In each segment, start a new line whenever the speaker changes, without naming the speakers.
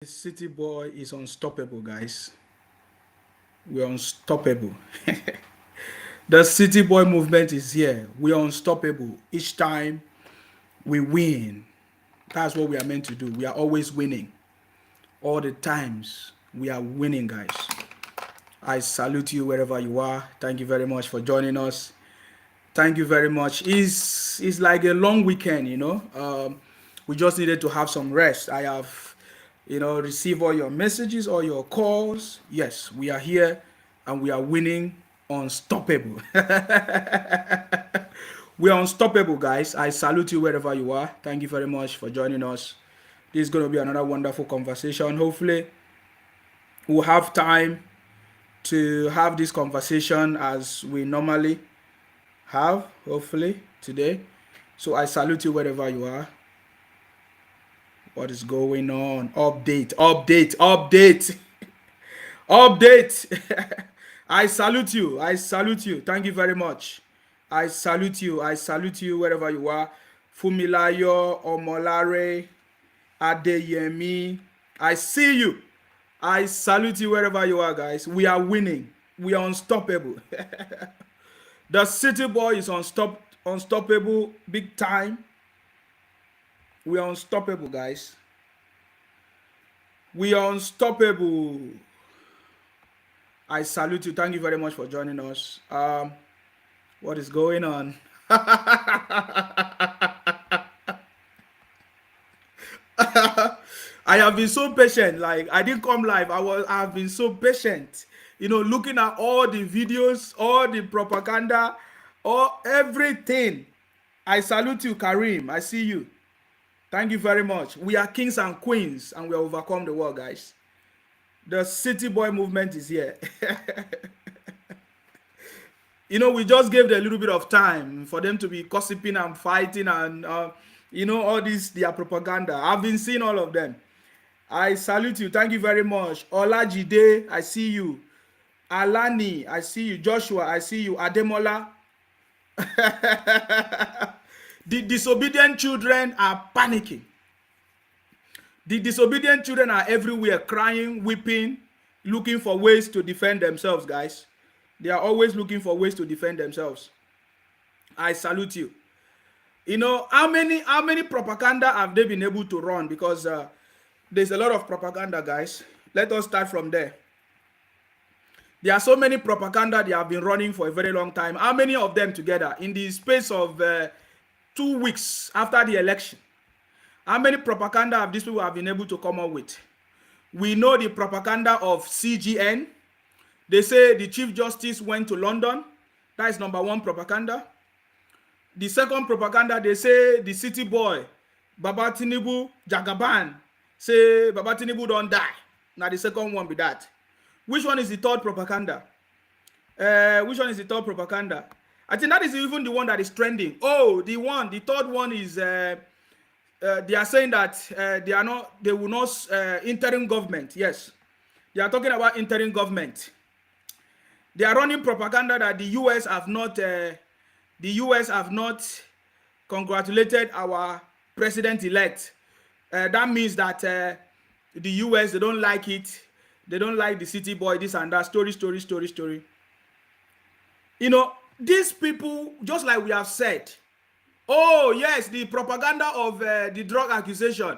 The city boy is unstoppable, guys. We're unstoppable. The city boy movement is here. We are unstoppable. Each time we win. That's what we are meant to do. We are always winning. All the times we are winning, guys. I salute you wherever you are. Thank you very much for joining us. Thank you very much. It's like a long weekend. We just needed to have some rest. I have, received all your messages, all your calls. Yes, we are here and we are winning unstoppable. We are unstoppable, guys. I salute you wherever you are. Thank you very much for joining us. This is going to be another wonderful conversation. Hopefully, we'll have time to have this conversation as we normally have, hopefully, today. So I salute you wherever you are. What is going on? Update, update, update, update. I salute you. I salute you. Thank you very much. I salute you. I salute you wherever you are. Fumilayo, Omolare, Adeyemi. I see you. I salute you wherever you are, guys. We are winning. We are unstoppable. The city boy is unstoppable big time. We are unstoppable, guys. We are unstoppable. I salute you. Thank you very much for joining us. What is going on? I have been so patient. Like, I didn't come live. I have been so patient. Looking at all the videos, all the propaganda, all everything. I salute you, Karim. I see you. Thank you very much. We are kings and queens, and we have overcome the world, guys. The city boy movement is here. We just gave them a little bit of time for them to be gossiping and fighting and, all this, their propaganda. I've been seeing all of them. I salute you. Thank you very much. Olajide, I see you. Alani, I see you. Joshua, I see you. Ademola. The disobedient children are panicking. The disobedient children are everywhere, crying, weeping, looking for ways to defend themselves, guys. They are always looking for ways to defend themselves. I salute you. How many propaganda have they been able to run? Because there's a lot of propaganda, guys. Let us start from there. There are so many propaganda they have been running for a very long time. How many of them together in the space of 2 weeks after the election? How many propaganda have these people have been able to come up with? We know the propaganda of CGN. They say the Chief Justice went to London. That is number one propaganda. The second propaganda, they say the city boy, Baba Tinubu, Jagaban, say Baba Tinubu don't die. Now the second one be that. Which one is the third propaganda? Which one is the third propaganda? I think that is even the one that is trending. Oh, the third one is they are saying that they will not interim government. Yes, they are talking about interim government. They are running propaganda that the US have not congratulated our president-elect. That means that the US, they don't like it. They don't like the city boy, this and that. Story. These people, just like we have said, oh, yes, the propaganda of the drug accusation,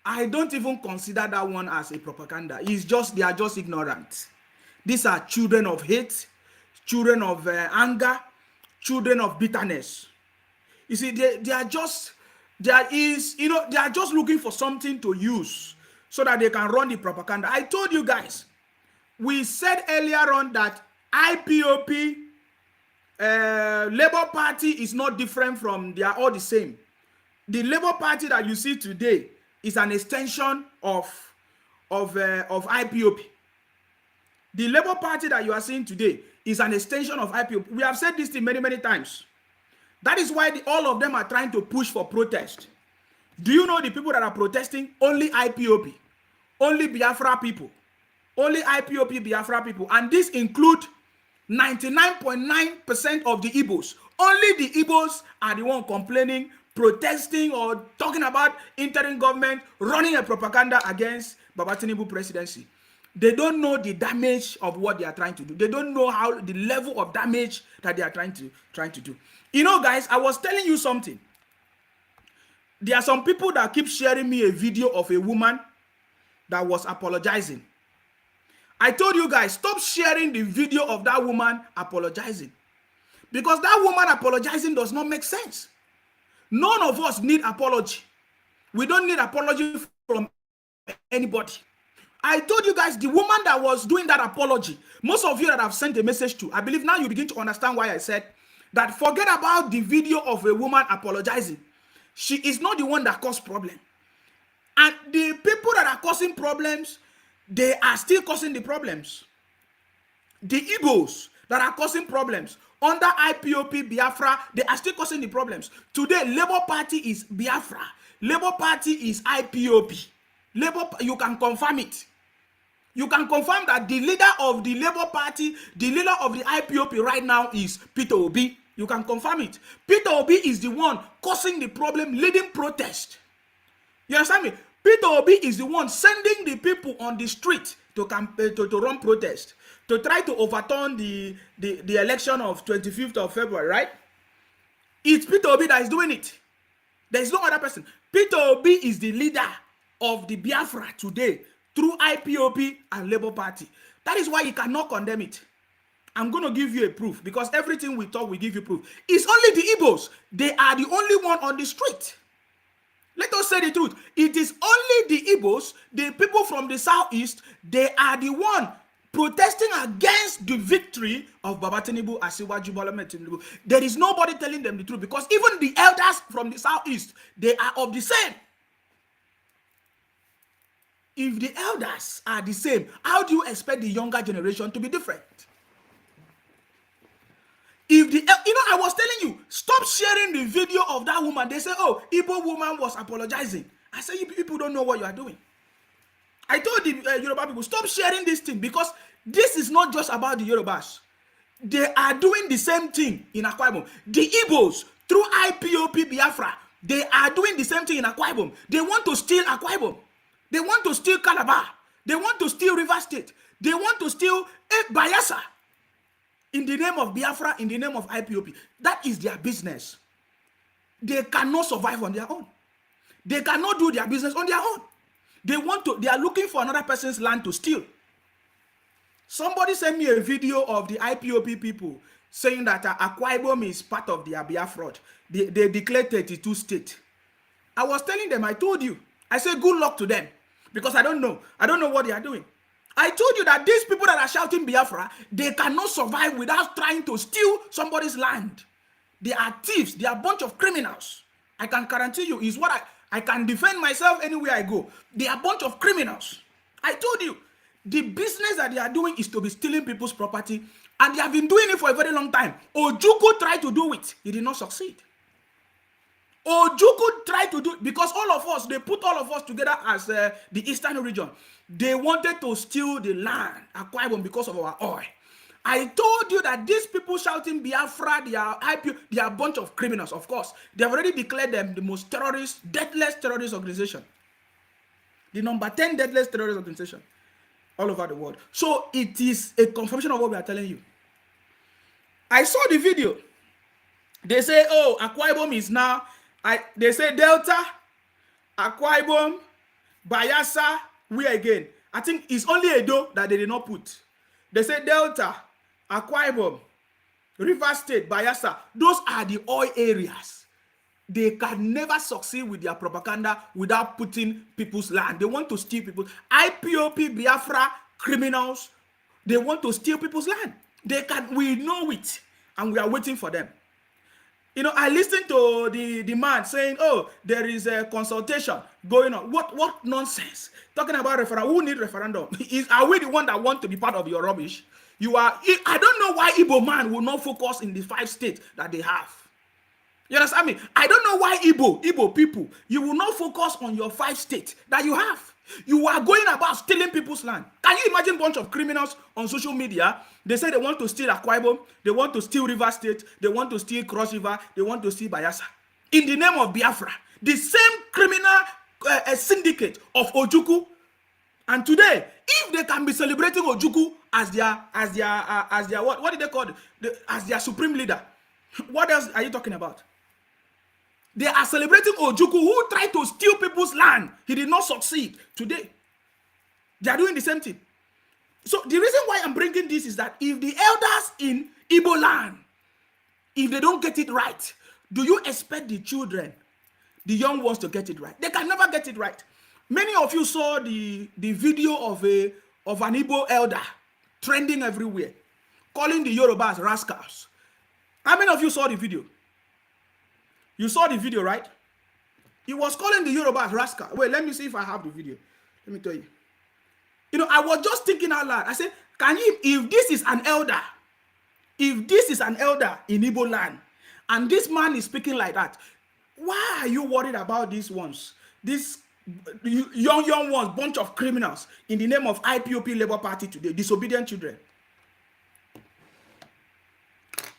I don't even consider that one as a propaganda. They are just ignorant. These are children of hate, children of anger, children of bitterness. You see, they are just looking for something to use so that they can run the propaganda. I told you guys, we said earlier on that IPOB, Labour Party is not different from, they are all the same. The Labour Party that you see today is an extension of IPOB. The Labour Party that you are seeing today is an extension of IPOB. We have said this thing many, many times. That is why all of them are trying to push for protest. Do you know the people that are protesting? Only IPOB. Only Biafra people. Only IPOB Biafra people. And this include 99.9% of the Igbos. Only the Igbos are the one complaining, protesting, or talking about interim government, running a propaganda against Baba Tinubu presidency. They don't know the damage of what they are trying to do. They don't know how the level of damage that they are trying to do. You know, guys, I was telling you something. There are some people that keep sharing me a video of a woman that was apologizing. I told you guys, stop sharing the video of that woman apologizing. Because that woman apologizing does not make sense. None of us need apology. We don't need apology from anybody. I told you guys, the woman that was doing that apology, most of you that I've sent a message to, I believe now you begin to understand why I said that forget about the video of a woman apologizing. She is not the one that caused problem. And the people that are causing problems, they are still causing the problems. The Igbos that are causing problems under IPOB Biafra, they are still causing the problems. Today, Labour Party is Biafra. Labour Party is IPOB. Labour, you can confirm it. You can confirm that the leader of the Labour Party, the leader of the IPOB right now is Peter Obi. You can confirm it. Peter Obi is the one causing the problem, leading protest. You understand me? Peter Obi is the one sending the people on the street to run protest, to try to overturn the election of 25th of February, right? It's Peter Obi that is doing it. There is no other person. Peter Obi is the leader of the Biafra today through IPOB and Labour Party. That is why you cannot condemn it. I'm going to give you a proof, because everything we talk, we give you proof. It's only the Igbos. They are the only one on the street. Let us say the truth. It is only the Igbos, the people from the southeast, they are the one protesting against the victory of Baba Tinubu, Asiwaju Bola Ahmed Tinubu. There is nobody telling them the truth, because even the elders from the southeast, they are of the same. If the elders are the same, how do you expect the younger generation to be different? If the, I was telling you, stop sharing the video of that woman. They say, oh, Igbo woman was apologizing. I say, you people don't know what you are doing. I told the Yoruba people, stop sharing this thing, because this is not just about the Yorubas. They are doing the same thing in Akwa Ibom. The Igbos, through IPOB Biafra, they are doing the same thing in Akwa Ibom. They want to steal Akwa Ibom. They want to steal Calabar. They want to steal River State. They want to steal Bayelsa. In the name of Biafra, in the name of IPOB. That is their business. They cannot survive on their own. They cannot do their business on their own. They are looking for another person's land to steal. Somebody sent me a video of the IPOB people saying that Akwa Ibom is part of their Biafra. They declared 32 states. I was telling them, I told you. I said, good luck to them. Because I don't know. I don't know what they are doing. I told you that these people that are shouting Biafra, they cannot survive without trying to steal somebody's land. They are thieves. They are a bunch of criminals. I can guarantee you, is what I can defend myself anywhere I go. They are a bunch of criminals. I told you, the business that they are doing is to be stealing people's property, and they have been doing it for a very long time. Ojukwu tried to do it. He did not succeed. Ojukwu tried to do it because all of us, they put all of us together as the eastern region. They wanted to steal the land, Akwa Ibom, because of our oil. I told you that these people shouting Biafra, they are a bunch of criminals, of course. They have already declared them the most deathless terrorist organization. The number 10 deathless terrorist organization all over the world. So it is a confirmation of what we are telling you. I saw the video. They say, oh, Akwa Ibom is now, they say Delta, Akwa Ibom, Bayelsa, where again? I think it's only Edo that they did not put. They say Delta, Akwa Ibom, River State, Bayelsa. Those are the oil areas. They can never succeed with their propaganda without putting people's land. They want to steal people. IPOB, Biafra, criminals, they want to steal people's land. We know it, and we are waiting for them. I listened to the man saying, oh, there is a consultation going on. What nonsense? Talking about referendum. Who need referendum? Are we the one that want to be part of your rubbish? I don't know why Igbo man will not focus in the 5 states that they have. You understand me? I don't know why Igbo people, you will not focus on your 5 states that you have. You are going about stealing people's land. Can you imagine a bunch of criminals on social media? They say they want to steal Akwa Ibom, they want to steal River State, they want to steal Cross River, they want to steal Bayelsa. In the name of Biafra, the same criminal syndicate of Ojukwu, And today, if they can be celebrating Ojukwu as their what did they call it? As their supreme leader, what else are you talking about? They are celebrating Ojukwu, who tried to steal people's land. He did not succeed. Today, they are doing the same thing. So the reason why I'm bringing this is that if the elders in Igbo land, if they don't get it right, do you expect the children, the young ones, to get it right? They can never get it right. Many of you saw the video of an Igbo elder trending everywhere, calling the Yorubas rascals. How many of you saw the video? You saw the video, right? He was calling the Yorubas rascal. Wait, let me see if I have the video. Let me tell you. You know, I was just thinking out loud. I said, can you, if this is an elder in Igbo land, and this man is speaking like that, why are you worried about these ones? These young ones, bunch of criminals in the name of IPOB Labour Party today, disobedient children.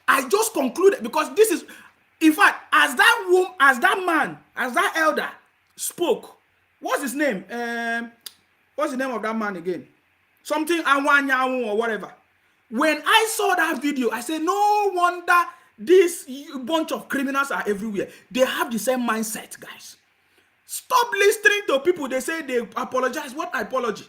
I just concluded, because this is, in fact, as that elder spoke, what's his name? What's the name of that man again? Something Anwanyawu or whatever. When I saw that video, I said, no wonder this bunch of criminals are everywhere. They have the same mindset, guys. Stop listening to people. They say they apologize. What apology?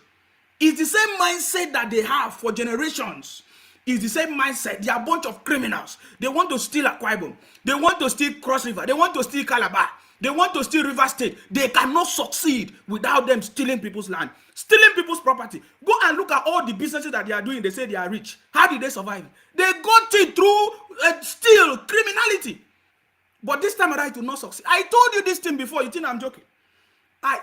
It's the same mindset that they have for generations. It's the same mindset. They are a bunch of criminals. They want to steal Akwa Ibom. They want to steal Cross River. They want to steal Calabar. They want to steal River State. They cannot succeed without them stealing people's land, stealing people's property. Go and look at all the businesses that they are doing. They say they are rich. How did they survive? They got it through steal, criminality. But this time around, it will not succeed. I told you this thing before. You think I'm joking?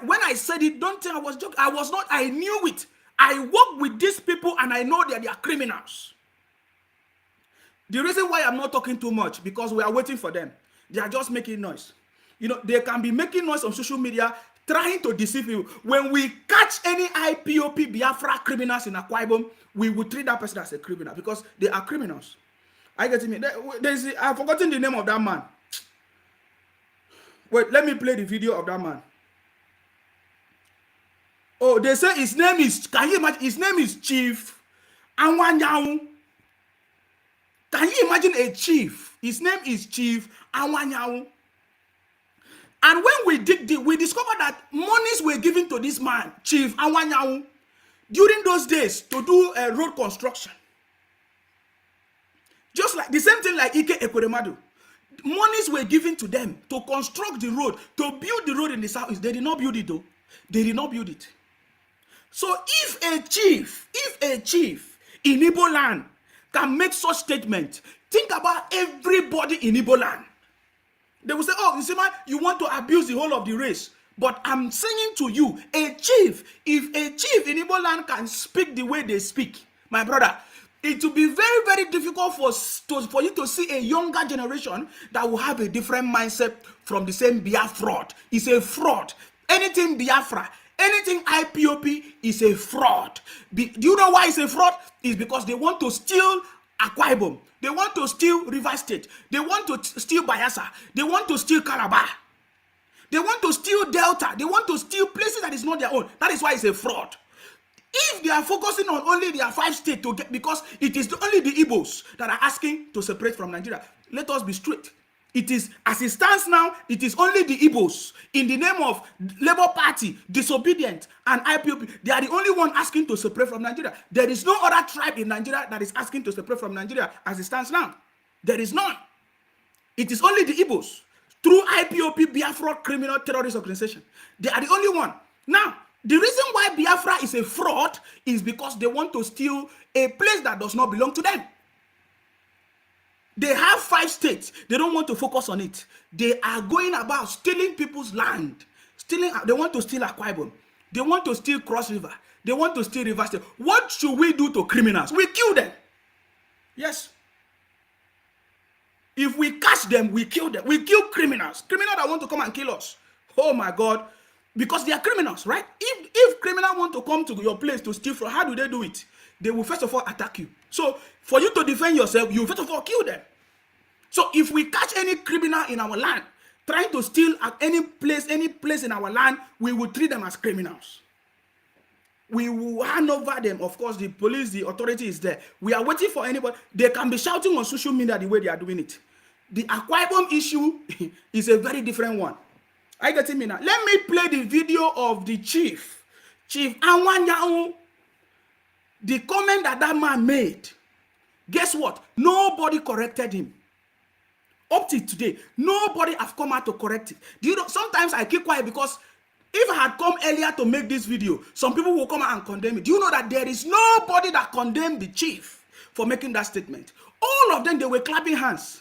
When I said it, don't think I was joking. I was not. I knew it. I work with these people and I know that they are criminals. The reason why I'm not talking too much, because we are waiting for them. They are just making noise. You know, they can be making noise on social media, trying to deceive you. When we catch any IPOB Biafra criminals in Akwa Ibom, we will treat that person as a criminal because they are criminals. I get me. I've forgotten the name of that man. Wait, let me play the video of that man. Oh, they say his name is, can you imagine? His name is Chief Anwanyawu. Can you imagine a chief? His name is Chief Anwanyawu. And when we dig deep, we discovered that monies were given to this man, Chief Anwanyawu, during those days to do a road construction. Just like the same thing like Ike Ekweremadu. Monies were given to them to construct the road, to build the road in the south. They did not build it though. They did not build it. So if a chief in Igbo land can make such statement, think about everybody in Igbo land. They will say, oh, you see, man, you want to abuse the whole of the race. But I'm saying to you, a chief, if a chief in Igbo land can speak the way they speak, my brother, it will be very, very difficult for you to see a younger generation that will have a different mindset from the same Biafra. It's a fraud. Anything Biafra, anything IPOB is a fraud. Do you know why it's a fraud? It's because they want to steal Akwa Ibom. They want to steal River State. They want to steal Bayelsa. They want to steal Calabar. They want to steal Delta. They want to steal places that is not their own. That is why it's a fraud. If they are focusing on only their 5 states to get, because it is only the Igbos that are asking to separate from Nigeria. Let us be straight. It is, as it stands now, it is only the Igbos in the name of Labour Party, Disobedient and IPOB. They are the only one asking to separate from Nigeria. There is no other tribe in Nigeria that is asking to separate from Nigeria as it stands now. There is none. It is only the Igbos through IPOB, Biafra Criminal Terrorist Organization. They are the only one. Now, the reason why Biafra is a fraud is because they want to steal a place that does not belong to them. They have 5 states. They don't want to focus on it. They are going about stealing people's land. They want to steal Akwa Ibom. They want to steal Cross River. They want to steal River State. What should we do to criminals? We kill them. Yes. If we catch them, we kill them. We kill criminals. Criminals that want to come and kill us. Oh my God. Because they are criminals, right? If criminals want to come to your place to steal from, how do they do it? They will first of all attack you. So for you to defend yourself, you first of all kill them. So if we catch any criminal in our land trying to steal at any place in our land, we will treat them as criminals. We will hand over them. Of course, the police, the authority is there. We are waiting for anybody. They can be shouting on social media the way they are doing it. The Akwa Ibom issue is a very different one. Are you getting me now? Let me play the video of the chief Anwanyao. The comment that man made. Guess what? Nobody corrected him. Up to today, nobody have come out to correct it. Do you know, sometimes I keep quiet because if I had come earlier to make this video, some people will come out and condemn it. Do you know that there is nobody that condemned the chief for making that statement? All of them, they were clapping hands.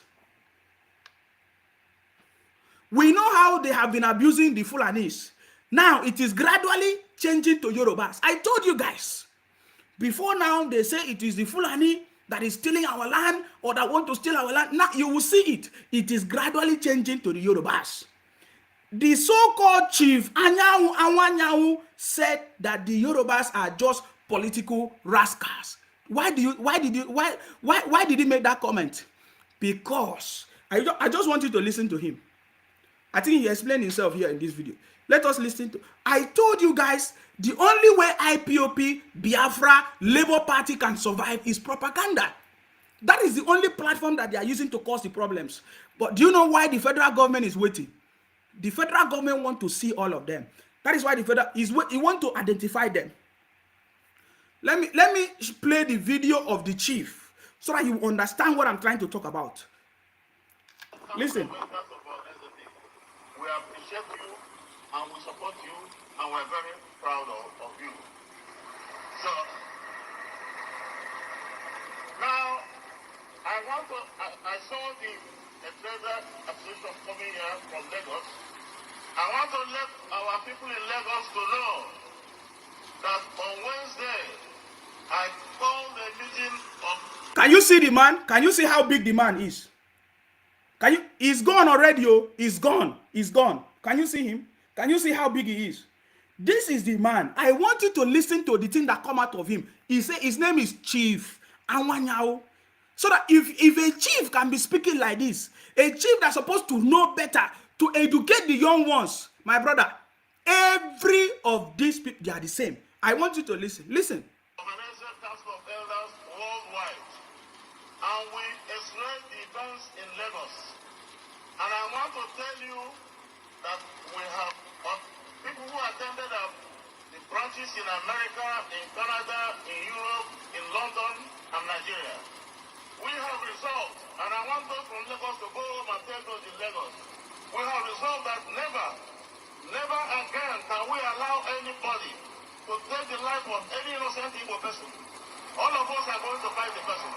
We know how they have been abusing the Fulanis. Now, it is gradually changing to Yorubas. I told you guys, before now, they say it is the Fulani that is stealing our land or that want to steal our land. Now, you will see it. It is gradually changing to the Yorubas. The so-called chief Anwanyao said that the Yorubas are just political rascals. Why did he make that comment? Because I just want you to listen to him. I think he explained himself here in this video. Let us listen to. I told you guys the only way IPOB, Biafra, Labour Party can survive is propaganda. That is the only platform that they are using to cause the problems. But do you know why the federal government is waiting? The federal government want to see all of them. That is why the federal he want to identify them. Let me play the video of the chief so that you understand what I'm trying to talk about. Listen.
We appreciate you and we support you and we're very proud of you. So now I saw the trader association coming here from Lagos. I want to let our people in Lagos to know that on Wednesday I called a meeting of.
Can you see the man? Can you see how big the man is? He's gone already, oh. He's gone. He's gone. Can you see him? Can you see how big he is? This is the man. I want you to listen to the thing that come out of him. He said his name is Chief Anwanyao. So that if a chief can be speaking like this, a chief that's supposed to know better, to educate the young ones, my brother, every of these people, they are the same. I want you to listen. Listen.
Organized Council of Elders worldwide, and we experience the events in Lagos. And I want to tell you that we have people who attended the branches in America, in Canada, in Europe, in London, and Nigeria. We have resolved, and I want those from Lagos to go home and tell those in Lagos, we have resolved that never again can we allow anybody to take the life of any innocent Igbo person. All of us are going to fight the person.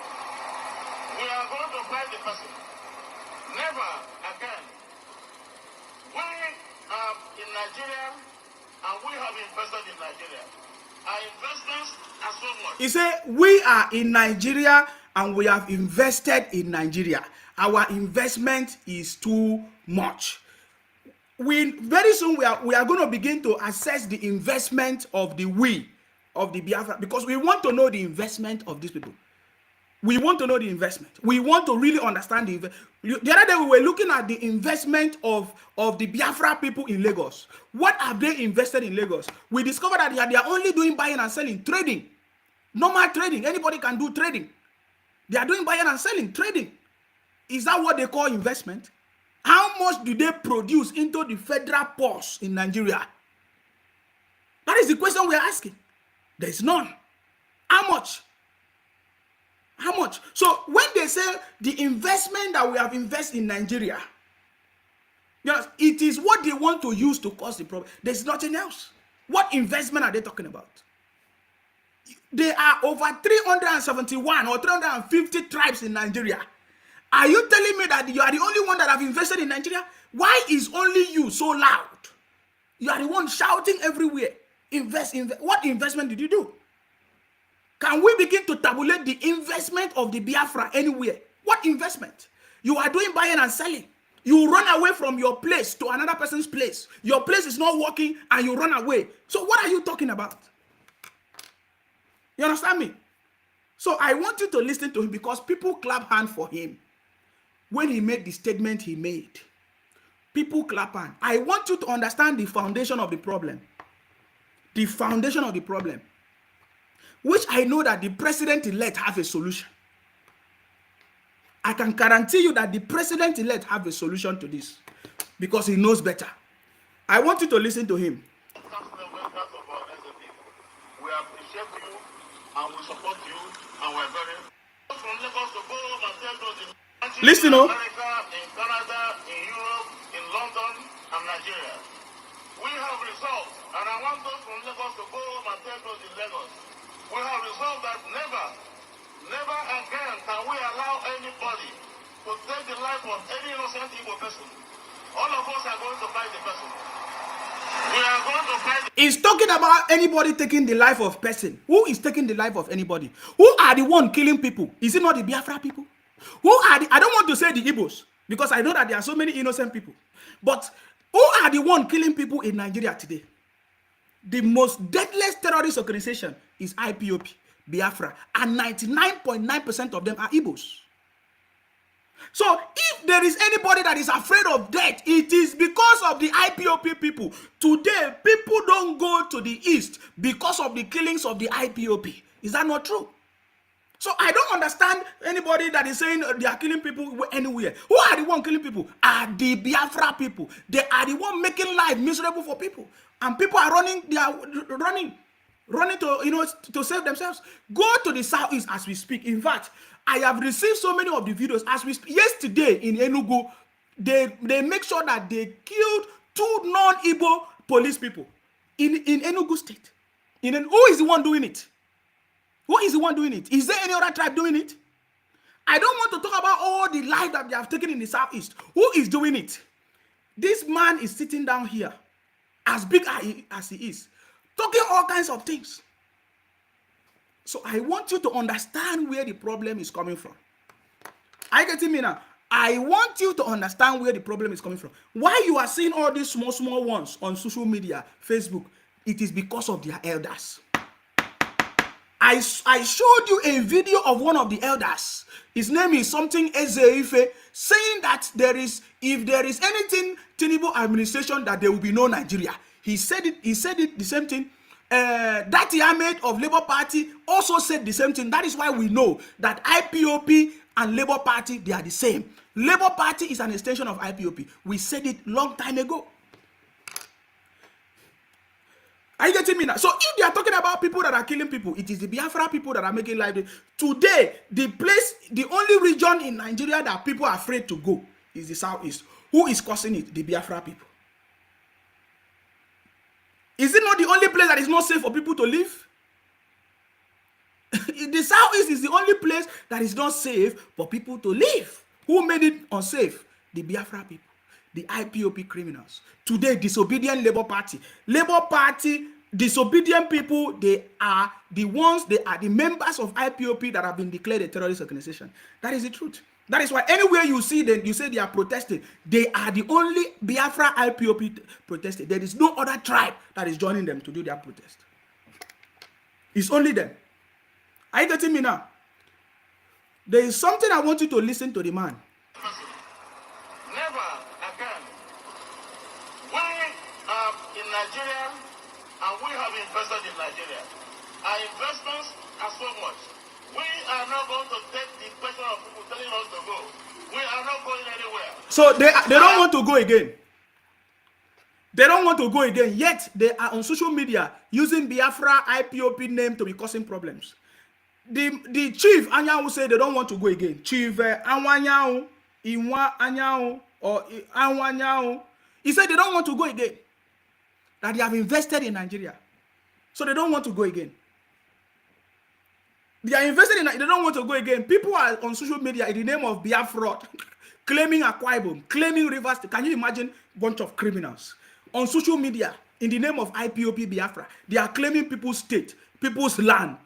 We are going to fight the person. Never again. We are in Nigeria and we have invested in Nigeria. Our investments are so much.
He said, we are in Nigeria and we have invested in Nigeria. Our investment is too much. Very soon we are going to begin to assess the investment of the Biafra, because we want to know the investment of these people. We want to know the investment. We want to really understand the other day we were looking at the investment of the Biafra people in Lagos. What have they invested in Lagos? We discovered that they are only doing buying and selling, trading. Normal trading. Anybody can do trading. They are doing buying and selling, trading. Is that what they call investment? How much do they produce into the federal purse in Nigeria? That is the question we are asking. There is none. How much? How much? So when they say the investment that we have invested in Nigeria, yes, it is what they want to use to cause the problem. There's nothing else. What investment are they talking about? There are over 371 or 350 tribes in Nigeria. Are you telling me that you are the only one that have invested in Nigeria? Why is only you so loud? You are the one shouting everywhere. Invest. What investment did you do? Can we begin to tabulate the investment of the Biafra anywhere? What investment? You are doing buying and selling. You run away from your place to another person's place. Your place is not working and you run away. So what are you talking about? You understand me? So I want you to listen to him because people clap hand for him. When he made the statement he made, people clap hand. I want you to understand the foundation of the problem. The foundation of the problem. which I know that the president-elect have a solution. I can guarantee you that the president-elect have a solution to this because he knows better. I want you to listen to him.
We appreciate you and we support you and we're very from Lagos to go and tell those in
Listen,
America, in Canada, in Europe, in London, and Nigeria. We have resolved, and I want those from Lagos to go and tell those in Lagos. We have resolved that never again can we allow anybody to take the life of any innocent Igbo person. All of us are going to fight the person. We are going to fight.
He's talking about anybody taking the life of person. Who is taking the life of anybody? Who are the one killing people? Is it not the Biafra people? Who are the, I don't want to say the Igbos because I know that there are so many innocent people. But who are the one killing people in Nigeria today? The most deadliest terrorist organization is IPOB, Biafra, and 99.9% of them are Igbos. So if there is anybody that is afraid of death, it is because of the IPOB people. Today, people don't go to the east because of the killings of the IPOB. Is that not true? So I don't understand anybody that is saying they are killing people anywhere. Who are the one killing people? Are the Biafra people. They are the one making life miserable for people. And people are running, they are running to, to save themselves. Go to the southeast as we speak. In fact, I have received so many of the videos as we speak. Yesterday in Enugu, they make sure that they killed 2 non-Igbo police people in Enugu state. Who is the one doing it? Who is the one doing it? Is there any other tribe doing it? I don't want to talk about all the life that they have taken in the southeast. Who is doing it? This man is sitting down here, as big as he is, talking all kinds of things. So I want you to understand where the problem is coming from. Are you getting me now? I want you to understand where the problem is coming from. Why you are seeing all these small ones on social media, Facebook, it is because of their elders. I showed you a video of one of the elders. His name is something Ezeife, saying that if there is anything Tinubu administration, that there will be no Nigeria. He said it the same thing. Dati Ahmed of Labour Party also said the same thing. That is why we know that IPOB and Labour Party, they are the same. Labour Party is an extension of IPOB. We said it long time ago. Are you getting me now? So if they are talking about people that are killing people, it is the Biafra people that are making life. Today, the only region in Nigeria that people are afraid to go is the southeast. Who is causing it? The Biafra people. Is it not the only place that is not safe for people to live? The southeast is the only place that is not safe for people to live. Who made it unsafe? The Biafra people. The IPOB criminals. Today, disobedient Labour Party. Labour Party, disobedient people, they are the members of IPOB that have been declared a terrorist organization. That is the truth. That is why anywhere you see them, you say they are protesting. They are the only Biafra IPOB protesting. There is no other tribe that is joining them to do their protest. It's only them. Are you getting me now? There is something I want you to listen to the man.
Never again. We are in Nigeria and we have invested in Nigeria. Our investments are so much. We are not going to take the question of people telling us to go. We are not going anywhere.
So they don't want to go again. They don't want to go again. Yet they are on social media using Biafra IPOB name to be causing problems. The chief Anyanwu said they don't want to go again. Chief Anwanyanwu, Inwa Anyanwu, or Anwanyanwu, he said they don't want to go again. That they have invested in Nigeria. So they don't want to go again. They are invested in, they don't want to go again. People are on social media in the name of Biafra, claiming Akwa Ibom, claiming Rivers. Can you imagine a bunch of criminals on social media in the name of IPOB Biafra? They are claiming people's state, people's land.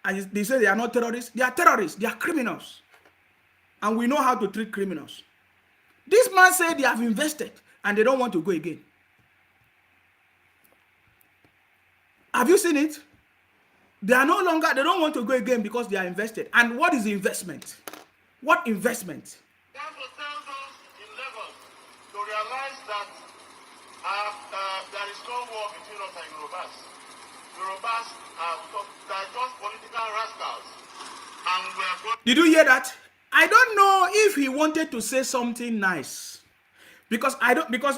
And they say they are not terrorists. They are terrorists. They are criminals. And we know how to treat criminals. This man said they have invested and they don't want to go again. Have you seen it? They are no longer, they don't want to go again because they are invested. And what is the investment? What investment?
I want to tell those in Lagos to realize that there is no war between us and Yorubas. We Yorubas are just political rascals. And we are going.
Did you hear that? I don't know if he wanted to say something nice. Because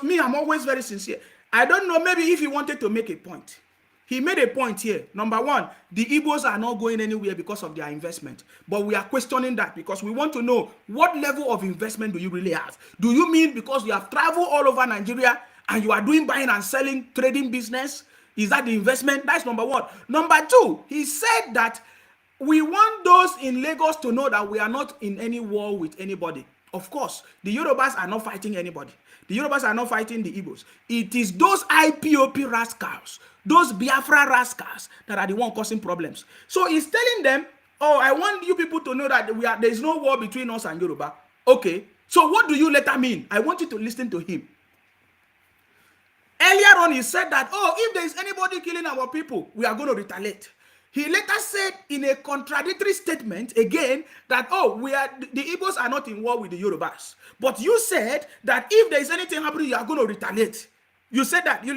me, I'm always very sincere. I don't know, maybe if he wanted to make a point. He made a point here. Number one, the Igbos are not going anywhere because of their investment. But we are questioning that because we want to know what level of investment do you really have? Do you mean because you have traveled all over Nigeria and you are doing buying and selling, trading business? Is that the investment? That's number one. Number two, he said that we want those in Lagos to know that we are not in any war with anybody. Of course, the Yorubas are not fighting anybody. The Yorubas are not fighting the Igbos. It is those IPOB rascals, those Biafra rascals that are the one causing problems. So he's telling them, oh, I want you people to know that there is no war between us and Yoruba. Okay, so what do you later mean? I want you to listen to him. Earlier on, he said that, oh, if there is anybody killing our people, we are going to retaliate. He later said in a contradictory statement again that, oh, the Igbos are not in war with the Yorubas. But you said that if there is anything happening, you are going to retaliate. You said that. You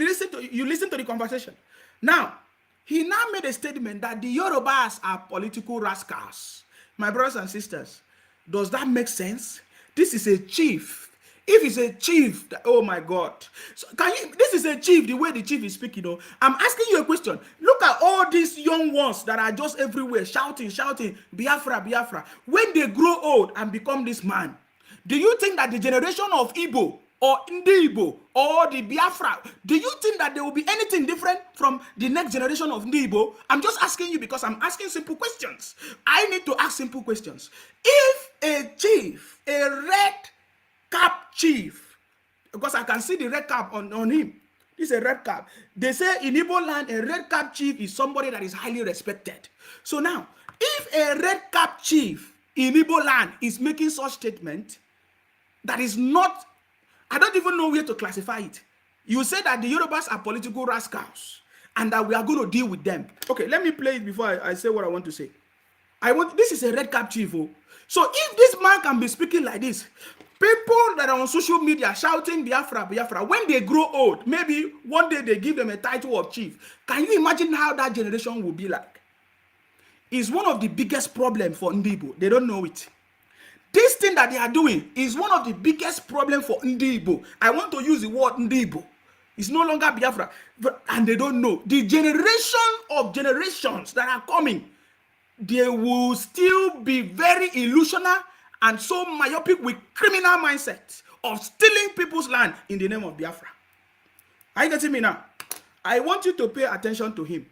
listen to the conversation. Now, he now made a statement that the Yorubas are political rascals. My brothers and sisters, does that make sense? This is a chief. If it's a chief, oh my God. So this is a chief, the way the chief is speaking. I'm asking you a question. Look at all these young ones that are just everywhere shouting, Biafra, Biafra. When they grow old and become this man, do you think that the generation of Igbo or Ndi Igbo or the Biafra, do you think that there will be anything different from the next generation of Ndi Igbo? I'm just asking you because I'm asking simple questions. I need to ask simple questions. If a chief, a red cap chief, because I can see the red cap on him. This is a red cap. They say in Igbo land, a red cap chief is somebody that is highly respected. So now, if a red cap chief in Igbo land is making such statement, that is not, I don't even know where to classify it. You say that the Yorubas are political rascals and that we are going to deal with them. Okay, let me play it before I say what I want to say. This is a red cap chief. So if this man can be speaking like this, people that are on social media shouting Biafra, Biafra, when they grow old, maybe one day they give them a title of chief. Can you imagine how that generation will be like? It's one of the biggest problems for Ndibo. They don't know it. This thing that they are doing is one of the biggest problems for Ndibo. I want to use the word Ndibo. It's no longer Biafra. And they don't know. The generation of generations that are coming, they will still be very illusional and so myopic with criminal mindset of stealing people's land in the name of Biafra. Are you getting me now? I want you to pay attention to him.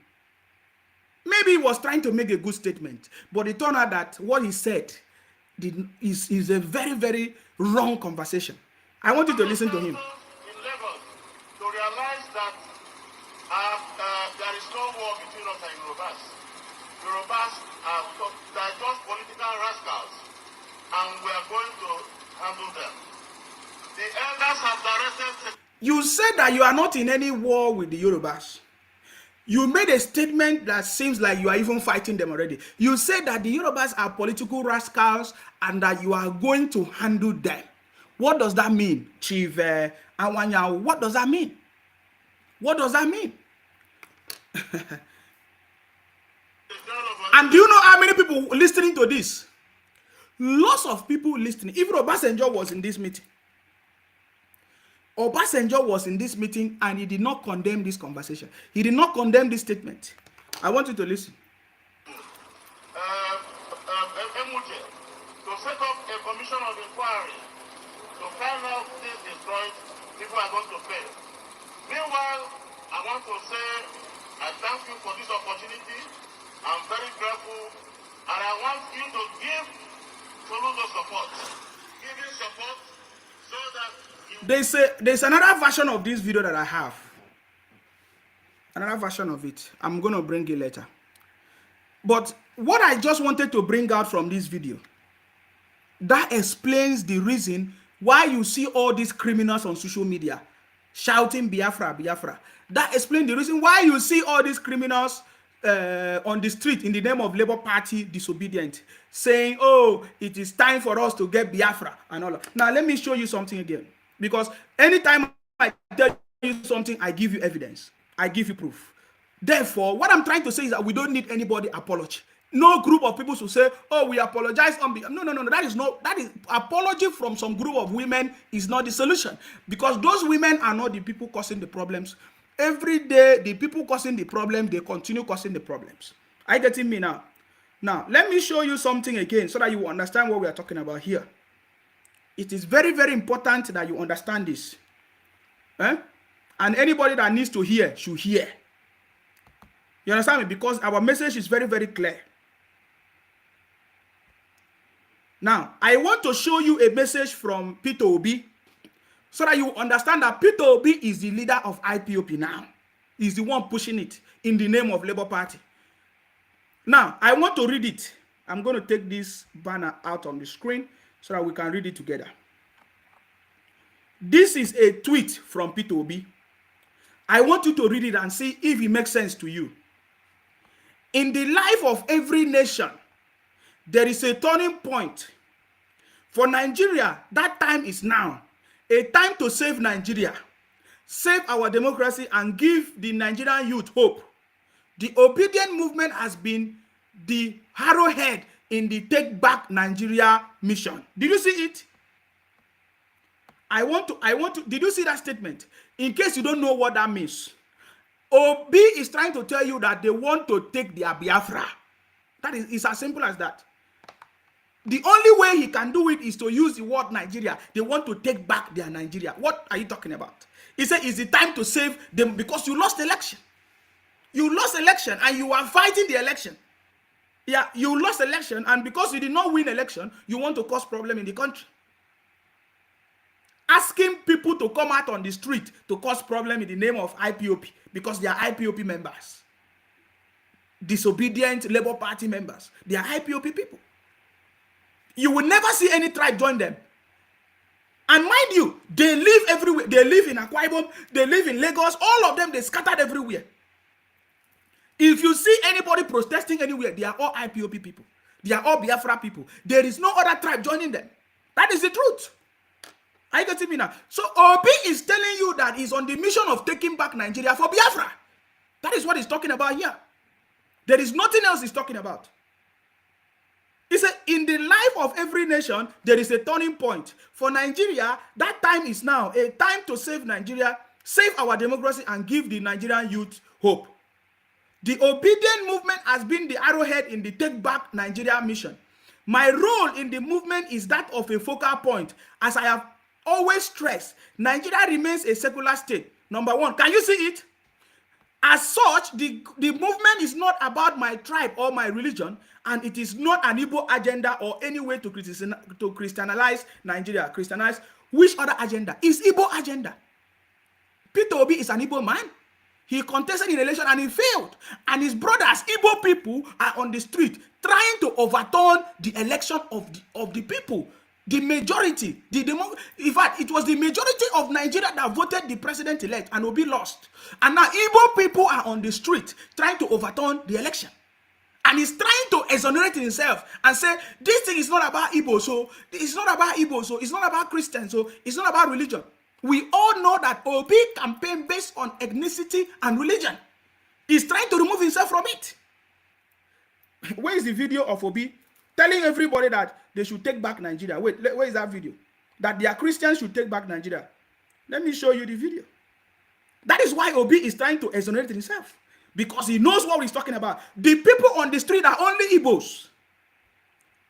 Maybe he was trying to make a good statement, but it turned out that what he said is a very, very wrong conversation. I want you to listen to him.
In Lagos, to realize that there is no war between us and Yorubas. Yorubas are just political rascals, and we are going to handle them. The elders have directed.
You said that you are not in any war with the Yorubas. You made a statement that seems like you are even fighting them already. You said that the Yorubas are political rascals and that you are going to handle them. What does that mean, Chief Awanya? What does that mean? What does that mean? And do you know how many people listening to this? Lots of people listening. Even Obasanjo was in this meeting. Obasanjo was in this meeting and he did not condemn this conversation. He did not condemn this statement. I want you to listen.
To set up a commission of inquiry to find out this destroyed, people are going to pay. Meanwhile, I want to say I thank you for this opportunity. I'm very grateful, and I want you to give Tinubu support. Give him support so that
there's another version of this video that I have. Another version of it. I'm going to bring it later. But what I just wanted to bring out from this video, that explains the reason why you see all these criminals on social media shouting Biafra, Biafra. That explains the reason why you see all these criminals on the street in the name of Labour Party disobedient, saying, oh, it is time for us to get Biafra and all that. Now, let me show you something again. Because anytime I tell you something, I give you evidence. I give you proof. Therefore, what I'm trying to say is that we don't need anybody apology. No group of people should say, oh, we apologize on behalf. No. That is apology from some group of women is not the solution. Because those women are not the people causing the problems. Every day, the people causing the problem, they continue causing the problems. Are you getting me now? Now, let me show you something again so that you understand what we are talking about here. It is very, very important that you understand this. And anybody that needs to hear should hear. You understand me? Because our message is very, very clear. Now, I want to show you a message from Peter Obi so that you understand that Peter Obi is the leader of IPOB now. He's the one pushing it in the name of Labour Party. Now, I want to read it. I'm going to take this banner out on the screen so that we can read it together. This is a tweet from Peter Obi. I want you to read it and see if it makes sense to you. In the life of every nation, there is a turning point. For Nigeria, that time is now. A time to save Nigeria, save our democracy, and give the Nigerian youth hope. The obedient movement has been the arrowhead in the Take Back Nigeria mission. Did you see it? Did you see that statement? In case you don't know what that means, Obi is trying to tell you that they want to take their Biafra. That is, it's as simple as that. The only way he can do it is to use the word Nigeria. They want to take back their Nigeria. What are you talking about? He said, it's the time to save them because you lost election. You lost election and you are fighting the election. Yeah, you lost election, and because you did not win election, you want to cause problem in the country. Asking people to come out on the street to cause problem in the name of IPOB because they are IPOB members. Disobedient Labour Party members. They are IPOB people. You will never see any tribe join them. And mind you, they live everywhere. They live in Akwa Ibom, they live in Lagos, all of them, they scattered everywhere. If you see anybody protesting anywhere, they are all IPOB people. They are all Biafra people. There is no other tribe joining them. That is the truth. Are you getting me now? So Obi is telling you that he's on the mission of taking back Nigeria for Biafra. That is what he's talking about here. There is nothing else he's talking about. He said, in the life of every nation, there is a turning point. For Nigeria, that time is now. A time to save Nigeria, save our democracy, and give the Nigerian youth hope. The obedient movement has been the arrowhead in the Take Back Nigeria mission. My role in the movement is that of a focal point. As I have always stressed, Nigeria remains a secular state. Number one, can you see it? As such, the movement is not about my tribe or my religion, and it is not an Igbo agenda or any way to Christianize Nigeria. Christianize which other agenda? It's Igbo agenda. Peter Obi is an Igbo man. He contested in election and he failed. And his brothers, Igbo people, are on the street trying to overturn the election of the people. The majority, in fact, it was the majority of Nigeria that voted the president-elect, and Obi lost. And now Igbo people are on the street trying to overturn the election. And he's trying to exonerate himself and say, this thing is not about Igbo, so it's not about Igbo, so it's not about Christians, so it's not about religion. We all know that Obi campaign based on ethnicity and religion. He's trying to remove himself from it. Where is the video of Obi telling everybody that they should take back Nigeria? Wait, where is that video? That their Christians should take back Nigeria. Let me show you the video. That is why Obi is trying to exonerate himself. Because he knows what he's talking about. The people on the street are only Igbos.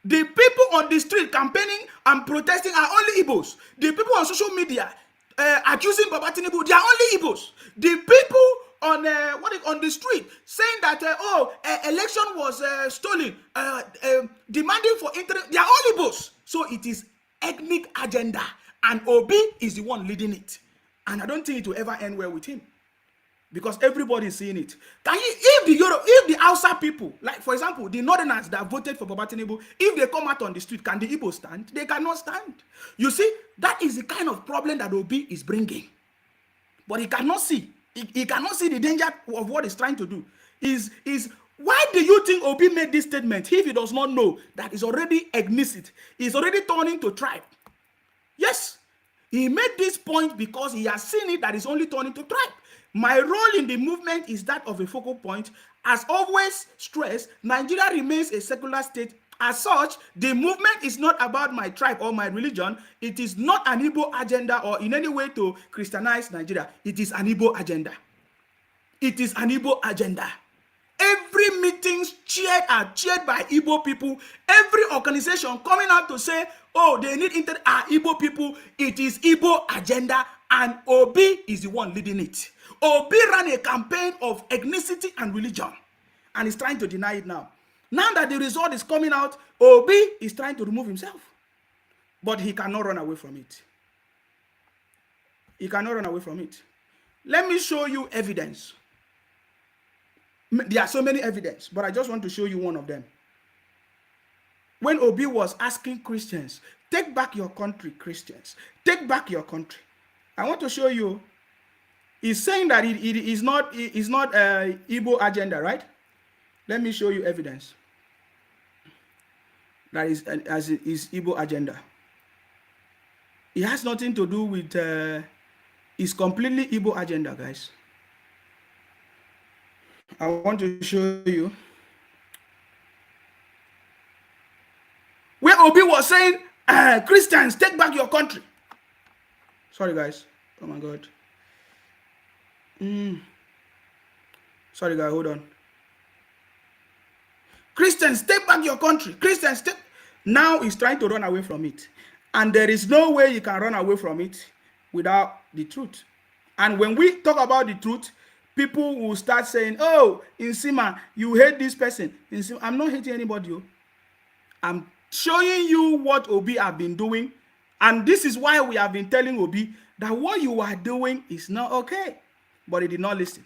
The people on the street campaigning and protesting are only Igbos. The people on social media accusing Baba Tinubu, they are only Igbos. The people on on the street saying that election was stolen, demanding for internet, they are all Igbos. So it is ethnic agenda, and Obi is the one leading it. And I don't think it will ever end well with him, because everybody is seeing it. Can you, if the Hausa people, like for example, the Northerners that voted for Baba Tinubu, if they come out on the street, can the Igbo stand? They cannot stand. You see, that is the kind of problem that Obi is bringing. But he cannot see. He cannot see the danger of what he's trying to do. Why do you think Obi made this statement if he does not know that he's already ethnicity? He's already turning to tribe. Yes, he made this point because he has seen it that is only turning to tribe. My role in the movement is that of a focal point. As always stressed, Nigeria remains a secular state. As such, the movement is not about my tribe or my religion. It is not an Igbo agenda or in any way to Christianize Nigeria. It is an Igbo agenda. It is an Igbo agenda. Every meetings are chaired by Igbo people. Every organization coming out to say, oh, they need Igbo people. It is Igbo agenda, and Obi is the one leading it. Obi ran a campaign of ethnicity and religion, and he's trying to deny it now. Now that the result is coming out, Obi is trying to remove himself, but he cannot run away from it. He cannot run away from it. Let me show you evidence. There are so many evidence, but I just want to show you one of them. When Obi was asking Christians, take back your country, Christians, take back your country. I want to show you, he's saying that it is not Igbo agenda, right? Let me show you evidence. That is as it is Igbo agenda. It has nothing to do with, it's completely Igbo agenda, guys. I want to show you where Obi was saying, Christians, take back your country. Sorry, guys. Oh my God. Sorry, guys. Hold on. Christians, take back your country. Christians, take. Now he's trying to run away from it. And there is no way you can run away from it without the truth. And when we talk about the truth, people will start saying, oh, Nsima, you hate this person. Nsima, I'm not hating anybody. I'm showing you what Obi have been doing. And this is why we have been telling Obi that what you are doing is not okay. But he did not listen.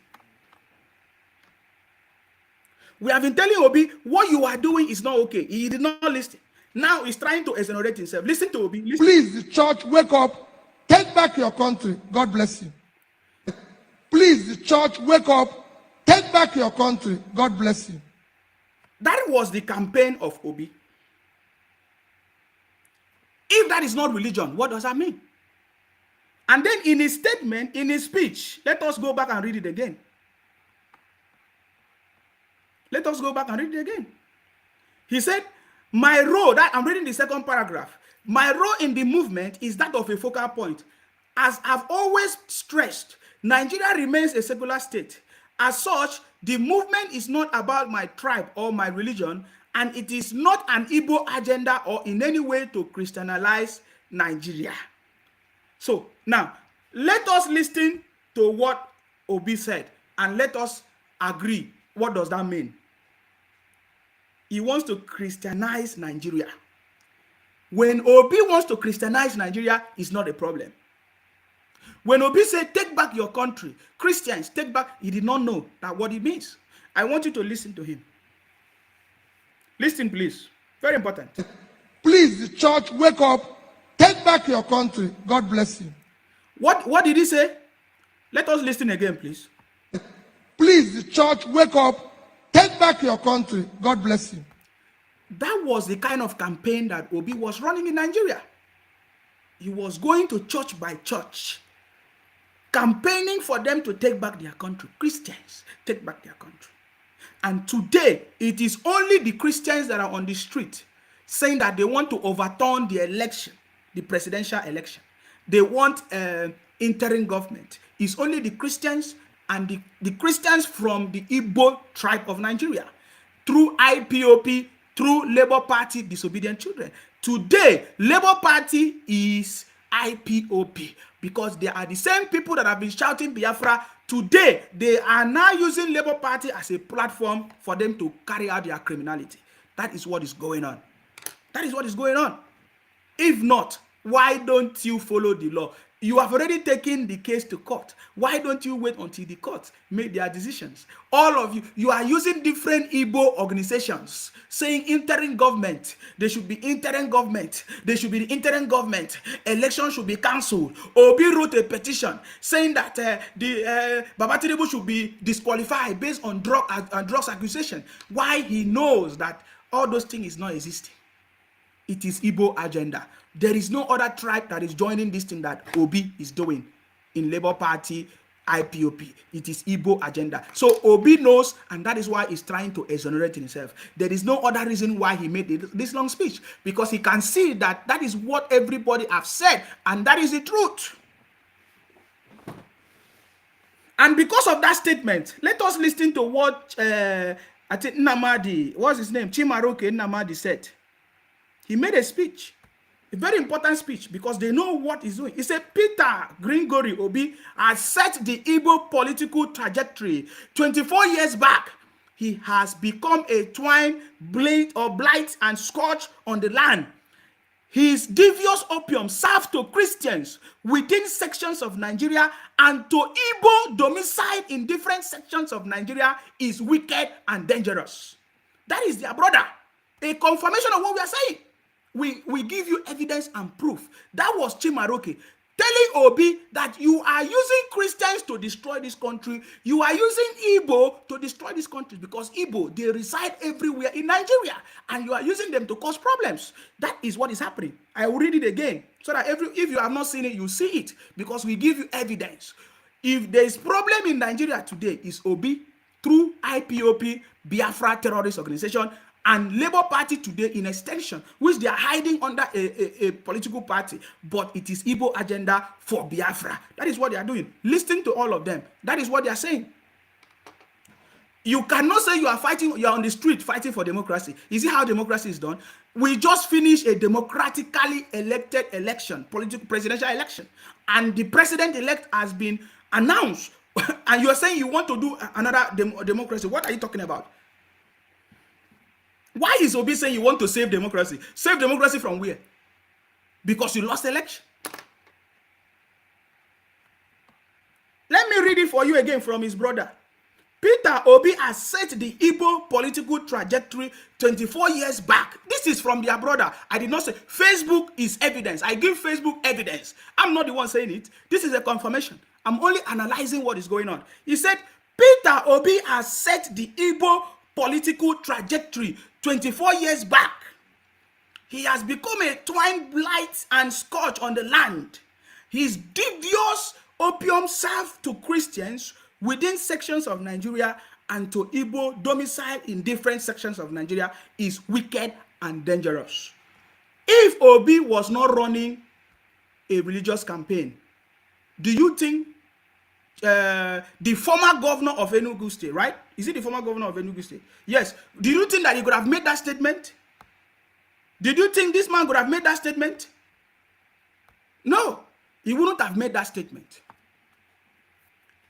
We have been telling Obi what you are doing is not okay. He did not listen. Now he's trying to exonerate himself. Listen to Obi. Listen.
Please, the church, wake up. Take back your country. God bless you. Please, the church, wake up. Take back your country. God bless you.
That was the campaign of Obi. If that is not religion, what does that mean? And then in his statement, in his speech, let us go back and read it again. Let us go back and read it again. He said, my role, that I'm reading the second paragraph, my role in the movement is that of a focal point. As I've always stressed, Nigeria remains a secular state. As such, the movement is not about my tribe or my religion, and it is not an Igbo agenda or in any way to Christianize Nigeria. So now, let us listen to what Obi said, and let us agree. What does that mean? He wants to Christianize Nigeria. When Obi wants to Christianize Nigeria, it's not a problem. When Obi said, take back your country, Christians, take back, he did not know that what it means. I want you to listen to him. Listen, please. Very important.
Please, the church, wake up. Take back your country. God bless you.
What did he say? Let us listen again, please.
Please, the church, wake up. Take back your country. God bless you.
That was the kind of campaign that Obi was running in Nigeria. He was going to church by church, campaigning for them to take back their country. Christians, take back their country. And today, it is only the Christians that are on the street saying that they want to overturn the election, the presidential election. They want interim government. It's only the Christians and the Christians from the Igbo tribe of Nigeria, through IPOB, through Labour Party, Disobedient Children. Today, Labour Party is IPOB because they are the same people that have been shouting Biafra. Today, they are now using Labour Party as a platform for them to carry out their criminality. That is what is going on. That is what is going on. If not, why don't you follow the law? You have already taken the case to court. Why don't you wait until the court make their decisions? All of you, you are using different Igbo organizations saying interim government. There should be interim government. There should be the interim government. Election should be cancelled. Obi wrote a petition saying that Baba Tinubu should be disqualified based on drugs accusation. Why? He knows that all those things is not existing. It is Igbo agenda. There is no other tribe that is joining this thing that Obi is doing in Labour Party, IPOP. It is Igbo agenda. So Obi knows, and that is why he's trying to exonerate himself. There is no other reason why he made this long speech, because he can see that that is what everybody have said, and that is the truth. And because of that statement, let us listen to what I think Nnamdi, what's his name? Chimaroke Nnamdi said. He made a speech, a very important speech, because they know what he's doing. He said Peter Gregory Obi has set the Igbo political trajectory. 24 years back, he has become a twine, blade, or blight and scourge on the land. His devious opium served to Christians within sections of Nigeria and to Igbo domiciled in different sections of Nigeria is wicked and dangerous. That is their brother. A confirmation of what we are saying. We give you evidence and proof. That was Chimaroke telling Obi that you are using Christians to destroy this country. You are using Igbo to destroy this country, because Igbo, they reside everywhere in Nigeria, and you are using them to cause problems. That is what is happening. I will read it again so that if you have not seen it, you see it, because we give you evidence. If there is problem in Nigeria today, is Obi through IPOB, Biafra terrorist organization, and Labour Party today in extension, which they are hiding under a political party, but it is Igbo agenda for Biafra. That is what they are doing. Listen to all of them. That is what they are saying. You cannot say you are fighting, you are on the street fighting for democracy. You see how democracy is done? We just finished a democratically elected election, presidential election, and the president-elect has been announced, and you are saying you want to do another democracy. What are you talking about? Why is Obi saying you want to save democracy? Save democracy from where? Because you lost election. Let me read it for you again from his brother. Peter Obi has set the Igbo political trajectory 24 years back. This is from their brother. I did not say. Facebook is evidence. I give Facebook evidence. I'm not the one saying it. This is a confirmation. I'm only analyzing what is going on. He said, Peter Obi has set the Igbo political trajectory 24 years back. He has become a twine, blight, and scourge on the land. His devious opium served to Christians within sections of Nigeria and to Igbo domicile in different sections of Nigeria is wicked and dangerous. If Obi was not running a religious campaign, do you think the former governor of Enugu State, right? Is it the former governor of Enugu State? Yes. Do you think that he could have made that statement? Did you think this man could have made that statement? No, he wouldn't have made that statement.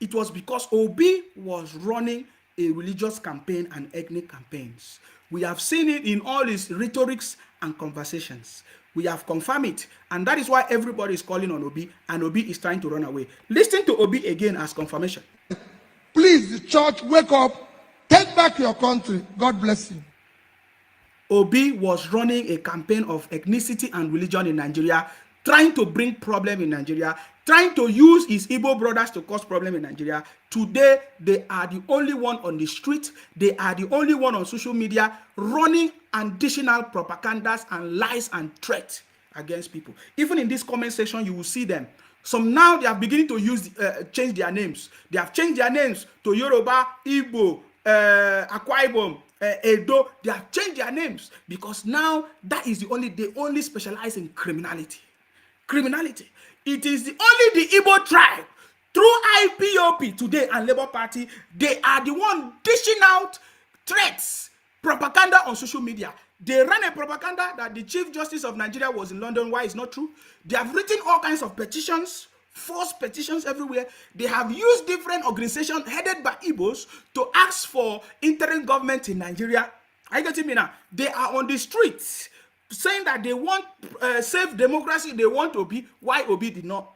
It was because Obi was running a religious campaign and ethnic campaigns. We have seen it in all his rhetorics and conversations. We have confirmed it, and that is why everybody is calling on Obi, and Obi is trying to run away. Listen to Obi again as confirmation.
Please, the church, wake up. Take back your country. God bless you.
Obi was running a campaign of ethnicity and religion in Nigeria, trying to bring problem in Nigeria, trying to use his Igbo brothers to cause problem in Nigeria. Today, they are the only one on the street. They are the only one on social media running additional propagandas and lies and threats against people. Even in this comment section, you will see them. Some now they are beginning to use change their names. They have changed their names to Yoruba, Igbo, Akwa Ibom, Edo. They have changed their names because now that is they only specialize in criminality. Criminality. It is only the Igbo tribe through IPOB today and Labour Party. They are the one dishing out threats, propaganda on social media. They ran a propaganda that the Chief Justice of Nigeria was in London. Why? It's not true. They have written all kinds of petitions, false petitions everywhere. They have used different organizations headed by Igbos to ask for interim government in Nigeria. Are you getting me now? They are on the streets saying that they want safe democracy. They want Obi. Why Obi did not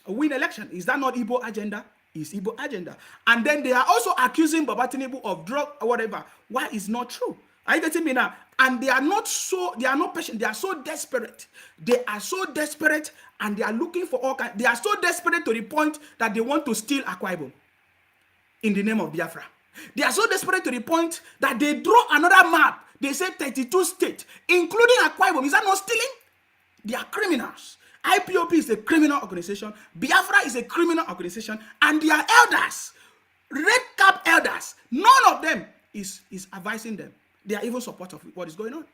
win election? Is that not Igbo agenda? It's Igbo agenda. And then they are also accusing Baba Tinubu of drug or whatever. Why? It's not true. Are you getting me now? And they are not patient. They are so desperate. They are so desperate, and they are looking for all kinds. They are so desperate to the point that they want to steal Akwa Ibom in the name of Biafra. They are so desperate to the point that they draw another map. They say 32 states, including Akwa Ibom. Is that not stealing? They are criminals. IPOB is a criminal organization. Biafra is a criminal organization. And their elders, red cap elders, none of them is advising them. They are even supportive of what is going on.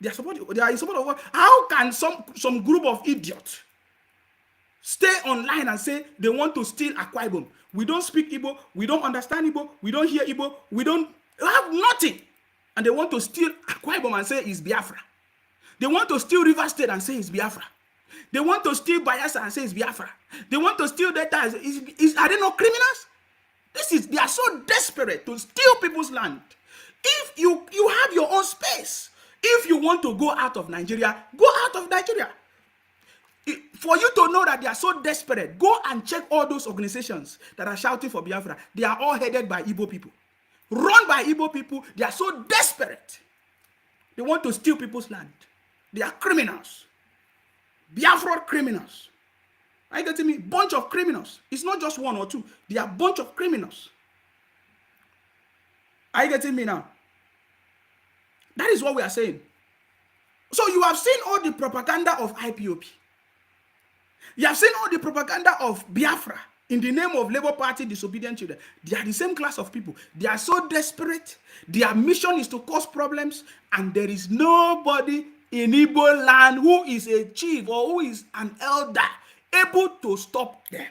They are in support of what? How can some group of idiots stay online and say they want to steal Akwa Ibom? We don't speak Igbo, we don't understand Igbo, we don't hear Igbo, we have nothing. And they want to steal Akwa Ibom and say it's Biafra. They want to steal River State and say it's Biafra. They want to steal Bayelsa and say it's Biafra. They want to steal data. Are they not criminals? They are so desperate to steal people's land. If you have your own space, if you want to go out of Nigeria, go out of Nigeria. For you to know that they are so desperate, go and check all those organizations that are shouting for Biafra. They are all headed by Igbo people, run by Igbo people. They are so desperate. They want to steal people's land. They are criminals. Biafra criminals. Are you getting me? Bunch of criminals. It's not just one or two. They are a bunch of criminals. Are you getting me now? That is what we are saying. So you have seen all the propaganda of IPOB. You have seen all the propaganda of Biafra in the name of Labour Party disobedient children. They are the same class of people. They are so desperate. Their mission is to cause problems, and there is nobody in Igbo land who is a chief or who is an elder able to stop them.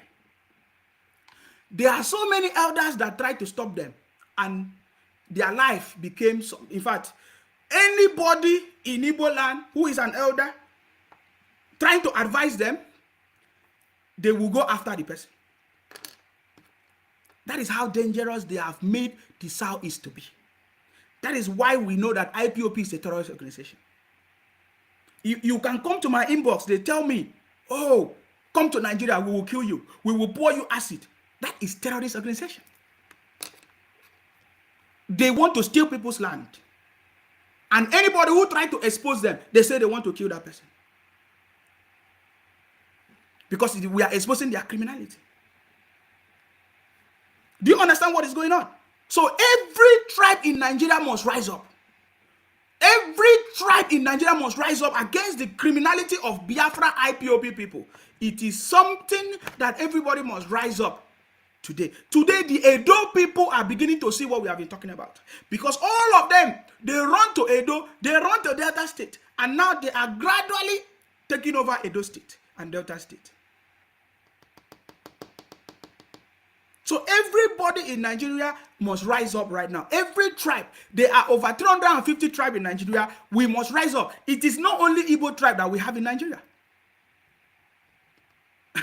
There are so many elders that try to stop them, and their life became in fact, anybody in Igbo land who is an elder trying to advise them, they will go after the person. That is how dangerous they have made the Southeast to be. That is why we know that IPOB is a terrorist organization. You can come to my inbox, they tell me, oh, come to Nigeria, we will kill you. We will pour you acid. That is terrorist organization. They want to steal people's land. And anybody who try to expose them, they say they want to kill that person. Because we are exposing their criminality. Do you understand what is going on? So every tribe in Nigeria must rise up. Every tribe in Nigeria must rise up against the criminality of Biafra IPOB people. It is something that everybody must rise up today. Today, the Edo people are beginning to see what we have been talking about. Because all of them, they run to Edo, they run to Delta State, and now they are gradually taking over Edo State and Delta State. So everybody in Nigeria must rise up right now. Every tribe, there are over 350 tribes in Nigeria. We must rise up. It is not only Igbo tribe that we have in Nigeria.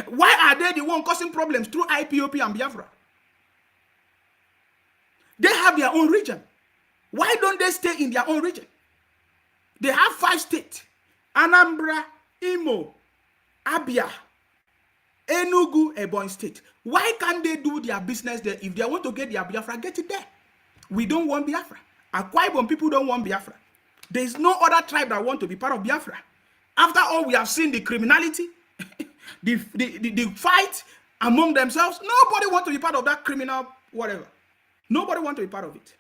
Why are they the one causing problems through IPOB and Biafra? They have their own region. Why don't they stay in their own region? They have 5 states: Anambra, Imo, Abia, Enugu, Ebonyi State. Why can't they do their business there? If they want to get their Biafra, get it there. We don't want Biafra. Akwa Ibom people don't want Biafra. There is no other tribe that want to be part of Biafra. After all, we have seen the criminality, the fight among themselves. Nobody wants to be part of that criminal whatever. Nobody wants to be part of it.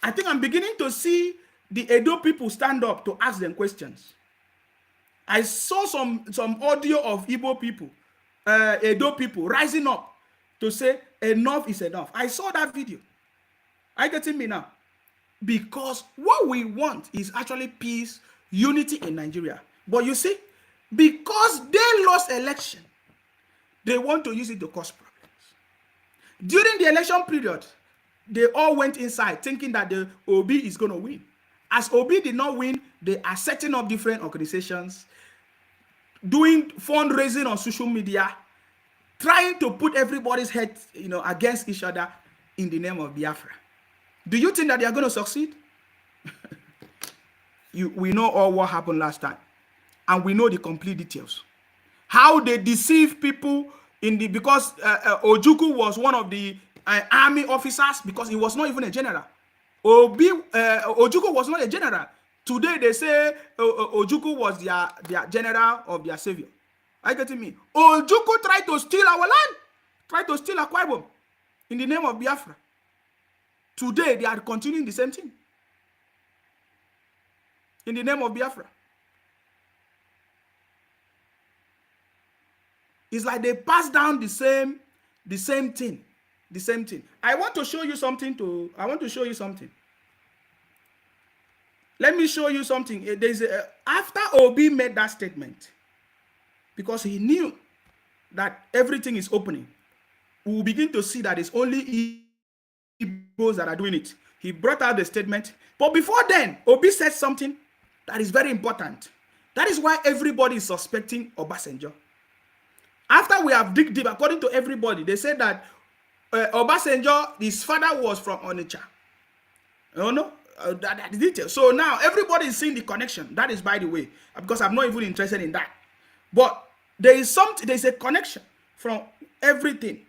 I think I'm beginning to see the Edo people stand up to ask them questions. I saw some audio of Igbo people, Edo people rising up to say enough is enough. I saw that video. Are you getting me now? Because what we want is actually peace, unity in Nigeria. But you see, because they lost election, they want to use it to cause problems. During the election period, they all went inside thinking that the OB is going to win. As OB did not win, they are setting up different organizations, doing fundraising on social media, trying to put everybody's head, against each other in the name of Biafra. Do you think that they are going to succeed? We know all what happened last time, and we know the complete details. How they deceive people because Ojukwu was one of the army officers, because he was not even a general. Ojukwu was not a general. Today they say Ojukwu was their general of their savior. Are you getting me? Ojukwu tried to steal our land, tried to steal Akwa Ibom in the name of Biafra. Today they are continuing the same thing. in the name of Biafra. It's like they pass down the same thing. The same thing. I want to show you something. Let me show you something. After Obi made that statement, because he knew that everything is opening, we will begin to see that it's only Igbos that are doing it. He brought out the statement. But before then, Obi said something that is very important. That is why everybody is suspecting Obasanjo. After we have dig deep, according to everybody, they said that Obasanjo, his father was from Onitsha. You know, that detail. So now everybody is seeing the connection. That is, by the way, because I'm not even interested in that. But there is a connection from everything.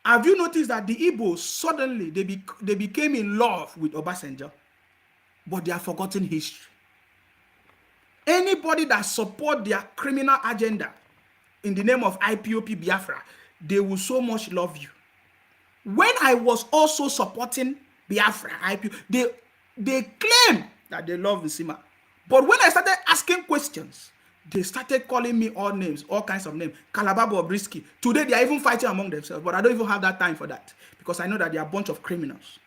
Have you noticed that the Igbos suddenly they became in love with Obasanjo, but they have forgotten history? Anybody that support their criminal agenda in the name of IPOB Biafra, they will so much love you. When I was also supporting Biafra, IPOB, they claim that they love Nsima. But when I started asking questions, they started calling me all names, all kinds of names. Calabar Bobrisky. Today, they are even fighting among themselves, but I don't even have that time for that because I know that they are a bunch of criminals.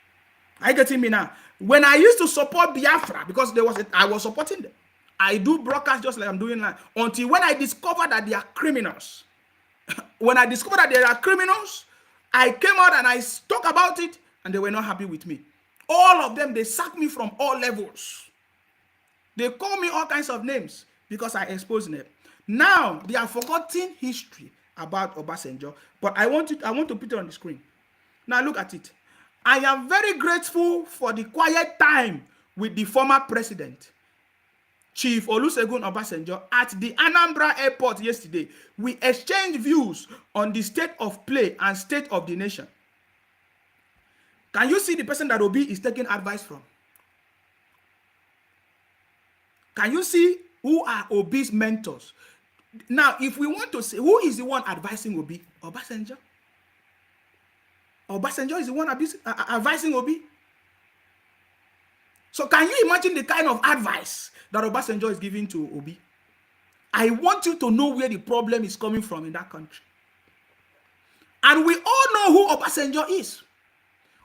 Are you getting me now? When I used to support Biafra, because I was supporting them, I do broadcast just like I'm doing now, until when I discovered that they are criminals. When I discovered that they are criminals, I came out and I talked about it, and they were not happy with me. All of them, they sacked me from all levels. They call me all kinds of names because I exposed them. Now they are forgotten history about Obasanjo, but I want to put it on the screen. Now look at it. I am very grateful for the quiet time with the former president, Chief Olusegun Obasanjo, at the Anambra airport yesterday. We exchanged views on the state of play and state of the nation. Can you see the person that Obi is taking advice from? Can you see who are Obi's mentors? Now, if we want to say who is the one advising Obi, Obasanjo. Obasanjo is the one advising Obi. So can you imagine the kind of advice that Obasanjo is giving to Obi? I want you to know where the problem is coming from in that country. And we all know who Obasanjo is.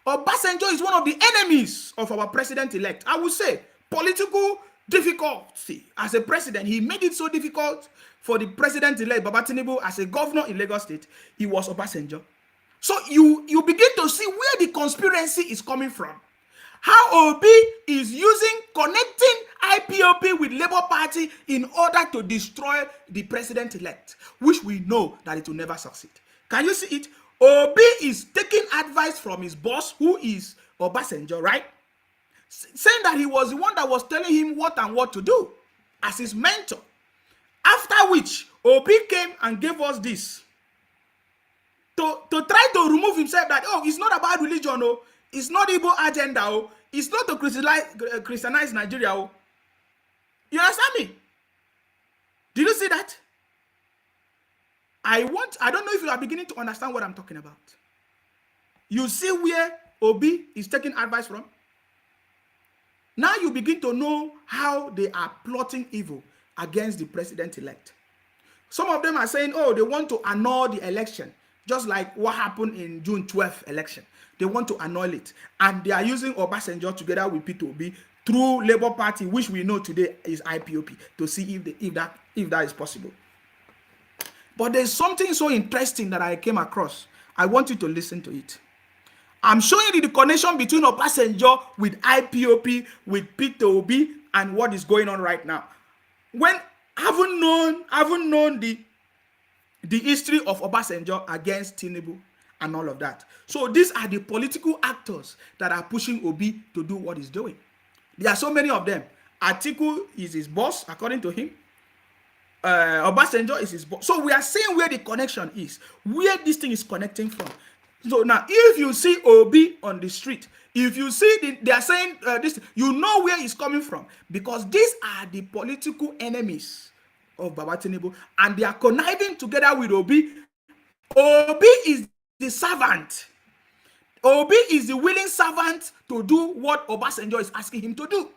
Obasanjo is one of the enemies of our president-elect. I would say political difficulty as a president. He made it so difficult for the president-elect Baba Tinubu as a governor in Lagos State. He was Obasanjo. So you begin to see where the conspiracy is coming from. How Obi is using connecting IPOB with Labour Party in order to destroy the president-elect, which we know that it will never succeed. Can you see it? Obi is taking advice from his boss, who is Obasanjo, right? Saying that he was the one that was telling him what and what to do as his mentor. After which, Obi came and gave us this. To try to remove himself that, oh, it's not about religion, oh. It's not Igbo agenda, oh. It's not to Christianize Nigeria, oh. You understand me? Did you see that? I don't know if you are beginning to understand what I'm talking about. You see where Obi is taking advice from? Now you begin to know how they are plotting evil against the president-elect. Some of them are saying, oh, they want to annul the election, just like what happened in June 12th election. They want to annul it. And they are using Obasanjo together with Peter Obi through Labour Party, which we know today is IPOB, to see if that is possible. But there's something so interesting that I came across. I want you to listen to it. I'm showing you the connection between Obasanjo with IPOB, with Peter Obi, and what is going on right now. When I haven't known the history of Obasanjo against Tinubu and all of that. So these are the political actors that are pushing Obi to do what he's doing. There are so many of them. Atiku is his boss, according to him. Obasanjo is his boss. So we are seeing where the connection is, where this thing is connecting from. So now, if you see Obi on the street, if you see they are saying this, you know where it's coming from, because these are the political enemies of Baba Tinubu, and they are conniving together with Obi. Obi is the servant. Obi is the willing servant to do what Obasanjo is asking him to do.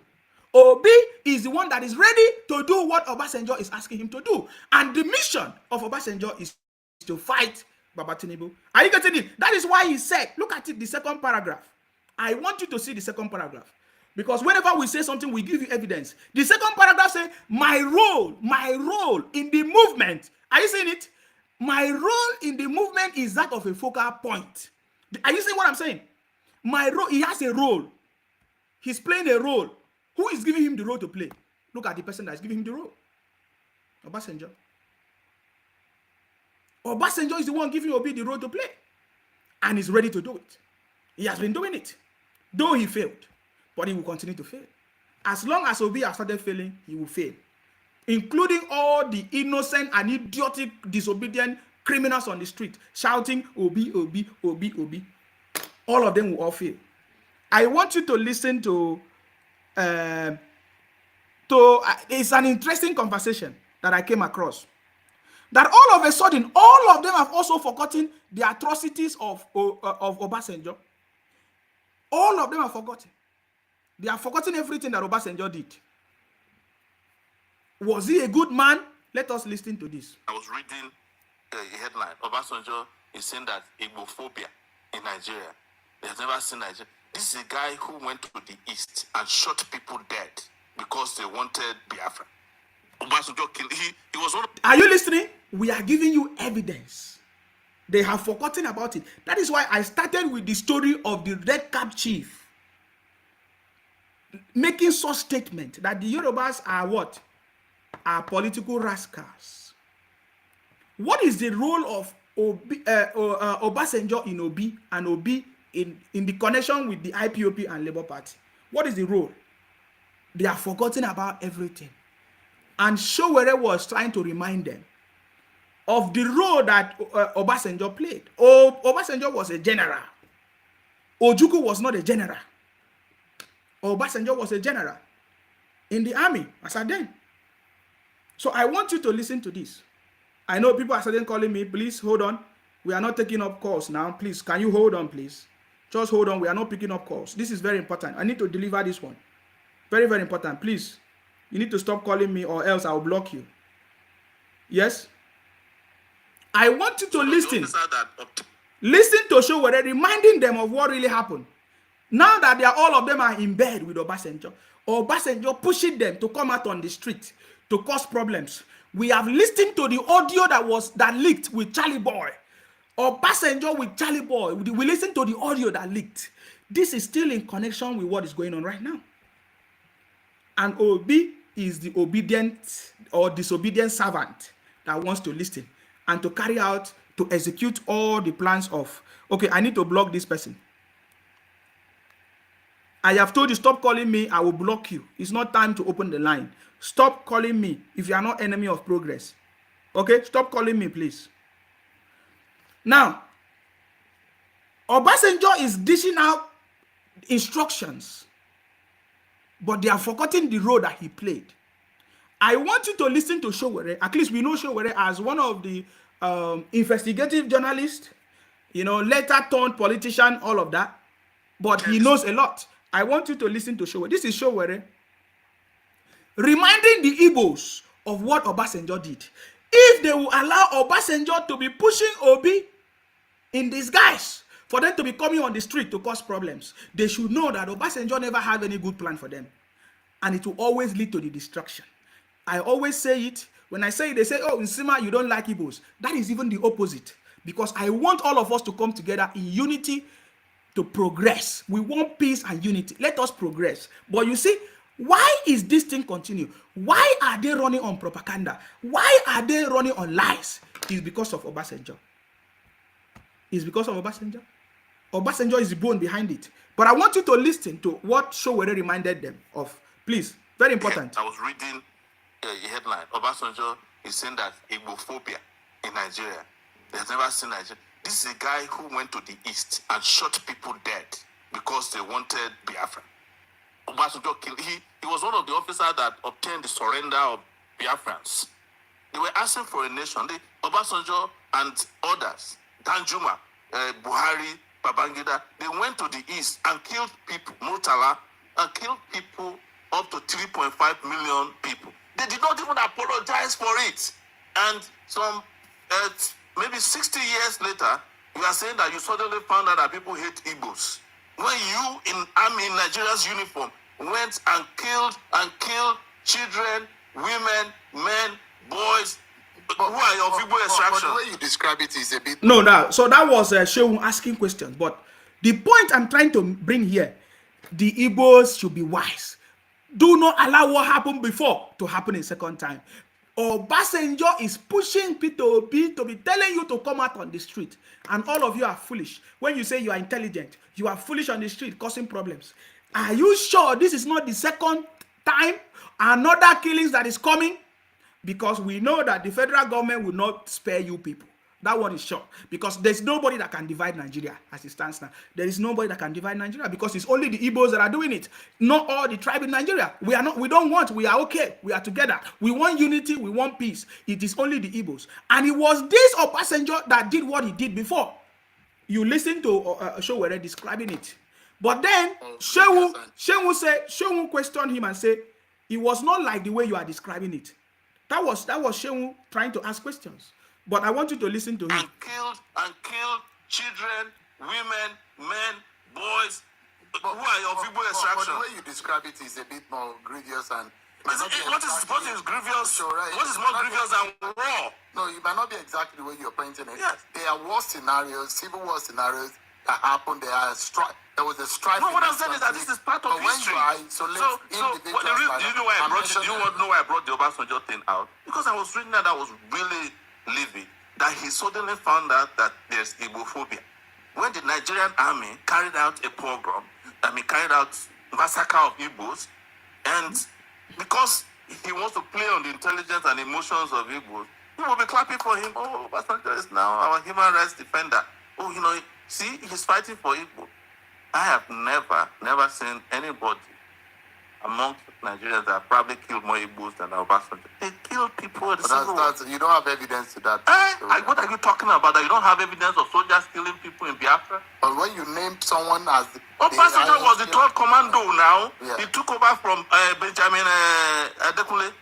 Obi is the one that is ready to do what Obasanjo is asking him to do. And the mission of Obasanjo is to fight Baba Tinubu. Are you getting it? That is why he said, look at it, the second paragraph. I want you to see the second paragraph. Because whenever we say something, we give you evidence. The second paragraph says, my role in the movement. Are you seeing it? My role in the movement is that of a focal point. Are you seeing what I'm saying? My role, he has a role. He's playing a role. Who is giving him the role to play? Look at the person that is giving him the role. Obasanjo. Obasanjo is the one giving Obi the role to play. And he's ready to do it. He has been doing it. Though he failed. But he will continue to fail. As long as Obi has started failing, he will fail. Including all the innocent and idiotic, disobedient criminals on the street shouting, Obi, Obi, Obi, Obi. All of them will all fail. I want you to listen to it's an interesting conversation that I came across. That all of a sudden, all of them have also forgotten the atrocities of Obasanjo. All of them have forgotten. They have forgotten everything that Obasanjo did. Was he a good man? Let us listen to this.
I was reading a headline. Obasanjo is saying that Igbophobia in Nigeria. They have never seen Nigeria. This is a guy who went to the east and shot people dead because they wanted Biafra. Obasanjo killed. He was one of...
Are you listening? We are giving you evidence. They have forgotten about it. That is why I started with the story of the Red Cap chief making such statement that the Yorubas are what? Are political rascals. What is the role of Obasanjo in Obi and Obi in the connection with the IPOB and Labour Party? What is the role? They have forgotten about everything. And Showere was trying to remind them of the role that Obasanjo played. Obasanjo was a general. Ojukwu was not a general. Obasanjo was a general in the army as at then. So I want you to listen to this. I know people are suddenly calling me. Please hold on. We are not taking up calls now. Please, can you hold on, please? Just hold on. We are not picking up calls. This is very important. I need to deliver this one. Very, very important. Please, you need to stop calling me or else I'll block you. Yes? I want you to listen. Listen to Showere, reminding them of what really happened. Now that all of them are in bed with Obasanjo, Obasanjo pushing them to come out on the street to cause problems. We have listened to the audio that leaked with Charlie Boy. Obasanjo with Charlie Boy. We listened to the audio that leaked. This is still in connection with what is going on right now. And Obi is the obedient or disobedient servant that wants to listen and to carry out, to execute all the plans of, okay, I need to block this person. I have told you, stop calling me, I will block you. It's not time to open the line. Stop calling me if you are not enemy of progress. Okay, stop calling me, please. Now, Obasanjo is dishing out instructions, but they have forgotten the role that he played. I want you to listen to Showere. At least we know Showere as one of the investigative journalists, later turned politician, all of that. But he knows a lot. I want you to listen to Showere. This is Showere reminding the Igbos of what Obasanjo did. If they will allow Obasanjo to be pushing Obi in disguise for them to be coming on the street to cause problems, they should know that Obasanjo never had any good plan for them. And it will always lead to the destruction. I always say it. When I say it, they say, oh, Nsima, you don't like Igbos. That is even the opposite. Because I want all of us to come together in unity to progress. We want peace and unity. Let us progress. But you see, why is this thing continue? Why are they running on propaganda? Why are they running on lies? It's because of Obasanjo. It's because of Obasanjo. Obasanjo is the bone behind it. But I want you to listen to what Showere reminded them of. Please, very important.
I was reading a headline. Obasanjo is saying that Igbophobia in Nigeria. They have never seen Nigeria. This is a guy who went to the east and shot people dead because they wanted Biafra. Obasanjo killed. He was one of the officers that obtained the surrender of Biafrans. They were asking for a nation. Obasanjo and others, Danjuma, Buhari, Babangida, they went to the east and killed people, Murtala, and killed people up to 3.5 million people. They did not even apologize for it. And some, maybe 60 years later, you are saying that you suddenly found out that people hate Igbos. When you, in Nigeria's uniform, went and killed children, women, men, boys, who are of Igbo extraction.
But the way you describe it is a bit...
No. So that was Shehu asking questions. But the point I'm trying to bring here, the Igbos should be wise. Do not allow what happened before to happen a second time. Obasanjo is pushing P2B to be telling you to come out on the street. And all of you are foolish. When you say you are intelligent, you are foolish on the street, causing problems. Are you sure this is not the second time another killings that is coming? Because we know that the federal government will not spare you people. That one is sure. Because there's nobody that can divide Nigeria as it stands now. There is nobody that can divide Nigeria because it's only the Igbos that are doing it. Not all the tribe in Nigeria. We are okay. We are together. We want unity. We want peace. It is only the Igbos. And it was this Obasanjo that did what he did before. You listen to Showere describing it. But then Shehu questioned him and said, it was not like the way you are describing it. That was Shehu trying to ask questions. But I want you to listen to him.
And killed children, women, men, boys, who are of Igbo extraction.
But the way you describe it is a bit more grievous and...
What is grievous? Right. What is more grievous than war?
No, it might not be exactly the way you're pointing it.
Yes.
There are war scenarios, civil war scenarios that happened. There was a strife.
No, what I'm saying is that this is part of history. So you know why I brought the Obasanjo thing out? Because I was reading that was really livid, that he suddenly found out that there's Igbophobia. When the Nigerian army carried out a pogrom, carried out massacre of Igbos, and because he wants to play on the intelligence and emotions of Igbos, we will be clapping for him. Oh, Obasanjo is now our human rights defender. Oh, see, he's fighting for Igbo. I have never seen anybody amongst Nigerians that have probably killed more Igbos than Obasanjo. They killed people at the civil war.
You don't have evidence to that.
What are you talking about? That you don't have evidence of soldiers killing people in Biafra?
But when you named someone as...
Obasanjo was the third commando now.
Yeah.
He took over from Benjamin Adekunle.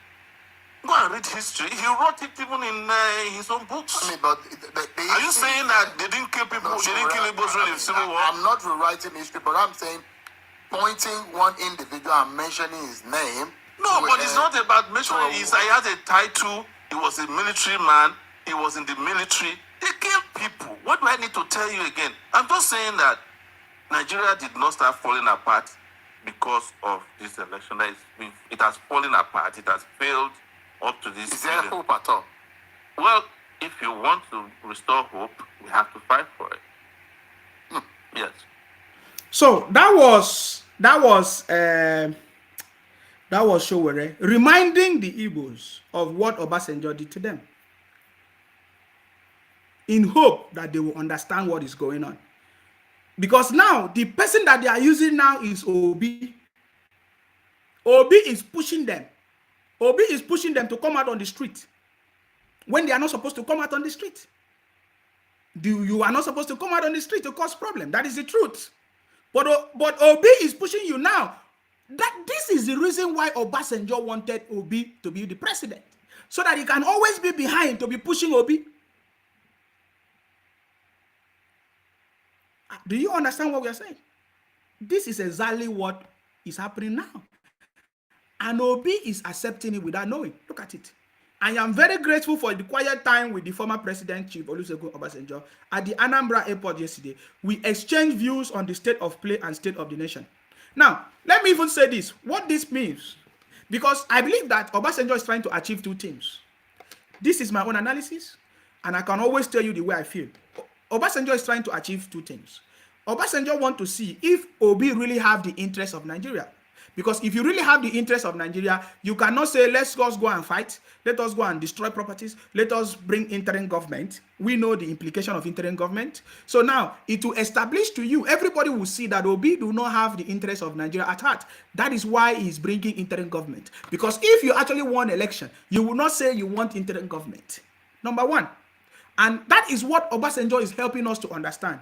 Go and read history. He wrote it even in his own books.
But
are you saying that they didn't kill people? They didn't kill Igbos in the civil war?
I'm not rewriting history, but I'm saying pointing one individual and mentioning his name.
No, but it's not about mentioning. He has a title. He was a military man. He was in the military. They killed people. What do I need to tell you again? I'm just saying that Nigeria did not start falling apart because of this election. It has fallen apart. It has failed up to this.
Is there hope at all?
Well, if you want to restore hope, we have to fight for it. Yes.
So that was Showere reminding the Igbos of what Obasanjo did to them, in hope that they will understand what is going on. Because now the person that they are using now is Obi. Obi is pushing them. Obi is pushing them to come out on the street when they are not supposed to come out on the street. You are not supposed to come out on the street to cause problem. That is the truth. But Obi is pushing you now. This is the reason why Obasanjo wanted Obi to be the president, so that he can always be behind to be pushing Obi. Do you understand what we are saying? This is exactly what is happening now. And Obi is accepting it without knowing. Look at it. I am very grateful for the quiet time with the former president, Chief Olusegun Obasanjo, at the Anambra airport yesterday. We exchanged views on the state of play and state of the nation. Now, let me even say this, what this means. Because I believe that Obasanjo is trying to achieve two things. This is my own analysis, and I can always tell you the way I feel. Obasanjo is trying to achieve two things. Obasanjo wants to see if Obi really have the interest of Nigeria. Because if you really have the interest of Nigeria, you cannot say, let's just go and fight. Let us go and destroy properties. Let us bring interim government. We know the implication of interim government. So now, it will establish to you, everybody will see that Obi do not have the interest of Nigeria at heart. That is why he's bringing interim government. Because if you actually won election, you will not say you want interim government. Number one. And that is what Obasanjo is helping us to understand.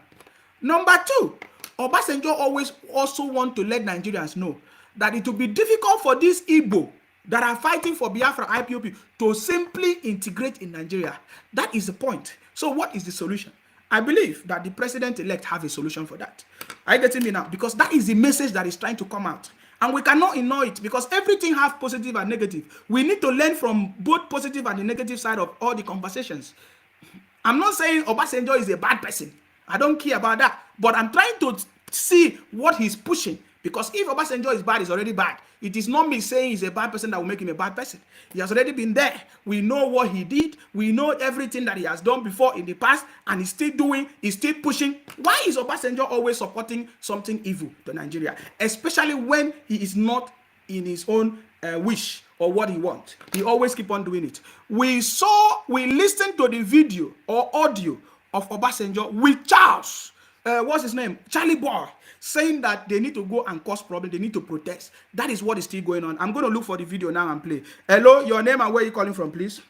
Number two, Obasanjo always also want to let Nigerians know that it will be difficult for these Igbo that are fighting for Biafra IPOB to simply integrate in Nigeria. That is the point. So what is the solution? I believe that the president-elect have a solution for that. Are you getting me now? Because that is the message that is trying to come out. And we cannot ignore it because everything has positive and negative. We need to learn from both positive and the negative side of all the conversations. I'm not saying Obasanjo is a bad person. I don't care about that. But I'm trying to see what he's pushing. Because if Obasanjo is bad, it's already bad. It is not me saying he's a bad person that will make him a bad person. He has already been there. We know what he did. We know everything that he has done before in the past. And he's still doing, he's still pushing. Why is Obasanjo always supporting something evil to Nigeria? Especially when he is not in his own wish or what he wants. He always keep on doing it. We listened to the video or audio of Obasanjo with Charles, what's his name? Charlie Boy, saying that they need to go and cause problem, they need to protest. That is what is still going on. I'm going to look for the video now and play. Hello, your name and where are you calling from, please?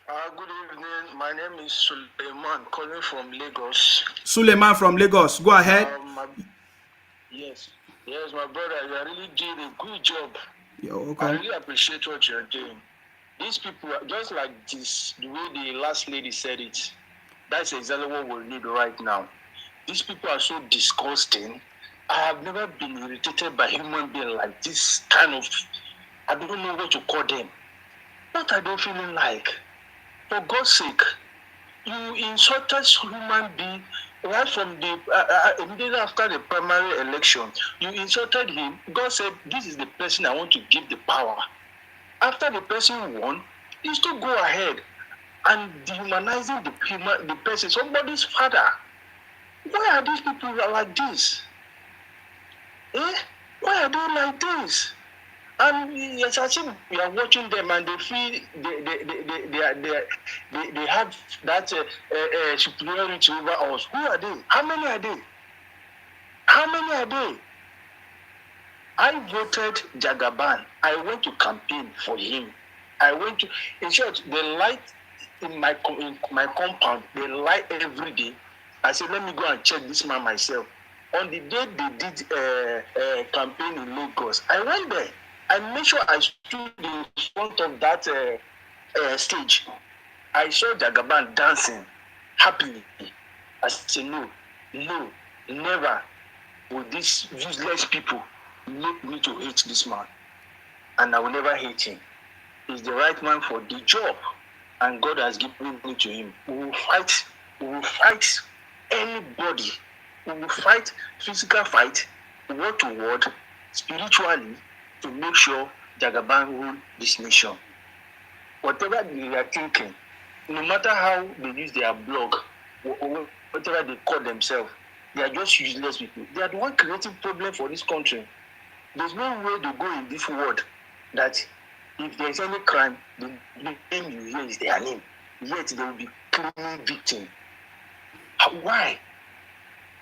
Good evening. My name is Suleiman, calling from Lagos.
Suleiman from Lagos. Go ahead.
Yes, my brother, you are really doing a good job.
Okay.
I really appreciate what you're doing. These people are just like this, the way the last lady said it. That's exactly what we need right now. These people are so disgusting. I have never been irritated by human being like this kind of, I don't know what to call them. What are they feeling like? For God's sake, you insulted human being right from the immediately after the primary election. You insulted him. God said, "This is the person I want to give the power." After the person won, you still go ahead and dehumanizing the person, somebody's father. Why are these people like this? Why are they like this? And yes, I think we are watching them, and they feel they have that superiority over us. Who are they? How many are they? How many are they? I voted Jagaban. I went to campaign for him. I went to, in short, they light in my compound. They light every day. I said, let me go and check this man myself. On the day they did campaign in Lagos, I went there. I made sure I stood in front of that stage. I saw Jagaban dancing happily. I said, no, never will these useless people make me to hate this man. And I will never hate him. He's the right man for the job. And God has given me to him. We will fight anybody. We will fight physical fight, word to word, spiritually, to make sure Jagaban rule this nation. Whatever they are thinking, no matter how they use their blog, or whatever they call themselves, they are just useless people. They are the one creating problem for this country. There's no way to go in this world that if there's any crime, the name you hear is their name. Yet they will be claiming victim. Why?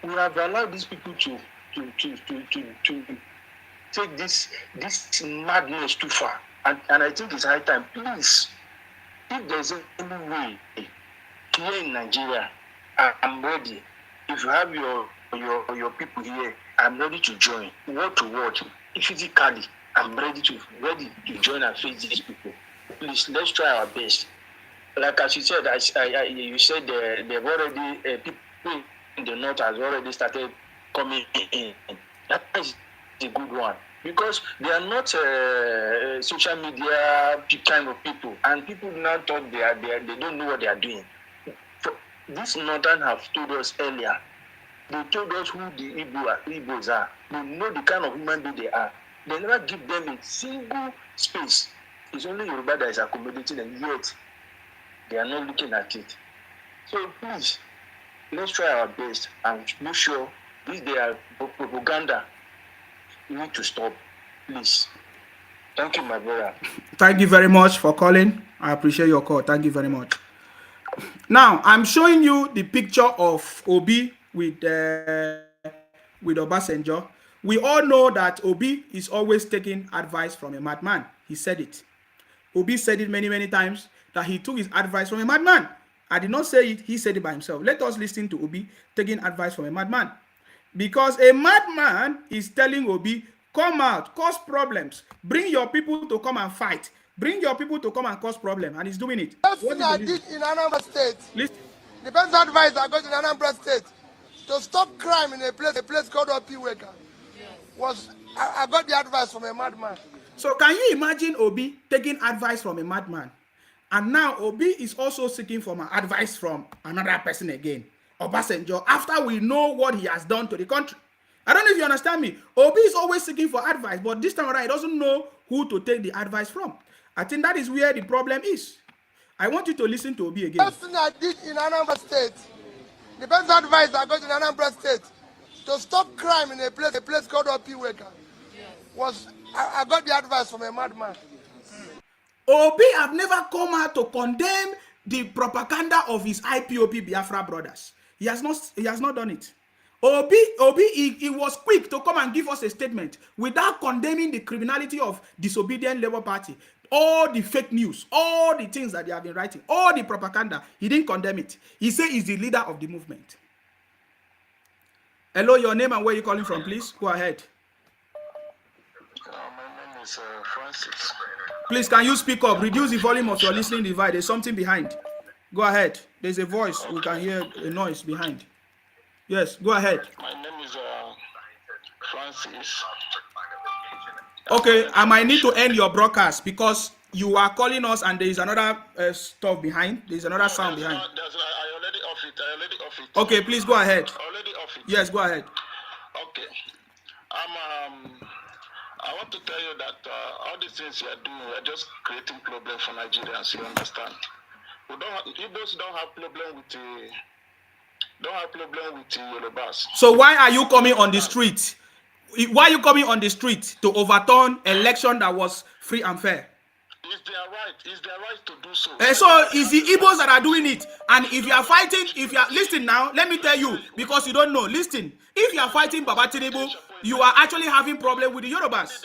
We have allowed these people to take this madness too far. And I think it's high time. Please, if there's any way here in Nigeria, I'm ready. If you have your people here, I'm ready to join. Word to word, physically, I'm ready to join and face these people. Please, let's try our best. Like as you said, you said they've already people in the north has already started coming in. That is a good one because they are not social media kind of people, and people now thought they don't know what they are doing. This northern have told us earlier. They told us who the Igbos are. They know the kind of human being they are. They never give them a single space. It's only Yoruba that is accommodating them, yet they are not looking at it. So please, let's try our best and make sure this their propaganda we need to stop. Please. Thank you, my brother.
Thank you very much for calling. I appreciate your call. Thank you very much. Now, I'm showing you the picture of Obi with Obasanjo. We all know that Obi is always taking advice from a madman. He said it. Obi said it many, many times that he took his advice from a madman. I did not say it. He said it by himself. Let us listen to Obi taking advice from a madman. Because a madman is telling Obi come out, cause problems, bring your people to come and fight, bring your people to come and cause problem, and he's doing it.
First thing I did in Anambra State,
Listen.
the best advice I got in Anambra State to stop crime in a place called Opiweka was I got the advice from a madman.
So can you imagine Obi taking advice from a madman? And now Obi is also seeking for my advice from another person again, Obasanjo, after we know what he has done to the country. I don't know if you understand me. Obi is always seeking for advice, but this time around, he doesn't know who to take the advice from. I think that is where the problem is. I want you to listen to Obi again.
First thing I did in Anambra State, the best advice I got in Anambra State to stop crime in a place called Opiweka was I got the advice from a madman.
Obi have never come out to condemn the propaganda of his IPOB Biafra brothers. He has not done it. Obi, he was quick to come and give us a statement without condemning the criminality of disobedient Labour Party, all the fake news, all the things that they have been writing, all the propaganda. He didn't condemn it. He said he's the leader of the movement. Hello, your name and where you calling from, please? Go ahead.
My name is Francis.
Please, can you speak up? Reduce the volume of your listening device. There's something behind. Go ahead. There's a voice. We can hear a noise behind. Yes, go ahead.
My name is Francis.
Okay, I might need to end your broadcast because you are calling us and there is another stuff behind. There's another sound behind.
I already off it.
Okay, please go ahead.
Already off it.
Yes, go ahead.
Okay. I want to tell you that all these things you are doing, we are just creating problem for Nigerians. You understand? Igbos don't have problem with the Yorubas.
So why are you coming on the street? Why are you coming on the street to overturn election that was free and fair?
It's their right. It's their right to do so.
So it's the Igbos that are doing it. And if you are fighting, listen now, let me tell you, because you don't know, listen. If you are fighting Baba Tinubu, you are actually having problem with the Yorubas.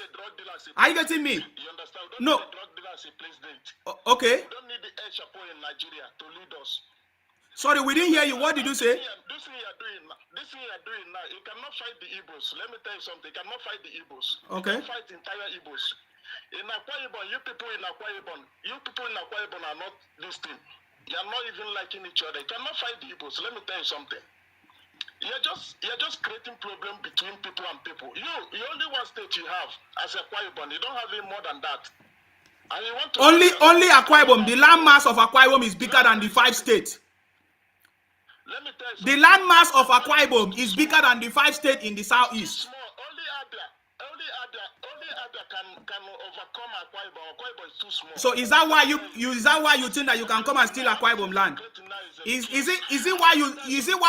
Are you getting me?
You understand? We don't
No.
need the drug dealers in president.
Okay.
We don't need the El Chapo in Nigeria to lead us.
Sorry, we didn't hear you. What did you say?
This thing you are doing now, you cannot fight the Igbos. Let me tell you something. You cannot fight the Igbos.
Okay.
You can fight the entire Igbos. In Akwa Ibom, you people in Akwa Ibom are not this thing. You are not even liking each other. You cannot fight the Igbos. Let me tell you something. You're just creating problem between people and people. You only one state you have as Akwa Ibom. You don't have any more than that. And you want to
Only Akwa Ibom. The land mass of Akwa Ibom is bigger than the 5 states.
Let me tell you
The
something.
land mass of Akwa Ibom is bigger than the 5 states in the southeast.
Small. Only Abia can overcome Akwa Ibom. Akwa Ibom is too small.
So is that why you think that you can come and steal Akwa Ibom land? Is it why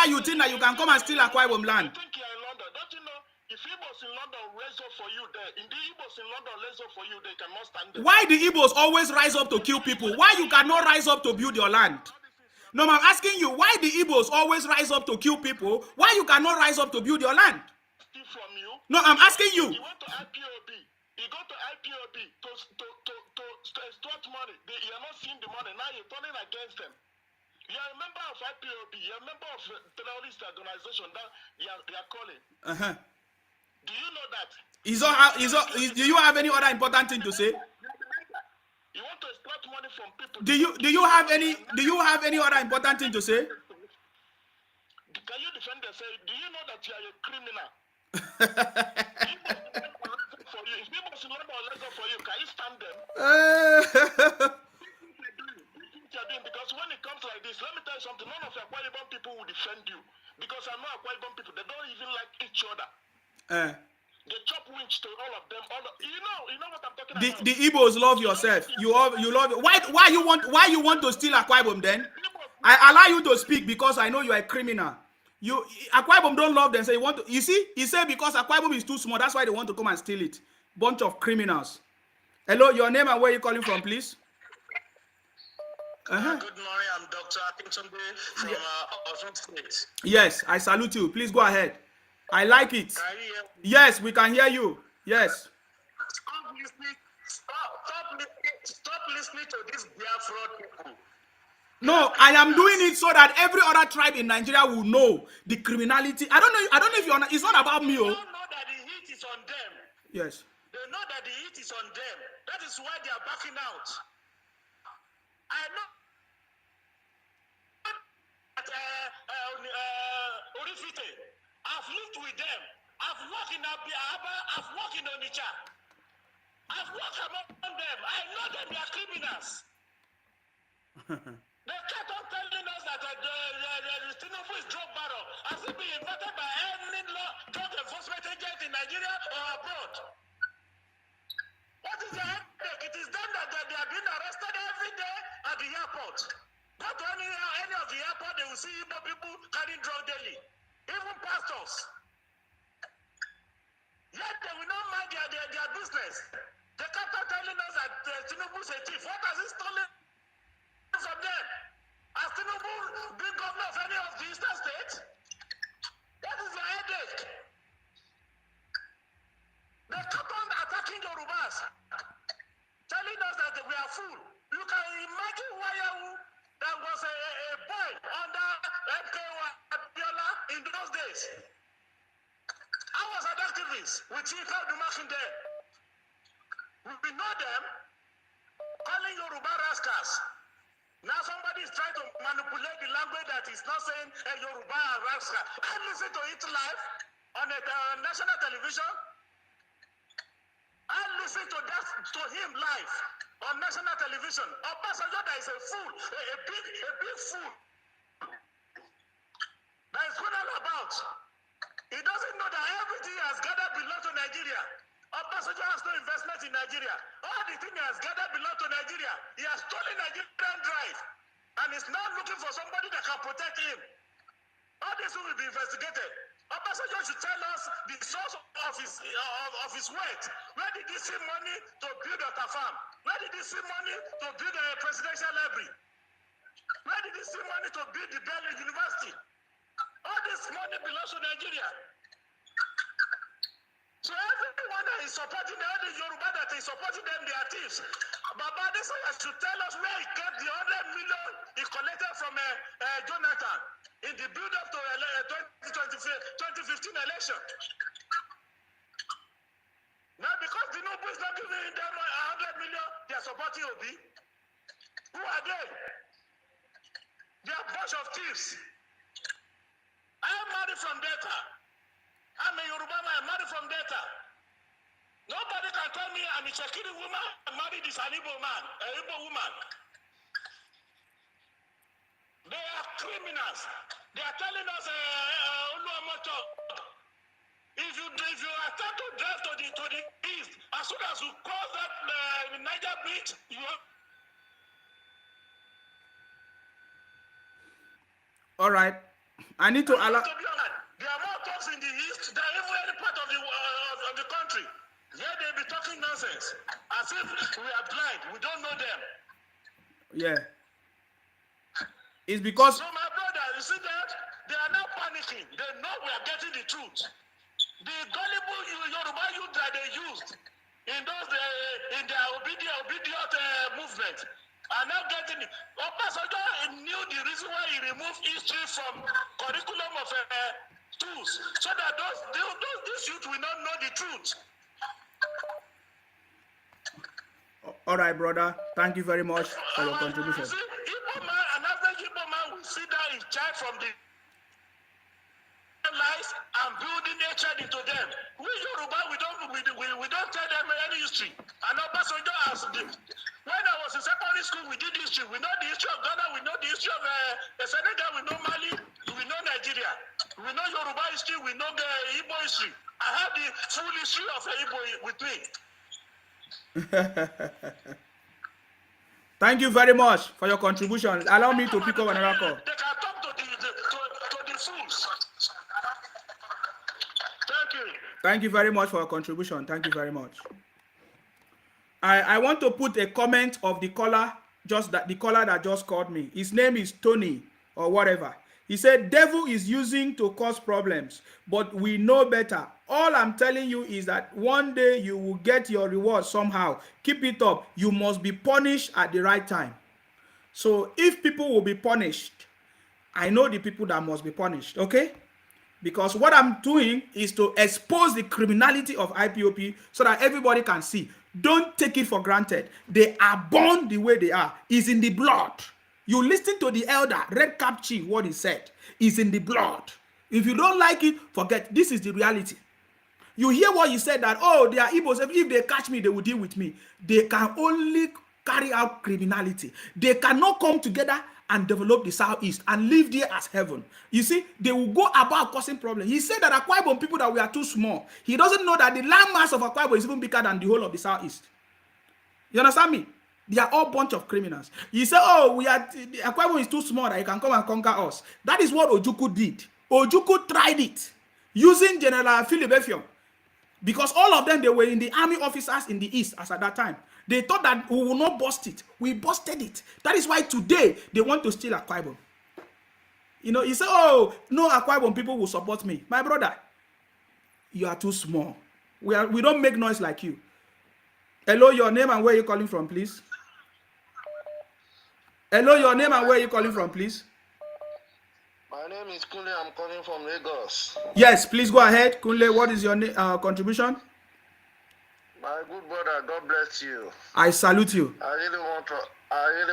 you think that you can come and steal Akwa Ibom land?
You think you're in London? Don't you know? If Igbos in London raise up for you there, in the Igbos in London raise up for you, they cannot stand there.
Why the Igbos always rise up to kill people? Why you cannot rise up to build your land? No, I'm asking you, why the Igbos always rise up to kill people? Why you cannot rise up to build your land?
Steal from you.
No, I'm asking you.
He went to IPOB. He go to IPOB to extort money. You are not seeing the money. Now you're turning against them. You are a member of IPOB. You are a member of a terrorist organization that they are calling.
Uh-huh.
Do you know that?
Do you have any other important thing to say?
You want to extract money from people.
Do you have any other important thing to say?
Can you defend yourself? Do you know that you are a criminal? If people should not for you, can you stand them? Because when it comes like this, let me tell you something. None of the Akwa Ibom people will defend you. Because I know Akwa Ibom people, they don't even like each other. They chop winch to all of them. You know what I'm talking about.
The Igbos love yourself. You love. Why you want to steal Akwa Ibom then? I allow you to speak because I know you are a criminal. Akwa Ibom don't love them. So he said because Akwa Ibom is too small, that's why they want to come and steal it. Bunch of criminals. Hello, your name and where you calling from, please?
Good morning, I'm Dr. Akintunde from Osun State.
Yes, I salute you. Please go ahead. I like it.
Can you hear me?
Yes, we can hear you. Yes.
Stop listening to this Biafra people.
No, I am doing it so that every other tribe in Nigeria will know the criminality. I don't know if you it's not about me.
They don't know that the heat is on them.
Yes.
They know that the heat is on them. That is why they are backing out. I know that Orifite, I've lived with them. I've worked in Aba, I've worked in Onitsha. I've worked among them. I know that they are criminals. They kept on telling us that the Tinubu is drug baron. Has he been invited by any drug enforcement agent in Nigeria or abroad? What is the headache? It is them that they are being arrested every day at the airport. Go to any of the airport, they will see Igbo people carrying drug daily. Even pastors. Yet they will not mind their business. They kept on telling us that Tinubu is a thief. What has he stolen from them? Has Tinubu been governor of any of the eastern states? What is the headache? They kept on attacking Yorubas, telling us that we are full. You can imagine Wayahu that was a boy under MKO Abiola in those days. I was an activist with Chika Dumakinde. We know them calling Yoruba rascals. Now somebody is trying to manipulate the language that is not saying a Yoruba rascal. I listen to it live on a national television. I listen to him live on national television. Obasanjo that is a fool, a big fool. That is going all about. He doesn't know that everything he has gathered belongs to Nigeria. Obasanjo has no investment in Nigeria. All the things he has gathered belong to Nigeria. He has stolen Nigerian drive and is now looking for somebody that can protect him. All this will be investigated. Obasanjo should tell us the source of his wealth. Where did he see money to build a farm? Where did he see money to build a presidential library? Where did he see money to build the Berlin University? All this money belongs to Nigeria. So everyone that is supporting all the Yoruba that is supporting them, they are thieves. Baba Adesanya should tell us where he kept the 100 million he collected from Jonathan in the build-up to 2015 election. Now, because Tinubu is not giving them 100 million, they are supporting Obi. Who are they? They are a bunch of thieves. I am married from Delta. I'm a Yoruba man, I'm married from Delta. Nobody can tell me I'm a Shekiri woman, I'm married this an Igbo man, an Igbo woman. They are criminals. They are telling us, if you attempt to drive to the east, as soon as you cross that Niger bridge, you have...
All right. I need to allow...
There are more talks in the east than even any part of the country. Here they be talking nonsense. As if we are blind. We don't know them.
Yeah. It's because...
So my brother, you see that? They are now panicking. They know we are getting the truth. The gullible Yoruba youth that they used in those in their obedient movement are now getting it. Obasanjo knew the reason why he removed history from curriculum of schools, so that these youth will not know the truth.
All right, brother. Thank you very much for your contribution.
See, Igbo man, an average Igbo man will sit down in charge from the lies and building hatred into them. We Yoruba, we don't tell them any history. And Obasanjo has when I was in secondary school, we did history. We know the history of Ghana, we know the history of Senegal, we know Mali, we know Nigeria. We know Yoruba history, we know the Igbo history. I have the full history of Igbo with me.
Thank you very much for your contribution. Allow me to pick up another call.
They can talk to the fools. Thank you.
Thank you very much for your contribution. Thank you very much. I want to put a comment of the caller, the caller that just called me. His name is Tony or whatever. He said, devil is using to cause problems, but we know better. All I'm telling you is that one day you will get your reward somehow. Keep it up. You must be punished at the right time. So if people will be punished, I know the people that must be punished, okay? Because what I'm doing is to expose the criminality of IPOB so that everybody can see. Don't take it for granted. They are born the way they are. It's in the blood. You listen to the elder, Red Cap Chief, what he said. It's in the blood. If you don't like it, forget. This is the reality. You hear what he said that, oh, they are Igbos. If they catch me, they will deal with me. They can only carry out criminality. They cannot come together and develop the Southeast and live there as heaven. You see, they will go about causing problems. He said that Akwa Ibom people that we are too small. He doesn't know that the land mass of Akwa Ibom is even bigger than the whole of the Southeast. You understand me? They are all bunch of criminals. You say, oh, Akwa Ibom is too small that you can come and conquer us. That is what Ojukwu did. Ojukwu tried it using General Philip Effiong. Because all of them, they were in the army officers in the East as at that time. They thought that we will not bust it. We busted it. That is why today they want to steal Akwa Ibom. You know, you say, oh, no Akwa Ibom people will support me. My brother, you are too small. We don't make noise like you. Hello, your name and where you calling from, please? Hello, your name and where you calling from, please?
My name is Kunle. I'm calling from Lagos.
Yes, please go ahead. Kunle, what is your contribution?
My good brother, God bless you.
I salute you.
I really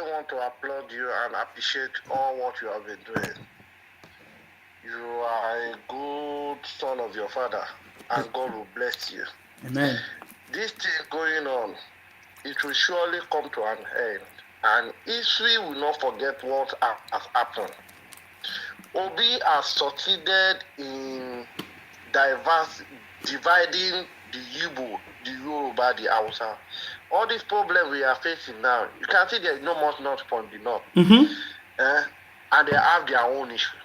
want to applaud you and appreciate all what you have been doing. You are a good son of your father, and God will bless you.
Amen.
This thing going on, it will surely come to an end, and history will not forget what has happened. Obi has succeeded in dividing the Igbo, the Yoruba, the Hausa. All these problems we are facing now, you can see there is no much north from the north. And they have their own issue.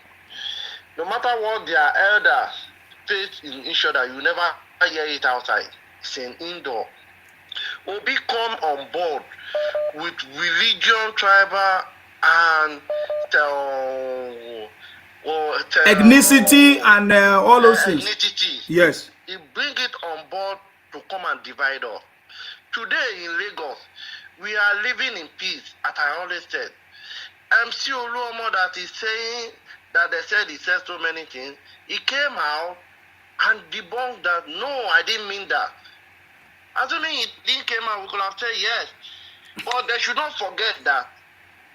No matter what their elders face in each other, you never hear it outside. It's an indoor. Obi come on board with religion, tribal, and
ethnicity and all those things.
Ethnicity.
Yes.
He bring it on board to come and divide us. Today in Lagos, we are living in peace, as I always said. MC Oluomo that is saying that they said he said so many things, he came out and debunked that, no, I didn't mean that. Assuming he didn't come out, we could have said yes. But they should not forget that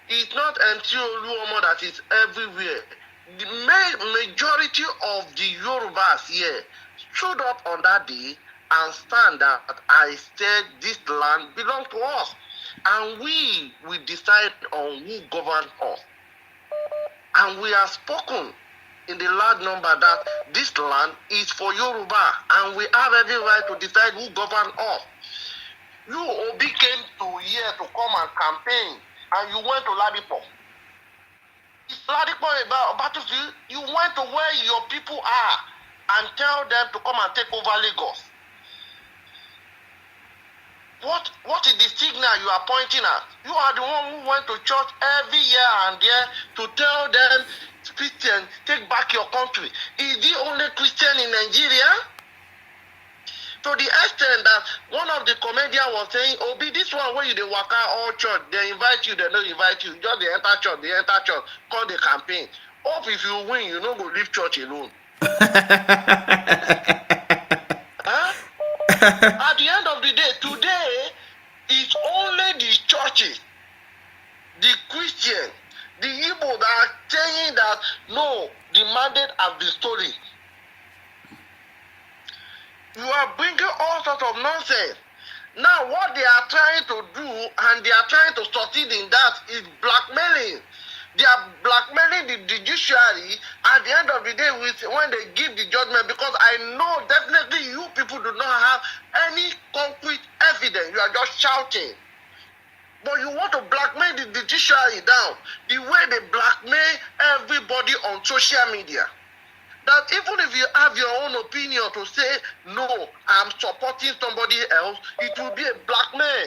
it's not MC Oluomo that is everywhere. The majority of the Yorubas here stood up on that day and stand that I said this land belongs to us. And we will decide on who governs us. And we have spoken in the large number that this land is for Yoruba, and we have every right to decide who governs us. You, Obi, came to here to come and campaign, and you went to Ladipo. Ladipo about battlefield, you went to where your people are and tell them to come and take over Lagos. What is the signal you are pointing at? You are the one who went to church every year and there to tell them, Christians, take back your country. Is the only Christian in Nigeria? To the extent that one of the comedians was saying, Obi, this one where you dey waka all church, they invite you, they don't invite you. Just they enter church, call the campaign. Hope if you win, you don't go leave church alone. Huh? At the end of the day, today, it's only the churches, the Christians, the Igbo that are saying that, no, the mandate has been stolen. You are bringing all sorts of nonsense. Now, what they are trying to do, and they are trying to succeed in that, is blackmailing. They are blackmailing the judiciary at the end of the day when they give the judgment, because I know definitely you people do not have any concrete evidence. You are just shouting. But you want to blackmail the judiciary down the way they blackmail everybody on social media. That even if you have your own opinion to say, no, I'm supporting somebody else, it will be a blackmail.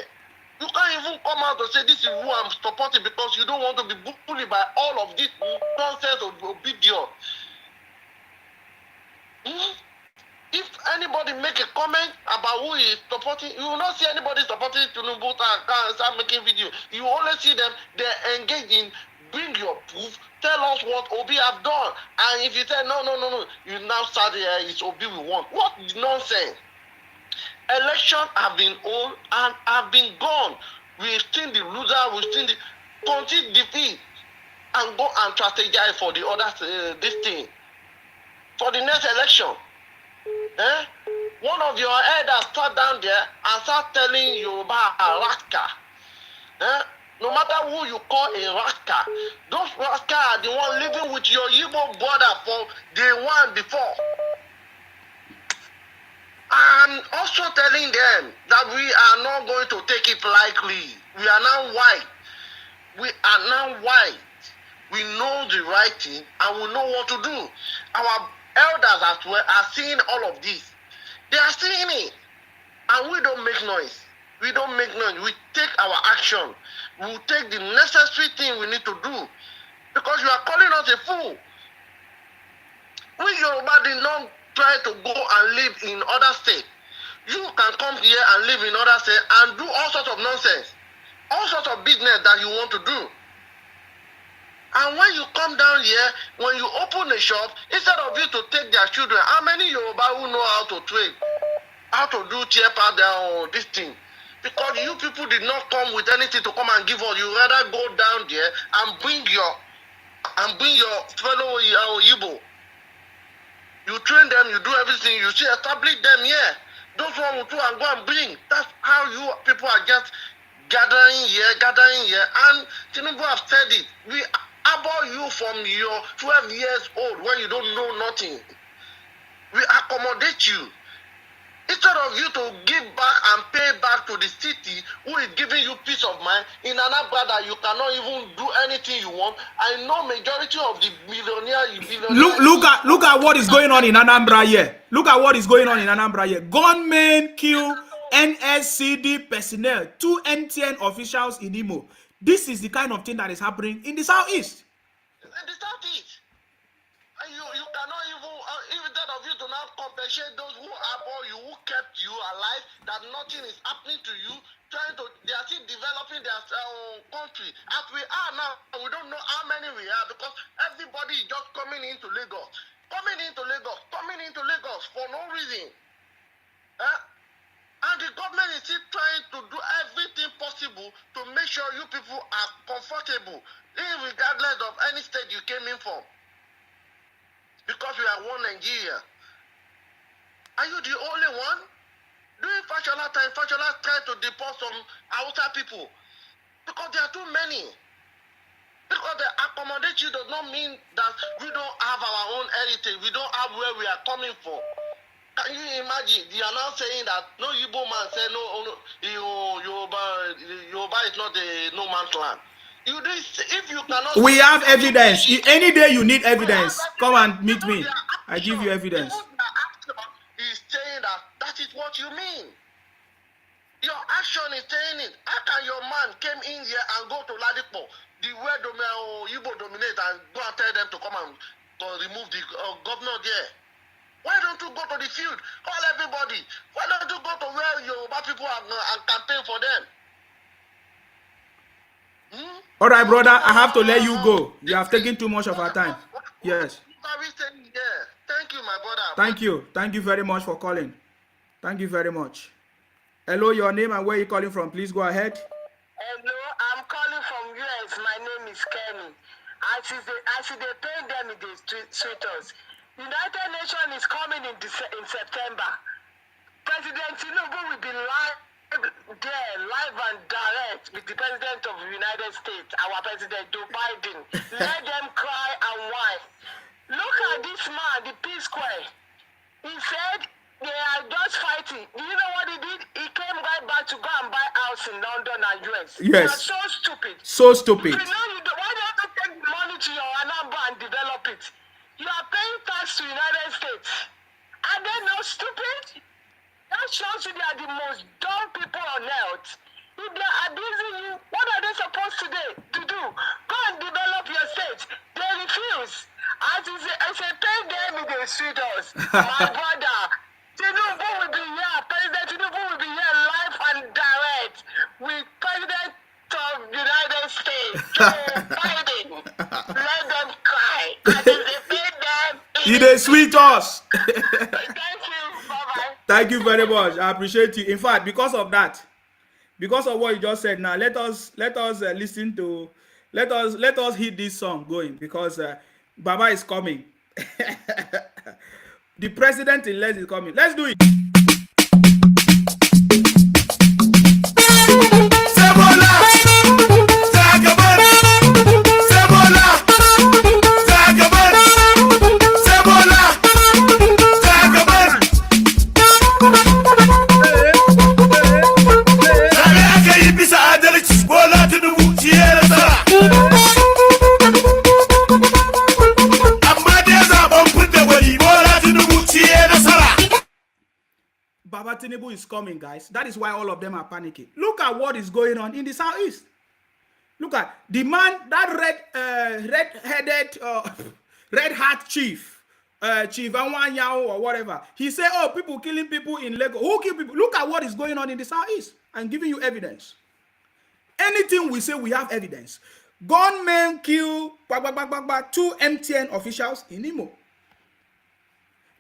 You can't even come out to say this is who I'm supporting because you don't want to be bullied by all of this nonsense of obedience. If anybody make a comment about who is supporting, you will not see anybody supporting Tinubu and start making videos. You only see them, they engage in
bring your proof. Tell us what Obi have done. And if you say no, you now start here, it's Obi we want. What nonsense? Elections have been old and have been gone. We've seen the loser, we've seen the continue defeat and go and strategize for the other this thing. For the next election. One of your elders sat down there and start telling Yoruba a rascal. No matter who you call a rascal, those rascals are the one living with your Igbo brother for day one before. I'm also telling them that we are not going to take it lightly. We are now white. We are now white. We know the right thing and we know what to do. Our elders as well are seeing all of this. They are seeing it. And we don't make noise. We don't make noise. We take our action. We will take the necessary thing we need to do. Because you are calling us a fool. We Yoruba did not try to go and live in other states. You can come here and live in other states and do all sorts of nonsense. All sorts of business that you want to do. And when you come down here, when you open a shop, instead of you to take their children, how many Yoruba who know how to trade, how to do chair powder or this thing? Because you people did not come with anything to come and give us. You rather go down there and bring your fellow Igbo. You train them, you do everything, you see establish them here. Those one will do and go and bring. That's how you people are just gathering here. And Tinubu have said it. We abhor you from your 12 years old when you don't know nothing. We accommodate you. Instead of you to give back and pay back to the city who is giving you peace of mind, in Anambra that you cannot even do anything you want. I know majority of the billionaires.
Look at what is going on in Anambra here. Look at what is going on in Anambra here. Gunmen kill NSCD personnel, 2 NTN officials in Imo. This is the kind of thing that is happening in the southeast.
In the southeast. And you cannot even, instead of you to now compensate those who abhor you, who kept you alive, that nothing is happening to you, they are still developing their country. As we are now, we don't know how many we are because everybody is just coming into Lagos for no reason. And the government is still trying to do everything possible to make sure you people are comfortable, regardless of any state you came in from. Because we are one Nigeria. Are you the only one? During Fashola time, Fashola tried to deport some outer people. Because there are too many. Because they accommodate you does not mean that we don't have our own heritage. We don't have where we are coming from. Can you imagine? They are now saying that no Igbo man said Yoruba is not a no man's land. If you cannot,
we have evidence. Any day you need evidence, come and meet me. I give you evidence.
Is saying that is what you mean. Your action is saying it. How can your man came in here and go to Ladipo, the where Igbo dominate, and go and tell them to come and remove the governor there? Why don't you go to the field? Call everybody. Why don't you go to where Yoruba people are and campaign for them?
All right, brother, I have to let you go. You have taken too much of our time. Yes.
Thank you, my brother.
Thank you. Thank you very much for calling. Thank you very much. Hello, your name and where you calling from? Please go ahead.
Hello, I'm calling from US. My name is Kenny. As they pay them in the streets. United Nations is coming in September. President Tinubu will be live and direct with the President of the United States, our President Joe Biden. Let them cry and whine. Look at this man, the Peace Square. He said they are just fighting. Do you know what he did? He came right back to go and buy house in London and US.
Yes.
They are so stupid.
So stupid.
If you know why don't you take the money to your Anambra and develop it? You are paying tax to United States. Are they not stupid? That shows you they are the most dumb people on earth. If they are abusing you, what are they supposed to do? Go and develop your state. They refuse. As I pay them in the streets. My brother, Tinubu will be here. President Tinubu will be here live and direct with President of the United States, Joe Biden.
You dey sweet us.
Thank you. Bye-bye.
Thank you very much. I appreciate you. In fact, because of that, because of what you just said now, let us listen to, let us hit this song going, because Baba is coming. The president-elect is coming. Let's do it. Baba Tinubu is coming, guys. That is why all of them are panicking. Look at what is going on in the southeast. Look at the man, that red-headed, red hat chief, Chief Anwanyao or whatever. He said, "Oh, people killing people in Lagos. Who kill people?" Look at what is going on in the southeast. I'm giving you evidence. Anything we say, we have evidence. Gunmen kill 2 MTN officials in Imo.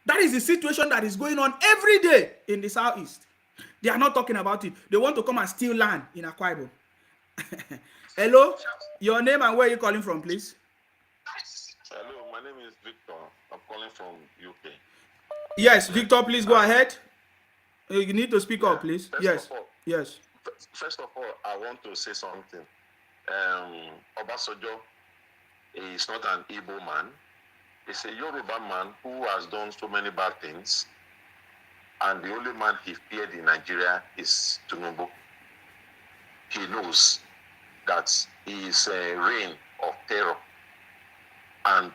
That is the situation that is going on every day in the southeast. They are not talking about it. They want to come and steal land in Akwa Ibom. Hello, your name and where are you calling from, please?
Hello, my name is Victor. I'm calling from UK.
Yes, Victor, please go ahead. You need to speak up, please. Yes. Yes.
First of all, I want to say something. Obasanjo is not an Igbo man. He's a Yoruba man who has done so many bad things. And the only man he feared in Nigeria is Tinubu. He knows that his reign of terror and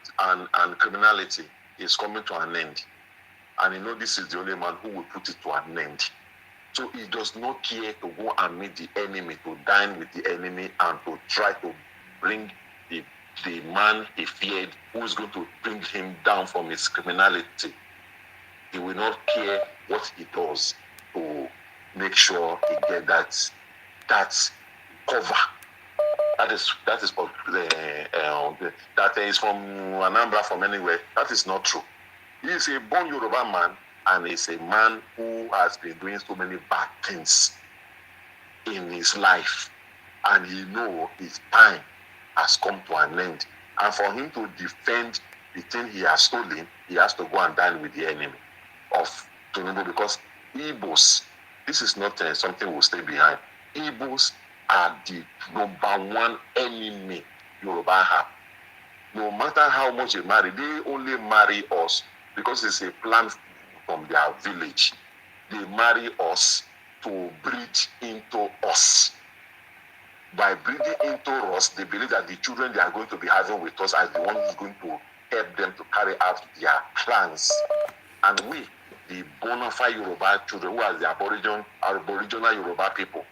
criminality is coming to an end. And he knows this is the only man who will put it to an end. So he does not care to go and meet the enemy, to dine with the enemy, and to try to bring the man he feared, who is going to bring him down from his criminality. He will not care what he does to make sure he gets that cover. That is from Anambra, from anywhere. That is not true. He is a born Yoruba man, and is a man who has been doing so many bad things in his life, and he knows his time has come to an end. And for him to defend the thing he has stolen, he has to go and dine with the enemy of Tinubu, because Igbos, this is not something we'll stay behind. Igbos are the #1 enemy Yoruba have. No matter how much they marry, they only marry us because it's a plan from their village. They marry us to breed into us. By breeding into us, they believe that the children they are going to be having with us are the one who's going to help them to carry out their plans. And we, the bona fide Yoruba children, who are the aboriginal Yoruba people,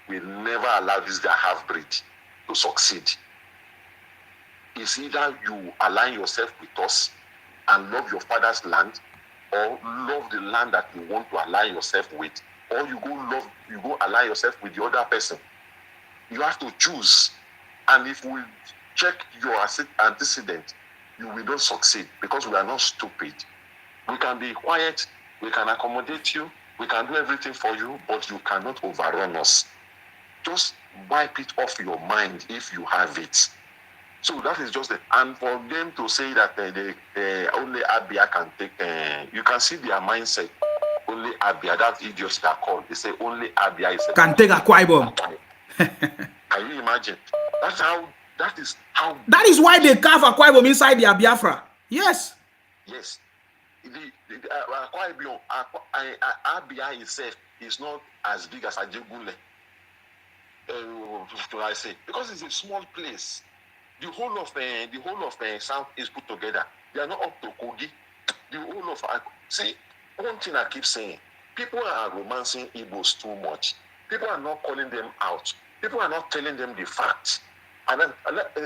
will never allow this their half-breed to succeed. It's either you align yourself with us and love your father's land, or love the land that you want to align yourself with, or you go align yourself with the other person. You have to choose. And if we check your antecedent, you will not succeed, because we are not stupid. We can be quiet, we can accommodate you, we can do everything for you, but you cannot overrun us. Just wipe it off your mind if you have it. So that is just it. And for them to say that only Abia can take, you can see their mindset. Only Abia, that idiots they are called. They say only Abia
can take Akwa Ibom.
Can you imagine?
That is why they carve Akwa Ibom inside their Biafra. Yes.
Yes. Akwa Ibom, Abia itself is not as big as Ajegunle. I say, because it's a small place. The whole of South is put together. They are not up to Kogi. The whole of see, one thing I keep saying: people are romancing Igbos too much. People are not calling them out. People are not telling them the facts. And then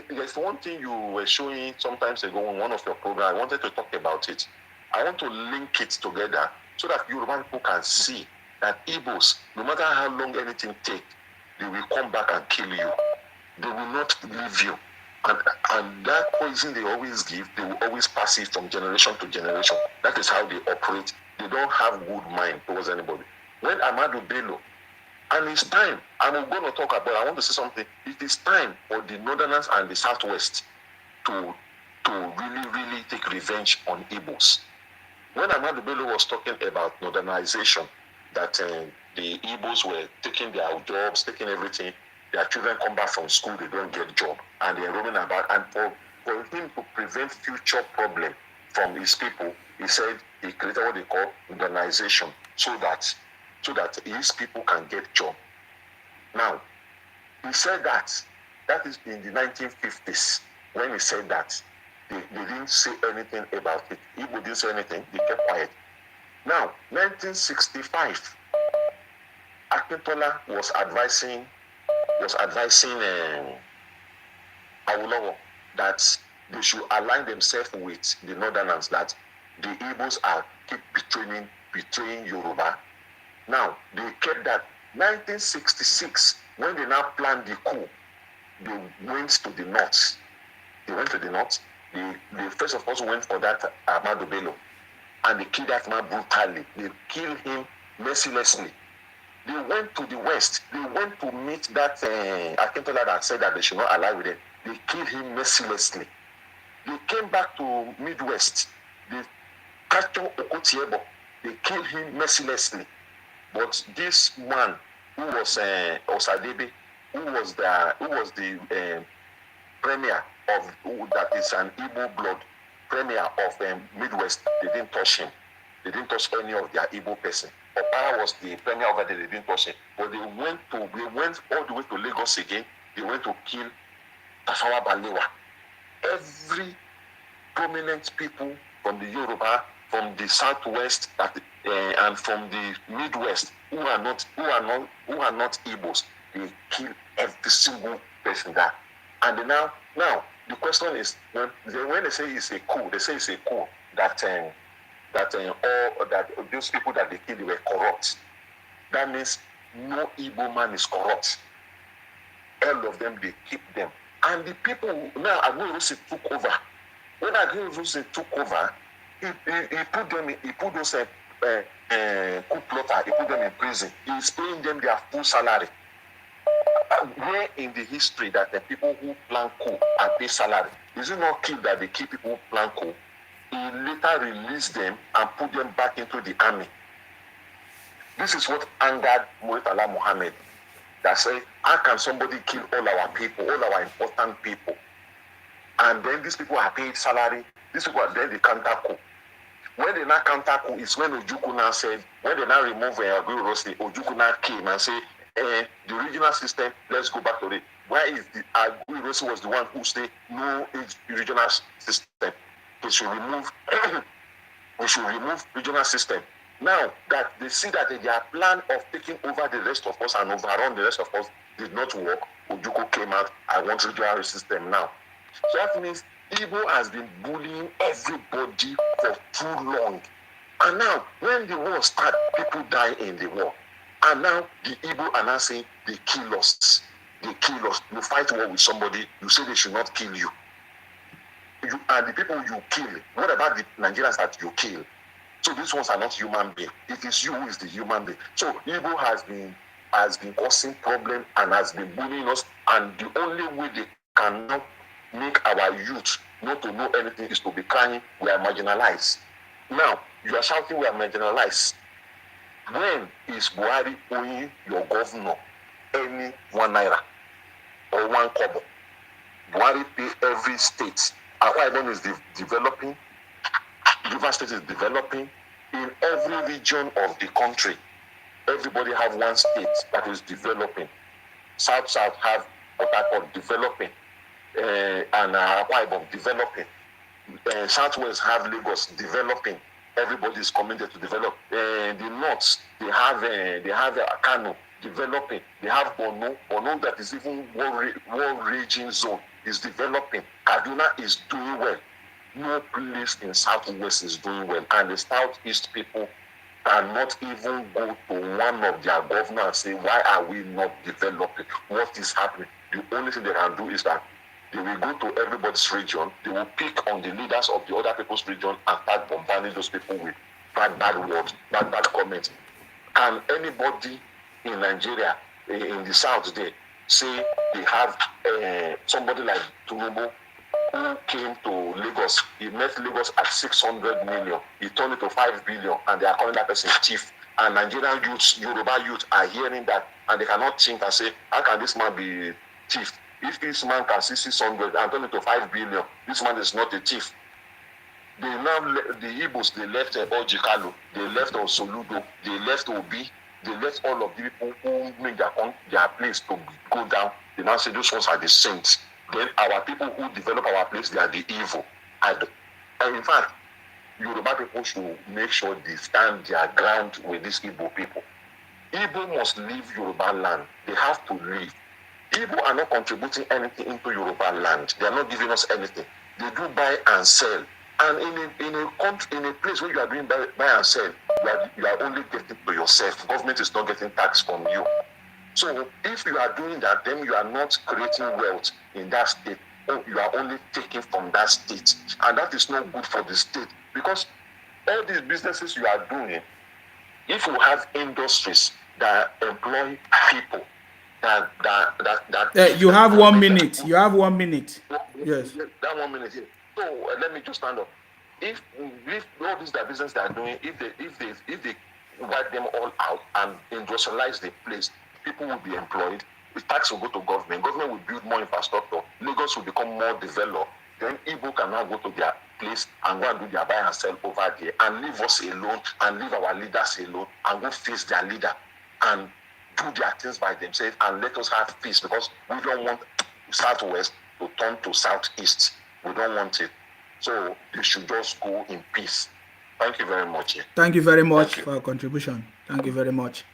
there's one thing you were showing sometimes ago on one of your programs. I wanted to talk about it. I want to link it together so that Yoruba people can see that Igbos, no matter how long anything takes, they will come back and kill you. They will not leave you. And that poison they always give, they will always pass it from generation to generation. That is how they operate. They don't have good mind towards anybody. When Ahmadu Bello, and it's time, and I'm going to talk about, I want to say something. It is time for the Northerners and the Southwest to really take revenge on Igbos. When Ahmadu Bello was talking about modernization, that the Igbos were taking their jobs, taking everything, their children come back from school, they don't get a job, and they're roaming about. And for him to prevent future problem from his people, he said he created what they call modernization, so that his people can get job. Now, he said that is in the 1950s. When he said that, they didn't say anything about it. Igbo didn't say anything, they kept quiet. Now, 1965, Akintola was advising Awolowo that they should align themselves with the Northerners, that the Igbos are keep betraying Yoruba. Now, they kept that. 1966, when they now planned the coup, they went to the north. They first of all went for that Ahmadu Bello, and they killed that man brutally. They killed him mercilessly. They went to the west. They went to meet that Akintola that said that they should not ally with them. They killed him mercilessly. They came back to Midwest. They captured Okotiebo. They killed him mercilessly. But this man, who was Osadebe, who was the premier of, that is an Igbo blood, premier of Midwest, they didn't touch him. They didn't touch any of their Igbo person. Opara was the premier over there, they didn't touch him. But they went all the way to Lagos again. They went to kill Tafawa Balewa. Every prominent people from the Yoruba, from the Southwest, and from the Midwest, who are not Igbos, they kill every single person there. And now the question is, when they say it's a coup, they say it's a coup that those people that they killed, they were corrupt. That means no Igbo man is corrupt. All of them, they keep them. And the people now, Aguiyi took over. When Aguiyi took over, he put those coup plotter, he put them in prison. He's paying them their full salary. Where in the history that the people who plan coup are paid salary? Is it not key that they keep people who plan coup? He later released them and put them back into the army. This is what angered Murtala Muhammad. That said, how can somebody kill all our people, all our important people? And then these people are paid salary. These people are then the counter coup. When they now counter coup is when Ojukwu now said, when they now remove Aguiyi, Ojukwu now came and said, the regional system, let's go back to it. Why is the Aguiyi was the one who said no regional system? We should remove regional system. Now that they see that their plan of taking over the rest of us and overrun the rest of us did not work, Ojukwu came out, I want regional system now. So that means Igbo has been bullying everybody for too long. And now, when the war starts, people die in the war. And now, the Igbo are now saying, they kill us. They kill us. You fight war with somebody, you say they should not kill you. You are the people you kill. What about the Nigerians that you kill? So these ones are not human beings. It is you who is the human being. So Igbo has been causing problem and has been bullying us. And the only way they cannot make our youth not to know anything is to be crying, we are marginalized. Now, you are shouting we are marginalized. When is Buhari owing your governor any 1 naira or 1 kobo? Buhari pay every state. Akwa Ibom is developing. Rivers State is developing. In every region of the country, everybody have one state that is developing. South have Port Harcourt developing. And Akwa Ibom developing. Southwest have Lagos developing. Everybody is committed to develop. The North, they have Kano developing. They have Borno that is even war raging zone is developing. Kaduna is doing well. No place in Southwest is doing well, and the Southeast people cannot even go to one of their governors and say, why are we not developing? What is happening? The only thing they can do is that They will go to everybody's region. They will pick on the leaders of the other people's region and start bombarding those people with bad words, bad comments. Can anybody in Nigeria, in the south there, say they have somebody like Tinubu who came to Lagos? He met Lagos at 600 million. He turned it to 5 billion, and they are calling that person chief. And Nigerian youths, Yoruba youth, are hearing that, and they cannot think and say, how can this man be chief? If this man can see 600 and turn it to 5 billion, this man is not a chief. They now, the Igbos, they left Ojikalu, they left Osoludo, they left Obi, they left all of the people who make their place to go down. They now say those ones are the saints. Then our people who develop our place, they are the evil. And in fact, Yoruba people should make sure they stand their ground with these Igbo people. Igbo must leave Yoruba land. They have to leave. Igbo are not contributing anything into Yoruba land. They are not giving us anything. They do buy and sell. And in a place where you are doing buy and sell, you are only getting to yourself. Government is not getting tax from you. So if you are doing that, then you are not creating wealth in that state. You are only taking from that state. And that is not good for the state. Because all these businesses you are doing, if you have industries that employ people,
you have 1 minute. You have 1 minute. Yes.
That 1 minute here. So let me just stand up. If all these the business they are doing, if they wipe them all out and industrialize the place, people will be employed. The tax will go to government. Government will build more infrastructure. Lagos will become more developed. Then Igbo can now go to their place and go and do their buy and sell over there and leave us alone and leave our leaders alone and go face their leader and do their things by themselves and let us have peace, because we don't want Southwest to turn to Southeast. We don't want it. So they should just go in peace. Thank you very much.
Thank you very much for your contribution. Thank you very much.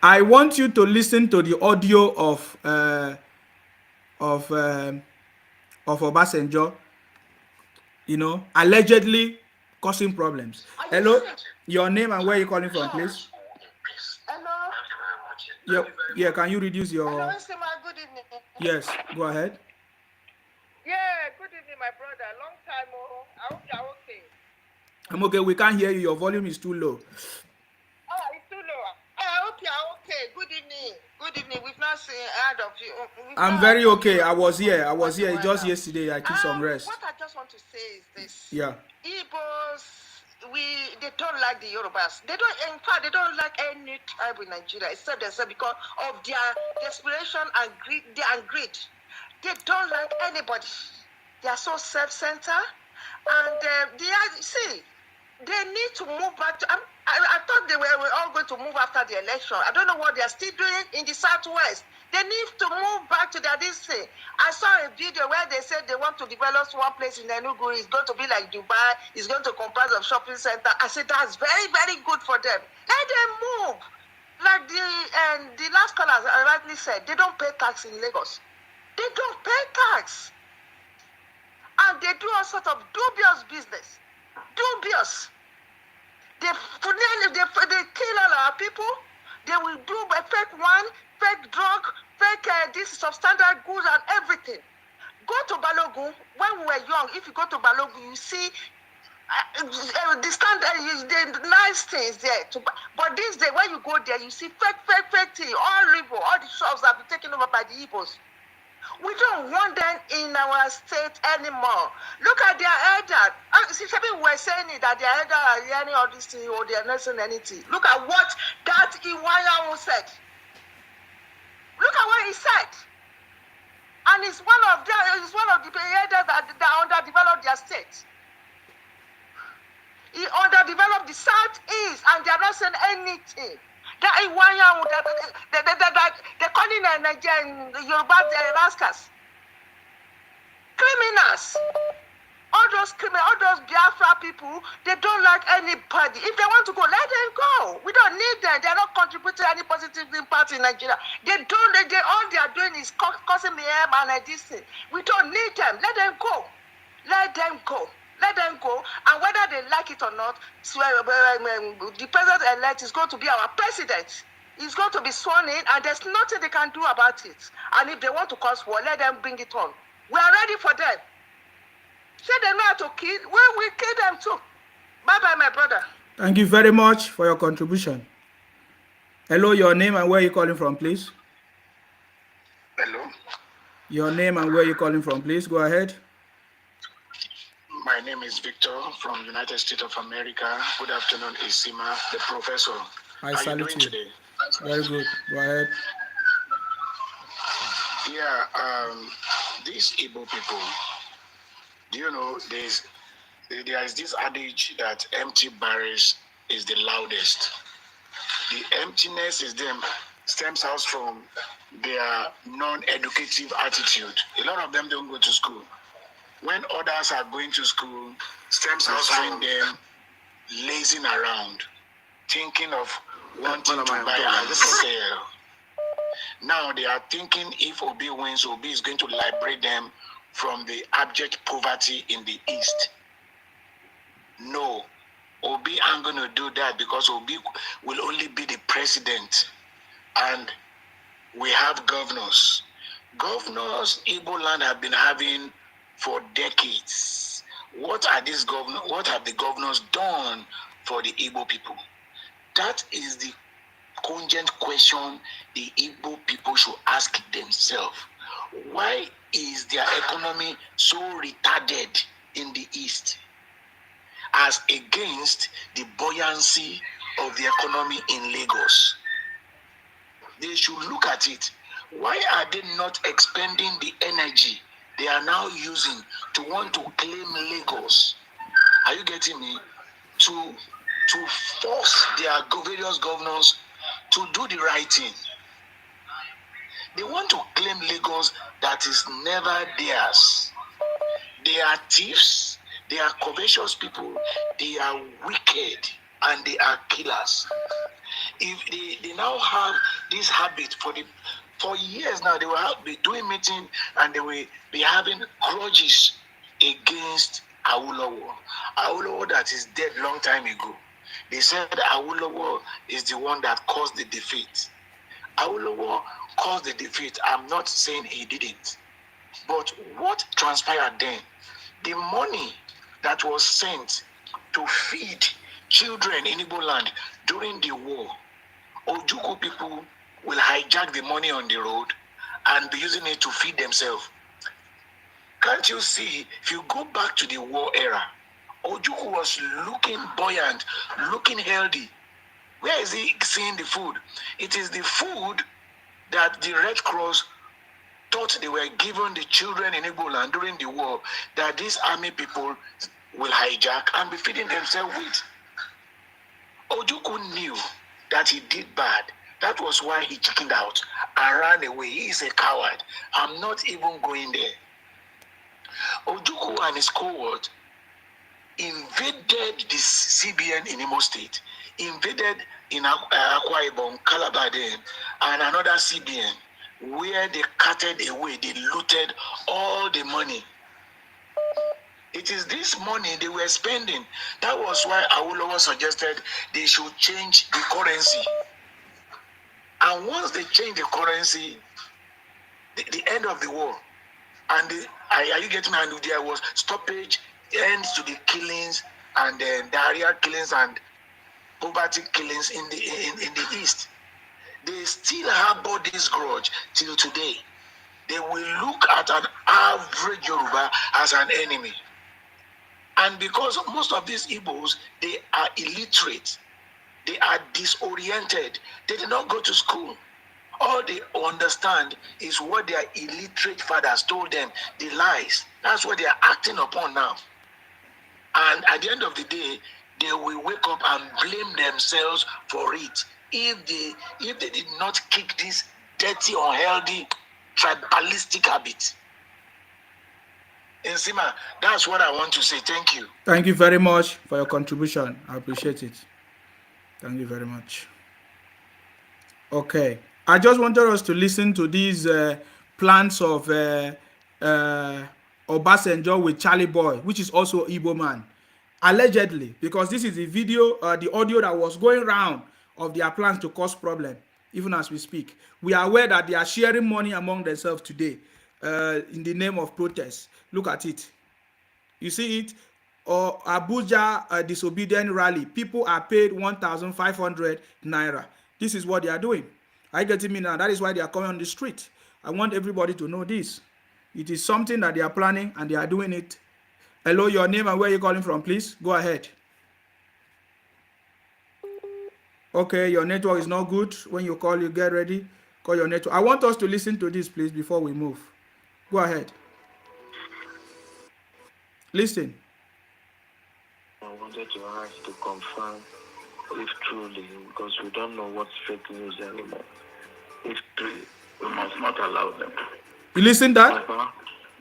I want you to listen to the audio of Obasanjo, allegedly causing problems. Hello, your name and where you calling from, please?
Hello.
Yeah. Can you reduce your?
Hello, Shettima. Good evening.
Yes, go ahead.
Yeah, good evening, my brother. Long time. Oh, I hope you're okay.
I'm okay. We can't hear you. Your volume is too low.
Oh, it's too low. I hope you're okay. Good evening. Good evening. We've not seen heard of you.
I'm very okay. I was here. Just yesterday. I took some rest.
What I just want to say is this.
Yeah.
Igbos, they don't like the Yorubas. In fact, they don't like any tribe in Nigeria except themselves because of their desperation and greed. They don't like anybody. They are so self-centered, and they need to move back to. I thought they were all going to move after the election. I don't know what they are still doing in the Southwest. They need to move back to their district. I saw a video where they said they want to develop one place in Enugu. It's going to be like Dubai. It's going to comprise of shopping center. I said that's very, very good for them. Let them move. Like the last caller rightly said, they don't pay tax in Lagos. They don't pay tax. And they do all sorts of dubious business. Dubious. They kill all our people. They will do a fake one, fake drug, fake this substandard goods and everything. Go to Balogun. When we were young, if you go to Balogun, you see the standard, the nice things there. But this day, when you go there, you see fake thing. All the shops have been taken over by the Igbos. We don't want them in our state anymore. Look at their elder. People were saying it, that their elder are hearing all this thing or they are not saying anything. Look at what that Iwaya said. Look at what he said. And it's one of the elders that underdeveloped their state. He underdeveloped the southeast and they are not saying anything. That Iwaya, they're calling Yoruba rascals. Criminals. All those Biafra people, they don't like anybody. If they want to go, let them go. We don't need them. They're not contributing any positive impact in Nigeria. All they are doing is causing me harm and this thing. We don't need them. Let them go. Let them go. Let them go, and whether they like it or not, the president-elect is going to be our president. He's going to be sworn in, and there's nothing they can do about it. And if they want to cause war, let them bring it on. We are ready for them. Say they know how to kill. We kill them too. Bye-bye, my brother.
Thank you very much for your contribution. Hello, your name and where you calling from, please.
Hello.
Your name and where you calling from, please. Go ahead.
My name is Victor from United States of America. Good afternoon, Isima, the professor.
I
How are you
salute
doing
you.
today?
Very good. Go ahead.
Yeah, these Igbo people, do you know there is this adage that empty barrels is the loudest. The emptiness stems out from their non-educative attitude. A lot of them don't go to school. When others are going to school, stems out from them lazing around, thinking of wanting to buy and sell. Now they are thinking if Obi wins, Obi is going to liberate them from the abject poverty in the East. No, Obi ain't going to do that because Obi will only be the president. And we have governors. Governors Igbo land have been having for decades. What have the governors done for the Igbo people? That is the cogent question the Igbo people should ask themselves. Why is their economy so retarded in the East as against the buoyancy of the economy in Lagos? They should look at it. Why are they not expending the energy they are now using to want to claim Lagos? Are you getting me? To force their various governors to do the right thing. They want to claim Lagos that is never theirs. They are thieves, they are covetous people, they are wicked, and they are killers. If they now have this habit for years now, they will be doing meeting and they will be having grudges against Awolowo. Awolowo that is dead long time ago. They said Awolowo is the one that caused the defeat. Awolowo caused the defeat. I'm not saying he didn't. But what transpired then? The money that was sent to feed children in Igbo land during the war, Ojukwu people will hijack the money on the road and be using it to feed themselves. Can't you see, if you go back to the war era, Ojukwu was looking buoyant, looking healthy. Where is he seeing the food? It is the food that the Red Cross thought they were giving the children in Igbo land during the war that these army people will hijack and be feeding themselves with. Ojukwu knew that he did bad. That was why he chickened out and ran away. He is a coward. I'm not even going there. Ojukwu and his cohort invaded the CBN in Imo State, invaded in Akwa Ibom, Calabar then, and another CBN, where they carted away, they looted all the money. It is this money they were spending. That was why Awolowo suggested they should change the currency. And once they changed the currency, the end of the war, and are you getting me? And there was stoppage, ends to the killings and then diarrhea killings and poverty killings in the East. They still harbor this grudge till today. They will look at an average Yoruba as an enemy. And because most of these Igbos, they are illiterate, they are disoriented, they did not go to school. All they understand is what their illiterate fathers told them, the lies. That's what they are acting upon now. And at the end of the day, they will wake up and blame themselves for it if they did not kick this dirty, unhealthy, tribalistic habit. Nsima, that's what I want to say. Thank you.
Thank you very much for your contribution. I appreciate it. Thank you very much. Okay. I just wanted us to listen to these plans of Obasanjo with Charlie Boy, which is also Igbo man, allegedly, because this is the video, the audio that was going around of their plans to cause problem, even as we speak. We are aware that they are sharing money among themselves today. in the name of protest. Look at it. You see it? Or Abuja disobedient rally. People are paid 1,500 naira. This is what they are doing. Are you getting me now? That is why they are coming on the street. I want everybody to know this. It is something that they are planning and they are doing it. Hello, your name and where you're calling from, please. Go ahead. Okay, your network is not good. When you call, you get ready. Call your network. I want us to listen to this, please, before we move. Go ahead. Listen.
I wanted to ask to confirm if truly, because we don't know what's fake news anymore. If truly, we must not allow them.
You listen that?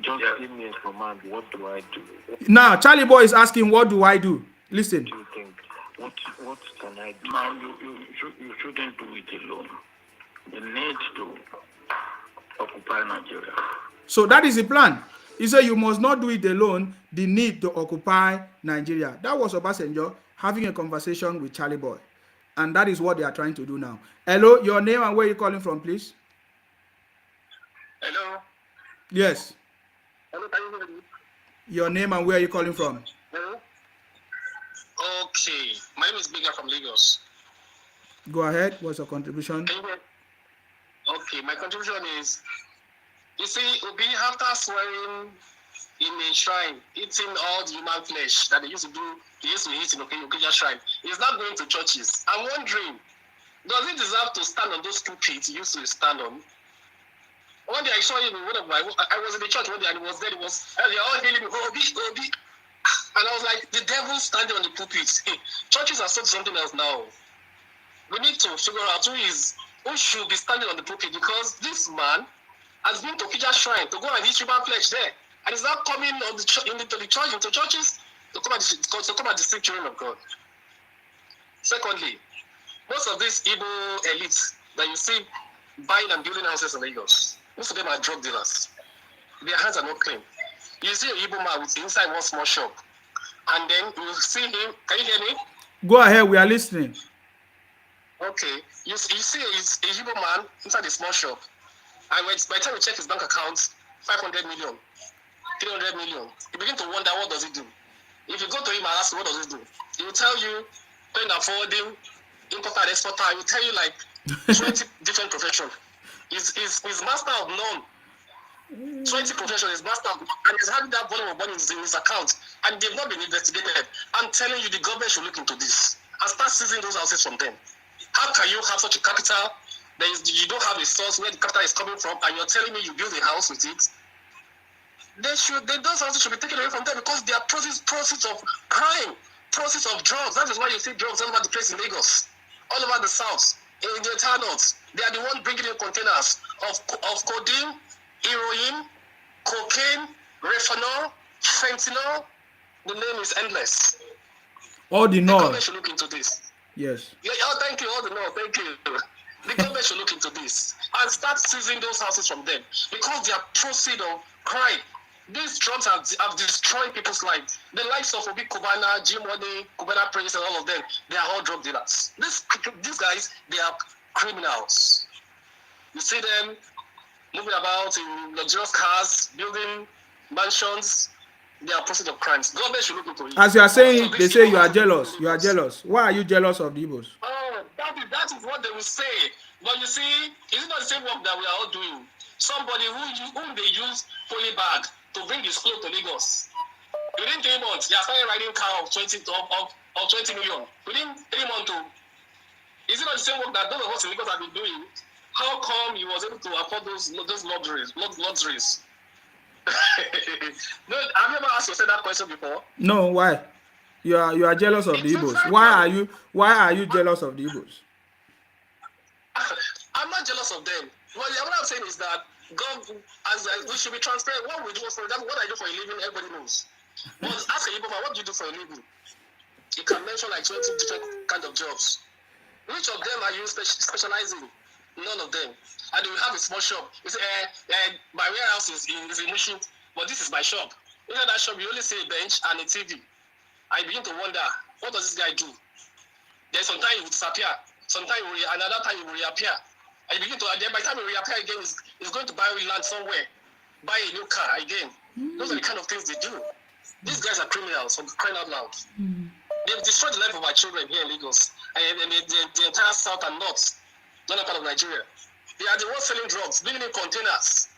Just give me a command. What do I do?
Now, Charlie Boy is asking, what do I do? Listen.
What do you think? What can I do?
Now, you shouldn't do it alone. You need to occupy Nigeria.
So that is the plan. He said you must not do it alone. The need to occupy Nigeria. That was Obasanjo having a conversation with Charlie Boy. And that is what they are trying to do now. Hello, your name and where you calling from, please?
Hello.
Yes.
Hello, can you hear me?
Your name and where you calling from?
Hello. Okay, my name is Bigger from Lagos.
Go ahead. What's your contribution?
Can you hear? Okay, my contribution is, you see, Obi, after swearing in a shrine, eating all the human flesh that they used to do, they used to eat in Okija shrine, he's not going to churches. I'm wondering, does he deserve to stand on those pulpits he used to stand on? One day I saw him in one of my, I was in the church one day and he was there, and they all hailing me, Obi, Obi. And I was like, the devil standing on the pulpit. Churches are something else now. We need to figure out who should be standing on the pulpit, because this man has been to Okija shrine to go and eat human flesh there. And he's not coming on into churches to come and deceive children of God. Secondly, most of these Igbo elites that you see buying and building houses in Lagos, most of them are drug dealers. Their hands are not clean. You see an Igbo man with inside one small shop, and then you see him. Can you hear me?
Go ahead, we are listening.
Okay. You see a Igbo man inside a small shop, and by the time you check his bank account, 500 million, 300 million, you begin to wonder, what does he do? If you go to him and ask him, what does he do? He will tell you, paying and forwarding, importer and exporter. He will tell you like 20 different professions. He's master of none. 20 professions is master of, and he's having that volume of money in his account, and they've not been investigated. I'm telling you, the government should look into this and start seizing those houses from them. How can you have such a capital that you don't have a source where the capital is coming from, and you're telling me you build a house with it? Those houses should be taken away from them, because they are process of crime, process of drugs. That is why you see drugs all over the place in Lagos, all over the south, in the entire north. They are the ones bringing in containers of codeine, heroin, cocaine, refinol, fentanyl. The name is endless.
All the
The
north.
government should look into this.
Yes.
Yeah, thank you. All the north, thank you. The government should look into this and start seizing those houses from them, because they are proceeds of crime. These drugs have destroyed people's lives. The likes of Obi Kubana, Jim Wade, Kubana Prince, and all of them, they are all drug dealers. These guys, they are criminals. You see them moving about in luxurious cars, building mansions. They are proceeds of crimes. Government should look into it.
As you are saying, they say you are jealous. You are jealous. Why are you jealous of the Igbos?
Oh, that is what they will say. But you see, is it not the same work that we are all doing? Somebody whom they use poly bag to bring his clothes to Lagos. Within 3 months, they are starting riding car of 20 million. Within 3 months, is it not the same work that those of us in Lagos have been doing? How come he was able to afford those luxuries? No, have you ever asked yourself that question before?
No, why? You are jealous of the Igbos. Why are you jealous of the Igbos?
I'm not jealous of them. Well, what I'm saying is that God, we should be transparent. What we do, for example, what I do for a living, everybody knows. But ask a Igbo man, what do you do for a living? You can mention like 20 different kind of jobs. Which of them are you specializing? None of them. And you have a small shop. You say, my warehouse is in Mushin, but this is my shop. Inside that shop, you only see a bench and a TV. I begin to wonder, what does this guy do? Then sometimes he will disappear. Sometimes another time he will reappear. And you begin to, then by the time he reappear again, he's going to buy land somewhere. buy a new car again. Those are the kind of things they do. These guys are criminals, from crying out loud. They've destroyed the life of our children here in Lagos and the entire south and north, northern part of Nigeria. They are the ones selling drugs, bringing in containers.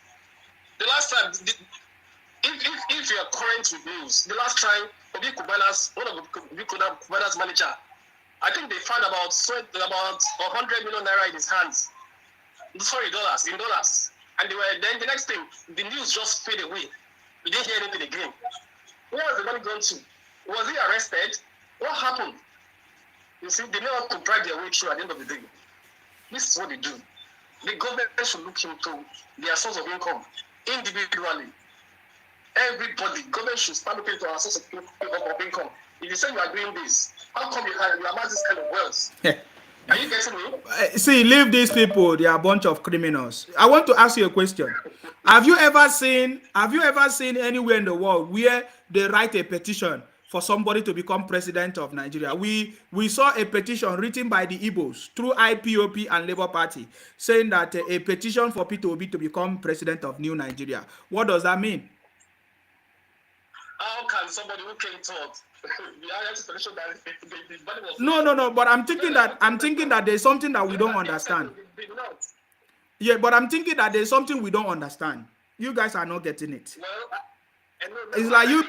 The last time, if you are current with news, the last time, Obi Kubana's, one of Obi Kubana's manager, I think they found about 100 million naira in his hands. Sorry, dollars, in dollars. And then the next thing, the news just faded away. We didn't hear anything again. Where was the money going to? Was he arrested? What happened? You see, they know how to drag their way through at the end of the day. This is what they do. The government should look into their source of income individually. Everybody, government should start looking into our source of income. If you say you are doing this, how come you amass this kind of wealth? Are you getting me?
See, leave these people. They are a bunch of criminals. I want to ask you a question. Have you ever seen anywhere in the world where they write a petition for somebody to become president of Nigeria? We saw a petition written by the Igbos through IPOB and Labour Party saying that a petition for Peter Obi to become president of New Nigeria. What does that mean?
How can somebody who came taught
No. But I'm thinking that there's something that we don't understand. Yeah, but I'm thinking that there's something we don't understand. You guys are not getting it. It's like you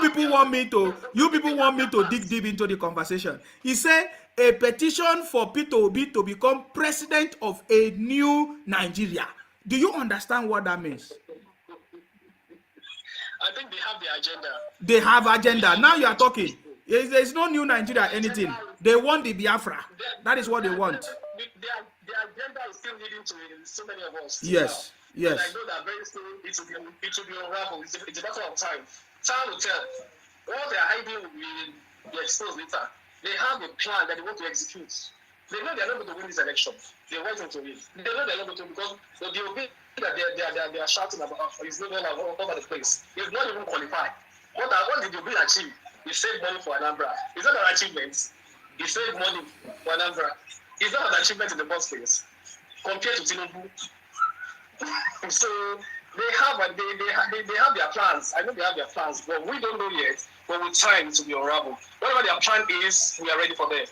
people want me to dig deep into the conversation. He said a petition for Peter Obi to become president of a new Nigeria. Do you understand what that means?
I think they have the agenda.
They have agenda. Now you are talking. There's no new Nigeria anything. They want the Biafra. That is what they want.
The agenda is still leading to so many of us.
Yes. Yes.
And I know that very soon it will be unraveled. It's a matter of time. Time will tell. What they are hiding will be exposed later. They have a plan that they want to execute. They know they are not going to win this election. They're waiting to win. They know they are not going to, because the Obi that they are shouting about is not all over the place. He's not even qualified. What did the Obi achieve? He saved money for Anambra. Is that an achievement? He saved money for Anambra. Is that an achievement in the first place? Compared to Tinubu. So they have their plans. I know they have their plans, but we don't know yet. But we're trying to be unraveled. Whatever their plan is, we are ready for them.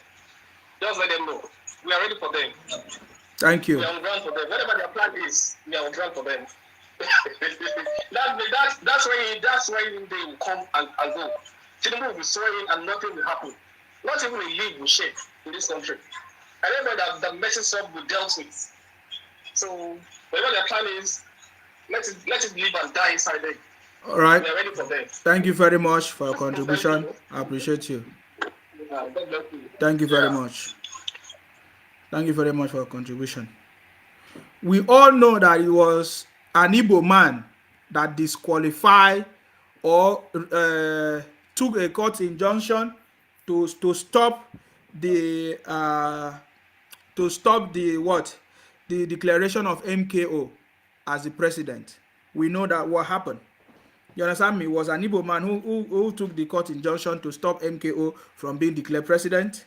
Just let them know. We are ready for them.
Thank you.
We are on ground for them. Whatever their plan is, we are on ground for them. that's when they will come and go. Tinubu will be swearing and nothing will happen. Not even a league will shake in this country. And everybody that messes up will dealt with. So whatever their plan is, let it live and die inside them.
All right.
We are ready for them.
Thank you very much for your contribution. I appreciate you. Thank you very much. Thank you very much for your contribution. We all know that it was an Igbo man that disqualified or took a court injunction to stop the declaration of MKO as the president. We know that what happened. You understand me? It was an Igbo man who took the court injunction to stop MKO from being declared president.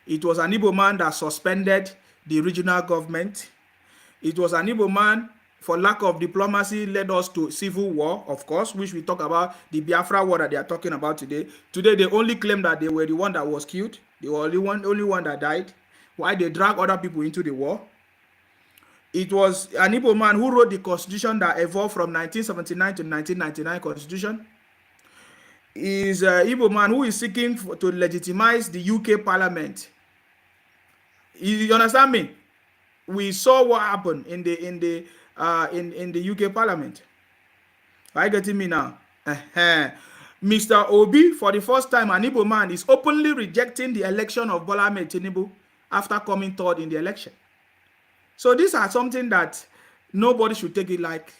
It was an Igbo man that suspended the regional government. It was an Igbo man, for lack of diplomacy, led us to civil war, of course, which we talk about, the Biafra war that they are talking about today. Today, they only claim that they were the one that was killed. They were only one that died. Why they drag other people into the war? It was an Igbo man who wrote the constitution that evolved from 1979 to 1999 constitution. Is an Igbo man who is seeking to legitimize the UK parliament. You understand me? We saw what happened in the UK parliament. Are you getting me now? Mr. Obi, for the first time, an Igbo man is openly rejecting the election of Bola Ahmed Tinubu after coming third in the election. So these are something that nobody should take it like.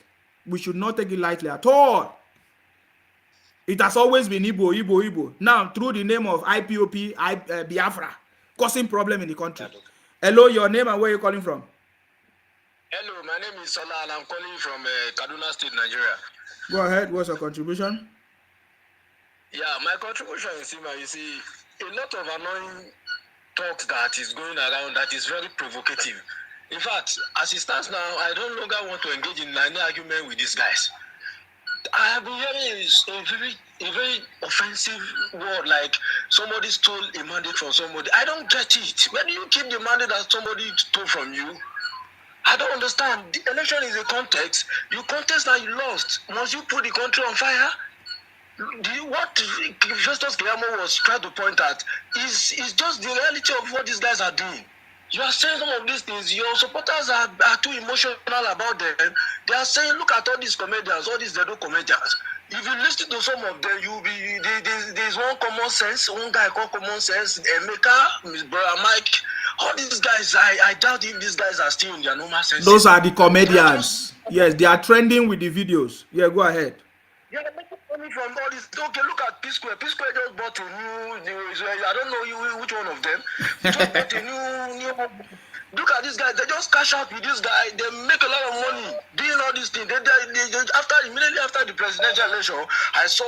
We should not take it lightly at all. It has always been Igbo. Now, through the name of IPOB, Biafra, causing problem in the country. Hello, your name and where are you calling from?
Hello, my name is Sola and I'm calling from Kaduna State, Nigeria.
Go ahead. What's your contribution?
Yeah, my contribution is similar. You see, a lot of annoying talk that is going around that is very provocative. In fact, as it stands now, I don't longer want to engage in any argument with these guys. I have been hearing is a very offensive word, like somebody stole a mandate from somebody. I don't get it. When do you keep the mandate that somebody stole from you? I don't understand. The election is a contest. You contest and you lost. Must you put the country on fire? What Festus Keyamo was trying to point at is just the reality of what these guys are doing. You are saying some of these things. Your supporters are too emotional about them. They are saying, look at all these comedians, all these Zedo comedians. If you listen to some of them, you'll be there's one common sense, one guy called common sense, Emeka, Miss Brother Mike. All these guys, I doubt if these guys are still in their normal senses.
Those are the comedians. Yes, they are trending with the videos. Yeah, go ahead.
Yeah, making money from all this. Okay, look at P Square. P Square just bought a new. I don't know which one of them. Just bought a new. Look at these guys. They just cash out with this guy. They make a lot of money doing all these things. They immediately after the presidential election, I saw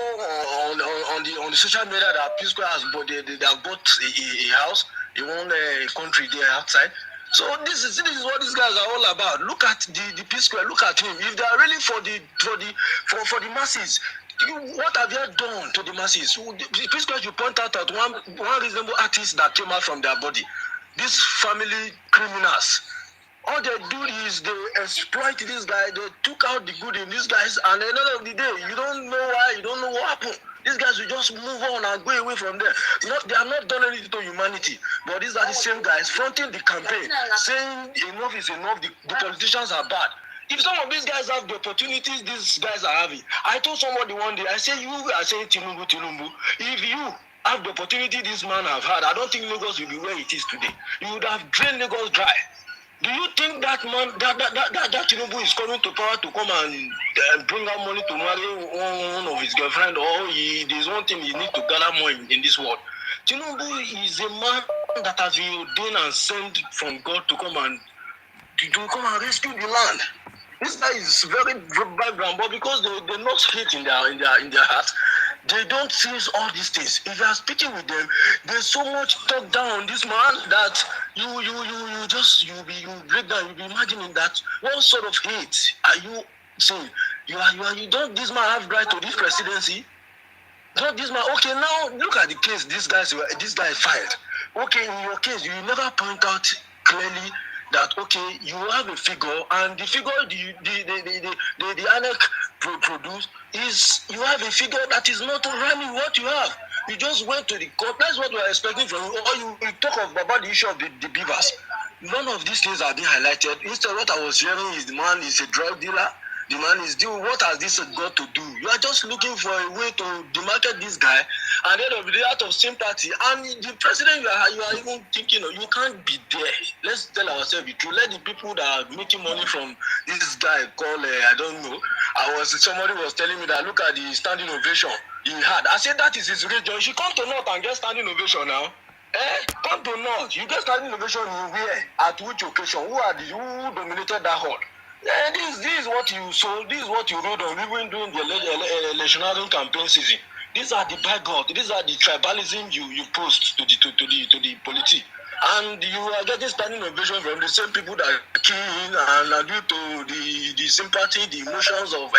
on the social media that P Square has bought. They have bought a house in one country there outside. So this is what these guys are all about. Look at the P Square. Look at him. If they are really for the masses, what have you done to the masses? The P Square should point out one reasonable artist that came out from their body. These family criminals. All they do is they exploit this guy. They took out the good in these guys, and at the end of the day, you don't know why. You don't know what happened. These guys will just move on and go away from there. They have not done anything to humanity. But these are the same guys fronting the campaign, saying enough is enough, the politicians are bad. If some of these guys have the opportunities these guys are having, I told somebody one day, I say, you are saying Tinubu, if you have the opportunity this man have had, I don't think Lagos will be where it is today. You would have drained Lagos dry. Do you think that man, that Tinubu is coming to power to come and bring out money to marry one of his girlfriend, or there's one thing he needs to gather more in this world? Tinubu is a man that has been ordained and sent from God to come and rescue the land. This guy is very vibrant, but because they not hate in their heart, they don't see all these things. If you are speaking with them, there's so much talk down on this man that you break down. You'll be imagining that what sort of hate are you saying? You don't this man have right to this presidency? Don't this man okay now look at the case this guy filed. Okay, in your case, you never point out clearly that okay, you have a figure, and the figure the ANEC produce is you have a figure that is not running what you have. You just went to the court. That's what we are expecting from you. Or you talk about the issue of the beavers. None of these things are being highlighted. Instead, what I was hearing is the man is a drug dealer. The man is doing what has this got to do? You are just looking for a way to demarcate this guy, and then of the out of sympathy. And the president, you are even thinking, you can't be there. Let's tell ourselves the truth. Let the people that are making money from this guy called I don't know. Somebody was telling me that look at the standing ovation he had. I said that is his region. You should come to North and get standing ovation now. Come to North. You get standing ovation where? At which occasion? Who dominated that hall? This is what you saw. This is what you wrote on even during the electionary campaign season. These are the bygone. These are the tribalism you post to the polity. And you are getting standing ovation from the same people that are killing and due to the sympathy, the emotions of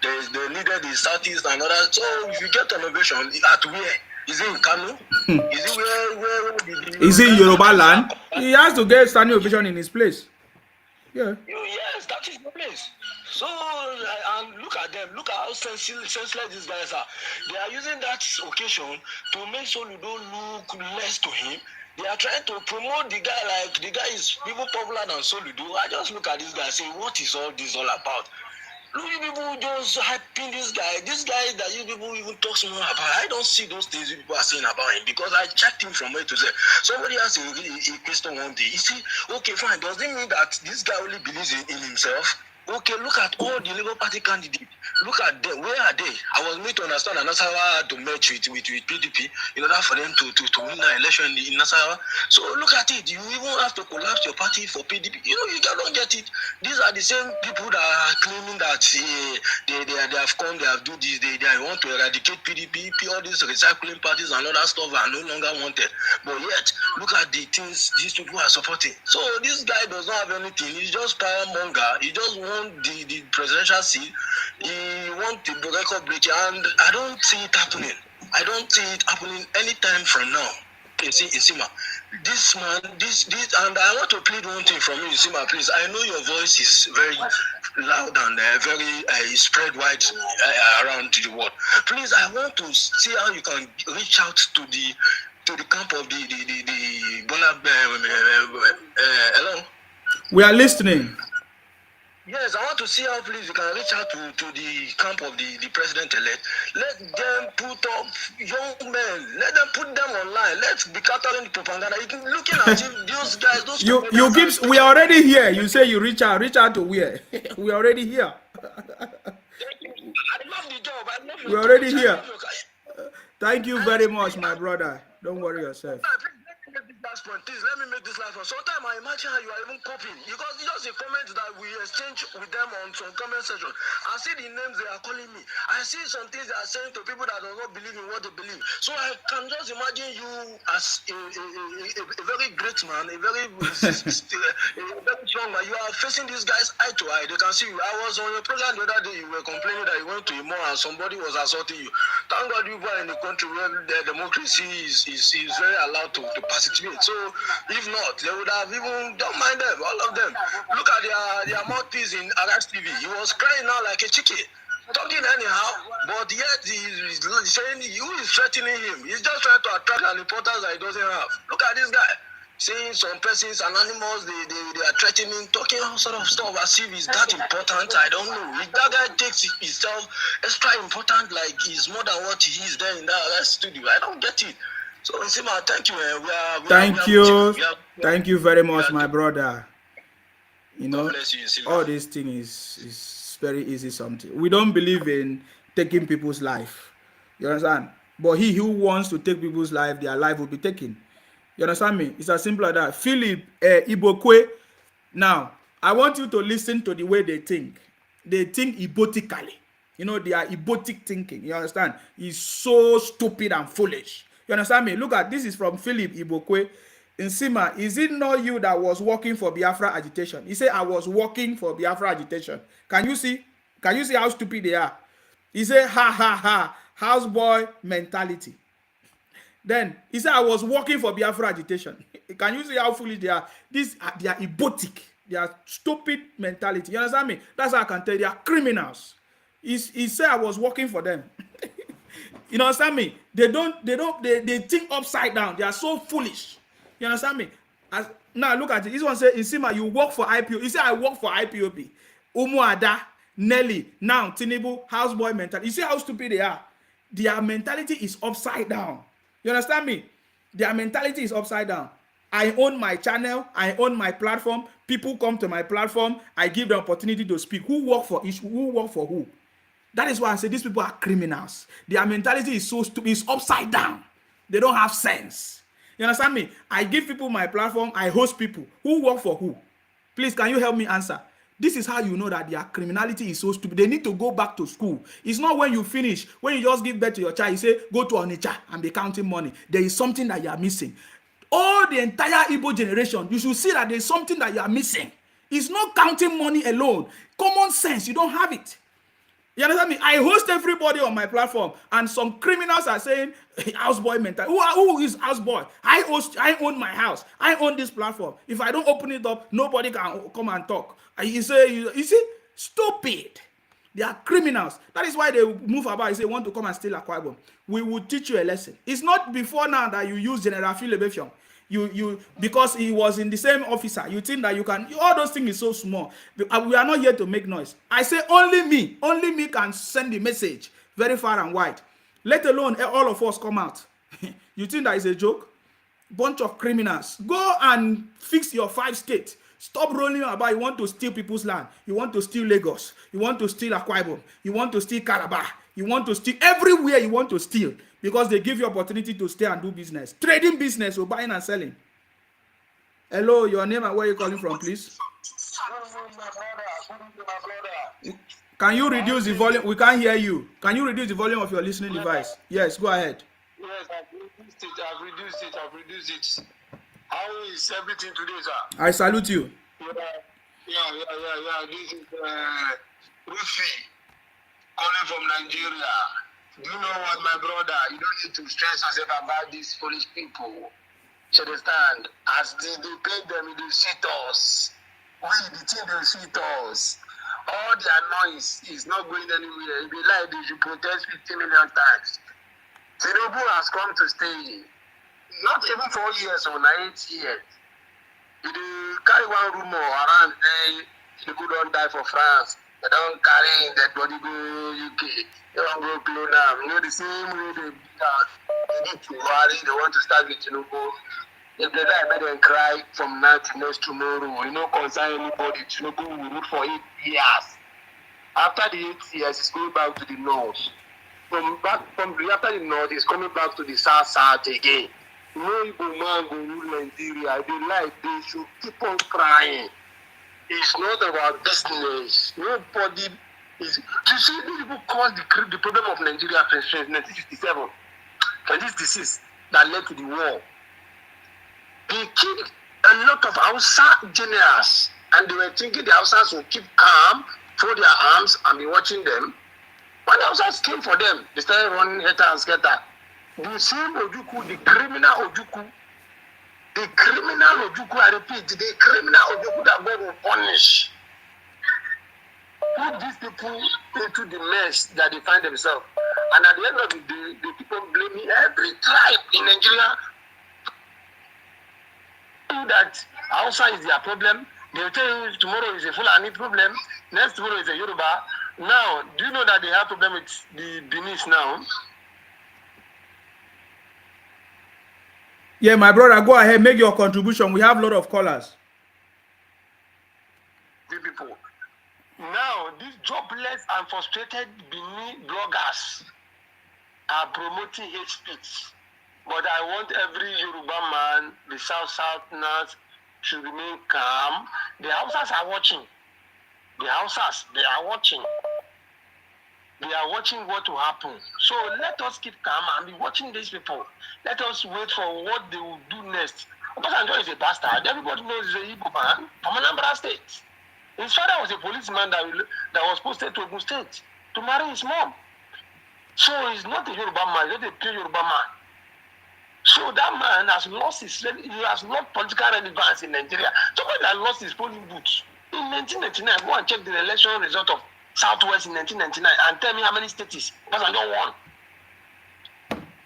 the leader, the Southeast and others. So if you get an ovation, at where? Is it in Kano? Is it where
is it Yoruba land? He has to get standing ovation in his place. Yeah.
Yes, that is the place. So, and look at them. Look at how senseless these guys are. They are using that occasion to make sure you don't look less to him. They are trying to promote the guy like the guy is people popular than Soludo. I just look at this guy and say, what is all this all about? Look, you people just hyping this guy that you people even talk more about. I don't see those things you people are saying about him because I checked him from where to say. Somebody asked a question one day. He said, okay, fine. Does it mean that this guy only believes in himself? Okay, look at all the Labour Party candidates. Look at them. Where are they? I was made to understand that Nasarawa had to merge with PDP in order for them to win the election in Nasarawa. So look at it. You even have to collapse your party for PDP. You cannot get it. These are the same people that are claiming that they have come, they have do this, they want to eradicate PDP, all these recycling parties and other stuff are no longer wanted. But yet, look at the things these people are supporting. So this guy does not have anything. He's just power monger. He just wants want the presidential seat. He want the record breaking, and I don't see it happening. I don't see it happening anytime from now. Isima, this man, this, and I want to plead one thing from you, Isima, please. I know your voice is very loud and very spread wide around the world. Please, I want to see how you can reach out to the camp of the Bola. Hello.
We are listening.
Yes, I want to see how please you can reach out to the camp of the president-elect. Let them put up young men. Let them put them online. Let's be countering the propaganda. Looking at those guys, those
you give. We are already here. You say you reach out to where? We are already here.
I love the job. I love
We're already here. Thank you very much, my brother. Don't worry yourself.
Please let me make this last one. Sometimes I imagine how you are even copying because just a comment that we exchange with them on some comment section. I see the names they are calling me. I see some things they are saying to people that do not believe in what they believe. So I can just imagine you as a very great man, a very strong man. You are facing these guys eye to eye. They can see you. I was on your program the other day. You were complaining that you went to a mall and somebody was assaulting you. Thank God you are in a country where the democracy is very allowed to participate. So if not, they would have even don't mind them, all of them. Look at their mouthpiece in Arash TV. He was crying now like a chicken, talking anyhow, but yet he's saying who is threatening him. He's just trying to attract an importance that he doesn't have. Look at this guy. Saying some persons and animals they are threatening, talking all sort of stuff as if it's that important. I don't know. If that guy takes himself extra important, like he's more than what he is there in that studio, I don't get it. So, Nsima, thank you.
Thank you very much, my brother. You know,
you,
all this thing is very easy something. We don't believe in taking people's life. You understand? But he who wants to take people's life, their life will be taken. You understand me? It's as simple as that. Philip Ibokwe. Now, I want you to listen to the way they think. They think ibotically. You know, they are ibotic thinking. You understand? It's so stupid and foolish. You understand me? Look at this is from Philip Ibokwe. Nsima, is it not you that was working for Biafra agitation? He said, I was working for Biafra agitation. Can you see? Can you see how stupid they are? He said, ha ha ha, houseboy mentality. Then he said, I was working for Biafra agitation. Can you see how foolish they are? They are ibotic. They are stupid mentality. You understand me? That's how I can tell you. They are criminals. He said, I was working for them. You understand me? They think upside down. They are so foolish. You understand me? Now look at it. This one says, Nsima, you work for IPOB. He said, I work for IPOB. Umuada, Nelly, now Tinubu, houseboy mentality. You see how stupid they are? Their mentality is upside down. You understand me? Their mentality is upside down. I own my channel. I own my platform. People come to my platform. I give them opportunity to speak. Who work for each? Who work for who? That is why I say these people are criminals. Their mentality is so stupid. It's upside down. They don't have sense. You understand me? I give people my platform. I host people. Who work for who? Please, can you help me answer? This is how you know that their criminality is so stupid. They need to go back to school. It's not when you finish, when you just give birth to your child, you say, go to Onitsha and be counting money. There is something that you are missing. All the entire Igbo generation, you should see that there is something that you are missing. It's not counting money alone. Common sense, you don't have it. You understand me? I host everybody on my platform, and some criminals are saying, houseboy mentality. Who is houseboy? I own my house. I own this platform. If I don't open it up, nobody can come and talk. You see, stupid. They are criminals. That is why they move about. You say, want to come and steal Akwa Ibom. We will teach you a lesson. It's not before now that you use General Philip. Because he was in the same officer, you think that you can, all those things is so small. We are not here to make noise. I say only me can send the message very far and wide, let alone all of us come out. You think that is a joke? Bunch of criminals. Go and fix your 5 states. Stop rolling about. You want to steal people's land. You want to steal Lagos. You want to steal Akwa Ibom. You want to steal Calabar. You want to steal everywhere. You want to steal because they give you opportunity to stay and do business, trading business, or buying and selling. Hello, your name and where you calling from, please? Can you reduce the volume? We can't hear you. Can you reduce the volume of your listening device? Yes, go ahead.
Yes, I've reduced it. How is everything today, sir?
I salute you.
Yeah. This is Rufi calling from Nigeria. Do you know what, my brother? You don't need to stress yourself about these foolish people. You understand? As they pay them, they cheat us. We, the team, they cheat us. All their noise is not going anywhere. If they lie, they should protest 50 million times. Tinubu has come to stay. Not even 4 years or 8 years. They carry one rumor around, say, Tinubu don't die for France. They don't carry dead body go UK. They don't go play now. You know, the same way they need to worry, they want to start with Tinubu. If they die, let them cry from now to next tomorrow. You know, concern anybody. Tinubu will root for 8 years. After the 8 years, it's going back to the north. After the north, it's coming back to the south again. No Igbo man go rule Nigeria. They should keep on crying. It's not about business. Nobody is. You see, these people caused the problem of Nigeria since 1957. And this disease that led to the war. They killed a lot of Hausa generals, and they were thinking the Hausas would keep calm, fold their arms, and be watching them. When the Hausas came for them, they started running heter and scatter. The same Ojuku, the criminal Ojuku, I repeat, the criminal Ojuku that God will punish, put these people into the mess that they find themselves. And at the end of the day, the people blaming every tribe in Nigeria that Hausa is their problem. They will tell you tomorrow is a Fulani problem, next tomorrow is a Yoruba. Now, do you know that they have problem with the Benin now?
Yeah, my brother, go ahead, make your contribution. We have a lot of callers.
The people. Now, these jobless and frustrated Benin bloggers are promoting hate speech. But I want every Yoruba man, the South-North, to remain calm. The Hausas are watching. The Hausas, they are watching. They are watching what will happen. So let us keep calm and be watching these people. Let us wait for what they will do next. Obasanjo is a bastard. Everybody knows he's a Igbo man from Anambra State. His father was a policeman that was posted to Ogun State to marry his mom. So he's not a Yoruba man, he's not a pure Yoruba man. So that man has lost political relevance in Nigeria. Somebody that lost his polling booth in 1999. Go and check the election result of Southwest in 1999 and tell me how many states Obasanjo won.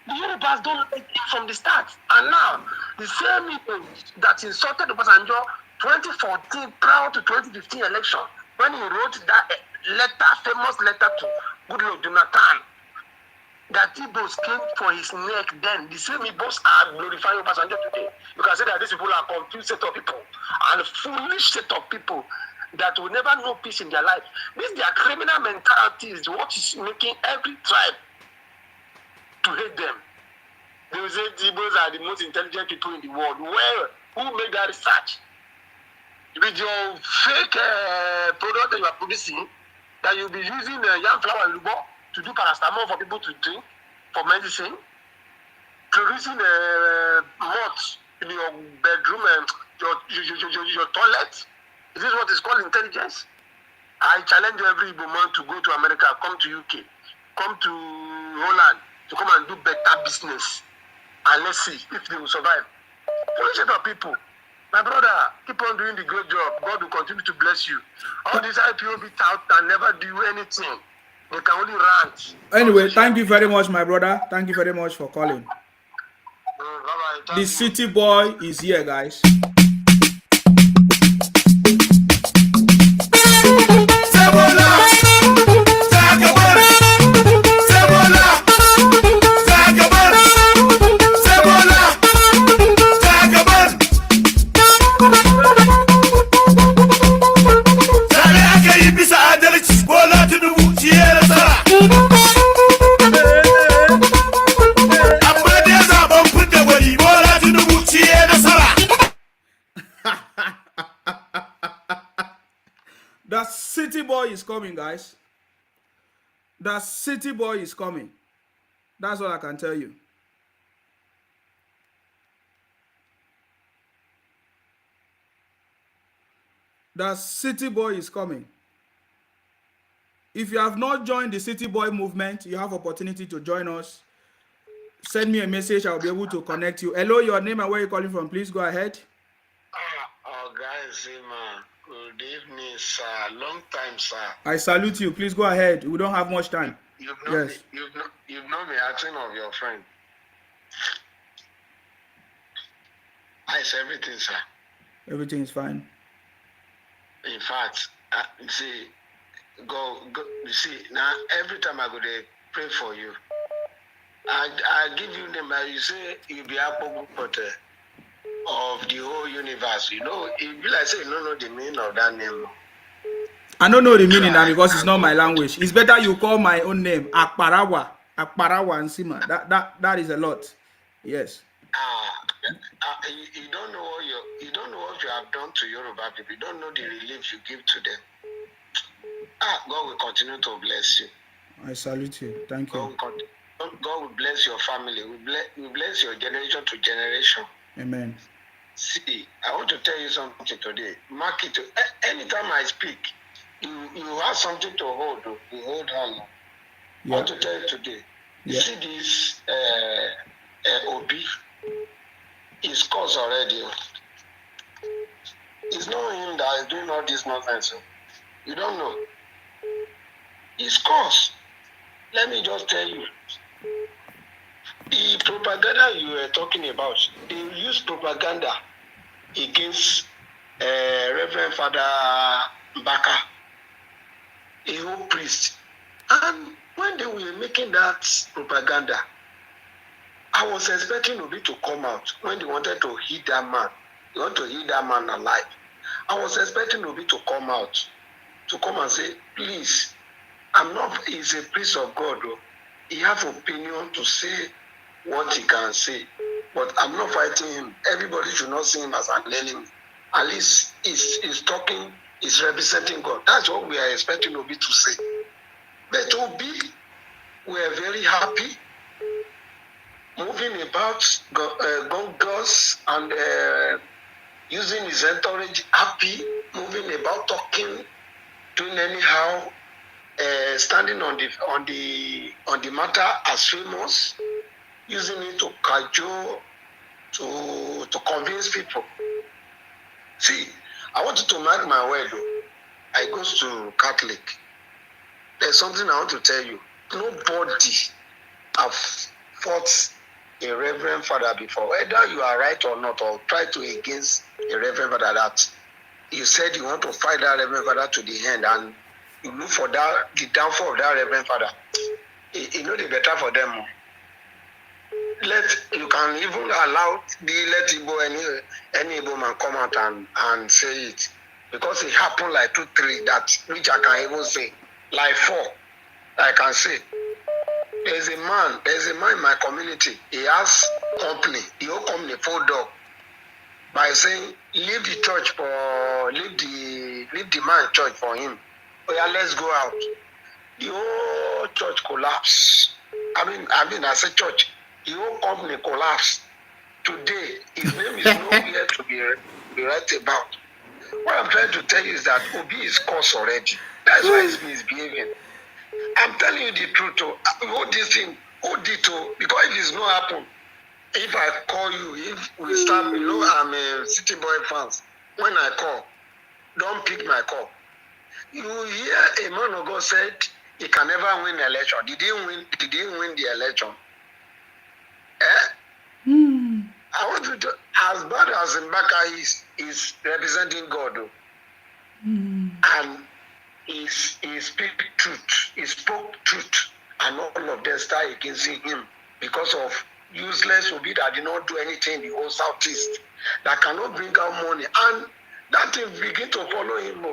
The Yorubas don't like it from the start. And now, the same people that insulted Obasanjo 2014 prior to 2015 election, when he wrote that famous letter to Goodluck Jonathan, that Igbos came for his neck then. The same Igbos are glorifying Obasanjo today. You can say that these people are confused set of people and foolish set of people that will never know peace in their life. This their criminal mentality is what is making every tribe to hate them. They will say the Igbos are the most intelligent people in the world. Where? Who made that research? With your fake product that you are producing, that you'll be using yam flour and lubo to do paracetamol for people to drink for medicine, producing moths in your bedroom and your toilet. Is this what is called intelligence? I challenge every Igbo man to go to America, come to UK, come to Holland, to come and do better business. And let's see if they will survive. Foolish of people. My brother, keep on doing the good job. God will continue to bless you. All these IPOB tout can never do anything. They can only rant.
Anyway, thank you very much, my brother. Thank you very much for calling.
Bye-bye.
The city boy is here, guys. The city boy is coming, guys. The city boy is coming. That's all I can tell you. that City Boy is coming. If you have not joined the City Boy movement, you have opportunity to join us. Send me a message. I'll be able to connect you. Hello, your name and where you're calling from. Please go ahead.
Guys, good evening, sir. Long time, sir.
I salute you. Please go ahead. We don't have much time.
You've known me. You've known me acting of your friend. How is everything, sir?
Everything is fine.
In fact, see, go. You see, now every time I go there, pray for you. I give you name. You say you be Apple, but of the whole universe. You know, it be like say you don't know the meaning of that name.
I don't know the meaning now because it's not my language. It's better you call my own name, Akparawa Nsima. That is a lot. Yes.
You don't know what you have done to Yoruba people. You don't know the relief you give to them. God will continue to bless you.
I salute you. Thank you.
God will bless your family. Will bless your generation to generation.
Amen.
See, I want to tell you something today. Mark it. Anytime I speak, you have something to hold. You hold on. Yeah. I want to tell you today. You see this Obi. His cause already. It's not him that is doing all this nonsense. You don't know. His cause. Let me just tell you. The propaganda you were talking about, they use propaganda against Reverend Father Baka, a whole priest. And when they were making that propaganda, I was expecting Obi to come out when they wanted to hit that man. They want to hit that man alive. I was expecting Obi to come out, to come and say, please, he's a priest of God. Though. He has opinion to say what he can say. But I'm not fighting him. Everybody should not see him as an enemy. At least he's talking, he's representing God. That's what we are expecting Obi to say. But Obi, we are very happy. Moving about gongos and using his entourage, happy, moving about, talking, doing anyhow, standing on the matter as famous, using it to cajole, to convince people. See, I want you to mark my word. I goes to Catholic. There's something I want to tell you. Nobody have fought a reverend father before, whether you are right or not, or try to against a reverend father that you said you want to fight that reverend father to the end, and you look for the downfall of that reverend father. You know the better for them. You can even allow let any Igbo man come out and say it, because it happened like 2, 3 that which I can even say, like 4 I can say. There's a man in my community. He has company. The whole company fold up by saying, leave the man church for him. Oh yeah, let's go out. The whole church collapsed. I said church. The whole company collapsed. Today, his name is nowhere to be right about. What I'm trying to tell you is that Obi is cursed already. That's why he's misbehaving. I'm telling you the truth. Hold this thing, hold it, because if it's not happen, if I call you, if we start, I'm a City Boy fans. When I call, don't pick my call. You hear a man of God said he can never win the election. Did he win the election? I want you to, as bad as Mbaka is representing God, and he speak truth. He spoke truth, and all of them start against him because of useless Obi that did not do anything in the whole Southeast, that cannot bring out money, and that thing begin to follow him.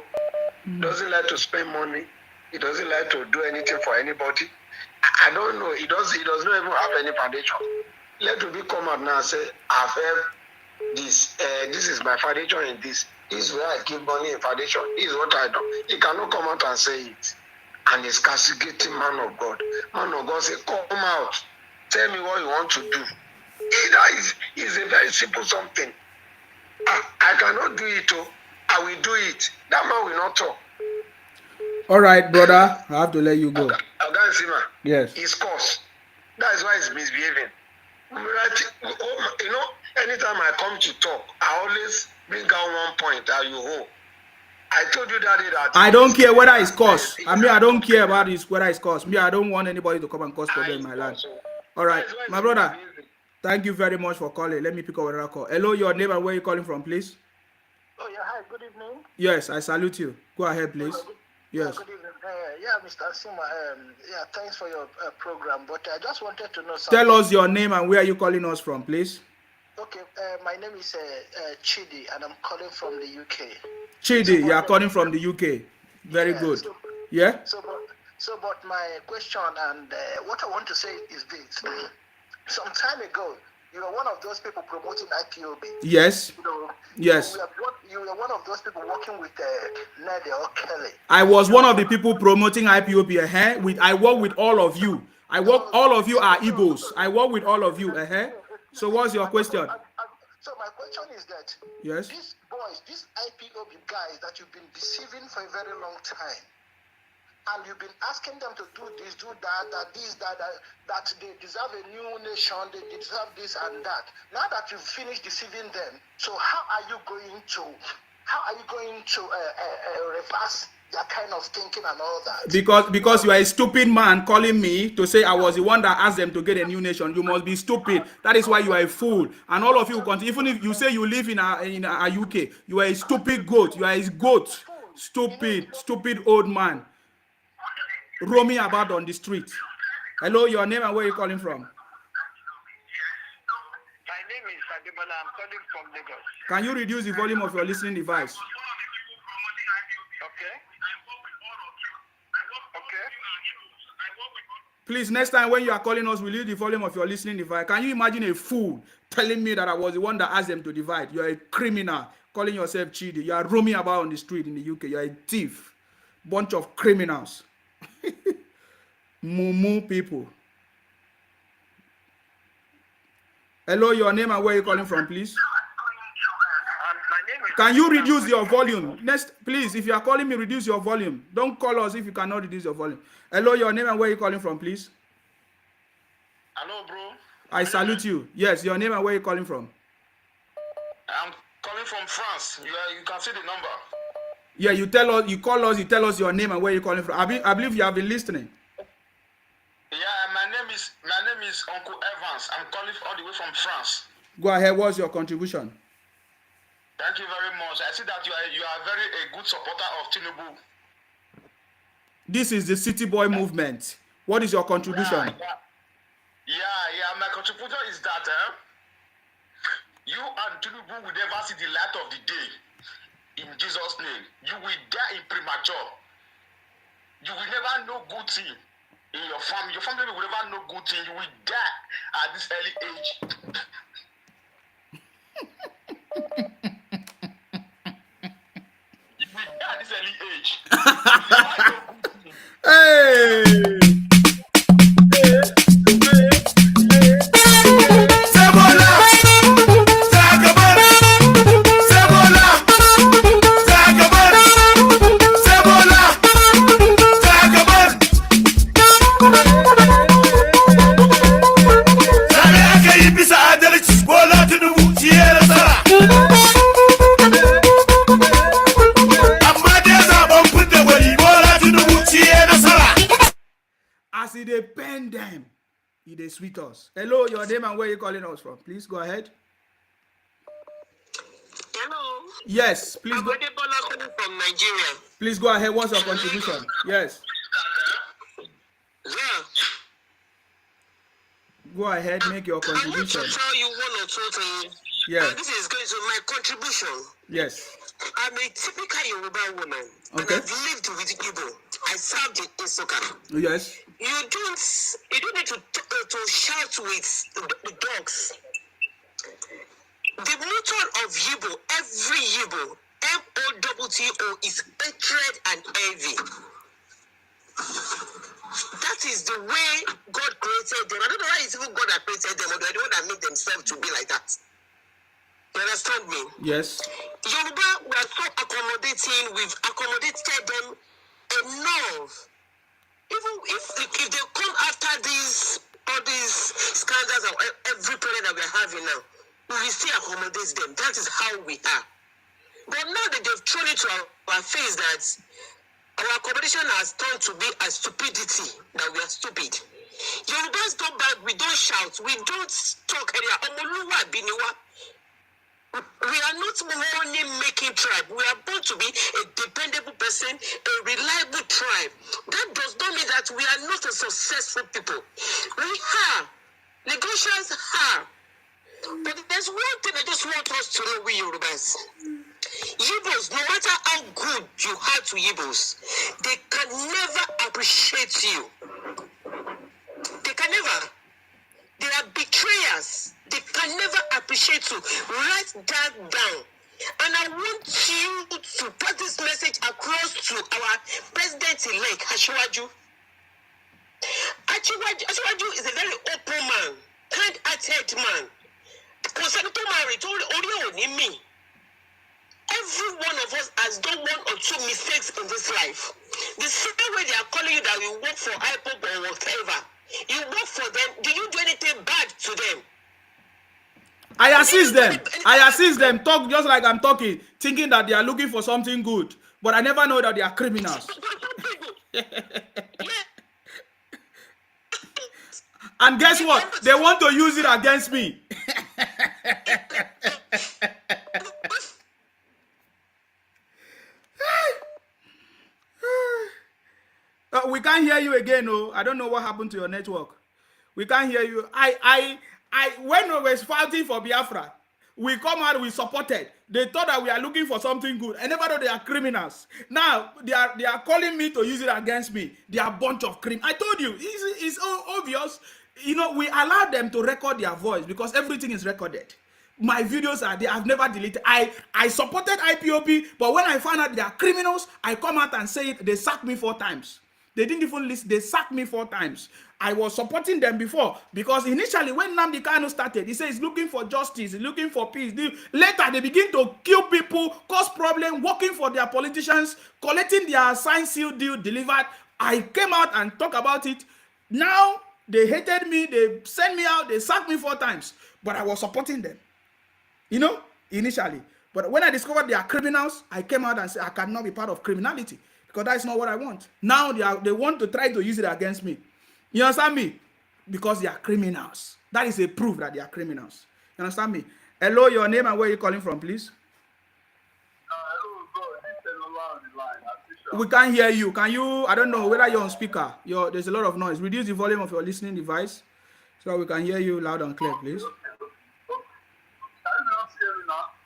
Doesn't like to spend money. He doesn't like to do anything for anybody. I don't know. He does not even have any foundation. Let Obi come out now and say, I've heard this. This is my foundation in this. This is where I give money in foundation. This is what I do. He cannot come out and say it. And he's castigating man of God. Man of God say, come out. Tell me what you want to do. It's a very simple something. I cannot do it. I will do it. That man will not talk.
All right, brother. I have to let you go.
Yes. His cause. That is why he's misbehaving. You know, anytime I come to talk, I always bring out one point that you hold. I told you that
I don't care whether it's cause. I mean, I don't care about this whether it's cause. Me, I don't want anybody to come and cause problem in my land. All right, my brother. Thank you very much for calling. Let me pick up another call. Hello, your name and where you calling from, please?
Oh yeah, hi. Good evening.
Yes, I salute you. Go ahead, please. Yes.
Good evening. Yeah, Mr. Sima. Yeah, thanks for your program. But I just wanted to know something.
Tell us your name and where you calling us from, please.
Okay, my name is Chidi, and I'm calling from the UK.
Chidi, you are calling from the UK. Very good. Yeah.
But my question and what I want to say is this: some time ago, you were one of those people promoting IPOB.
Yes. Yes.
You were one of those people working with Nede or Kelly.
I was one of the people promoting IPOB. I work with all of you. All of you are Igbos. I work with all of you. So what's your question?
So my question is that
yes,
these boys, these IPOB guys that you've been deceiving for a very long time, and you've been asking them to do this, do that they deserve a new nation, they deserve this and that. Now that you've finished deceiving them, so how are you going to reverse that kind of thinking and all that?
Because you are a stupid man calling me to say I was the one that asked them to get a new nation. You must be stupid. That is why you are a fool. And all of you continue. Even if you say you live in a UK, you are a stupid goat. You are a goat. Stupid old man. Roaming about on the street. Hello, your name and where are you calling from?
My name is Shettima. I'm calling from Lagos.
Can you reduce the volume of your listening device?
Okay.
Please, next time when you are calling us, reduce the volume of your listening device. Can you imagine a fool telling me that I was the one that asked them to divide? You are a criminal calling yourself Chidi. You are roaming about on the street in the UK. You are a thief. Bunch of criminals. Mumu people. Hello, your name and where are you calling from, please? Can you reduce your volume? Next, please, if you are calling me, reduce your volume. Don't call us if you cannot reduce your volume. Hello, your name and where are you calling from, please?
Hello, bro.
I salute you. Yes, your name and where are you calling from?
I'm calling from France. You can see the number.
Yeah, you call us, you tell us your name and where you're calling from. I believe you have been listening.
Yeah, my name is Uncle Evans. I'm calling all the way from France.
Go ahead. What's your contribution?
Thank you very much. I see that you are a good supporter of Tinubu.
This is the City Boy movement. What is your contribution?
Yeah. My contribution is that you and Tinubu will never see the light of the day. In Jesus' name, you will die in premature. You will never know good thing in your family. Your family will never know good thing. You will die at this early age. You will die at this early age.
Hey! As they pen them, they sweet us. Hello, your name and where you calling us from? Please go ahead.
Hello.
Yes, please go.
From Nigeria.
Please go ahead. What's your contribution? Yes.
Yeah.
Go ahead, make your contribution.
I want to tell you one or two things.
Yeah.
This is going to my contribution.
Yes.
I'm a typical Yoruba woman.
Okay.
And I've lived with Igbo. I served in Isoka.
Yes.
You don't need to shout with the dogs. The motto of Yibo, every Yibo, MOTTO, is hatred and envy. That is the way God created them. I don't know why it's even God that created them, or the one that made themselves to be like that. You understand me?
Yes.
Yoruba, we are so accommodating. We've accommodated them enough. Even if they come after all these scandals and every problem that we're having now, we will still accommodate them. That is how we are. But now that they've thrown it to our face that our accommodation has turned to be a stupidity, that we are stupid. Yorubas don't beg, we don't shout, we don't talk area. We are not money-making tribe. We are born to be a dependable person, a reliable tribe. That does not mean that we are not a successful people. We are. Negotiations are. But there's one thing I just want us to know, we Yorubas. Yibos, no matter how good you are to Yibos, they can never appreciate you. They can never. They are betrayers. They can never appreciate you. Write that down. And I want you to put this message across to our president-elect, Asiwaju. Asiwaju is a very open man, kind-hearted man. Every one of us has done one or two mistakes in this life. The same way they are calling you that you work for IPOB or whatever. You work for them. Do you do anything bad to them?
I assist them. Talk just like I'm talking, thinking that they are looking for something good. But I never know that they are criminals. And guess what? They want to use it against me. We can't hear you again, oh. I don't know what happened to your network. We can't hear you. When we were fighting for Biafra, we come out, we supported. They thought that we are looking for something good. I never know they are criminals. Now they are calling me to use it against me. They are a bunch of criminals. I told you, it's obvious. You know, we allow them to record their voice because everything is recorded. My videos are there. I've never deleted. I supported IPOB, but when I found out they are criminals, I come out and say it. They sacked me 4 times. They didn't even listen. They sacked me 4 times. I was supporting them before because initially when Nnamdi Kanu started, he said he's looking for justice, he's looking for peace. Later, they begin to kill people, cause problems, working for their politicians, collecting their signed seal deal delivered. I came out and talked about it. Now, they hated me. They sent me out. They sacked me 4 times. But I was supporting them. You know, initially. But when I discovered they are criminals, I came out and said I cannot be part of criminality. Because that's not what I want. Now they want to try to use it against me. You understand me? Because they are criminals. That is a proof that they are criminals. You understand me? Hello, your name and where you calling from, please? We can't hear you. Can you? I don't know whether you're on speaker. There's a lot of noise. Reduce the volume of your listening device so we can hear you loud and clear, please.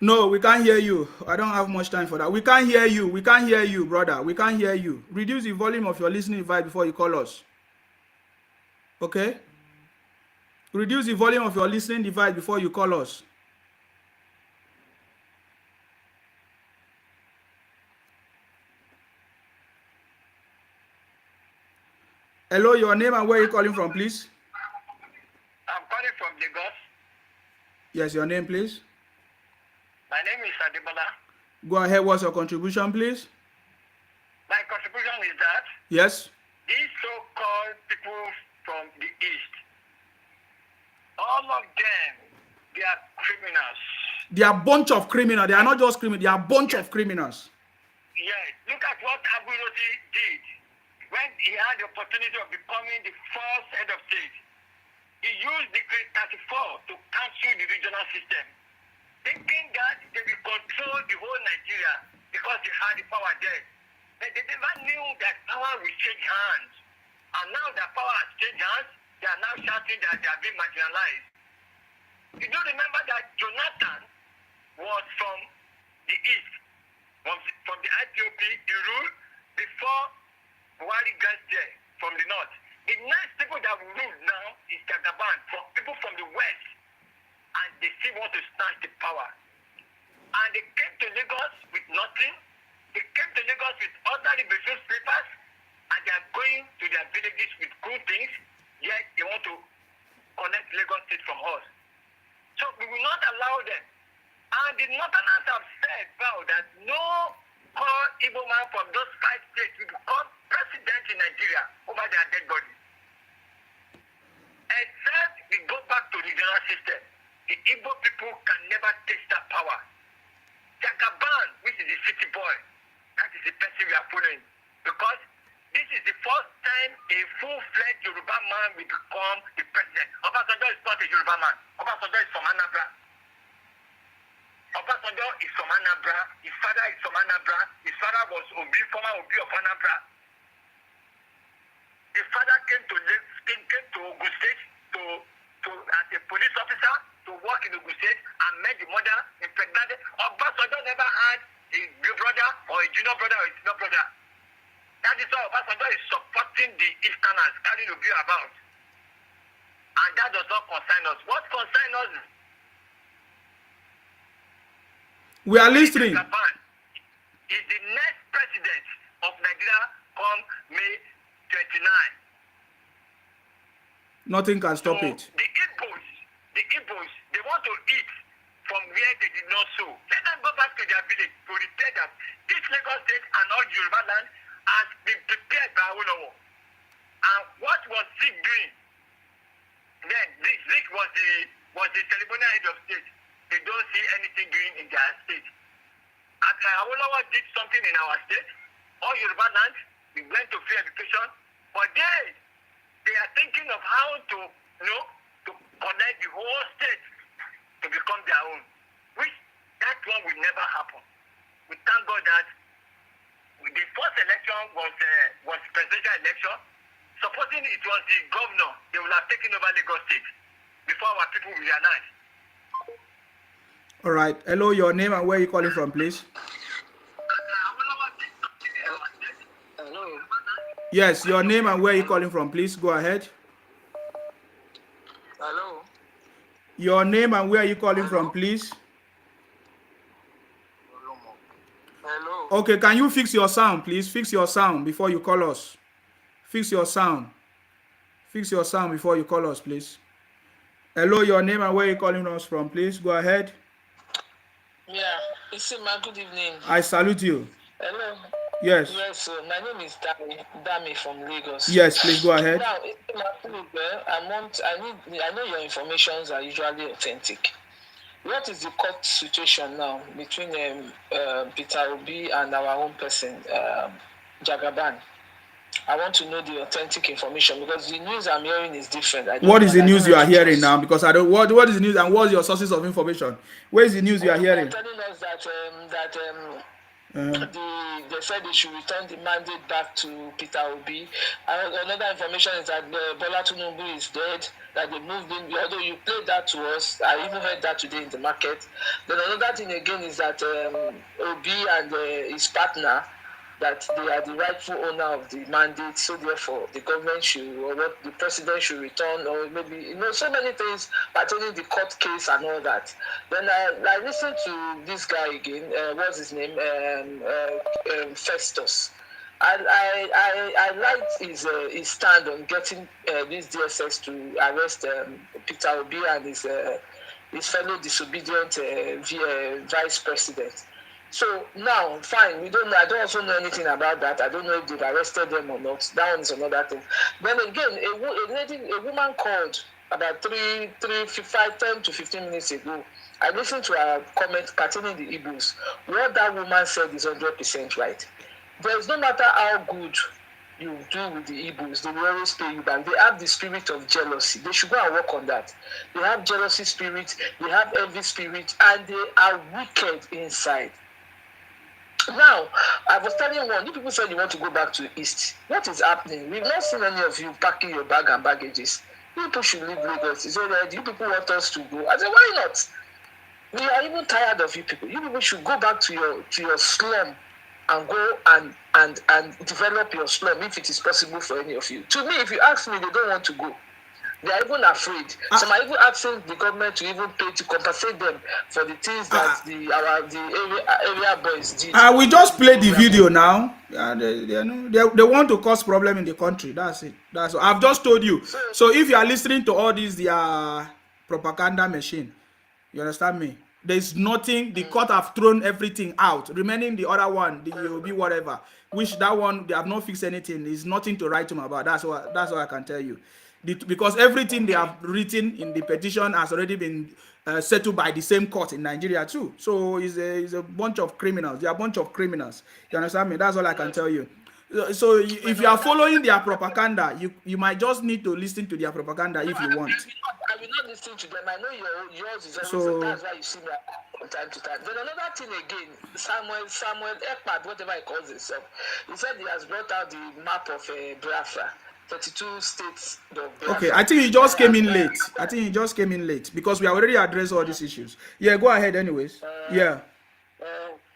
No, we can't hear you. I don't have much time for that. We can't hear you. We can't hear you, brother. We can't hear you. Reduce the volume of your listening device before you call us. Okay? Reduce the volume of your listening device before you call us. Hello, your name and where are you calling from, please?
I'm calling from Lagos.
Yes, your name, please.
My name is Adebola.
Go ahead. What's your contribution, please?
My contribution is that
yes,
these so-called people from the East, all of them, they are criminals.
They are a bunch of criminals. They are not just criminals. They are a bunch of criminals.
Yes. Look at what Aguiloti did when he had the opportunity of becoming the first head of state. He used Decree 34 to cancel the regional system, thinking that they will control the whole Nigeria because they had the power there. But they never knew that power will change hands. And now that power has changed hands, they are now shouting that they are being marginalized. You do remember that Jonathan was from the East, from the IPOB, the rule before Buhari gets there from the North. The next people that will rule now is Jagaban, from people from the West. And they still want to snatch the power. And they came to Lagos with nothing. They came to Lagos with ordinary business papers, and they are going to their villages with good things, yet they want to connect Lagos State from us. So we will not allow them. And And the Northerners have said, well, that no Igbo man from those 5 states will become president in Nigeria over their dead body. Except we go back to the regional system. The Igbo people can never taste that power. Jagaban, which is the city boy, that is the person we are following. Because this is the first time a full-fledged Yoruba man will become the president. Obasanjo is not a Yoruba man. Obasanjo is from Anambra. Obasanjo is from Anambra. His father is from Anambra. His father was Obi, former Obi of Anambra. His father came to Ogun State as a police officer to work in Ogun State and met the mother impregnated. Obasanjo never had a big brother or a junior brother or a senior brother. That is why Obasanjo is supporting the Easterners carrying Obi about. And that does not concern us. What concerns us
we are listening.
Is the next president of Nigeria come May 29.
Nothing can stop it.
The Igbos, they want to eat from where they did not sow. Let them go back to their village to repair that. This Lagos State and all Yoruba land has been prepared by Awolowo. And what was Zik doing? Then Zik was the ceremonial head of state. They don't see anything doing in their state. Awolowo did something in our state, all Yoruba land, we went to free education, but they are thinking of how to connect the whole state to become their own, which that one will never happen. We thank God that the first election was presidential election. Supposing it was the governor, they would have taken over Lagos State before our people realize.
All right. Hello, your name and where you calling from, please?
Hello.
Yes, your name and where you calling from, please. Go ahead.
Hello.
Your name and where you calling from, please.
Hello.
Okay, can you fix your sound, please? Fix your sound before you call us. Fix your sound. Fix your sound before you call us, please. Hello, your name and where you calling us from, please. Go ahead.
Yeah, Isima, good evening.
I salute you.
Hello.
Yes.
Yes, my name is Dami from Lagos.
Yes, please go ahead.
Now, I know your informations are usually authentic. What is the court situation now between Peter Obi and our own person, Jagaban? I want to know the authentic information because the news I'm hearing is different.
What is the news you are hearing now? Because I don't. What is the news and what's your sources of information? Where is the news you are hearing?
They're telling us that they said they should return the mandate back to Peter Obi. Another information is that Bola Tinubu is dead. That they moved in. Although you played that to us, I even heard that today in the market. Then another thing again is that Obi and his partner, that they are the rightful owner of the mandate, so therefore the government should, or what the president should return, or maybe, so many things pertaining the court case and all that. Then I listened to this guy again, what's his name, Festus. I liked his stand on getting this DSS to arrest Peter Obi and his fellow disobedient vice president. So now, fine, we don't know. I don't also know anything about that. I don't know if they've arrested them or not. That one is another thing. Then again, a woman called about 10 to 15 minutes ago. I listened to her comment pertaining the Igbos. What that woman said is 100% right. There's no matter how good you do with the Igbos, they will always pay you back. They have the spirit of jealousy. They should go and work on that. They have jealousy spirit, they have envy spirit, and they are wicked inside. Now, I was telling one, you people said you want to go back to the East. What is happening? We've not seen any of you packing your bag and baggages. You people should leave Lagos. It's already, you people want us to go. I said, why not? We are even tired of you people. You people should go back to your slum and go and develop your slum if it is possible for any of you. To me, if you ask me, they don't want to go. They are even afraid. Some are even asking the government to even pay to compensate them for the things that the area boys did.
We just played the video now. They want to cause problem in the country. That's it. That's all. I've just told you. So if you are listening to all these, their propaganda machine, you understand me? There's nothing. The court have thrown everything out, remaining the other one, the EOB whatever. Which that one they have not fixed anything. There's nothing to write home about. That's what I can tell you. Because everything they have written in the petition has already been settled by the same court in Nigeria too. So it's a bunch of criminals. They are a bunch of criminals. You understand me? That's all I can tell you. So if you are following their propaganda, you might just need to listen to their propaganda if you want.
I will not listen to them. I know yours is always so, that's why you see me from time to time. Then another thing again, Samuel Ekpad, whatever he calls himself, he said he has brought out the map of Biafra. 32 states.
Okay, I think he just came in late. Because we already addressed all these issues. Yeah, go ahead anyways. Yeah.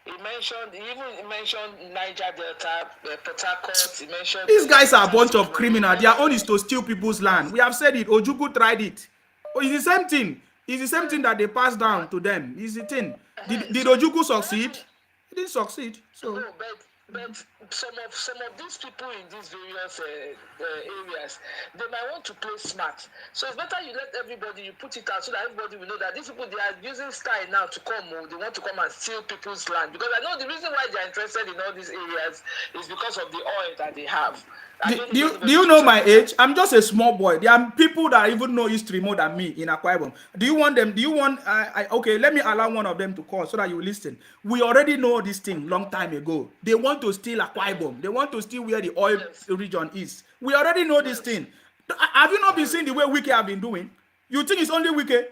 He even mentioned Niger Delta, Port Harcourt. He mentioned
these guys are a bunch of criminals. Their own is to steal people's land. We have said it. Ojuku tried it. Oh, it's the same thing. It's the same thing that they passed down to them. It's the thing. Did Ojuku succeed? He didn't succeed. So.
No, but some of these people in these various areas, they might want to play smart. So it's better you let everybody, you put it out so that everybody will know that these people, they are using style now to come, they want to come and steal people's land. Because I know the reason why they are interested in all these areas is because of the oil that they have.
Do you know my age? I'm just a small boy. There are people that even know history more than me in Akwa Ibom. Do you want them? Do you want? Okay, let me allow one of them to call so that you listen. We already know this thing long time ago. They want to steal Akwa Ibom. They want to steal where the oil region is. We already know this thing. Have you not been seeing the way Wike have been doing? You think it's only Wike?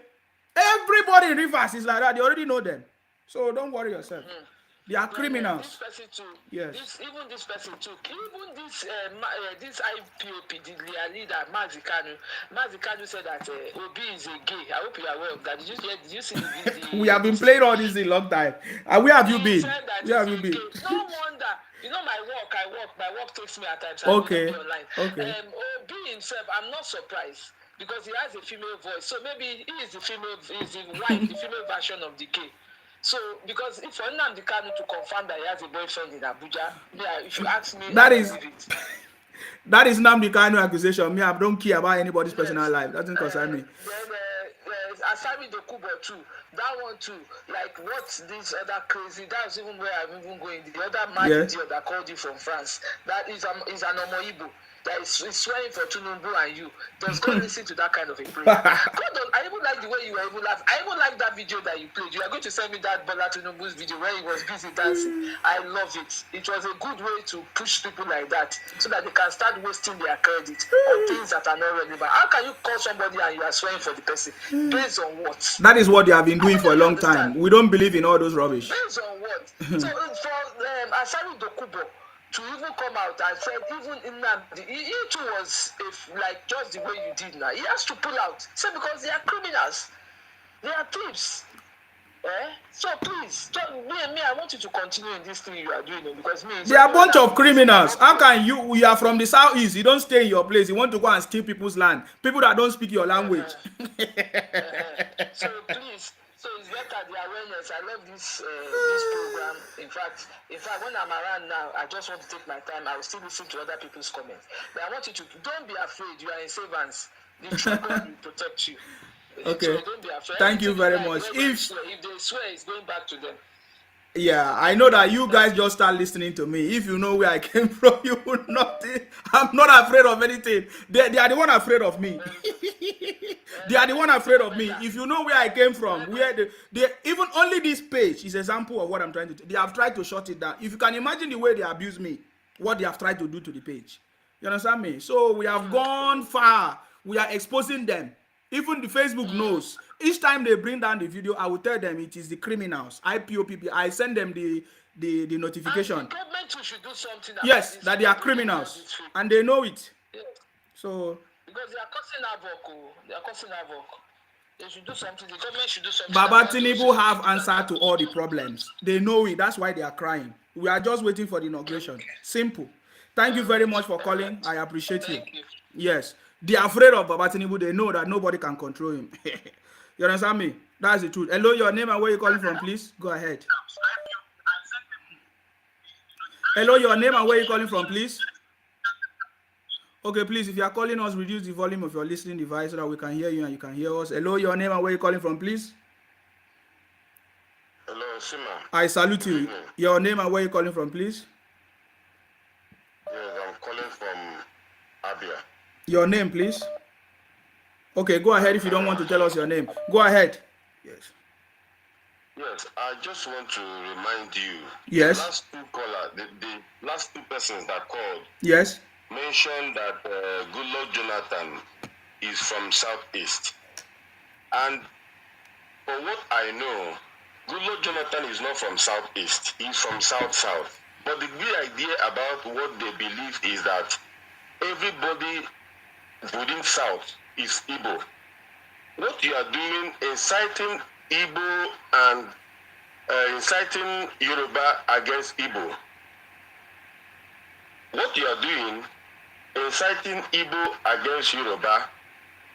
Everybody in Rivers is like that. They already know them. So don't worry yourself. They are criminals.
This person too.
Yes.
Even this person too. Even this IPOB, the leader, Mazikanu said that Obi is a gay. I hope you are aware of that. Did you see the video?
We have been playing all this a long time. Where have you been? Where have you been?
No wonder. You know my work takes me at times.
Okay.
Okay. Obi himself, I'm not surprised. Because he has a female voice. So maybe he is the wife, the female version of the gay. So, because if for Nnamdi Kanu to confirm that he has a boyfriend in Abuja, if you ask me,
that is Nnamdi Kanu accusation. Me, I don't care about anybody's personal life. That doesn't concern me.
Then Asami Dokubo too. That one too. Like what's this other crazy? That's even where I'm even going. The other man that called you from France. That is an Omo Igbo. That is swearing for Tinubu and you. Does God listen to that kind of a prayer? I even like the way you were even laughing. I even like that video that you played. You are going to send me that Bola Tinubu's video where he was busy dancing. I love it. It was a good way to push people like that so that they can start wasting their credit on things that are not relevant. How can you call somebody and you are swearing for the person? Based on what?
That is what they have been doing for a long time. We don't believe in all those rubbish.
Based on what? So for Asari Dokubo to even come out and said, even in Nnamdi, he too was like just the way you did now. He has to pull out. So because they are criminals, they are thieves. So please, me, I want you to continue in this thing you are doing because me.
They are a bunch of criminals. How can you? We are from the southeast. You don't stay in your place. You want to go and steal people's land. People that don't speak your language.
So please. So it's better the awareness. I love this program. In fact, when I'm around now, I just want to take my time. I will still listen to other people's comments. But I want you to don't be afraid. You are in safe hands. The true God will protect you.
Okay.
So don't be afraid.
Thank you very much.
If they swear, it's going back to them.
Yeah, I know that you guys just start listening to me. If you know where I came from, you would not. I'm not afraid of anything. They are the one afraid of me. They are the one afraid of me. If you know where I came from, where they even only this page is an example of what I'm trying to do. They have tried to shut it down. If you can imagine the way they abuse me, what they have tried to do to the page. You understand me? So we have gone far. We are exposing them. Even the Facebook knows. Each time they bring down the video, I will tell them it is the criminals, IPOB. I send them the notification.
And the government should do something about
yes,
this
that they are criminals, and they know it.
Yeah.
So
because they are causing havoc. They are causing havoc. They should do something. The government should do something.
Baba Tinubu have answer to all the problems. They know it. That's why they are crying. We are just waiting for the inauguration. Simple. Thank you very much for calling. I appreciate you. Yes. They are afraid of Baba Tinubu. They know that nobody can control him. You understand me? That's the truth. Hello, your name and where you calling from, please? Go ahead. Hello, your name and where you calling from, please? Okay, please, if you are calling us, reduce the volume of your listening device so that we can hear you and you can hear us. Hello, your name and where you calling from, please?
Hello, Sima.
I salute you. Your name and where you calling from, please?
Yes, I'm calling from Abia.
Your name, please. Okay, go ahead if you don't want to tell us your name. Go ahead. Yes.
Yes, I just want to remind you.
Yes.
The last two callers, the last two persons that called.
Yes.
Mentioned that Goodluck Jonathan is from Southeast, and for what I know, Goodluck Jonathan is not from Southeast. He's from South. But the big idea about what they believe is that everybody within South is Igbo. What you are doing, inciting Igbo and inciting Yoruba against Igbo. What you are doing, inciting Igbo against Yoruba,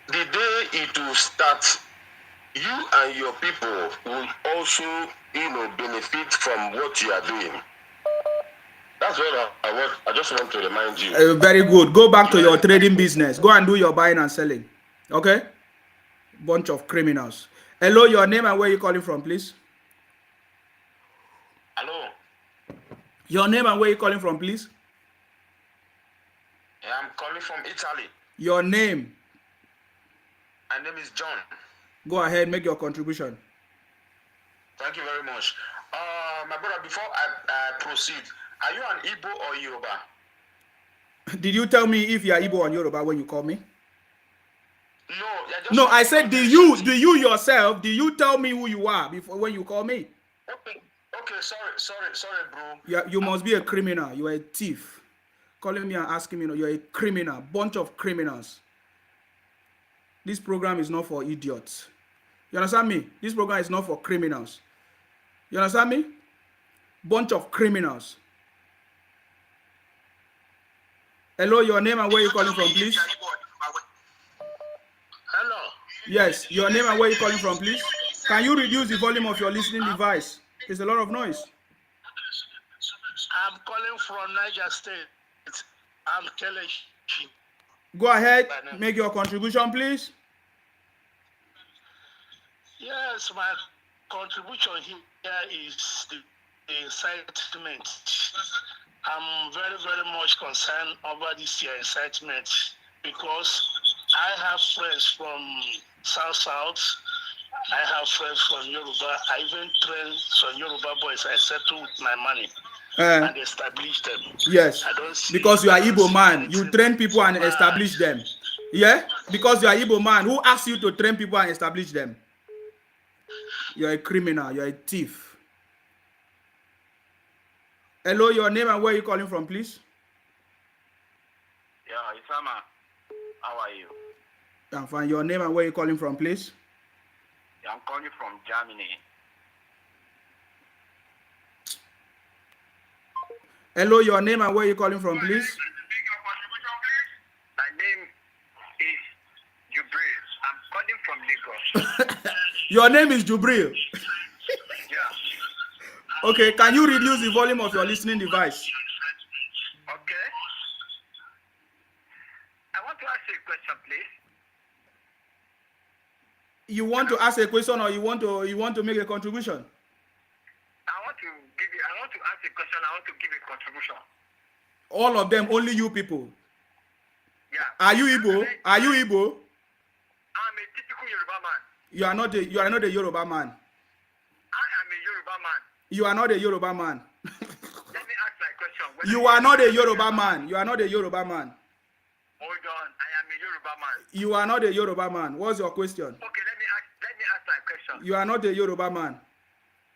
the day it will start, you and your people will also, benefit from what you are doing. That's what I just want to remind you.
Very good. Go back to your trading business. Go and do your buying and selling. Okay? Bunch of criminals. Hello, your name and where you calling from, please?
Hello.
Your name and where you calling from, please?
Yeah, I'm calling from Italy.
Your name?
My name is John.
Go ahead, make your contribution.
Thank you very much. My brother, before I proceed, are you an Igbo or Yoruba?
Did you tell me if you are Igbo or Yoruba when you call me?
No,
I said, do you yourself, do you tell me who you are before when you call me?
Okay, sorry, bro.
You must be a criminal. You are a thief. Calling me and asking me, you're a criminal. Bunch of criminals. This program is not for idiots. You understand me? This program is not for criminals. You understand me? Bunch of criminals. Hello, your name and where you calling from, please?
Hello.
Yes, your name and where you calling from, please? Can you reduce the volume of your listening device? There's a lot of noise.
I'm calling from Niger State. I'm Kelechi.
Go ahead, make your contribution, please.
Yes, my contribution here is the incitement. I'm very, very much concerned over this year incitement because I have friends from South. I have friends from Yoruba. I even train some Yoruba boys. I settle with my money and establish them.
Yes, because you are Igbo man. You train people and establish them. Yeah, because you are Igbo man. Who asked you to train people and establish them? You're a criminal. You're a thief. Hello, your name and where you calling from, please?
Yeah, Isama. How are you?
I'm fine. Your name and where you calling from, please?
Yeah, I'm calling from Germany.
Hello, your name and where you calling from, please?
My name is Jubril. I'm calling from Lagos.
Your name is Jubril.
Yeah.
Okay, can you reduce the volume of your listening device?
Okay. I want to ask you a question, please.
You want to ask a question or you want to make a contribution?
I want to ask a question. I want to give a contribution.
All of them, only you people.
Yeah.
Are you Igbo? Are you Igbo?
I'm a typical Yoruba man.
You are not a Yoruba man.
I am a Yoruba man.
You are not a Yoruba man.
Let me ask my question.
You are not a Yoruba man. You are not a Yoruba man.
Hold on. I am a Yoruba man.
You are not a Yoruba man. What's your question?
Okay, let me ask my question.
You are not a Yoruba man.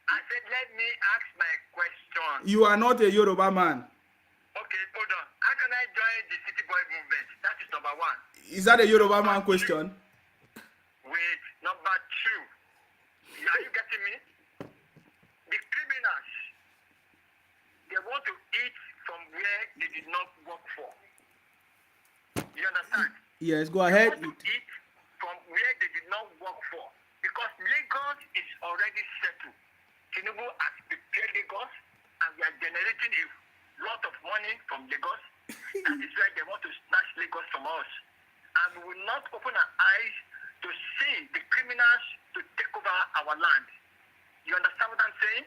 I said let me ask my question.
You are not a Yoruba man.
Okay, hold on. How can I join the City Boy movement? That is number one.
Is that a Yoruba man question?
Wait, number two. Are you getting me? The criminals, they want to eat from where they did not work for. You understand?
Yes, go ahead.
They want to eat from where they did not work for. Because Lagos is already settled. Tinubu has prepared Lagos and we are generating a lot of money from Lagos. That is why they want to snatch Lagos from us. And we will not open our eyes to see the criminals to take over our land.
You understand what I'm saying?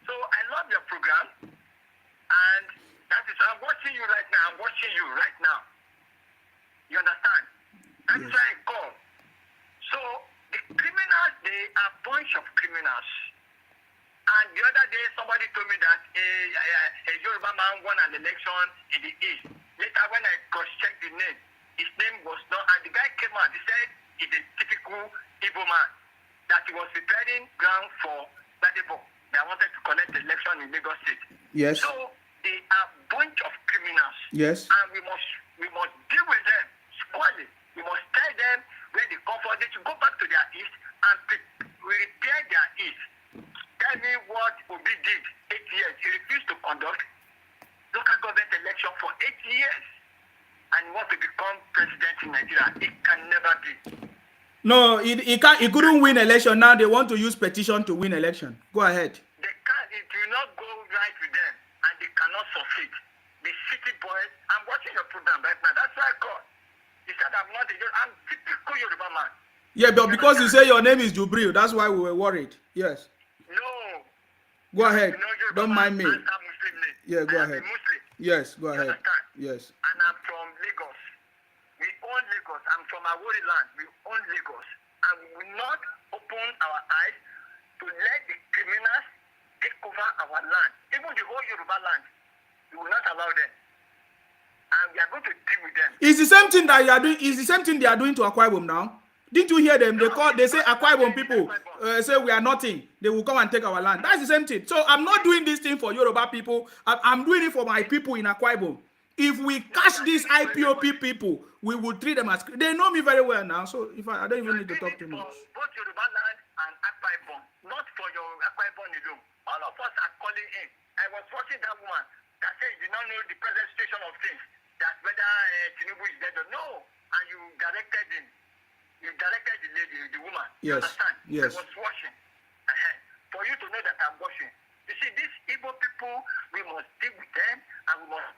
So I love your program, and that is, I'm watching you right now. I'm watching you right now. You understand? That's
Yes.
why I call. So the criminals, they are a bunch of criminals. And the other day, somebody told me that a Yoruba man won an election in the East. Later, when I cross-checked the name, his name was not, and the guy came out, he said he's a typical Igbo man, that he was preparing ground for Gbadebo. They wanted to collect the election in Lagos State.
Yes.
So they are a bunch of criminals.
Yes.
And we must deal with them squarely. We must tell them where they come from. They should go back to their East and repair their East. Tell me what Obi did 8 years. He refused to conduct local government election for 8 years. And he wants to become president in Nigeria. It can never be.
No, he can't. He couldn't win election. Now they want to use petition to win election. Go ahead.
They can't. It will not go right with them, and they cannot succeed. The city boys. I'm watching your program right now. That's why I called. He said I'm not a Yoruba. I'm typical Yoruba man.
Yeah, but because you say your name is Jubril, that's why we were worried. Yes.
No.
Go ahead.
You know,
Don't mind me.
Muslim name.
Yeah, go
I
ahead.
am a Muslim.
Yes, go
You
ahead.
understand?
Yes.
And I'm from Lagos. We own Lagos. I'm from Awori land. We own Lagos. And we will not open our eyes to let the criminals take over our land. Even the whole Yoruba land. We will not allow them. And we are going to deal with them.
It's the same thing that you are doing. It's the same thing they are doing to Akwa Ibom now. Didn't you hear them? They say Akwa Ibom people say we are nothing. They will come and take our land. That's the same thing. So I'm not doing this thing for Yoruba people. I'm doing it for my people in Akwa Ibom. If we catch these IPOB people, we will treat them as. They know me very well now. So if I don't even need to talk too much.
Both Yoruba land and Akwa Ibom, not for your Akwa Ibom alone. All of us are calling in. I was watching that woman that said you did not know the present situation of things. That whether Tinubu is dead or no, and you directed him. You directed the lady, the woman.
Yes.
You understand?
Yes.
I was watching. For you to know that I'm watching. You see, these Igbo people, we must deal with them, and we must.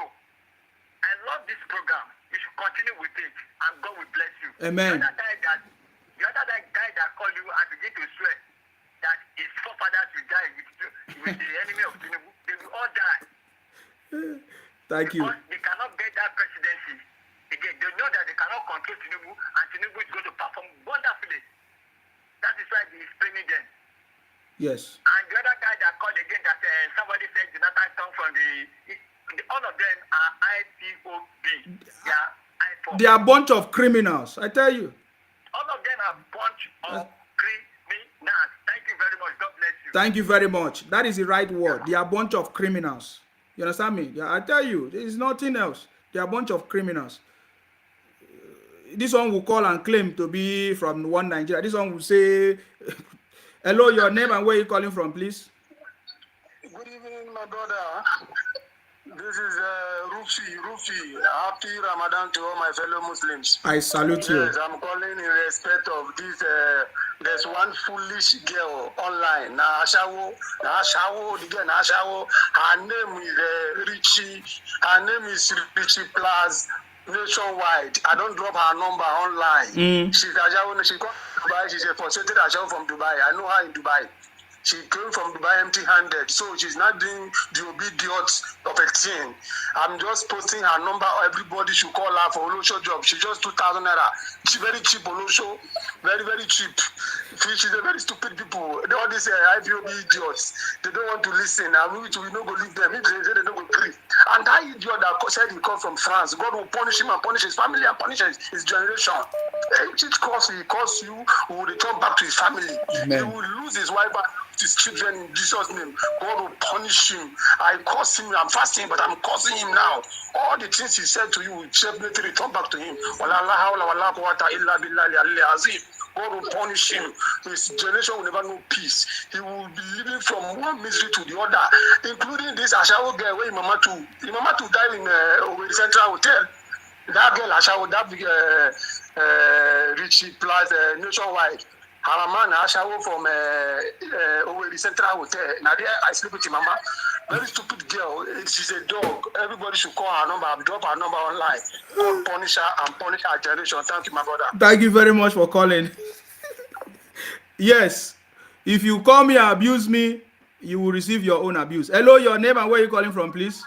Oh, I love this program. You should continue with it, and God will bless you.
Amen.
The other guy that called you and begin to swear that his forefathers will die with the enemy of Tinubu. They will all die.
Thank you.
Because they cannot get that presidency. Again, they know that they cannot control Tinubu, and Tinubu is going to perform wonderfully. That is why he is training them.
Yes.
And the other guy that called again that somebody said Jonathan come from all of them are IPOB.
They are a bunch of criminals. I tell you.
All of them are a bunch of criminals. Thank you very much. God bless you.
Thank you very much. That is the right word. They are a bunch of criminals. You understand me? I tell you, there is nothing else. They are a bunch of criminals. This one will call and claim to be from one Nigeria. This one will say, hello, your name and where you calling from, please?
Good evening, my brother. This is Rufi. Happy Ramadan to all my fellow Muslims.
I salute you.
Yes, I'm calling in respect of this. There's one foolish girl online. Her name is Richie. Her name is Richie Plus. Nationwide. I don't drop her number online. She's Ajawo. She comes from Dubai. She's a frustrated Ajawo from Dubai. I know her in Dubai. She came from Dubai empty-handed, so she's not doing the obedience of a teen. I'm just posting her number. Everybody should call her for Olosho job. She just 2,000 naira. She's very cheap Olosho, very very cheap. She's a very stupid people. All these IPOB idiots, they don't want to listen. And we don't go leave them. If they say they don't go agree. And that idiot that said he come from France, God will punish him and punish his family and punish his generation. Each cause he calls you, he will return back to his family. Amen. He will lose his wife and his children in Jesus' name. God will punish him. I curse him. I'm fasting, but I'm cursing him now. All the things he said to you will definitely return back to him. God will punish him. His generation will never know peace. He will be living from one misery to the other, including this Ashawo girl where Mama to died in the Central Hotel. That girl Ashawo, that big Richie Plus Nationwide. Her man Ashawo from the Central Hotel. Now there I sleep with Mama. Very stupid girl. She's a dog. Everybody should call her number. I'll drop her number online. God punish her and punish her generation. Thank you, my brother.
Thank you very much for calling. Yes. If you call me and abuse me, you will receive your own abuse. Hello, your name and where you calling from, please?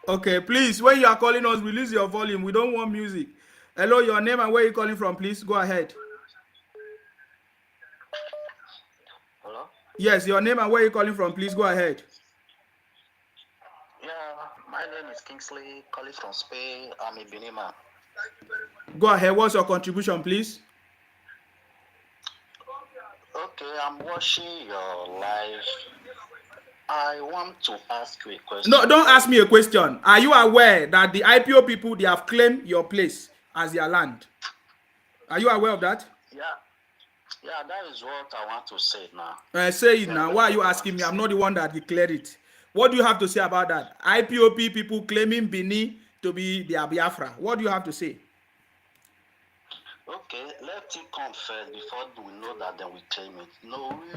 Okay, please, when you are calling us, release your volume. We don't want music. Hello, your name and where you calling from, please? Go ahead.
Hello?
Yes, your name and where you calling from, please? Go ahead.
Yeah, my name is Kingsley, calling from Spain. I'm a Benin man.
Go ahead. What's your contribution, please?
Okay, I'm watching your live. I want to ask you a question.
No, don't ask me a question. Are you aware that the IPO people, they have claimed your place as their land? Are you aware of that?
Yeah, that is what I want to say now.
Say it now. Why are you asking me? I'm not the one that declared it. What do you have to say about that? IPOP people claiming Benin to be their Biafra. What do you have to say?
Okay, let it come first before we know that then we claim it. No, we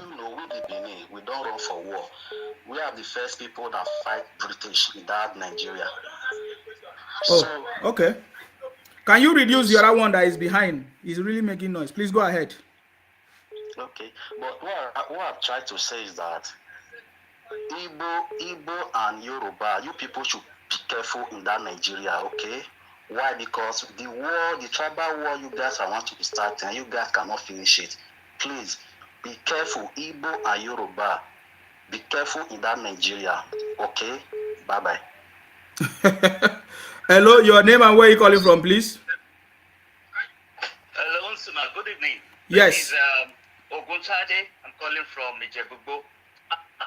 the Benin, we don't run for war. We are the first people that fight British without Nigeria.
Oh, okay. Can you reduce the other one that is behind? It's really making noise. Please go ahead.
Okay, but what I'm trying to say is that Igbo and Yoruba, you people should be careful in that Nigeria, okay? Why? Because the war, the tribal war you guys are want to be starting, and you guys cannot finish it. Please, be careful, Igbo and Yoruba. Be careful in that Nigeria, okay? Bye-bye.
Hello, your name and where you calling from, please?
Hello, Suma. Good evening.
Yes.
This is Oguntade. I'm calling from Ijebubo.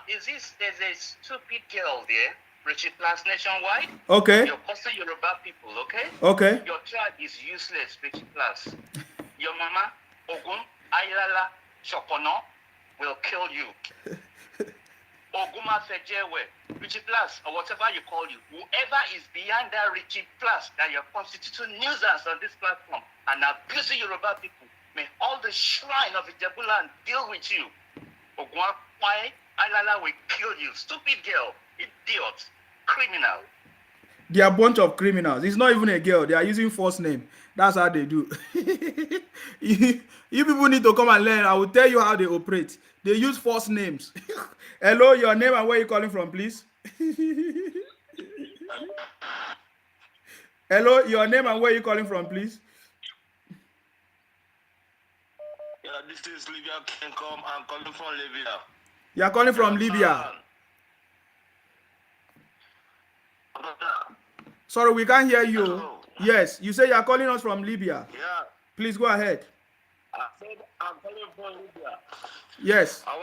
There's a stupid girl there, Richie Plus Nationwide.
Okay.
You're causing Yoruba people, okay?
Okay.
Your tribe is useless, Richie Plus. Your mama, Ogun, Ayala, Shokono, will kill you. Oguma Fejewe, Richie Plus, or whatever you call you, whoever is behind that Richie Plus that you're constituting nuisance on this platform and abusing Yoruba people, may all the shrine of Ijebuland deal with you. Oguma Ayala will kill you. Stupid girl, idiot, criminal.
They are a bunch of criminals. It's not even a girl. They are using false name. That's how they do. You people need to come and learn. I will tell you how they operate. They use false names. Hello, your name and where you calling from, please? Hello, your name and where you calling from, please?
Yeah, this is Libya Kencom. I'm calling from Libya.
You are calling from Libya. Sorry, we can't hear you.
Hello.
Yes, you say you are calling us from Libya.
Yeah.
Please go ahead.
I said I'm calling from Libya.
Yes.
I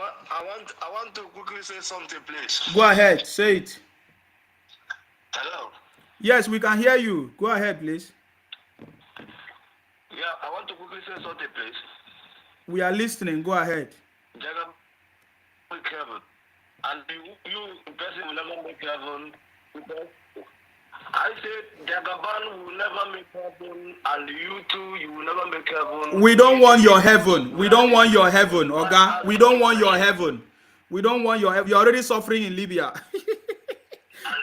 want to quickly say something, please.
Go ahead. Say it.
Hello.
Yes, we can hear you. Go ahead, please.
Yeah, I want to quickly say something, please.
We are listening. Go ahead.
Jacob, make heaven. And you person will never make heaven. Because I said Jagaban will never make heaven, and you too, you will never make heaven.
We don't want your heaven. We don't want your heaven, Oga. We don't want your heaven. We don't want your heaven. You're already suffering in Libya.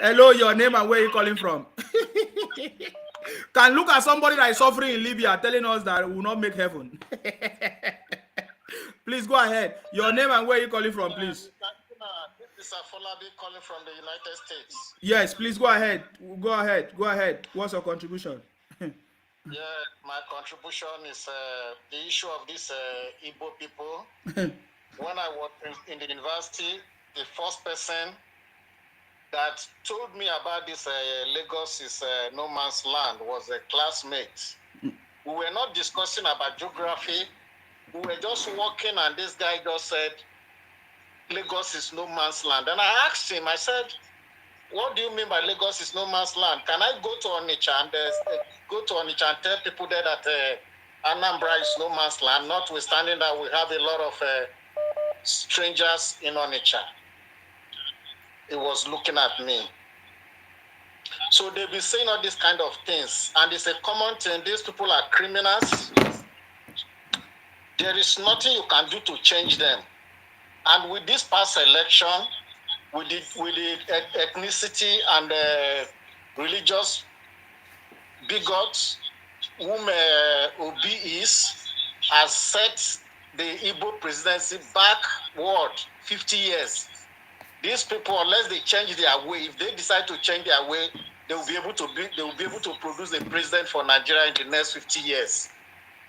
Hello, your name and where you calling from? Can look at somebody that is suffering in Libya telling us that we will not make heaven. Please go ahead. Your name and where you calling from, please.
This is Afolabi calling from the United States.
Yes, please go ahead. Go ahead. Go ahead. What's your contribution?
Yeah, my contribution is the issue of these Igbo people. When I was in the university, the first person that told me about this Lagos is no man's land was a classmate. We were not discussing about geography. We were just walking and this guy just said, Lagos is no man's land. And I asked him, I said, what do you mean by Lagos is no man's land? Can I go to Onitsha and tell people there that Anambra is no man's land, notwithstanding that we have a lot of strangers in Onitsha? He was looking at me. So they've been saying all these kind of things, and it's a common thing. These people are criminals. There is nothing you can do to change them. And with this past election, with the ethnicity and religious bigots,
whom Obi is, has set the Igbo presidency backward 50 years. These people, unless they change their way, if they decide to change their way, they will be able to produce a president for Nigeria in the next 50 years.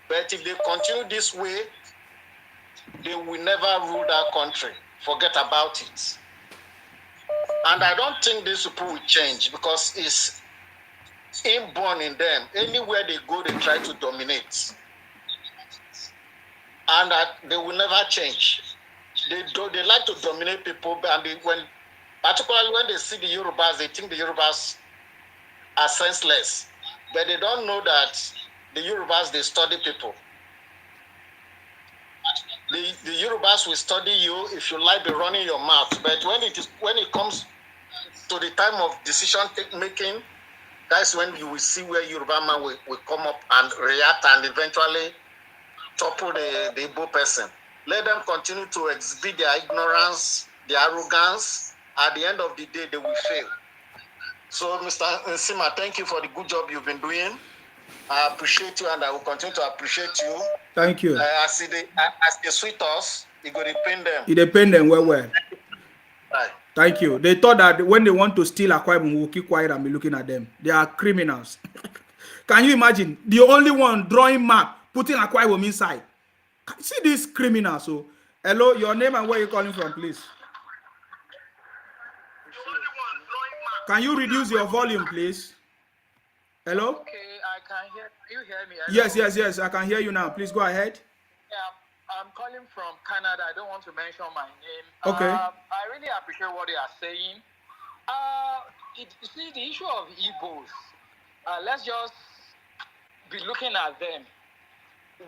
But if they continue this way, they will never rule that country. Forget about it. And I don't think these people will change because it's inborn in them. Anywhere they go, they try to dominate. And they will never change. They like to dominate people, and particularly when they see the Yorubas, they think the Yorubas are senseless. But they don't know that the Yorubas, they study people. The Yorubas will study you if you like be running your mouth. But when it comes to the time of decision making, that's when you will see where Yoruba man will come up and react and eventually topple the Igbo person. Let them continue to exhibit their ignorance, their arrogance. At the end of the day, they will fail. So, Mr. Nsima, thank you for the good job you've been doing. I appreciate you, and I will continue to appreciate you.
Thank you.
As they sweet us, you go to pain them.
It depends on where.
Right.
Thank you. They thought that when they want to steal Akwa Ibom, we'll keep quiet and be looking at them. They are criminals. Can you imagine? The only one drawing map, putting Akwa Ibom inside. See this criminal. So, hello, your name and where you're calling from, please. Can you reduce your volume, please? Hello?
Okay, I can hear you. Hear me? Hello?
Yes. I can hear you now. Please go ahead.
Yeah, I'm calling from Canada. I don't want to mention my name.
Okay.
I really appreciate what you are saying. You see, the issue of Igbos, let's just be looking at them.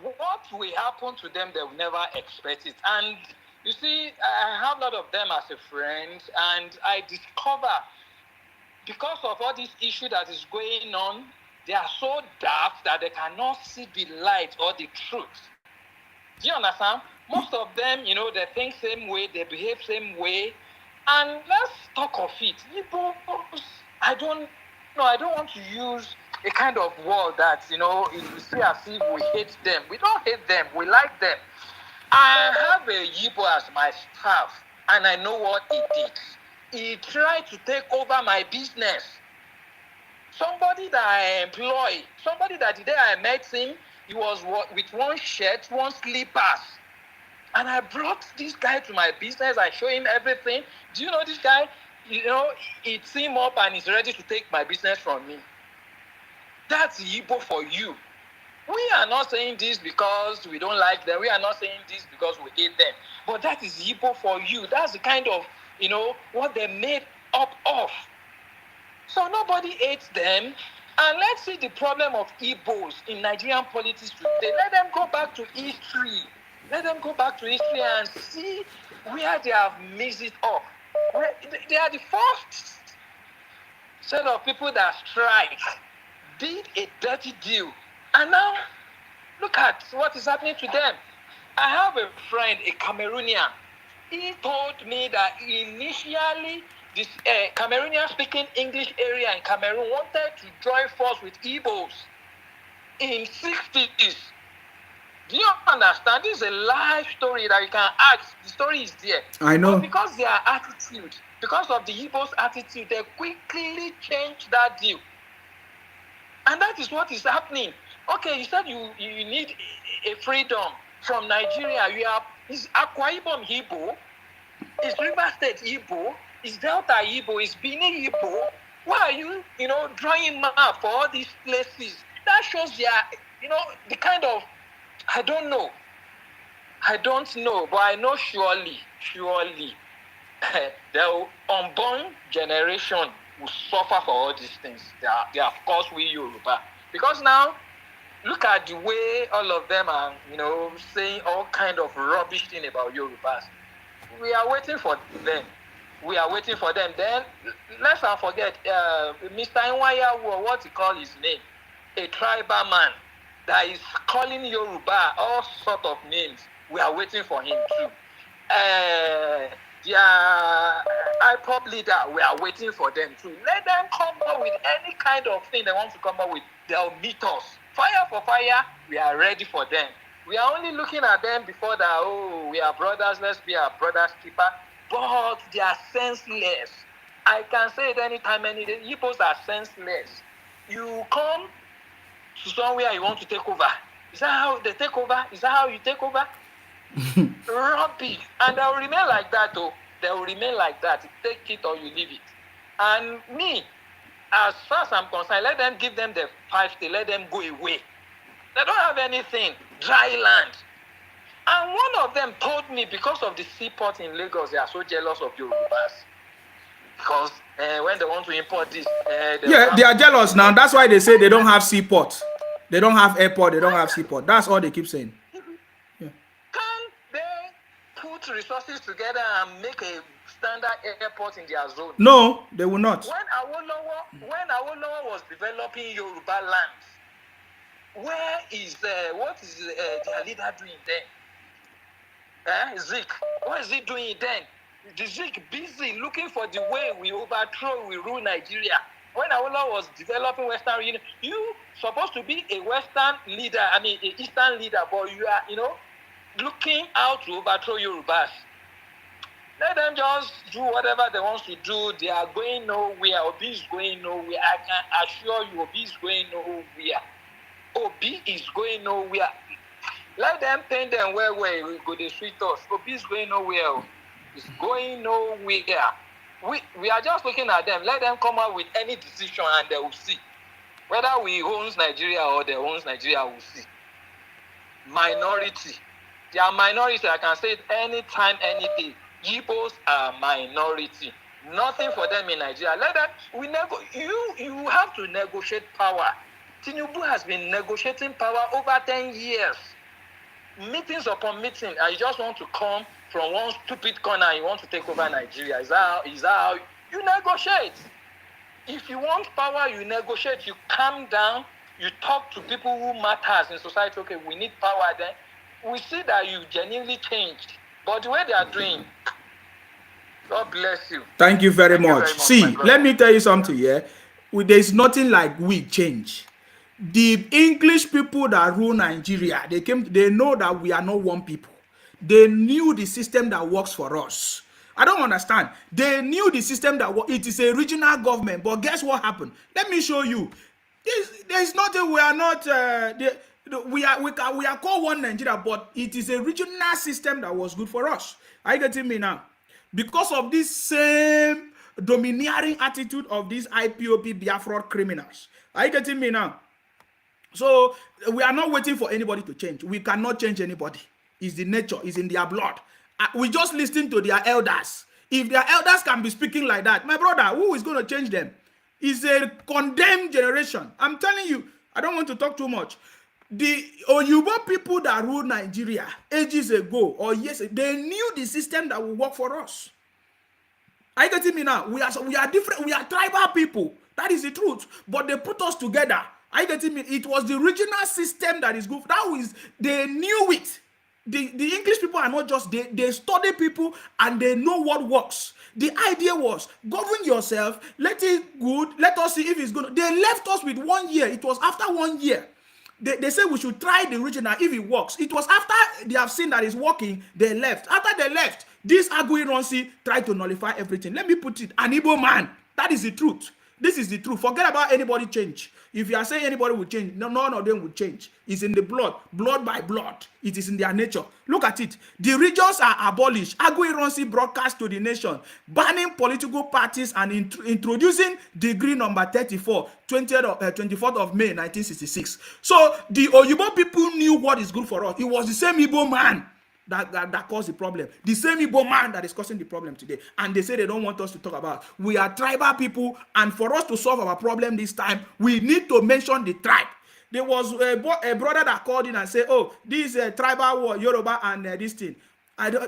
What will happen to them, they will never expect it. And you see, I have a lot of them as a friend, and I discover because of all this issue that is going on, they are so daft that they cannot see the light or the truth. Do you understand? Most of them, they think same way, they behave same way. And let's talk of it. Igbos, I don't want to use a kind of word that, you see as if we hate them. We don't hate them, we like them. I have a Igbo as my staff, and I know what he did. He tried to take over my business. Somebody that I employ, somebody that the day I met him, he was with one shirt, one slippers. And I brought this guy to my business. I show him everything. Do you know this guy? He team up and he's ready to take my business from me. That's Igbo for you. We are not saying this because we don't like them. We are not saying this because we hate them. But that is Igbo for you. That's the kind of, what they made up of. So nobody hates them. And let's see the problem of Igbos in Nigerian politics today. Let them go back to history. Let them go back to history and see where they have mixed it up. They are the first set of people that strike, did a dirty deal. And now, look at what is happening to them. I have a friend, a Cameroonian. He told me that initially, this Cameroonian speaking English area in Cameroon wanted to join force with Igbos in 60s. Do you understand? This is a live story that you can ask. The story is there.
I know.
But because their attitude, because of the Igbos' attitude, they quickly changed that deal. And that is what is happening. Okay, you said you need a freedom from Nigeria. Is Akwa Ibom Igbo? Is River State Igbo? Is Delta Igbo? Is Benin Igbo? Why are you, drawing map for all these places? That shows their, the kind of, I don't know, but I know surely, the unborn generation will suffer for all these things. They are, of course, we Yoruba. Because now, look at the way all of them are, saying all kind of rubbish thing about Yorubas. We are waiting for them. Then, let's not forget, Mr. Nwaya, what he call his name, a tribal man that is calling Yoruba all sort of names. We are waiting for him too. The IPOB leader, we are waiting for them too. Let them come up with any kind of thing they want to come up with. They'll meet us. Fire for fire, we are ready for them. We are only looking at them before that, oh, we are brothers, let's be our brother's keeper. But they are senseless. I can say it anytime, any day. Igbos are senseless. You come to somewhere you want to take over. Is that how they take over? Is that how you take over? Rubbish. And they will remain like that, though. They will remain like that. Take it or you leave it. And me, as far as I'm concerned, let them give them the 5 states, let them go away. They don't have anything, dry land. And one of them told me because of the seaport in Lagos, they are so jealous of Yorubas. Because when they want to import this,
they are jealous now. That's why they say they don't have seaport. They don't have airport. They don't have seaport. That's all they keep saying.
Yeah. Can they put resources together and make a standard airport in their zone?
No, they will not.
When Awolowo was developing Yoruba lands, where is what is their leader doing then? Zik, what is he doing then? The Zik busy looking for the way we overthrow, we rule Nigeria. When Awolowo was developing Western region, you supposed to be a Western leader, I mean an Eastern leader, but you are, looking out to overthrow Yorubas. Let them just do whatever they want to do. They are going nowhere. Obi is going nowhere. I can assure you, Obi is going nowhere. Obi is going nowhere. Let them paint them where we go to sweet us. Obi is going nowhere. It's going nowhere. We are just looking at them. Let them come out with any decision and they will see. Whether we own Nigeria or they own Nigeria, we'll see. Minority. They are minority. I can say it anytime, any day. Igbos are minority. Nothing for them in Nigeria. Let them. You have to negotiate power. Tinubu has been negotiating power over 10 years. Meetings upon meeting, and you just want to come from one stupid corner and you want to take over Nigeria. Is that how you negotiate? If you want power, you negotiate. You calm down. You talk to people who matters in society. Okay, we need power. Then we see that you genuinely changed. But the way they are doing, God bless you.
Thank you very much. See, let me tell you something here. There is nothing like we change. The English people that rule Nigeria, they know that we are not one people. They knew the system that works for us. I don't understand. They knew the system that it is a regional government, but guess what happened? Let me show you. There is nothing. We are not. We are called one Nigeria, but it is a regional system that was good for us. Are you getting me now? Because of this same domineering attitude of these IPOB Biafra criminals. Are you getting me now? So we are not waiting for anybody to change. We cannot change anybody. It's the nature. It's in their blood. We just listen to their elders. If their elders can be speaking like that, my brother, who is going to change them? It's a condemned generation. I'm telling you, I don't want to talk too much. The Yoruba people that ruled Nigeria ages ago or years ago, they knew the system that will work for us. Are you getting me now? We are different. We are tribal people. That is the truth. But they put us together. Are you getting me? It was the regional system that is good. They knew it. The English people are not just, they study people and they know what works. The idea was, govern yourself, let it good, let us see if it's good. They left us with 1 year. It was after 1 year. They said we should try the regional if it works. It was after they have seen that it's working, they left. After they left, this Agui Ronsi tried to nullify everything. Let me put it, an Igbo man. That is the truth. This is the truth. Forget about anybody change. If you are saying anybody will change, none of them will change. It's in the blood, blood by blood. It is in their nature. Look at it. The regions are abolished. Agui Ronsi broadcast to the nation, banning political parties and introducing decree number 34, 24th of May, 1966. So the Oyibo people knew what is good for us. It was the same Igbo man that caused the problem. The same Igbo man that is causing the problem today. And they say they don't want us to talk about. We are tribal people, and for us to solve our problem this time, we need to mention the tribe. There was a brother that called in and said, oh, this tribal war, Yoruba and this thing.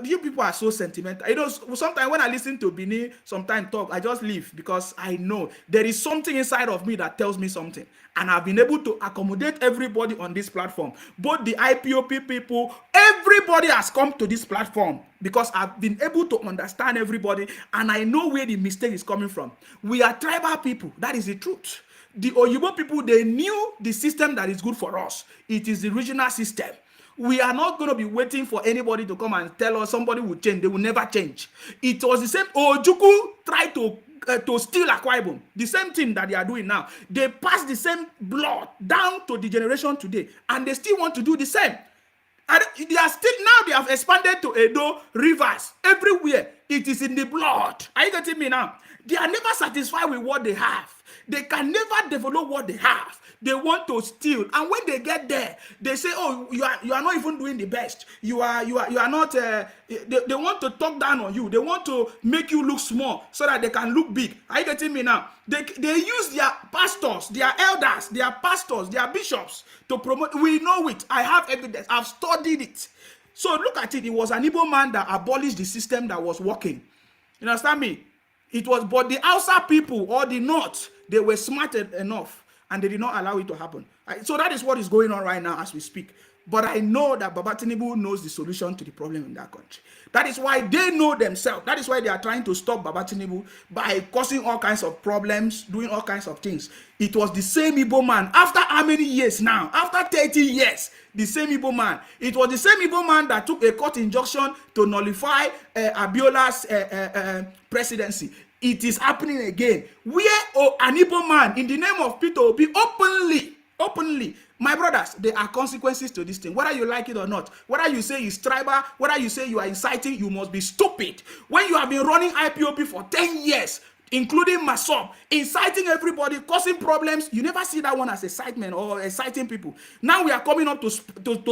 You people are so sentimental. You know, sometimes when I listen to Bini, sometimes talk, I just leave because I know there is something inside of me that tells me something. And I've been able to accommodate everybody on this platform. Both the IPOP people, everybody has come to this platform because I've been able to understand everybody and I know where the mistake is coming from. We are tribal people. That is the truth. The Oyibo people, they knew the system that is good for us. It is the regional system. We are not going to be waiting for anybody to come and tell us somebody will change. They will never change. It was the same. Ojukwu tried to steal Akwa Ibom. The same thing that they are doing now. They pass the same blood down to the generation today, and they still want to do the same. And they are still, now they have expanded to Edo, Rivers, everywhere. It is in the blood. Are you getting me now? They are never satisfied with what they have. They can never develop what they have. They want to steal, and when they get there, they say, "Oh, you are not even doing the best. You are not." They want to talk down on you. They want to make you look small so that they can look big. Are you getting me now? They use their pastors, their elders, their pastors, their bishops to promote. We know it. I have evidence. I've studied it. So look at it. It was an Igbo man that abolished the system that was working. You understand me? It was, but the Hausa people or the North, they were smart enough and they did not allow it to happen. So that is what is going on right now as we speak. But I know that Baba Tinubu knows the solution to the problem in that country. That is why they know themselves. That is why they are trying to stop Baba Tinubu by causing all kinds of problems, doing all kinds of things. It was the same Igbo man. After how many years now? After 30 years, the same Igbo man. It was the same Igbo man that took a court injunction to nullify Abiola's presidency. It is happening again. Where an Igbo man in the name of Peter Obi openly, my brothers, there are consequences to this thing, whether you like it or not. Whether you say it's tribal, whether you say you are inciting, you must be stupid. When you have been running IPOB for 10 years, including myself, inciting everybody, causing problems, you never see that one as incitement or inciting people. Now we are coming up to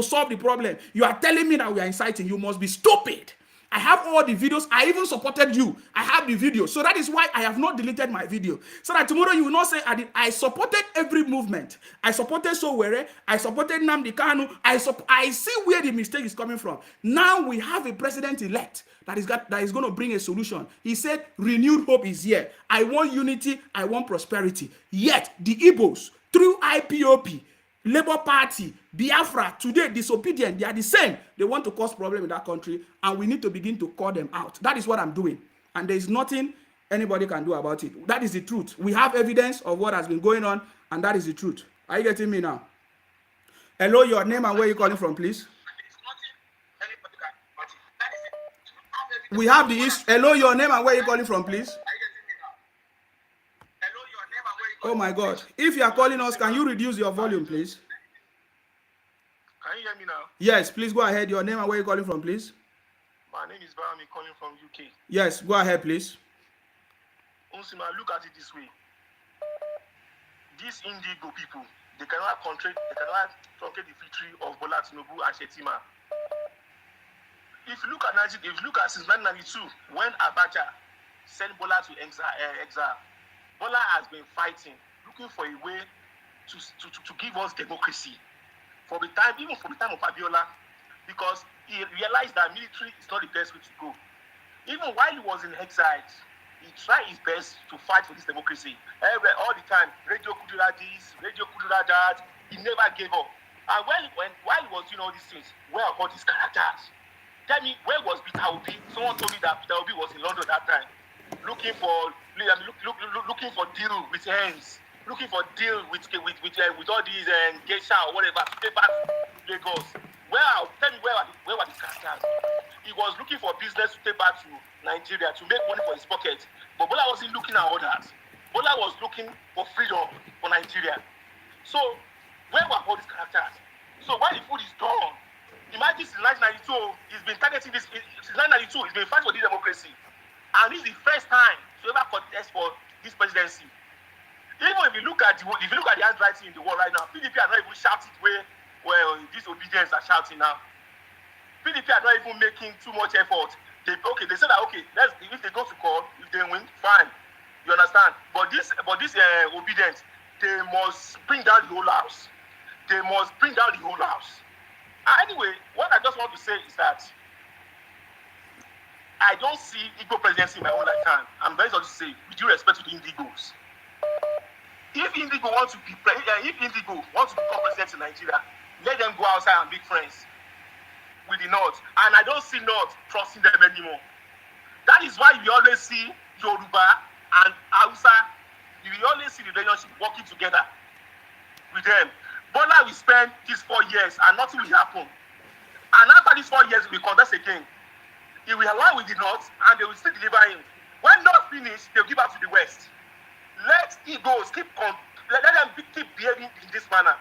solve the problem. You are telling me that we are inciting. You must be stupid. I have all the videos. I even supported you. I have the video. So that is why I have not deleted my video. So that tomorrow you will not say I supported every movement. I supported Sowore. I supported Nnamdi Kanu. I see where the mistake is coming from. Now we have a president-elect that is going to bring a solution. He said, renewed hope is here. I want unity. I want prosperity. Yet the Igbos, through IPOB, Labour Party, Biafra, today, Disobedient, they are the same. They want to cause problem in that country, and we need to begin to call them out. That is what I'm doing. And there is nothing anybody can do about it. That is the truth. We have evidence of what has been going on, and that is the truth. Are you getting me now? Hello, your name and where you calling from, please? We have the issue. Hello, your name and where you calling from, please? Oh my God. If you are calling us, can you reduce your volume, please?
Can you hear me now?
Yes, please go ahead. Your name and where you calling from, please?
My name is Barami, calling from UK.
Yes, go ahead, please.
Unsima, look at it this way. These Indigo people, they cannot truncate the victory of Bola Tinubu and Shettima. If you look at since 1992, when Abacha sent Bola to exile, Bola has been fighting, looking for a way to give us democracy. Even for the time of Abiola, because he realized that military is not the best way to go. Even while he was in exile, he tried his best to fight for this democracy. All the time, Radio Kudura this, Radio Kudura that, he never gave up. And while he was doing all these things, where are all these characters? Tell me, where was Peter Obi? Someone told me that Peter Obi was in London that time, looking for deal with hands, looking for deal with all these geisha or whatever to pay back Lagos. Tell me where were the characters? He was looking for business to take back to Nigeria to make money for his pocket. But Bola wasn't looking at others. Bola was looking for freedom for Nigeria. So where were all these characters? So while the food is done, imagine since 1992, he's been targeting this. Since 1992, he's been fighting for this democracy. And this is the first time to ever contest for this presidency. Even if you look at the handwriting in the world right now, PDP are not even shouting where Disobedience are shouting now. PDP are not even making too much effort. They say that if they go to court, if they win, fine. You understand? But this Obedience, they must bring down the whole house. Anyway, what I just want to say is that I don't see Igbo presidency in my own lifetime. I'm very sorry to say, with due respect to the Indigos. If Indigo want to become president in Nigeria, let them go outside and make friends with the North. And I don't see North trusting them anymore. That is why we always see Yoruba and Hausa You will only see the relationship working together with them. Bola will spend these 4 years and nothing will happen. And after these 4 years, we will contest again. He will align with the North and they will still deliver him. When North finish, they will give up to the West. Let egos let them keep behaving in this manner.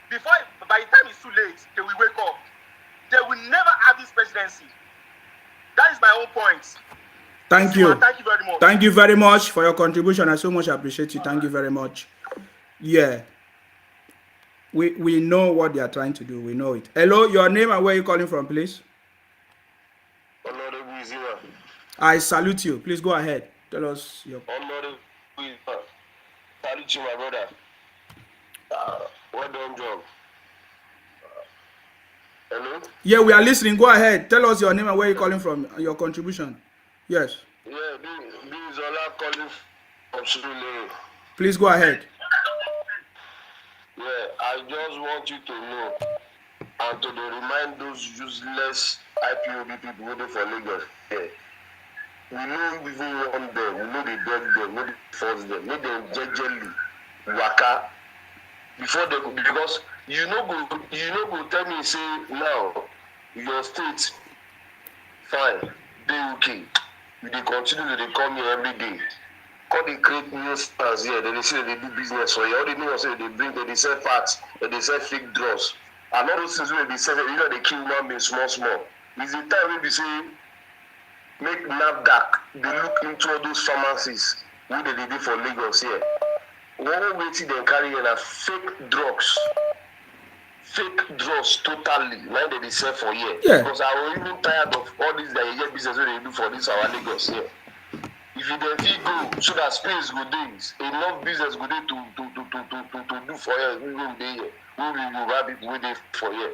Before, by the time it's too late, they will wake up. They will never have this presidency. That is my own point.
Thank you.
Thank you very much.
Thank you very much for your contribution. I so much appreciate you. Thank you very much. Yeah. We know what they are trying to do. We know it. Hello, your name and where you calling from, please?
Honorable Zima.
I salute you. Please go ahead. Tell us your...
Honorable Zima. Salute you, my brother. Well done, job. Hello?
Yeah, we are listening. Go ahead. Tell us your name and where you're calling from, your contribution. Yes.
Yeah, this is Ola calling from Surulere.
Please go ahead.
Yeah, I just want you to know and to remind those useless IPOB people waiting for Lagos. Yeah. We know we even want them, we know they beg them, we know they force them, make them jejely waka before they go, because you know go tell me say now your state fine, they okay. You dey continue to come here every day. Come they create new stars here, they say they do business for you. All they know is they bring, they sell parts, they sell fake drugs. And all those things where they sell, you know they kill human beings small. It's the time when they say make NAFDAC, they look into all those pharmacies what they do for Lagos here. One way they carry in a fake drugs totally, like they sell for here.
Yeah.
Because I was even tired of all this that you get business where they do for this our Lagos here. If you then feel go, so that space go days, enough business go there to do for here. We will be here. We will have people waiting for here.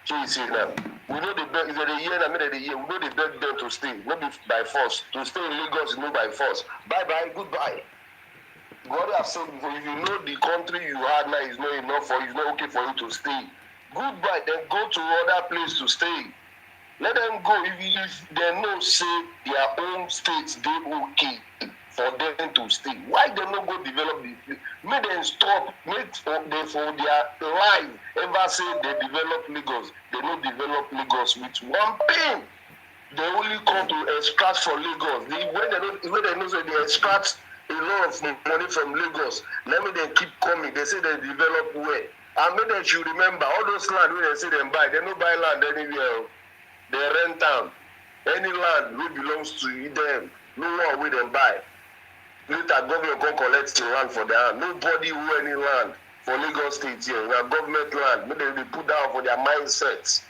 So you see now, we know the beg, is that a year and a minute a year, we know they beg them to stay, not by force. To stay in Lagos is not by force. Bye-bye, goodbye. God have said before, if you know the country you had now is not enough for you, it's not okay for you to stay. Goodbye, then go to other place to stay. Let them go. If they know, say, their own states, they okay for them to stay. Why they not go develop the... Make them stop. Make for their life ever say they develop Lagos. They don't develop Lagos with one pain. They only come to extract from Lagos. When they know say they extract a lot of money from Lagos, let me then keep coming. They say they develop where? And make them should remember, all those land where they say them buy, they don't buy land anywhere. They rent them. Any land which belongs to them, no one will them buy. Later, government can collect the land for their hand. Nobody will any land for Lagos State here. We have government land. Maybe they put down for their mindsets.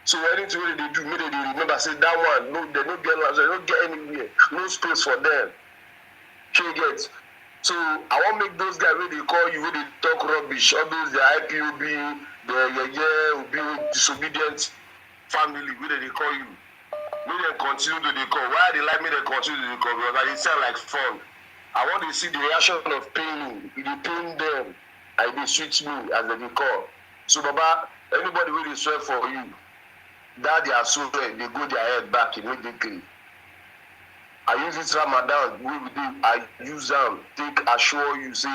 So anything they do, maybe they remember, say that one, no, they don't get land, so they don't get anywhere. No space for them. You get. So I want to make those guys where they call you, where they talk rubbish, all those the IPOB, the disobedient family, where they call you. May they continue to they call. Why they like me they continue to they call? Because they sound like fun. I want to see the reaction of pain. If they pain them, and they switch me as they call. So Baba, anybody where they swear for you, that they are so red, they go their head back immediately. I use this Ramadan, we do, I use them, assure you, say,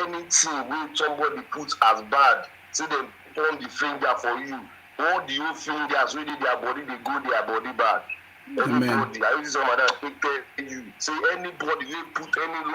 anything when somebody puts as bad, say they point the finger for you, all the old fingers, really their body, they go their body bad. Anybody, I use this Ramadan, tell you, say anybody, they put any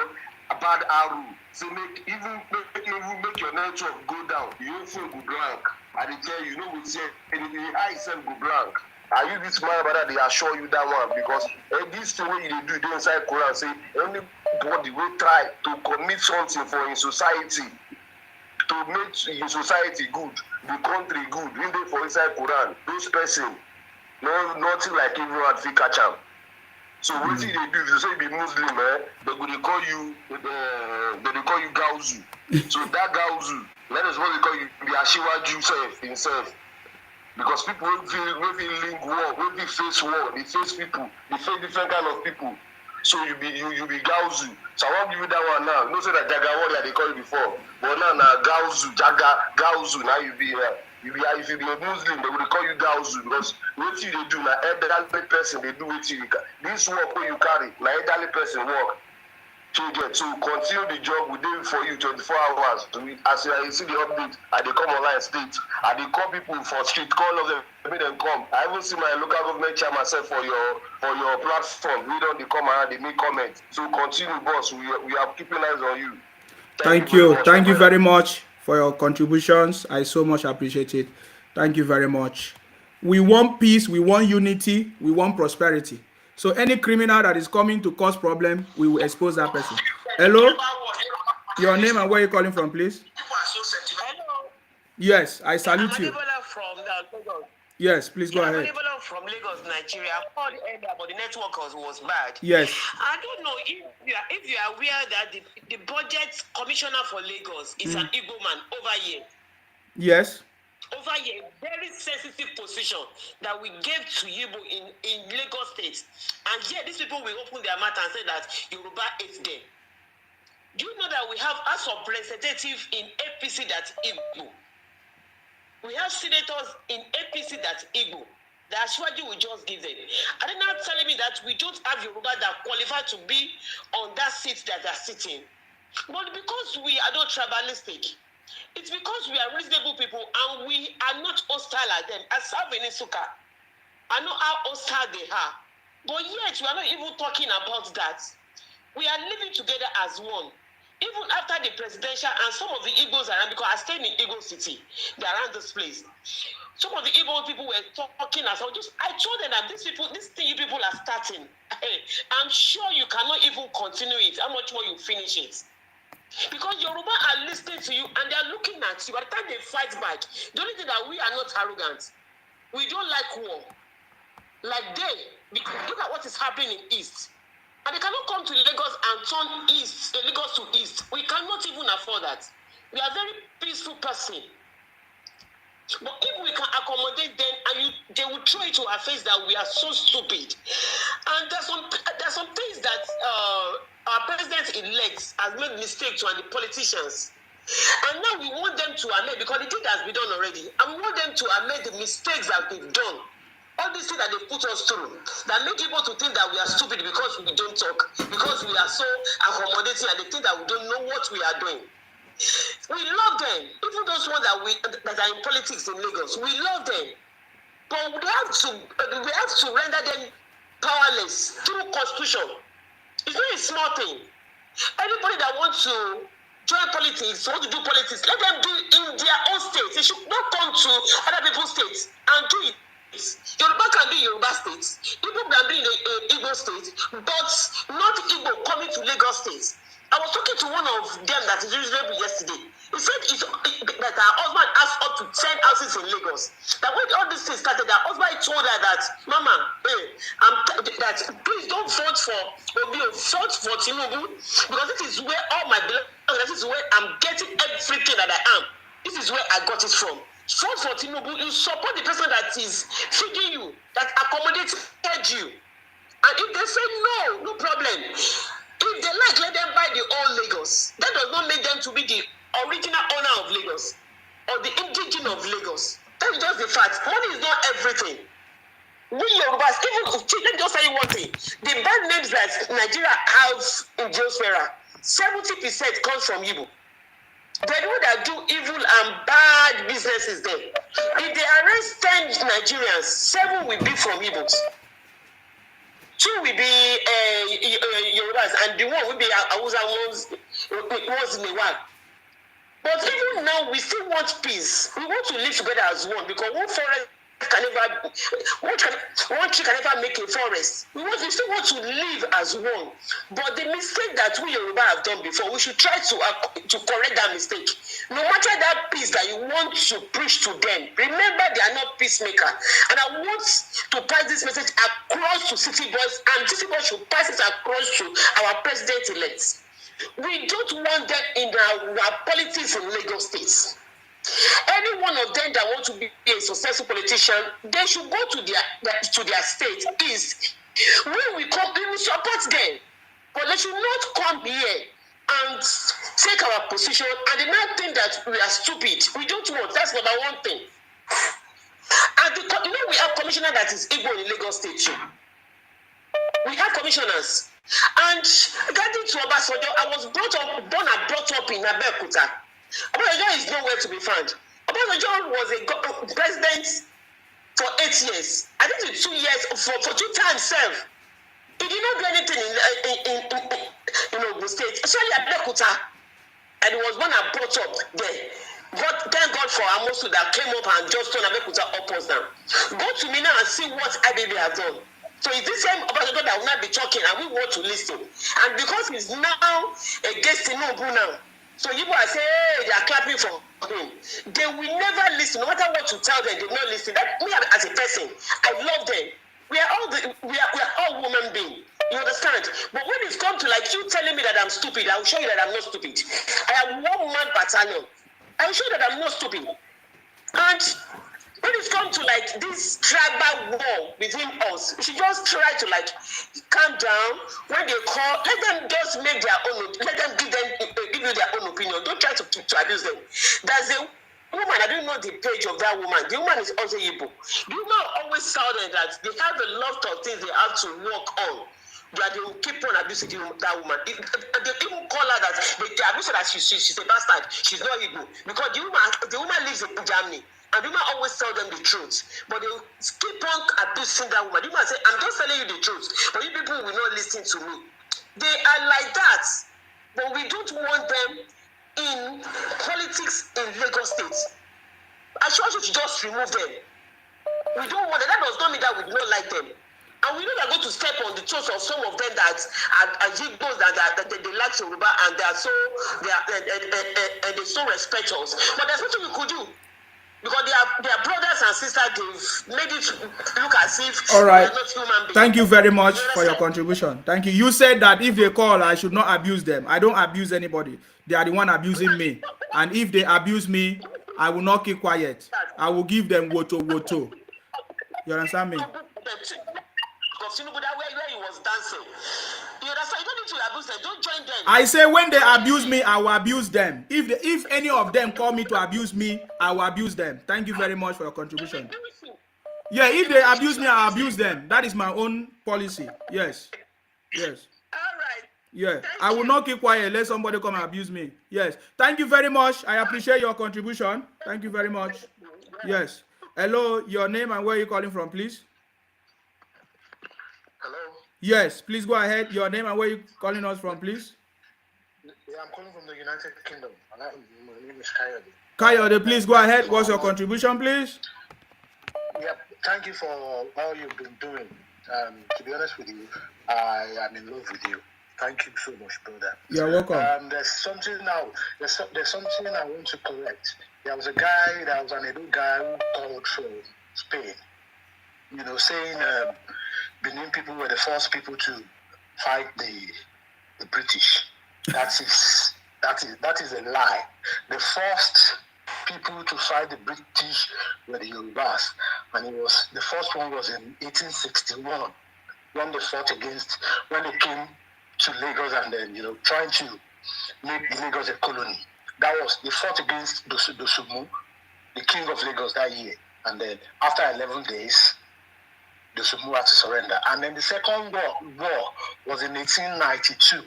bad arrow, say make your network go down, the whole thing go blank. I tell you, we say, and the eye itself go blank. I use this man, brother, they assure you that one because this thing what you do inside Quran say anybody will try to commit something for in society to make in society good, the country good, even for inside Quran, those person, nothing like everyone fit catch them. So what they do, if you say you be Muslim, they call you Gauzu. So that Gauzu, let us what they call you, the Ashiwaju himself. Because people will feel link war, will be face war, they face people, they face different kind of people. So you be Gauzu. So I won't give you that one now. No say that Jaga warrior they call you before. But now Gauzu, Gauzu, now you be if you be a Muslim, they will call you Gauzu because what you they do now elderly person they do what you this work where you carry, now elderly person work. to get to continue the job we did for you 24 hours. As you see the update, I dey come online state. I dey call people for street, call of them, make them come. I even see my local government chair myself for your platform. We don't come around, they make comments. So continue, boss. We are keeping eyes on you.
Thank you. Thank you very much for your contributions. I so much appreciate it. Thank you very much. We want peace, we want unity, we want prosperity. So any criminal that is coming to cause problem, we will expose that person. Hello? Your name and where you're calling from, please?
Hello.
Yes, I salute you.
From Lagos.
Yes, please go ahead.
I'm from Lagos, Nigeria. I called earlier, but the network was bad.
Yes.
I don't know if you are aware that the budget commissioner for Lagos is an Igbo man over here.
Yes.
Over here, very sensitive position that we gave to Igbo in Lagos State. And yet these people will open their mouth and say that Yoruba is there. Do you know that we have House of Representatives in APC that's Igbo? We have senators in APC that's Igbo. The Ashwaji will just give them. Are they not telling me that we don't have Yoruba that qualify to be on that seat that they're sitting? But because we are not tribalistic, it's because we are reasonable people and we are not hostile at them. As Savinisuka, I know how hostile they are. But yet, we are not even talking about that. We are living together as one. Even after the presidential and some of the Igbos around, because I stayed in Igbo City, they're around this place. Some of the Igbo people were talking as well. I told them that this thing you people are starting, I'm sure you cannot even continue it. How much more you finish it? Because Yoruba are listening to you and they are looking at you. By the time they fight back, the only thing that we are not arrogant. We don't like war. Like look at what is happening in East. And they cannot come to Lagos and turn Lagos to East. We cannot even afford that. We are very peaceful person. But if we can accommodate them and they will throw it to our face that we are so stupid. And there's some things that our president-elect has made mistakes on the politicians. And now we want them to amend, because the thing has been done already. And we want them to amend the mistakes that they've done. All these things that they put us through, that make people to think that we are stupid because we don't talk, because we are so accommodating, and they think that we don't know what we are doing. We love them, even those ones that are in politics in Lagos. We love them, but we have to render them powerless through constitution. It's not a small thing. Anybody that wants to join politics, want to do politics, let them do it in their own state. They should not come to other people's states and do it. Yoruba can be Yoruba state, Igbo can be in Igbo state, but not Igbo coming to Lagos state. I was talking to one of them that is reasonable yesterday. He said that her husband has up to 10 houses in Lagos. That when all this thing started, her husband told her that, Mama, that please don't vote for Obi, vote for Tinubu, because this is where all my belongings, this is where I'm getting everything that I am. This is where I got it from. Vote for Tinubu, you support the person that is feeding you, that accommodated you. And if they say no problem. If they like, let them buy the old Lagos. That does not make them to be the original owner of Lagos or the indigenous of Lagos. That's just the fact. Money is not everything. We Yorubas, even let me just say one thing. The bad names that Nigeria has in Geosphere, 70% comes from Igbo. The people that do evil and bad businesses there. If they arrest 10 Nigerians, 7 will be from Igbos. 2 will be Yorubas, and the one will be Hausa once in a while. But even now, we still want peace. We want to live together as one, because one forest one tree can never make a forest. We still want to live as one. But the mistake that we Yoruba have done before, we should try to correct that mistake. No matter that peace that you want to preach to them, remember they are not peacemaker. And I want to pass this message across to city boys, and city boys should pass it across to our president-elect. We don't want them in our politics in Lagos State. Any one of them that want to be a successful politician, they should go to their state east. When we come, we will support them, but they should not come here and take our position and they not think that we are stupid. We don't want. That's number one thing. And we have commissioner that is Igbo in Lagos State too. We have commissioners. And getting to Obasanjo, I was born and brought up in Abeokuta. Obasanjo is nowhere to be found. Obasanjo was a president for 8 years. I think it's 2 years, for 2 times served. He did not do anything in Ogun State, especially Abeokuta. And he was born and brought up there. But thank God for Amosu that came up and just turned Abeokuta upwards down. Go to me now and see what IBB have done. So it's this same Obasanjo that will not be talking and we want to listen. And because he's now against Tinubu now, so people are saying, hey, they are clapping for him. They will never listen. No matter what you tell them, they will not listen. That me as a person, I love them. We are all women beings. You understand? But when it's come to like you telling me that I'm stupid, I will show you that I'm not stupid. I am one man battalion. I will show you that I'm not stupid. And when it's come to like this tribal war between us, we should just try to like calm down. When they call, let them just make their own. Let them give you their own opinion. Don't try to abuse them. There's a woman, I don't know the page of that woman. The woman is also Igbo. The woman always tell them that they have a lot of things they have to work on. That they will keep on abusing that woman. They even call her that they abuse her that she's a bastard. She's not Igbo. Because the woman lives in Germany. And the woman always tell them the truth. But they will keep on abusing that woman. The woman say, I'm just telling you the truth. But you people will not listen to me. They are like that. But we don't want them in politics in Lagos State. I should just remove them. We don't want them. That does not mean that we do not like them. And we know they're going to step on the toes of some of them that are Igbos that they like Yoruba and they so respect us. But there's nothing we could do. Because they are brothers and sisters, they've made it look as if
all right.
they're not human beings.
Thank you very much for your contribution. Thank you. You said that if they call, I should not abuse them. I don't abuse anybody. They are the one abusing me. And if they abuse me, I will not keep quiet. I will give them woto. You understand me?
Tinubu, that where he was dancing. You understand? You don't need to abuse them. Don't join them.
I say when they abuse me, I will abuse them. If any of them call me to abuse me, I will abuse them. Thank you very much for your contribution. Yeah, if they abuse me, I abuse them. That is my own policy. Yes.
All right.
Yeah, I will not keep quiet. Let somebody come and abuse me. Yes. Thank you very much. I appreciate your contribution. Thank you very much. Yes. Hello, your name and where are you calling from, please?
Hello?
Yes, please go ahead. Your name and where you calling us from, please?
Yeah, I'm calling from the United Kingdom. My name is Kayode.
Kayode, please go ahead. What's your contribution, please?
Yeah, thank you for all you've been doing. To be honest with you, I am in love with you. Thank you so much, brother.
You're welcome.
There's something now. There's something I want to correct. There was a guy, there was an Edo guy who called from Spain. You know, saying Benin people were the first people to fight the British. That is a lie. The first people to fight the British were the Yorubas, and the first one was in 1861 when they fought when they came to Lagos and then trying to make Lagos a colony. They fought against Dosumu, the king of Lagos that year, and then after 11 days. The Sumu had to surrender. And then the second war was in 1892.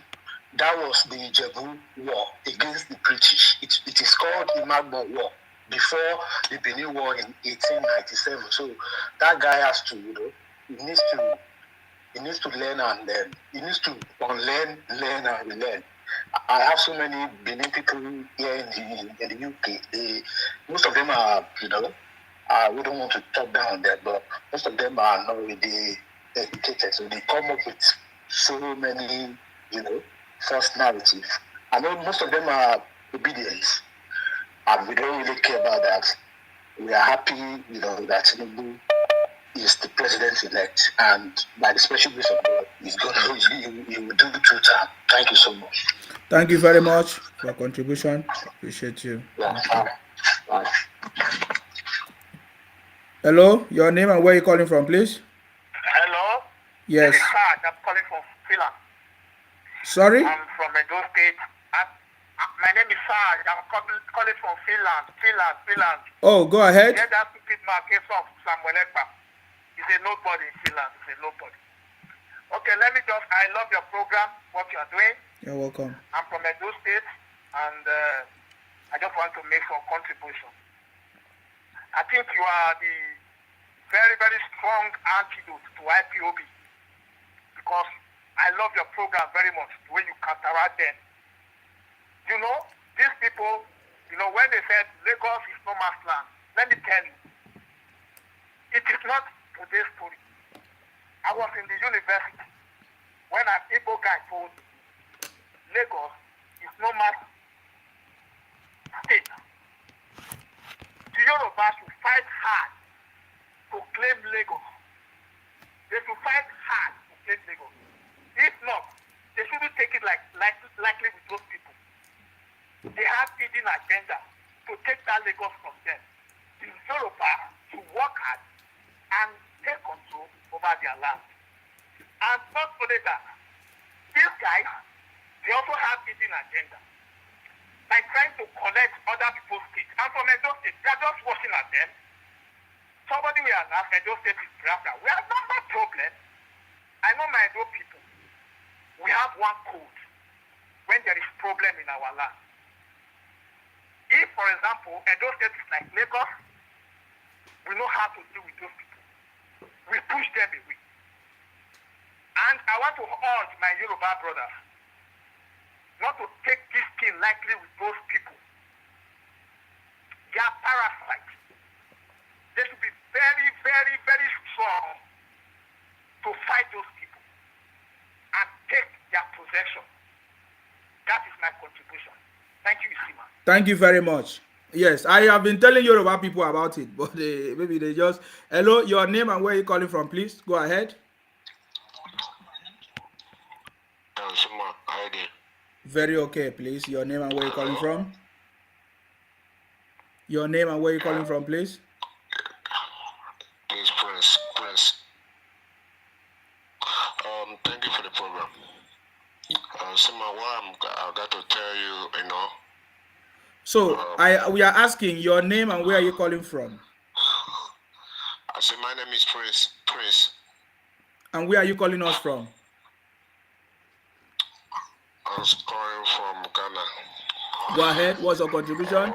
That was the Ijebu War against the British. It is called the Magbo War before the Benin War in 1897. So that guy has to, he needs to learn and learn. He needs to unlearn, learn and relearn. I have so many Benin people here in the UK. Most of them are, we don't want to talk down on them, but most of them are not really educated. So they come up with so many, false narratives. I know most of them are obedient, and we don't really care about that. We are happy, that Tinubu is the president-elect, and by the special grace of God, he will do the true time. Thank you so much.
Thank you very much for your contribution. Appreciate you.
Yeah, bye.
Hello, your name and where are you calling from, please?
Hello?
Yes.
This is Sarge. I'm calling from Finland.
Sorry?
I'm from Edo State. My name is Sarge. I'm calling from Finland.
Oh, go ahead.
Yeah, that stupid man came from Samuel Ekpa. He's a nobody in Finland. He's a nobody. Okay, I love your program, what you are doing.
You're welcome.
I'm from Edo State, and I just want to make some contribution. I think you are the very, very strong antidote to IPOB, because I love your program very much, the way you counteract them. You know, these people, when they said Lagos is no man's land, let me tell you, it is not today's story. I was in the university when an Igbo guy told me Lagos is no man's state. The Yoruba should fight hard to claim Lagos. They should fight hard to claim Lagos. If not, they shouldn't take it lightly with those people. They have hidden agenda to take that Lagos from them. The Yoruba should work hard and take control over their land. And not only that, these guys, they also have hidden agenda. Like trying to collect other people's states. And from Edo State, they are just watching at them. Somebody will ask, Edo State is Biafra. We have not that problem. I know my Edo people. We have one code when there is problem in our land. If, for example, Edo State is like Lagos, we know how to deal with those people. We push them away. And I want to urge my Yoruba brothers not to take this thing lightly with those people. They are parasites. They should be very, very, very strong to fight those people and take their possession. That is my contribution. Thank you, Sima.
Thank you very much. Yes, I have been telling Yoruba people about it, but maybe they just... Hello, your name and where you calling from, please. Go ahead. Very okay, please. Your name and where you calling from? Your name and where you calling from, please?
Please, Prince. Thank you for the program. Sima, what I got to tell you,
So we are asking your name and where are you calling from?
I said my name is Prince.
And where are you calling us from?
I was calling from Ghana.
Go ahead. What's your contribution?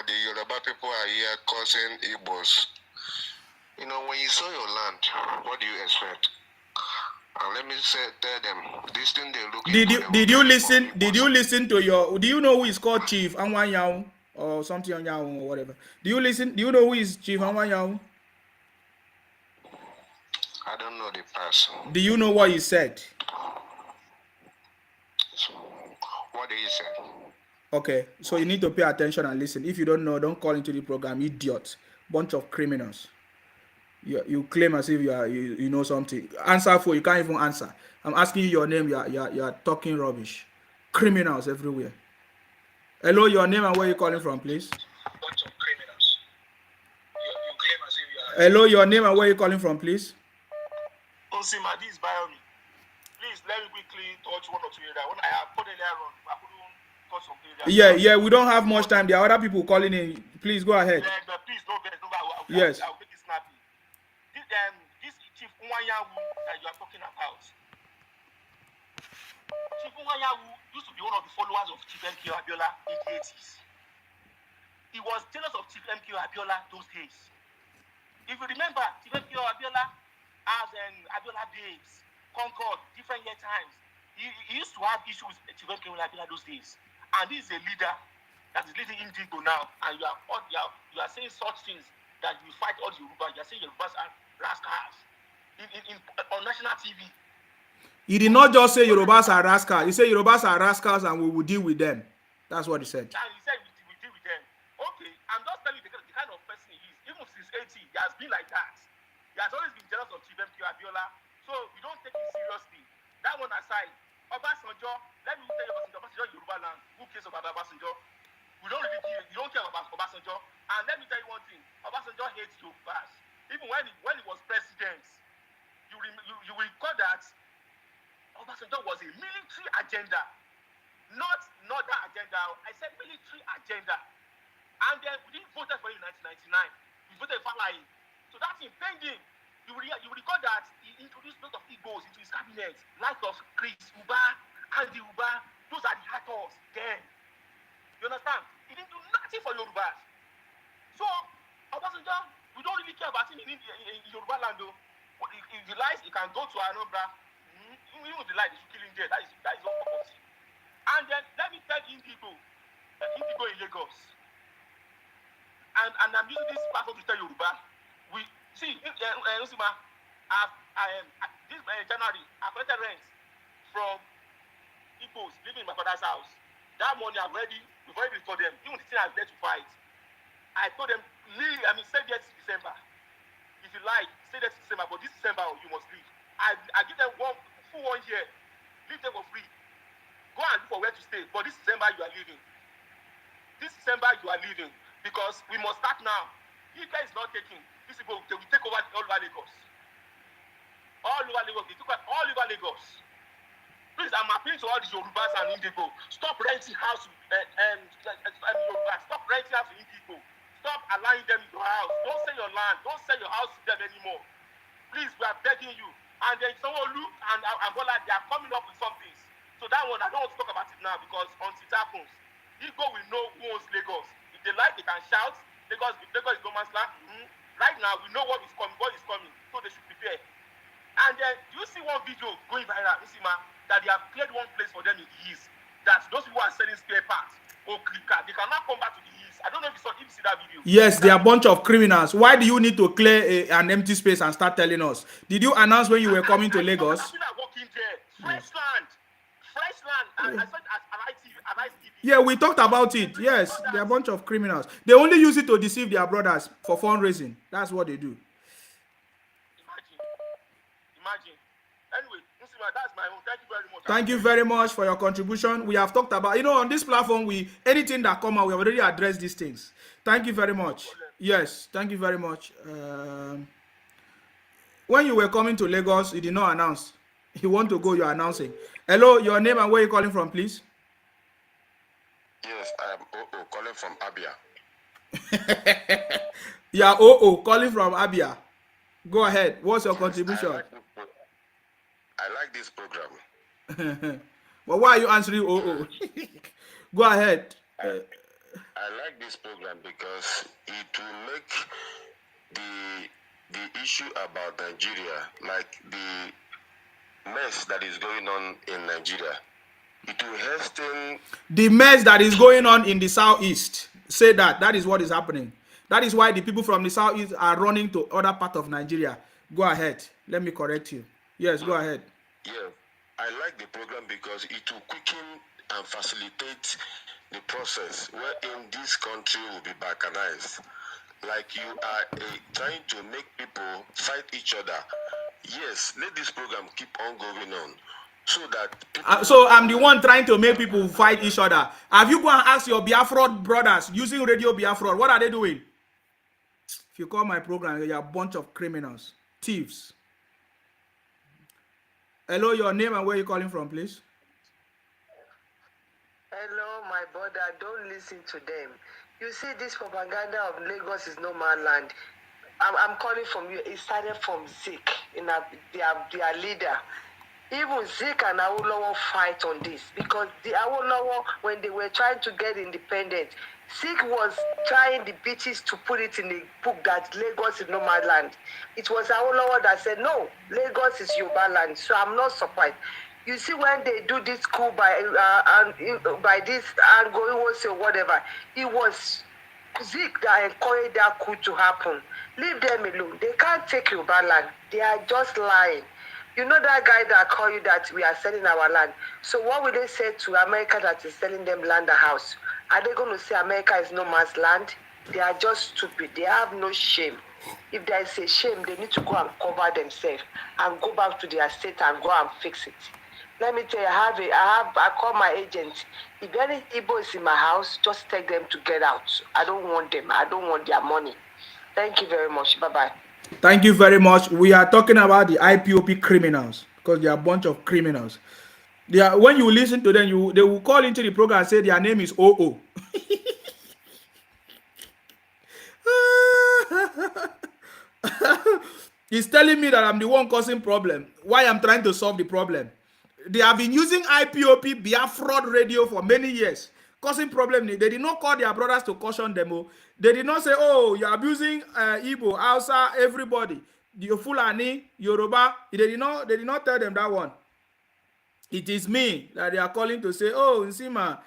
The Yoruba people are here causing Igbos. When you saw your land, what do you expect? And let me tell them, this thing they're looking for.
Did you listen to your... Do you know who is called Chief Anwanyao or something Anyao or whatever? Do you know who is Chief Anwanyao?
I don't know the person.
Do you know what he said?
What did he say?
Okay, so you need to pay attention and listen. If you don't know, don't call into the program, idiot. Bunch of criminals. You claim as if you know something. Answer for you can't even answer. I'm asking you your name. You are talking rubbish. Criminals everywhere. Hello, your name and where you calling from, please?
Bunch of criminals. You claim as if you are...
Hello, your name and where you calling from, please?
Osima, this is Biomi. Please let me quickly touch one or two areas. When I have put earlier on, I couldn't touch some areas.
Yeah, we don't have much time. There are other people calling in. Please go ahead.
Yeah, but please don't get it.
Yes.
I'll make it snappy. This Chief Nwanyawu that you are talking about. Chief Nwanyawu used to be one of the followers of Chief MK Abiola in the 80s. He was jealous of Chief MK Abiola those days. If you remember, Chief MK Abiola as Abiola Babes, Concord, different year times. He used to have issues with Chief MK Abiola those days. And this is a leader that is leading Indigo now. And you are saying such things that you fight all the Yoruba. You are saying Yorubas are rascals on national TV.
He did not just say Yorubas are rascals. He said Yorubas are rascals and we will deal with them. That's what he said.
And he said we deal with them. Okay, I'm just telling you the kind of person he is. Even since 80, he has been like that. He has always been jealous of Chief MK Abiola. So we don't take it seriously. That one aside, Obasanjo, let me tell you Obasanjo Yoruba land. Who cares about Obasanjo? We don't really care. You don't care about Obasanjo. And let me tell you one thing. Obasanjo hates Yorubas. Even when he was president, you will recall that Obasanjo was a military agenda, not that agenda. I said military agenda. And then we didn't vote for him in 1999. We voted for him. So that's impending. you will recall that he introduced a lot of Igbos into his cabinet, like of Chris Uba, Andy Uba. Those are the actors then. You understand? He didn't do nothing for Yorubas. So, Obasanjo, we don't really care about him in Yoruba land though. If he lies, he can go to Anambra. Even if he lies, they should kill him there. That is all policy. And then let me tell Indigo in Lagos. And I'm using this platform to tell Yoruba. We see, Usima, this January, I collected rent from Igbos living in my father's house. That money we've already told them, even the thing I'm there to fight. I told them, stay there till December. If you like, stay there till December, but this December you must leave. I give them full 1 year, leave them for free. Go and look for where to stay. But this December you are leaving. This December you are leaving because we must start now. If there is not taking, these people they will take over all over Lagos. All over Lagos, they took over all over Lagos. Please, I'm appealing to all the Yorubas and Indigo. Stop renting house Yoruba. Stop renting house to Indigo. Stop allowing them in your house. Don't sell your land. Don't sell your house to them anymore. Please, we are begging you. And then Sanwo-Olu and Angola, they are coming up with some things. So that one, I don't want to talk about it now because until it happens, Igbo will know who owns Lagos. If they like, they can shout. Lagos is no man's land. Right now, we know what is coming. So they should prepare. And then, you see one video going viral, that they have cleared one place for them in the east. That those people are selling spare parts or clicker. They cannot come back to the east. I don't know if you see that video.
Yes, they are a bunch of criminals. Why do you need to clear an empty space and start telling us? Did you announce when you were coming to Lagos?
I feel like walking there. Fresh land. I said at ITV.
Yeah, we talked about it. Yes, they're a bunch of criminals. They only use it to deceive their brothers for fundraising. That's what they do.
Imagine. Anyway, that's my own. Thank you very much.
Thank you very much for your contribution. We have talked about, on this platform, anything that come out, we have already addressed these things. Thank you very much. Yes, thank you very much. When you were coming to Lagos, you did not announce. You want to go, you're announcing. Hello, your name and where you calling from, please?
Yes, I am OO, calling from Abia.
Yeah, OO, calling from Abia. Go ahead. What's your contribution?
I like this program.
But why are you answering OO? Go ahead.
I like this program because it will make the issue about Nigeria, like the mess that is going on in Nigeria, it will hasten
the mess that is going on in the southeast. Say that is what is happening. That is why the people from the southeast are running to other part of Nigeria. Go ahead. Let me correct you. Yes, go ahead.
Yeah, I like the program because it will quicken and facilitate the process wherein this country will be balkanized. Like you are trying to make people fight each other. Yes, let this program keep on going on. So that
so I'm the one trying to make people fight each other. Have you gone and ask your Biafra brothers using Radio Biafra? What are they doing? If you call my program, you're a bunch of criminals, thieves. Hello, your name and where you calling from, please?
Hello, my brother. Don't listen to them. You see, this propaganda of Lagos is no man land. I'm calling from you. It started from Zik, their leader. Even Zik and Awolowo fight on this because the Awolowo, when they were trying to get independent, Zik was trying the bitches to put it in the book that Lagos is no man land. It was Awolowo that said, no, Lagos is Yoruba land. So I'm not surprised. You see, when they do this coup by this Angoiwose or whatever, it was Zik that encouraged that coup to happen. Leave them alone. They can't take Yoruba land. They are just lying. You know that guy that called you that we are selling our land. So what will they say to America that is selling them land and house? Are they going to say America is no man's land? They are just stupid. They have no shame. If there is a shame, they need to go and cover themselves and go back to their state and go and fix it. Let me tell you, I call my agent. If any Igbo is in my house, just take them to get out. I don't want them. I don't want their money. Thank you very much. Bye-bye.
Thank you very much. We are talking about the IPOB criminals because they are a bunch of criminals. They are, when you listen to them, they will call into the program and say their name is OO. He's telling me that I'm the one causing problem. Why I'm trying to solve the problem. They have been using IPOB Biafra radio for many years, causing problem. They did not call their brothers to caution them. Oh. They did not say, oh, you're abusing Igbo, Hausa, everybody. The Fulani, Yoruba. They did not tell them that one. It is me that they are calling to say, oh, Nsima,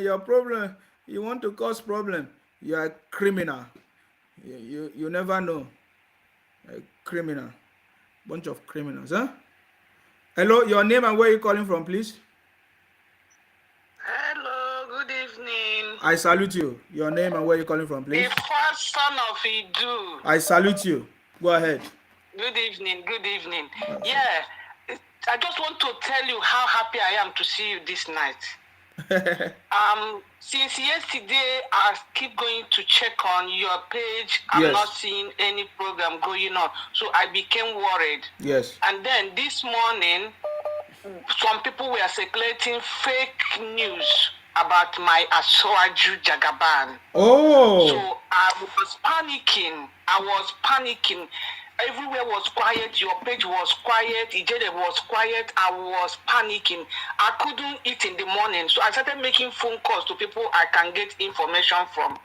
your problem, you want to cause problem. You are a criminal. You never know. A criminal. Bunch of criminals, huh? Hello, your name and where you calling from, please?
Hello, good evening.
I salute you. Your name and where you calling from, please?
The first son of Idu.
I salute you. Go ahead.
Good evening, good evening. Yeah, I just want to tell you how happy I am to see you this night. Since yesterday, I keep going to check on your page. I'm not seeing any program going on, so I became worried.
Yes.
And then this morning, some people were circulating fake news about my Aswaju Jagaban.
Oh.
So I was panicking. Everywhere was quiet. Your page was quiet. Ijede was quiet. I was panicking. I couldn't eat in the morning. So I started making phone calls to people I can get information from.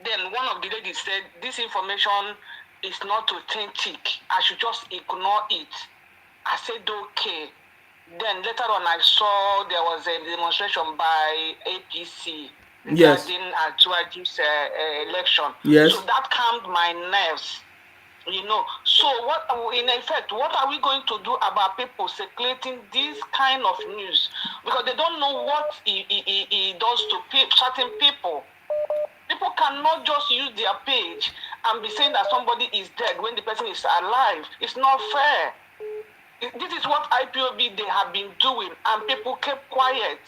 Then one of the ladies said, this information is not authentic. I should just ignore it. I said, okay. Then later on, I saw there was a demonstration by APC regarding Atuaju's election.
Yes.
So that calmed my nerves. You know, so in effect, what are we going to do about people circulating this kind of news? Because they don't know what he does to certain people. People cannot just use their page and be saying that somebody is dead when the person is alive. It's not fair. This is what IPOB they have been doing, and people kept quiet.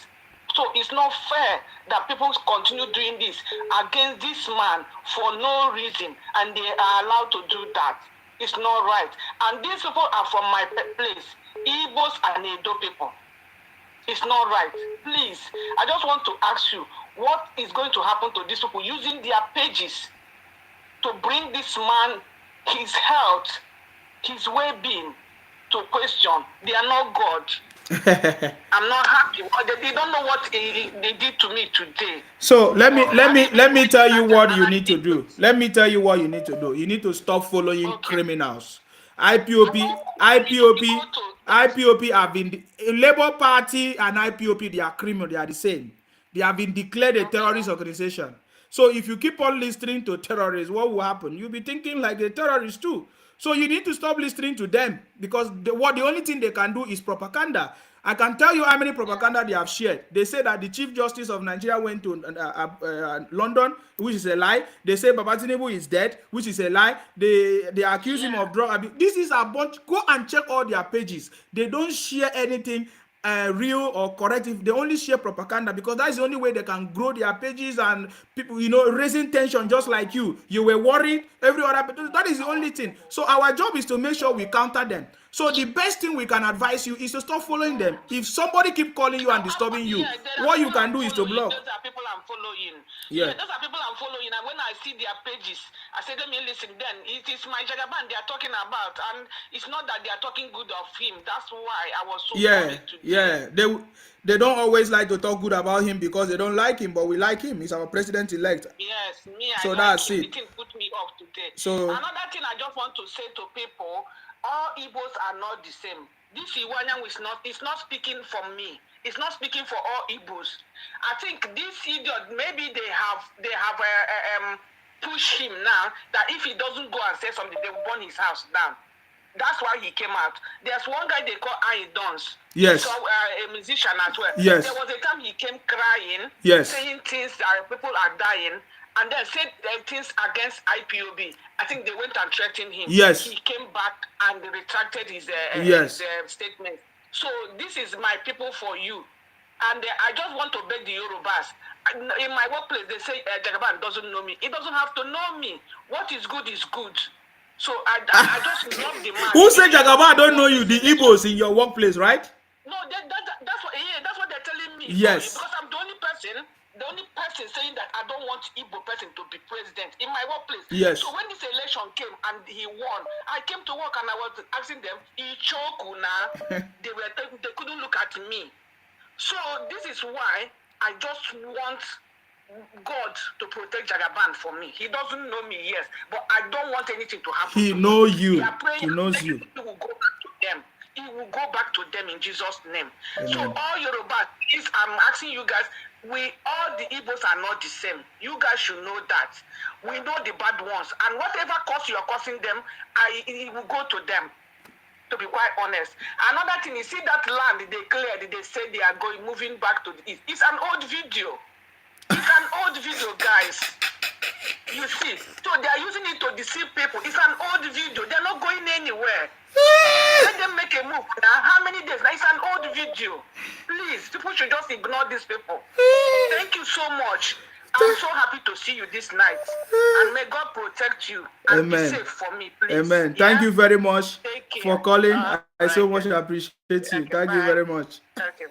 So it's not fair that people continue doing this against this man for no reason, and they are allowed to do that. It's not right. And these people are from my place, Igbos and Edo people. It's not right. Please, I just want to ask you, what is going to happen to these people using their pages to bring this man, his health, his well-being to question? They are not God. I'm not happy. They don't know what they did to me today.
So let me tell you what you need to do. Let me tell you what you need to do. You need to stop following criminals. IPOB have been Labour Party and IPOB. They are criminal. They are the same. They have been declared a terrorist organization. So if you keep on listening to terrorists, what will happen? You'll be thinking like the terrorists too. So you need to stop listening to them, because the only thing they can do is propaganda. I can tell you how many propaganda they have shared. They say that the Chief Justice of Nigeria went to London, which is a lie. They say Baba Tinubu is dead, which is a lie. They accuse him of drug abuse. This is a bunch. Go and check all their pages. They don't share anything real or corrective. They only share propaganda, because that's the only way they can grow their pages, and people, raising tension just like you were worried. Every other, that is the only thing. So our job is to make sure we counter them. So the best thing we can advise you is to stop following them. If somebody keep calling you and disturbing you, what you can do is to block.
Those are people I'm following.
Yeah.
Those are people I'm following, and when I see their pages, I say, let me listen. Then it is my Jagaban they are talking about, and it's not that they are talking good of him. That's why I was so worried today.
Yeah. They don't always like to talk good about him because they don't like him, but we like him. He's our president-elect.
Yes, me.
So
that's
it.
The thing put me off today.
So
another thing I just want to say to people: all Igbos are not the same. This Iwanyang is not speaking for me. It's not speaking for all Igbos. I think this idiot, maybe they have pushed him now that if he doesn't go and say something, they will burn his house down. That's why he came out. There's one guy they call Aye Dons.
Yes.
So a musician as well.
Yes.
There was a time he came crying,
yes,
saying things that people are dying, and then said things against IPOB. I think they went and threatened him.
Yes.
He came back and retracted his statement. So this is my people for you. And I just want to beg the Yorubas. In my workplace, they say Jagaban doesn't know me. He doesn't have to know me. What is good is good. So I just love the man.
Who said Jagaban don't know you? The Igbos in your workplace, right?
No, that's what they're telling me.
Yes.
Because I'm the only person
the only person saying that I don't want Igbo person to be president in my workplace.
Yes.
So when this election came and he won, I came to work and I was asking them, they couldn't look at me. So this is why I just want God to protect Jagaban for me. He doesn't know me, yes, but I don't want anything to happen.
He knows you. He knows you.
He will go back to them. He will go back to them in Jesus' name.
Amen.
So all Yoruba, please, I'm asking you guys, all the Igbos are not the same. You guys should know that. We know the bad ones. And whatever cause you're causing them, it will go to them. To be quite honest. Another thing, you see that land they cleared, they said they are moving back to the east. It's an old video. It's an old video, guys. You see. So they are using it to deceive people. It's an old video. They're not going anywhere. Let them make a move. Now, how many days? Now, it's an old video. Please, people should just ignore these people. Thank you so much. I'm so happy to see you this night. And may God protect you and
Amen.
be safe for me, please.
Amen.
Yeah?
Thank you very much for calling. I so
right.
much appreciate you. Thank you very much.
Okay.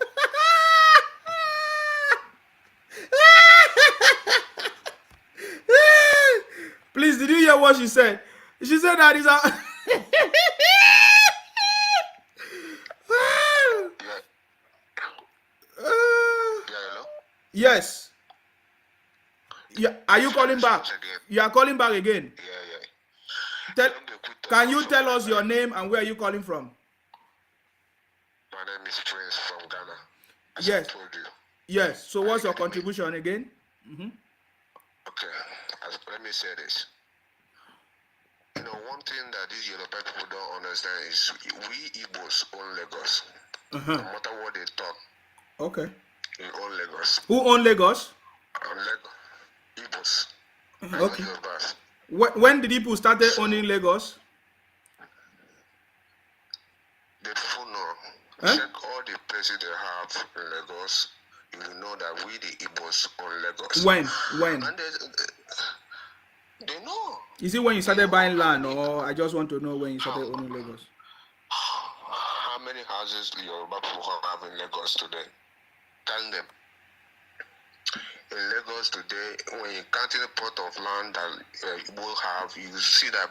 Please, did you hear what she said? She said that is a yes. Yeah. Are you calling back? You are calling back again? Can you tell us your name and where are you calling from?
My name is Prince from Ghana. As
Yes.
I told you.
Yes. So what's your contribution again? Mm-hmm.
Okay. Let me say this. You know, one thing that these European people don't understand is we Igbos own Lagos. No matter what they talk.
Okay.
We own Lagos.
Who own Lagos?
Lagos. Igbos.
Okay. When did people started owning Lagos?
They don't know. Check all the places they have in Lagos. You will know that we the Igbos own Lagos.
When?
And they know.
Is it when you started buying land, or I just want to know when you started owning Lagos?
How many houses do Yoruba people have in Lagos today? Tell them. In Lagos today, when you count the plot of land that Igbo have, you see that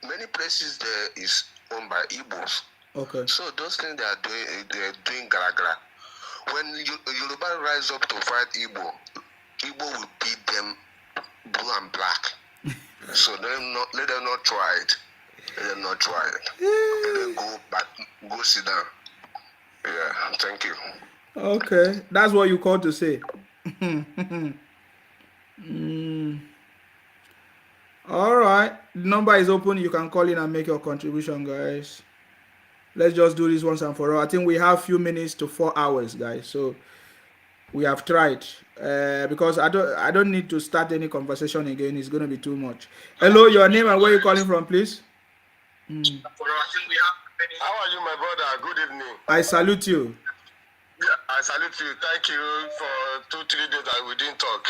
many places there is owned by Igbos.
Okay.
So those things they're doing gara. When Yoruba rise up to fight Igbo will beat them blue and black. So let them not try it. Let them not try it. Let them go back, go sit down. Yeah, thank you.
Okay, that's what you called to say. All right, the number is open. You can call in and make your contribution, guys. Let's just do this once and for all. I think we have few minutes to 4 hours, guys. So we have tried because I don't need to start any conversation again. It's going to be too much. Hello, your name and where you calling from, please?
How are you, my brother? Good evening.
I salute you.
Yeah, I salute you. Thank you for 2-3 days that we didn't talk.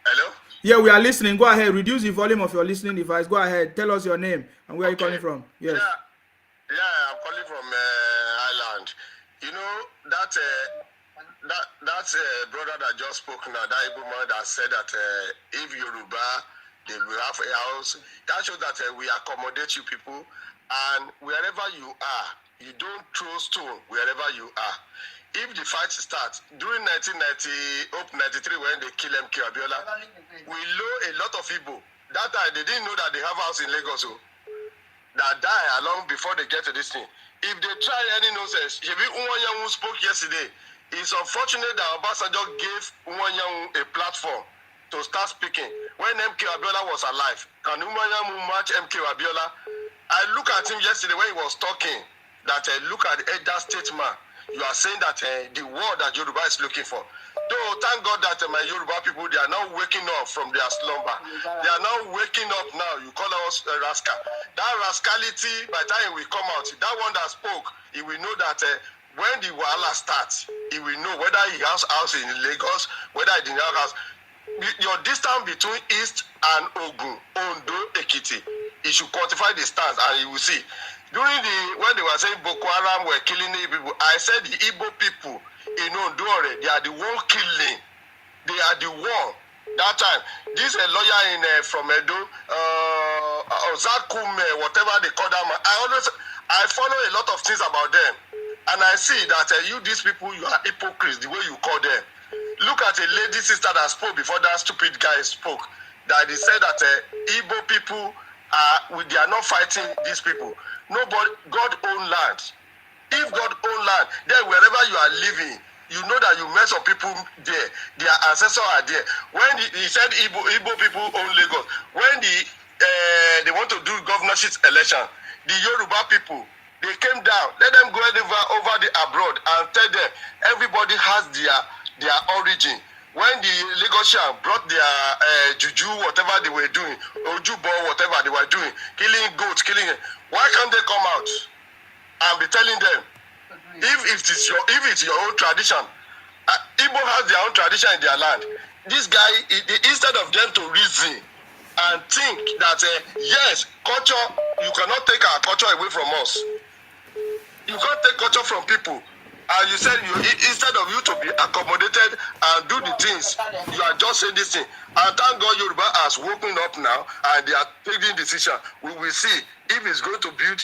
Hello?
Yeah, we are listening. Go ahead. Reduce the volume of your listening device. Go ahead. Tell us your name and where are you calling from. Yes.
Yeah, I'm calling from Ireland. You know that brother that just spoke now, that Igbo man that said that if Yoruba they will have a house, that shows that we accommodate you people, and wherever you are, you don't throw stone wherever you are. If the fight starts during 1993 when they kill MK Abiola, we know a lot of Igbo. That time they didn't know that they have house in Lagos that die along before they get to this thing. If they try any nonsense, Shebi Uwanyanwu who spoke yesterday. It's unfortunate that Obasanjo gave Uwanyanwu a platform to start speaking when MK Abiola was alive. Can Uwanyanwu match MK Abiola? I look at him yesterday when he was talking that look at the elder statesman. You are saying that the word that Yoruba is looking for. Though, thank God that my Yoruba people, they are now waking up from their slumber. They are now waking up now. You call us rascal. That rascality, by the time we come out, that one that spoke, he will know that when the wahala starts, he will know whether he has house in Lagos, whether he didn't have house. Your distance between East and Ogun, Ondo, Ekiti, he should quantify the stance and you will see. When they were saying Boko Haram were killing the people, I said the Igbo people, in Ondore. They are the one killing. They are the one. That time, this lawyer in from Edo, Zakume, whatever they call them, I follow a lot of things about them, and I see that you, these people, you are hypocrites the way you call them. Look at a lady sister that spoke before that stupid guy spoke. That he said that Igbo people they are not fighting these people. Nobody, God own land. If God own land, then wherever you are living, you know that you met some people there. Their ancestors are there. When he said Igbo people own Lagos, when they want to do governorship election, the Yoruba people, they came down. Let them go over the abroad and tell them everybody has their origin. When the Lagosian brought their juju, whatever they were doing, ojubo, whatever they were doing, killing goats, why can't they come out and be telling them if it's your own tradition? Igbo has their own tradition in their land. This guy, instead of them to reason and think that yes, culture, you cannot take our culture away from us. You can't take culture from people. And you said instead of you to be accommodated and do the things, you are just saying this thing. And thank God Yoruba has woken up now and they are taking decision. We will see if it's going to build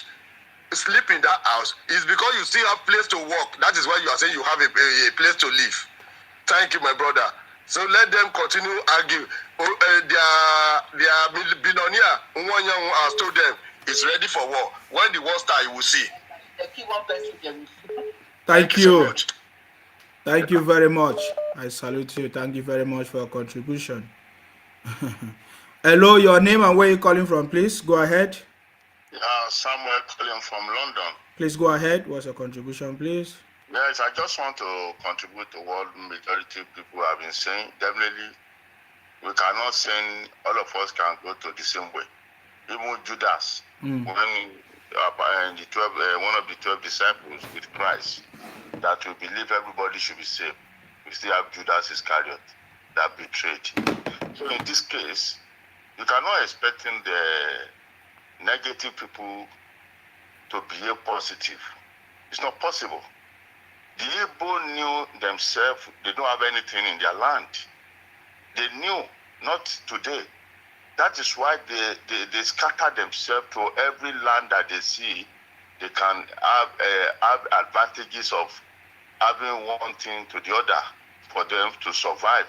sleep in that house. It's because you still have place to work. That is why you are saying you have a place to live. Thank you, my brother. So let them continue argue. Their billionaire has told them it's ready for war. When the war starts, you will see.
Thank you. Thank you very much. I salute you. Thank you very much for your contribution. Hello, your name and where you calling from, please. Go ahead.
Samuel calling from London.
Please go ahead. What's your contribution, please?
Yes, I just want to contribute to what majority of people have been saying. Definitely, we cannot send, all of us can go to the same way. Even Judas, when the 12, one of the 12 disciples with Christ, that we believe everybody should be saved. We still have Judas Iscariot that betrayed. So in this case, you cannot expect the negative people to behave positive. It's not possible. The Igbo knew themselves, they don't have anything in their land. They knew, not today. That is why they scatter themselves to every land that they see. They can have advantages of having one thing to the other for them to survive.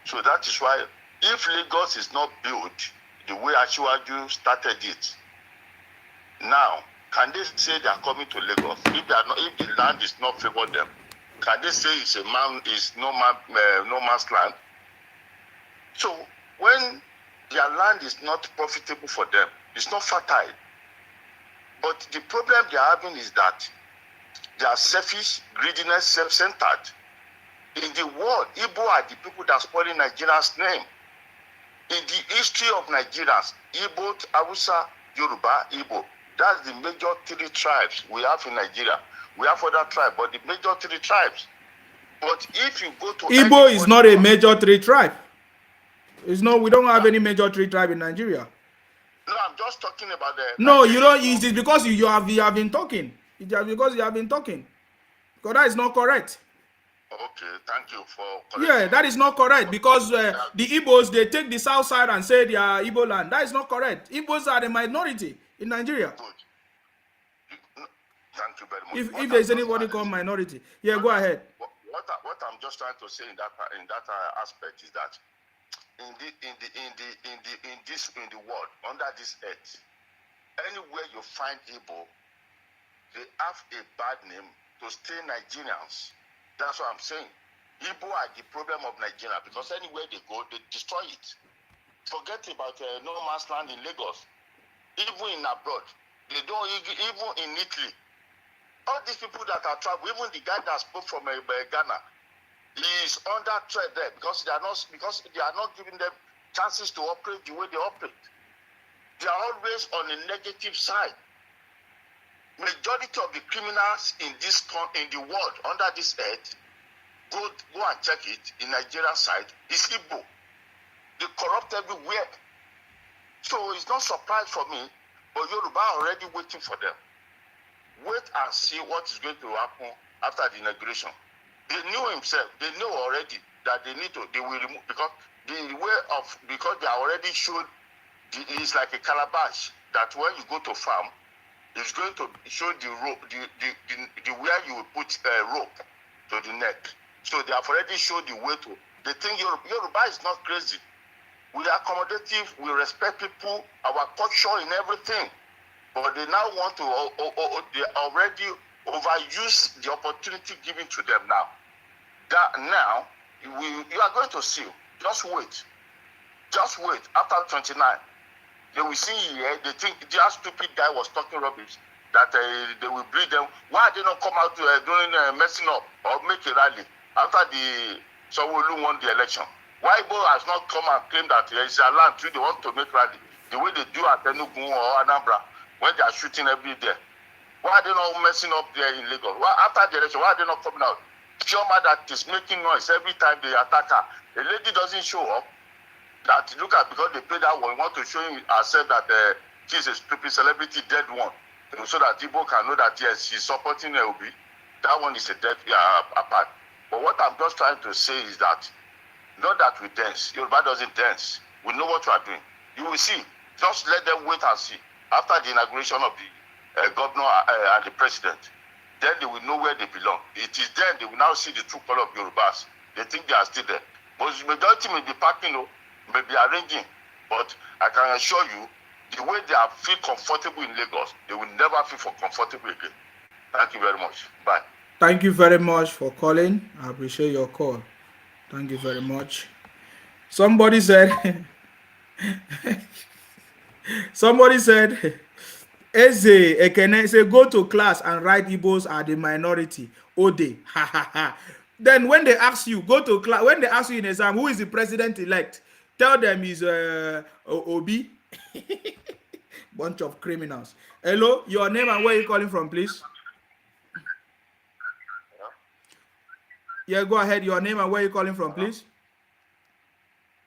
So that is why if Lagos is not built the way Asiwaju started it, now, can they say they are coming to Lagos? If the land is not favored them, can they say it's no man's land? So when their land is not profitable for them, it's not fertile. But the problem they are having is that they are selfish, greediness, self-centered. In the world, Igbo are the people that are spoiling Nigeria's name. In the history of Nigerians, Igbo, Hausa, Yoruba, Igbo, that's the major three tribes we have in Nigeria. We have other tribes, but the major three tribes. But if you go to
Igbo is not a major three tribe. It's not. We don't have any major three tribe in Nigeria.
No, I'm just talking about the.
No, you don't. It's because you have been talking. It's just because you have been talking. Because that is not correct.
Okay, thank you for.
Yeah, that is not correct because the Igbos, they take the south side and say they are Igbo land. That is not correct. Igbos are the minority in Nigeria.
Good. Thank you very much.
If there's anybody called minority, yeah, go ahead.
What I'm just trying to say in that aspect is that in the world, under this earth, anywhere you find Igbo, they have a bad name to stay Nigerians. That's what I'm saying. Igbo are the problem of Nigeria because anywhere they go, they destroy it. Forget about no man's land in Lagos. Even in abroad, they don't. Even in Italy, all these people that are traveling, even the guy that spoke from Ghana, he is under threat there because they are not giving them chances to operate the way they operate. They are always on the negative side. Majority of the criminals in the world under this earth, go and check it in Nigeria side, is Igbo. They corrupt everywhere. So it's not surprise for me, but Yoruba are already waiting for them. Wait and see what is going to happen after the inauguration. They knew himself. They know already that they need to. They will remove because the way of because they are already showed. It's like a calabash that when you go to farm, it's going to show the rope, the where you will put a rope to the neck. So they have already showed the way to. They think Yoruba is not crazy. We are accommodative. We respect people, our culture in everything. But they now want to. They already overuse the opportunity given to them now. That now you are going to see. Just wait. Just wait. After 29. They will see here, they think that stupid guy was talking rubbish, that they will breed them. Why they not come out during messing up or make a rally after the Sanwo-Olu won the election? Why Igbo has not come and claim that it's their land too, they want to make rally? The way they do at Enugu or Anambra, when they are shooting every day. Why are they not messing up there in Lagos? Why, after the election, why are they not coming out? Chioma that is making noise every time they attack her. The lady doesn't show up. That look at because they pay that one, we want to show herself that she's a stupid celebrity, dead one, so that people can know that yes, she's supporting LB. That one is a dead apart. But what I'm just trying to say is that not that we dance. Yoruba doesn't dance. We know what we are doing. You will see. Just let them wait and see. After the inauguration of the governor and the president, then they will know where they belong. It is then they will now see the true color of Yorubas. They think they are still there. But the majority may be packing, may be arranging, but I can assure you, the way they are feel comfortable in Lagos, they will never feel comfortable again. Thank you very much. Bye.
Thank you very much for calling. I appreciate your call. Thank you very much. Somebody said, Eze Ekene say go to class and write Igbos are the minority. Ode. Ha ha ha. Then when they ask you, go to class, when they ask you in exam, who is the president-elect? Tell them he's Obi. Bunch of criminals. Hello, your name and where you calling from, please? Yeah, go ahead. Your name and where you calling from, please?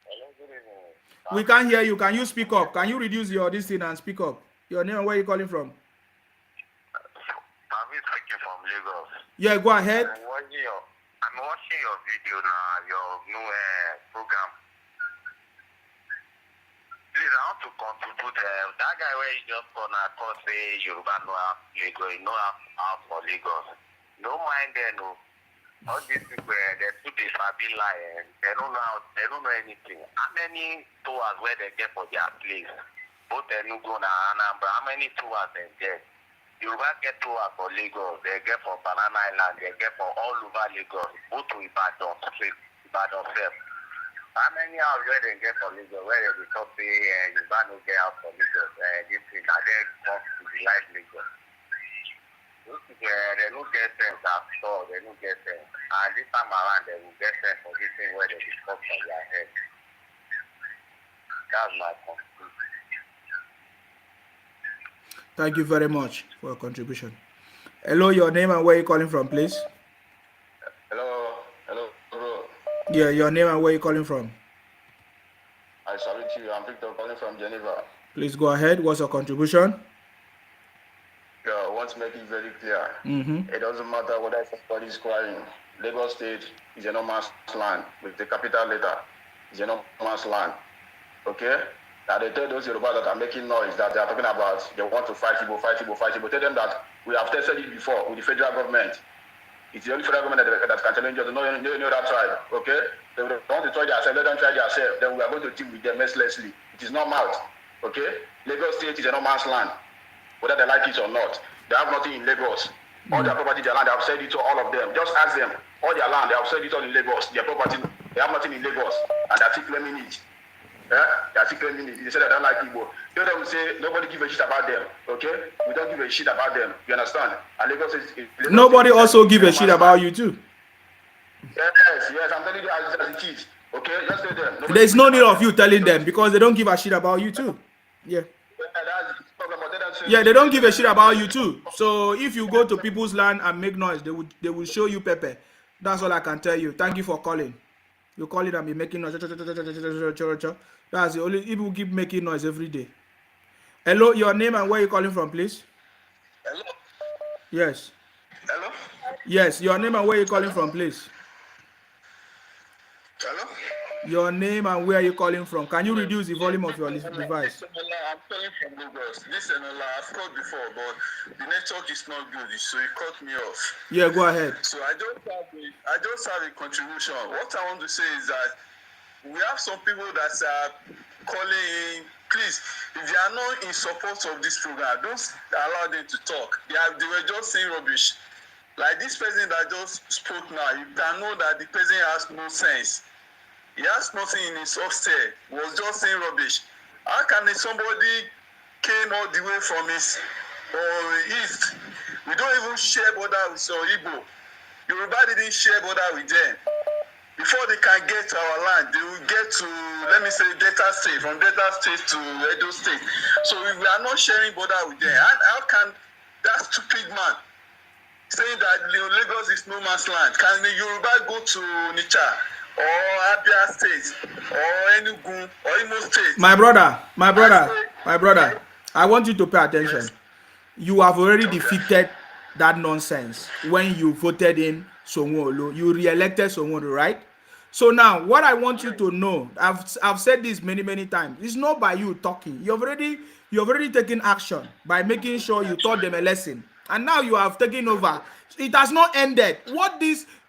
Hello, good evening.
We can't hear you. Can you speak up? Can you reduce your this thing and speak up? Your name and where you calling from?
I'm speaking from Lagos.
Yeah, go ahead.
I'm watching your video now, your new program. Please, I want to contribute. That guy where you just gonna call say Yoruba no have Lagos, you know have for Lagos. No mind them, no. All these people, they put this Fabi lie, they don't know anything. How many tours where they get for their place? Both Enugu and Anambra, how many tours they get? Yoruba get tours for Lagos, they get for Banana Island, they get for all over Lagos, both to Ibadan, self. How many hours where they get for Lagos, where they talk say Yoruba no get out for Lagos, this thing, and they come to the life Lagos. They don't get sense at all, they don't get sense. And this time around, they will get sense for this thing where they discuss on their head. That's my conclusion.
Thank you very much for your contribution. Hello, your name and where you calling from, please?
Hello, bro.
Yeah, your name and where you calling from?
I salute you. I'm Victor calling from Geneva.
Please go ahead. What's your contribution?
Yeah, I want to make it very clear.
Mm-hmm.
It doesn't matter whether somebody is crying. Lagos State is a no man's land with the capital letter. It's a no man's land. Okay? Now they tell those Yoruba that are making noise that they are talking about they want to fight Igbo. Tell them that we have tested it before with the federal government. It's the only federal government that can challenge us. No that tribe. Okay? They want to try themselves, let them try themselves. Then we are going to deal with them mercilessly. It is not mouth. Okay? Lagos State is a no man's land. Whether they like it or not. They have nothing in Lagos. All their property, their land, they have said it to all of them. Just ask them. All their land, they have said it all in Lagos. Their property, they have nothing in Lagos. And they are still claiming it. Yeah? They are still claiming it. They say they don't like Igbo. Then they will say, nobody give a shit about them. Okay? We don't give a shit about them. You understand? And Lagos is...
Nobody also give a shit about you too.
Yes. I'm telling you as it is. Okay? Just tell them.
There's no need of you telling them because they don't give a shit about you too. Yeah. Yeah, they don't give a shit about you too. So if you go to people's land and make noise, they will show you pepper. That's all I can tell you. Thank you for calling. You call it and be making noise. That's the only people keep making noise every day. Hello, your name and where you calling from, please?
Hello.
Yes.
Hello.
Yes, your name and where you calling from, please.
Hello?
Your name and where you calling from. Can you reduce the volume of your
This
device?
Enola, I'm calling from Lagos. This Enola, I've called before, but the network is not good, so it cut me off.
Yeah, go ahead.
So I just have a contribution. What I want to say is that we have some people that are calling in. Please, if they are not in support of this program, don't allow them to talk. They were just saying rubbish. Like this person that just spoke now, you can know that the person has no sense. He has nothing in his upstairs. He was just saying rubbish. How can somebody came all the way from his east? We don't even share border with Igbo. Yoruba didn't share border with them. Before they can get to our land, they will get to, let me say, Delta State, from Delta State to Edo State. So we are not sharing border with them. How can that stupid man saying that Lagos is no man's land? Can the Yoruba go to Nicha or Abia State or Enugu or Imo State?
My brother, I want you to pay attention. Yes. You have already defeated that nonsense when you voted in Sanwo-Olu. You re-elected Sanwo-Olu, right? So now, what I want you to know, I've said this many times. It's not by you talking. You've already taken action by making sure you taught them a lesson, and now you have taken over. It has not ended.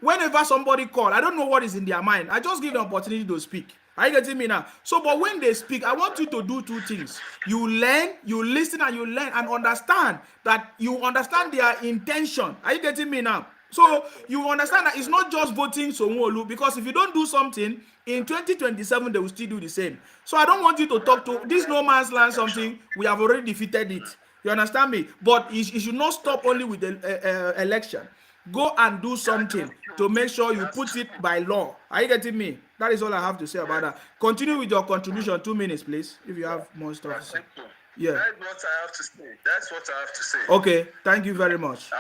Whenever somebody call, I don't know what is in their mind. I just give them opportunity to speak. Are you getting me now? So, but when they speak, I want you to do two things. You learn, you listen, and you learn and understand that you understand their intention. Are you getting me now? So you understand that it's not just voting Sanwo-Olu, because if you don't do something, in 2027, they will still do the same. So I don't want you to talk to this no man's land something. We have already defeated it. You understand me? But it should not stop only with the election. Go and do something to make sure you put it by law. Are you getting me? That is all I have to say about that. Continue with your contribution. 2 minutes, please, if you have more stuff to say. Yeah.
That's what I have to say. That's what I have to say.
Okay. Thank you very much.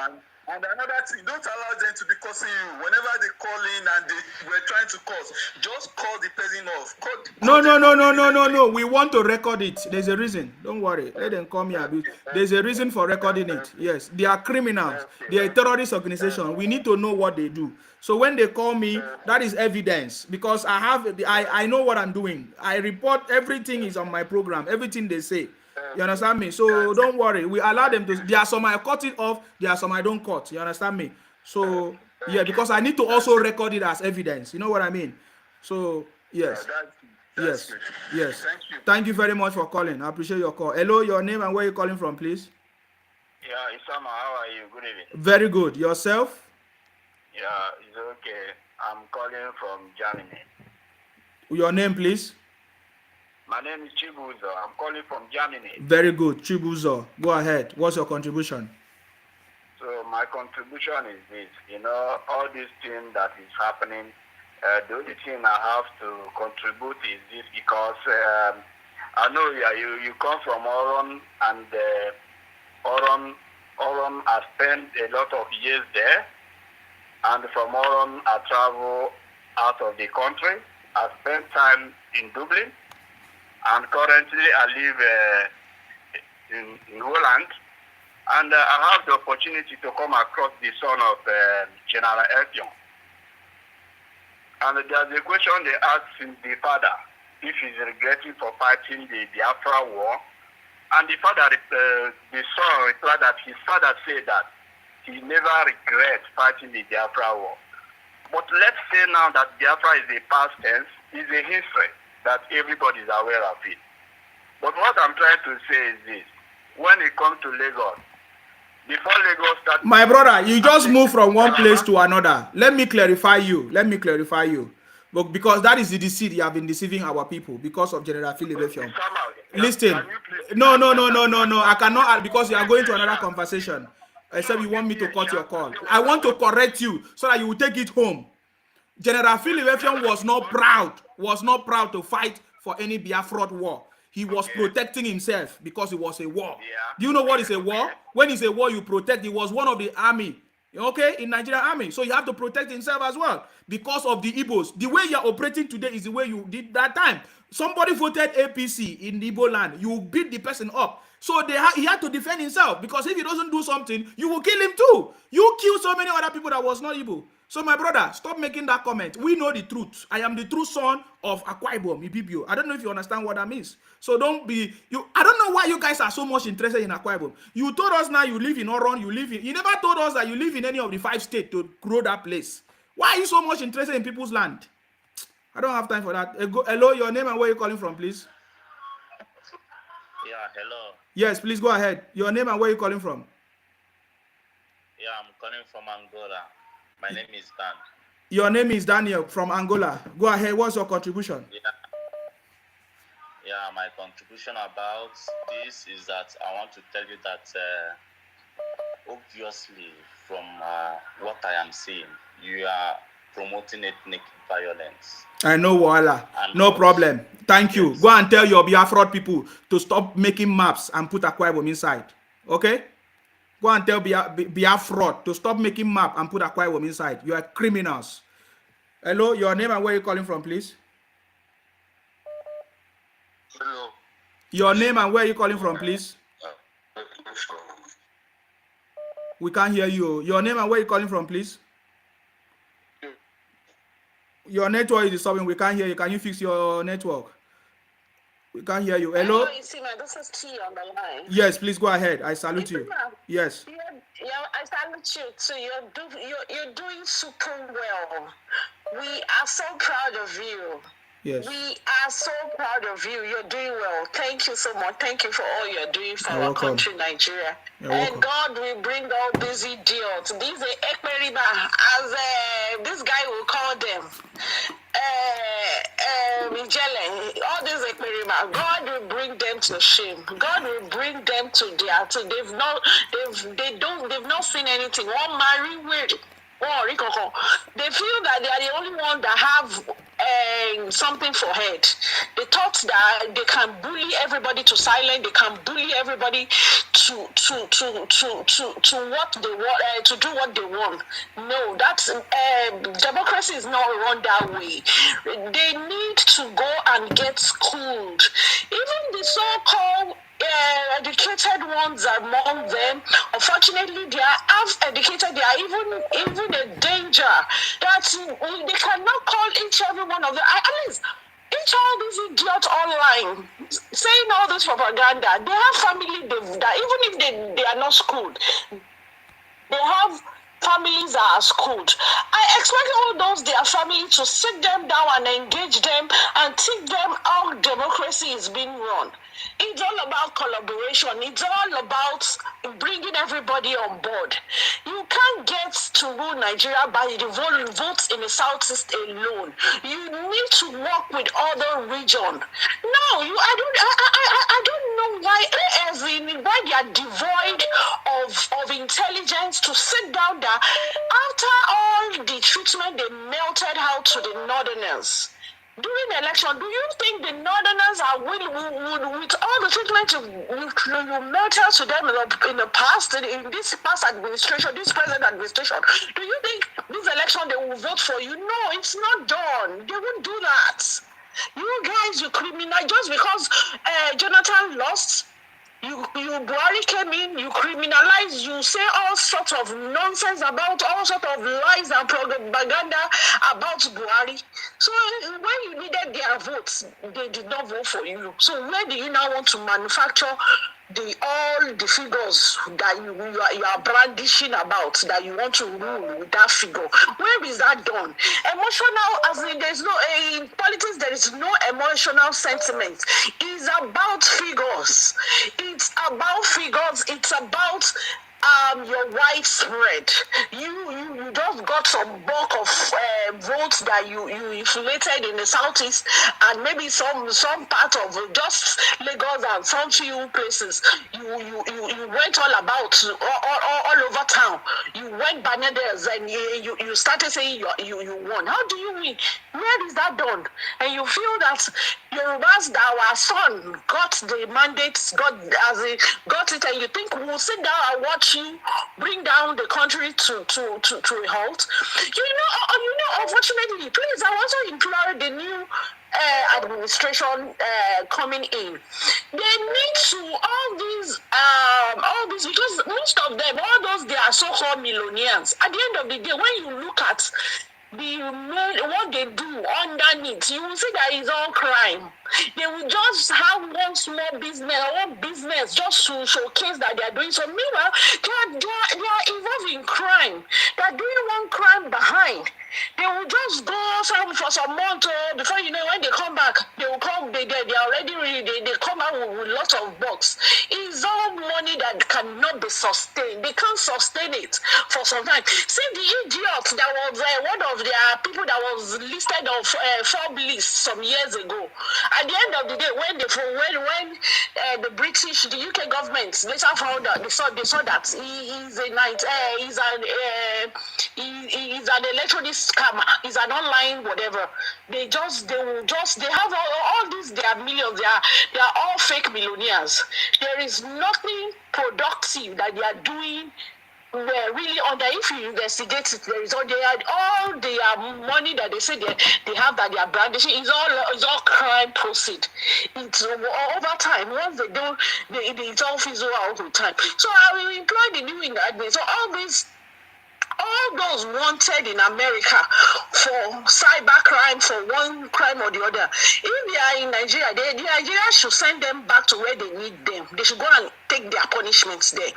And another thing, don't allow them to be cursing you. Whenever they call in and they were trying to curse, just call the person off.
No. We want to record it. There's a reason. Don't worry. Let them call me abuse. There's a reason for recording it. Yes, they are criminals. They are a terrorist organization. We need to know what they do. So when they call me, that is evidence, because I know what I'm doing. I report everything is on my program. Everything they say. You understand me? So don't worry. We allow them to. There are some I cut it off. There are some I don't cut. You understand me? So yeah, because I need to also record it as evidence. You know what I mean? So yes, yes. Thank you very much for calling. I appreciate your call. Hello, your name and where you calling from, please?
Yeah, Isama, how are you? Good evening.
Very good. Yourself?
Yeah, it's okay. I'm calling from Germany.
Your name, please?
My name is Chibuzo. I'm calling from Germany.
Very good, Chibuzo. Go ahead. What's your contribution?
So my contribution is this. You know, all this thing that is happening, the only thing I have to contribute is this, because I know you come from Oron, and Oron has spent a lot of years there. And from Oron, I travel out of the country. I spent time in Dublin. And currently I live in Holland, and I have the opportunity to come across the son of General Elfion. And there's a question they asked the father if he's regretting for fighting the Biafra war. And the father, the son replied that his father said that he never regrets fighting the Biafra war. But let's say now that Biafra is a past tense, is a history that everybody is aware of it. But what I'm trying to say is this. When it comes to Lagos, before Lagos started...
My brother, you just move from one place to another. Let me clarify you. But because that is the deceit you have been deceiving our people because of General Philip Effiong. Listen. No. I cannot, because you are going to another conversation. Except you want me to cut your call. I want to correct you so that you will take it home. General Philip Effiong was not proud to fight for any Biafra war. He was protecting himself because it was a war. Do you know what is a war? When it's a war, you protect. He was one of the army, okay, in Nigerian army. So you have to protect himself as well because of the Igbos. The way you're operating today is the way you did that time. Somebody voted APC in the Igbo land. You beat the person up. So he had to defend himself, because if he doesn't do something, you will kill him too. You kill so many other people that was not Igbo. So my brother, stop making that comment. We know the truth. I am the true son of Akwa Ibom, Ibibio. I don't know if you understand what that means. So don't be you. I don't know why you guys are so much interested in Akwa Ibom. You told us now you live in Oron. You never told us that you live in any of the 5 states to grow that place. Why are you so much interested in people's land? I don't have time for that. Hello, your name and where you calling from, please.
Yeah, hello.
Yes, please go ahead. Your name and where you calling from?
Yeah, I'm calling from Angola. My name is Dan.
Your name is Daniel from Angola. Go ahead. What's your contribution?
Yeah, my contribution about this is that I want to tell you that obviously from what I am seeing, you are promoting ethnic violence.
I know, Wala. No problem. Thank you. Go and tell your Biafra people to stop making maps and put Akwa Ibom inside. Okay? Go and tell Biafra to stop making map and put Akwa Ibom inside. You are criminals. Hello, your name and where you calling from, please?
Hello.
Your name and where you calling from, please? We can't hear you. Your name and where you calling from, please? Your network is disturbing. We can't hear you. Can you fix your network? We can't hear you. Hello?
Hello, this is T on the line.
Yes, please go ahead. I salute you. Yes.
Yeah, I salute you too. You're doing super well. We are so proud of you.
Yes.
We are so proud of you. You're doing well. Thank you so much. Thank you for all you're doing for our country, Nigeria. And God will bring all these idiots. These Ekmeriba, as this guy will call them. All these Ekmeriba, God will bring them to shame. God will bring them to their. They've not seen anything. One marry weird. They feel that they are the only one that have something for head. They thought that they can bully everybody to silence. They can bully everybody to what they want, to do what they want. No, that's democracy is not run that way. They need to go and get schooled. Even the so-called educated ones among them, unfortunately, they are half educated. They are even a danger that they cannot call each every one of them. At least all these idiots online saying all this propaganda, they have family that even if they are not schooled, they have families that are schooled. I expect all those their family to sit them down and engage them and teach them how democracy is being run. It's all about collaboration. It's all about bringing everybody on board. You can't get to rule Nigeria by the votes in the Southeast alone. You need to work with other regions. No, I don't know why they are devoid of intelligence to sit down there after all the treatment they melted out to the Northerners. During the election, do you think the Northerners are willing, with all the treatment you melted to them in the past, in this past administration, this present administration, do you think this election they will vote for you? No, it's not done. They won't do that. You guys, you criminal, just because Jonathan lost, you Buhari came in, you criminalize, you say all sorts of nonsense about all sorts of lies and propaganda about Buhari. So when you needed their votes, they did not vote for you. So where do you now want to manufacture all the figures that you are brandishing about, that you want to rule with that figure? Where is that done? Emotional, as in there's no, in politics there is no emotional sentiment. It's about figures. It's about figures. It's about your widespread. You just got some bulk of votes that you inflated in the Southeast, and maybe some part of just Lagos and some few places. You went all about all over town. You went bananas and you started saying you won. How do you win? Where is that done? And you feel that Yorubas, that our son got the mandate, got it, and you think we'll sit down and watch you bring down the country to to a halt. Unfortunately, please, I also implore the new administration coming in. They need to all these because most of them, all those they are so-called millionaires. At the end of the day, when you look at what they do underneath, you will see that it's all crime. They will just have one small business just to showcase that they are doing so. Meanwhile, they are involved in crime. They are doing one crime behind. They will just go for some months before you know when they come back, they will come. They already they come out with lots of bucks. It's all money that cannot be sustained. They can't sustain it for some time. See the idiot that was one of their people that was listed on Forbes list some years ago. At the end of the day, when the British, the UK government later found out, they saw that he's an electronic scammer, he's an online whatever. They have all these, they are millions, they are all fake millionaires. There is nothing productive that they are doing. Really under, if you investigate it, there is all their money that they say they have that they are brandishing is all crime proceed. It's over time. Once they do, it's all fizzle out over time. So I will employ the new admin. So all those wanted in America for cyber crime, for one crime or the other, if they are in Nigeria, Nigeria should send them back to where they need them. They should go and take their punishments there.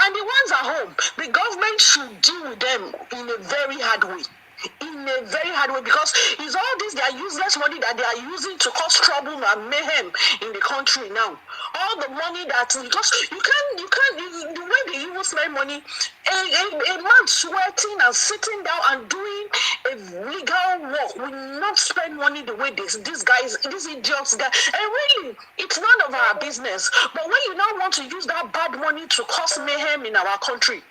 And the ones at home, the government should deal with them in a very hard way. Because it's all this their useless money that they are using to cause trouble and mayhem in the country now. All the money that, because you can't the way they even spend money, a man sweating and sitting down and doing a legal work will not spend money the way these idiots guys, and really it's none of our business. But when you now want to use that bad money to cause mayhem in our country,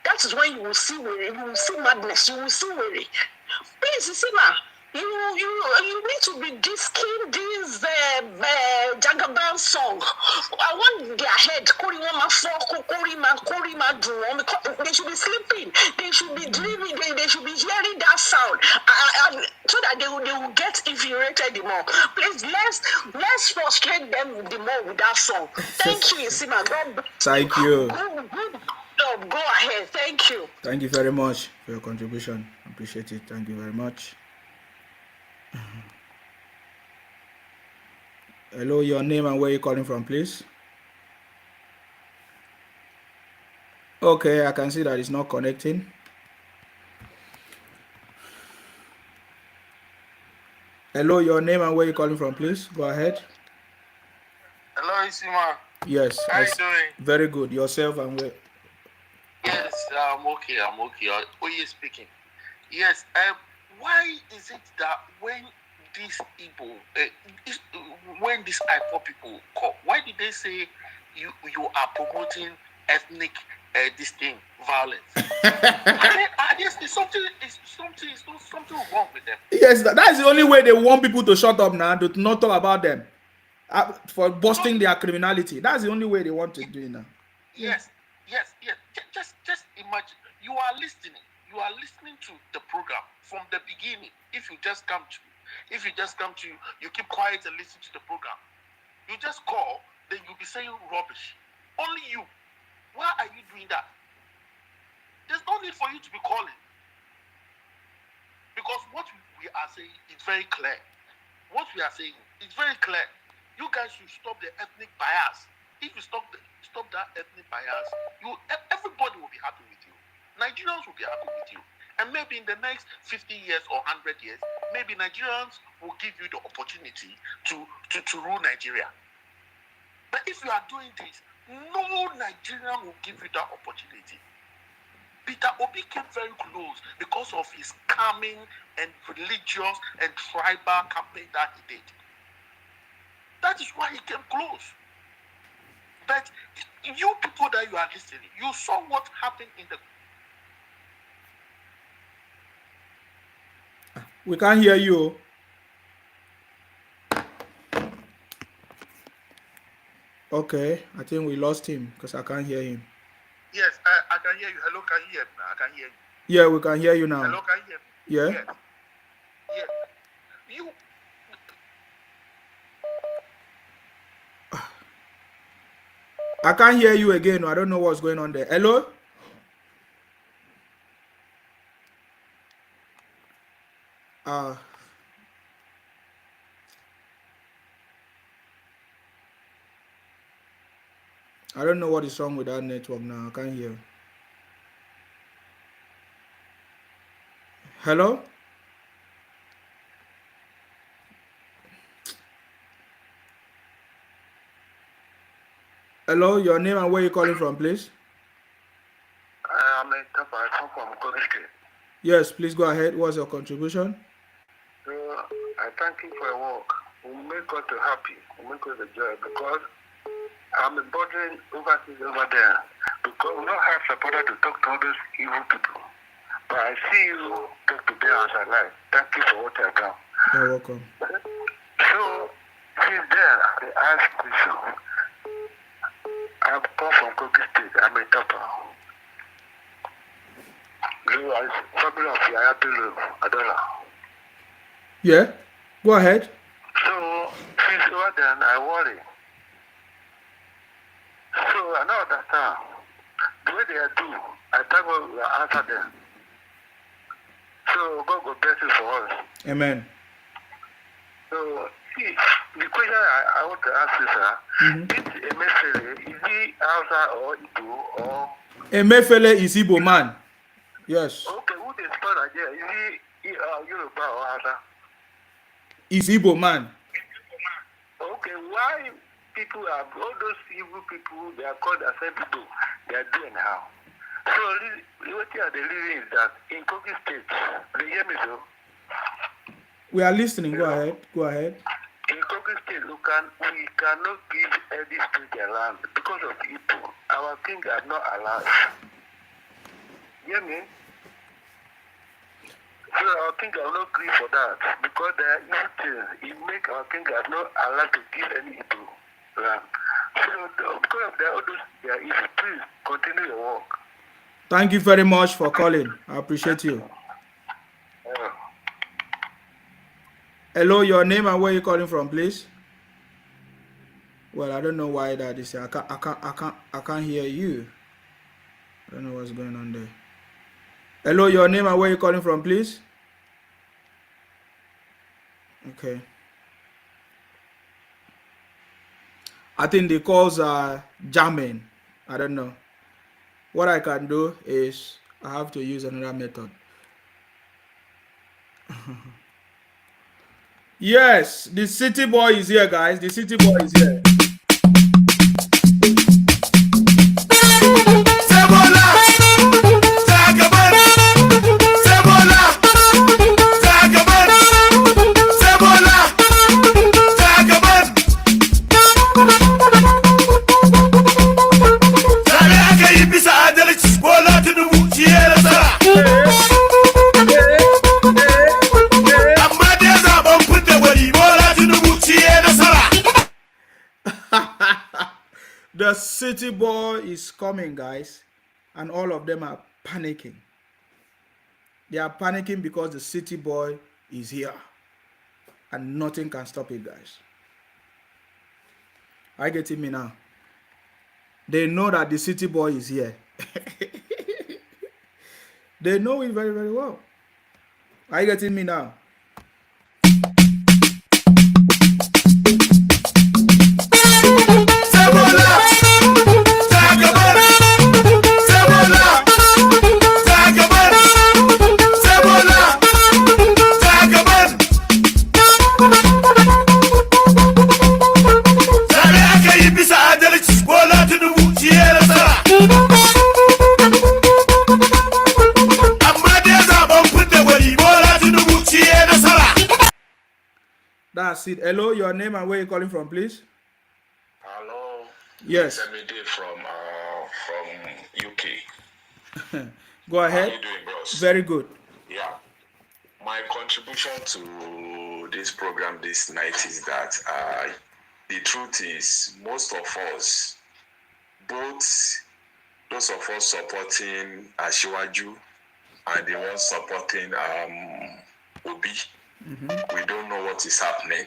that is when you will see madness, you will see worry. Please, Sima, you need to be disking this Jagaban song. I want their head. They should be sleeping. They should be dreaming. They should be hearing that sound, so that they will get infuriated the more. Please, let's frustrate them the more with that song. Thank you, Sima.
Thank you.
Go ahead. Thank you.
Thank you very much for your contribution. I appreciate it. Thank you very much. Hello, your name and where you're calling from, please. Okay, I can see that it's not connecting. Hello, your name and where you're calling from, please. Go ahead.
Hello, Isima.
Yes.
How you doing?
Very good. Yourself and where?
Yes, I'm okay. Who are you speaking? Yes. Why is it that when these people, when these IPOB people come, why did they say you are promoting ethnic violence? There's something wrong with them.
Yes, that's the only way they want people to shut up now, to not talk about them, for busting their criminality. That's the only way they want to do it now.
Yes. Just imagine you are listening to the program from the beginning. If you just come to, you keep quiet and listen to the program. You just call, then you'll be saying rubbish. Only you. Why are you doing that? There's no need for you to be calling. Because what we are saying is very clear. You guys should stop the ethnic bias. If you stop that ethnic bias, everybody will be happy with you. Nigerians will be happy with you. And maybe in the next 50 years or 100 years, maybe Nigerians will give you the opportunity to rule Nigeria. But if you are doing this, no Nigerian will give you that opportunity. Peter Obi came very close because of his calming and religious and tribal campaign that he did. That is why he came close. But you people that you are listening, you saw what happened in the...
We can't hear you. Okay, I think we lost him because I can't hear him.
Yes, I can hear you. Hello, can you hear me? I can hear you.
Yeah, we can hear you now.
Hello, can you hear me?
Yeah.
Yes. Yes. You
I can't hear you again. I don't know what's going on there. Hello? I don't know what is wrong with that network now. I can't hear. Hello? Hello, your name and where you calling from, please?
I'm a Tapa. I come from Kogi State.
Yes, please go ahead. What's your contribution?
So I thank you for your work. We make God to happy. We make God a joy because I'm a burden overseas over there. Because we don't have supporter to talk to all those evil people. But I see you talk to them as I like. Thank you for what I've done.
You're welcome.
So since then, I ask question. I've come from Kogi State. I'm a Tapa. Family of Yayapilo, Adola.
Yeah, go ahead.
So, since over then, I worry. So, I don't understand. The way they are doing, I think we will answer them. So, God will bless you for us.
Amen.
So, see, the question I want to ask you, sir, is Emefiele, is he Hausa or Igbo or?
Emefiele is Igbo man. Yes.
Okay, who is father there? Is he Yoruba or Hausa?
Is Igbo man.
Okay, why people are, all those evil people, they are called as people, they are doing how? So, what are the reason is that in Kogi State, they hear me so?
We are listening. Go ahead. Go ahead.
In Kogi State, we cannot give any state their land because of people. Our king are not allowed. Hear me? So our king are not agree for that because they are evil. It make our king are not allowed to give any evil land. So because of that, all those they are evil. Please continue your work.
Thank you very much for calling. I appreciate you. Hello, your name and where you calling from, please? Well, I don't know why that is. I can't hear you. I don't know what's going on there. Hello, your name and where you calling from, please? Okay. I think the calls are jamming. I don't know. What I can do is I have to use another method. Yes, the city boy is here, guys. The city boy is here. The city boy is coming, guys, and all of them are panicking. They are panicking because the city boy is here and nothing can stop it, guys. Are you getting me now? They know that the city boy is here. They know it very, very well. Are you getting me now? That's it. Hello, your name and where you calling from, please?
Hello.
Yes.
Emide from UK.
Go ahead.
How are you doing, bros?
Very good.
Yeah. My contribution to this program this night is that the truth is most of us, both those of us supporting Ashiwaju and the ones supporting Obi. We don't know what is happening.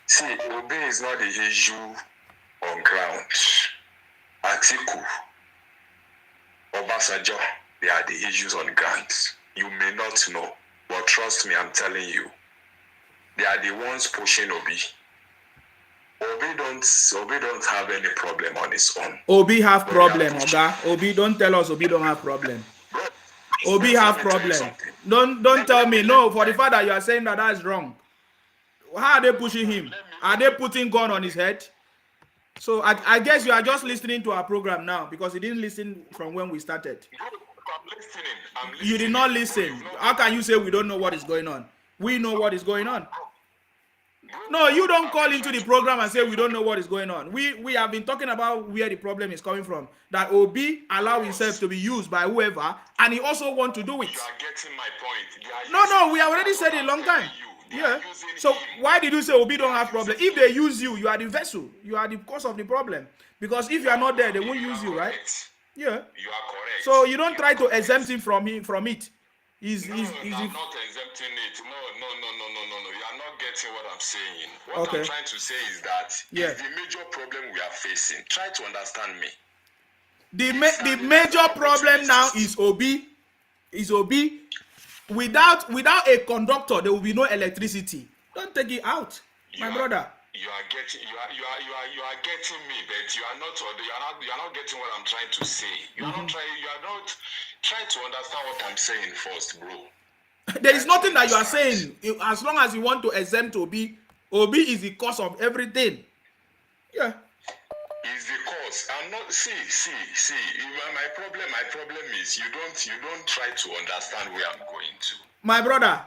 See, Obi is not the issue on ground. Atiku, Obasanjo, they are the issues on ground. You may not know, but trust me, I'm telling you, they are the ones pushing Obi. Obi don't have any problem on his own.
Obi have problem, Oga. Obi, don't tell us Obi don't have problem. Obi have problem. Don't tell me no. For the fact that you are saying that is wrong. How are they pushing him? Are they putting gun on his head? So I guess you are just listening to our program now because you didn't listen from when we started.
I'm listening.
You did not listen. How can you say we don't know what is going on? We know what is going on. No, you don't call into the program and say we don't know what is going on. We have been talking about where the problem is coming from. That Obi allow himself to be used by whoever, and he also want to do it.
You are getting my point.
No, we have already said it a long time. Yeah. So why did you say Obi don't have problem? If they use you, you are the vessel. You are the cause of the problem. Because if you are not there, they won't use you, right? Yeah.
You are correct.
So you don't try to exempt him from it.
I'm not exempting it. No. You are not getting what I'm saying. What I'm trying to say is that is the major problem we are facing. Try to understand me.
The major problem now is Obi. Without a conductor, there will be no electricity. Don't take it out, my brother.
You are getting me, but you are not getting what I'm trying to say. You are not trying to understand what I'm saying first, bro.
There is nothing that you are saying. As long as you want to exempt Obi is the cause of everything. Yeah.
Is the cause. I'm not see. My problem is you don't try to understand where I'm going to.
My brother,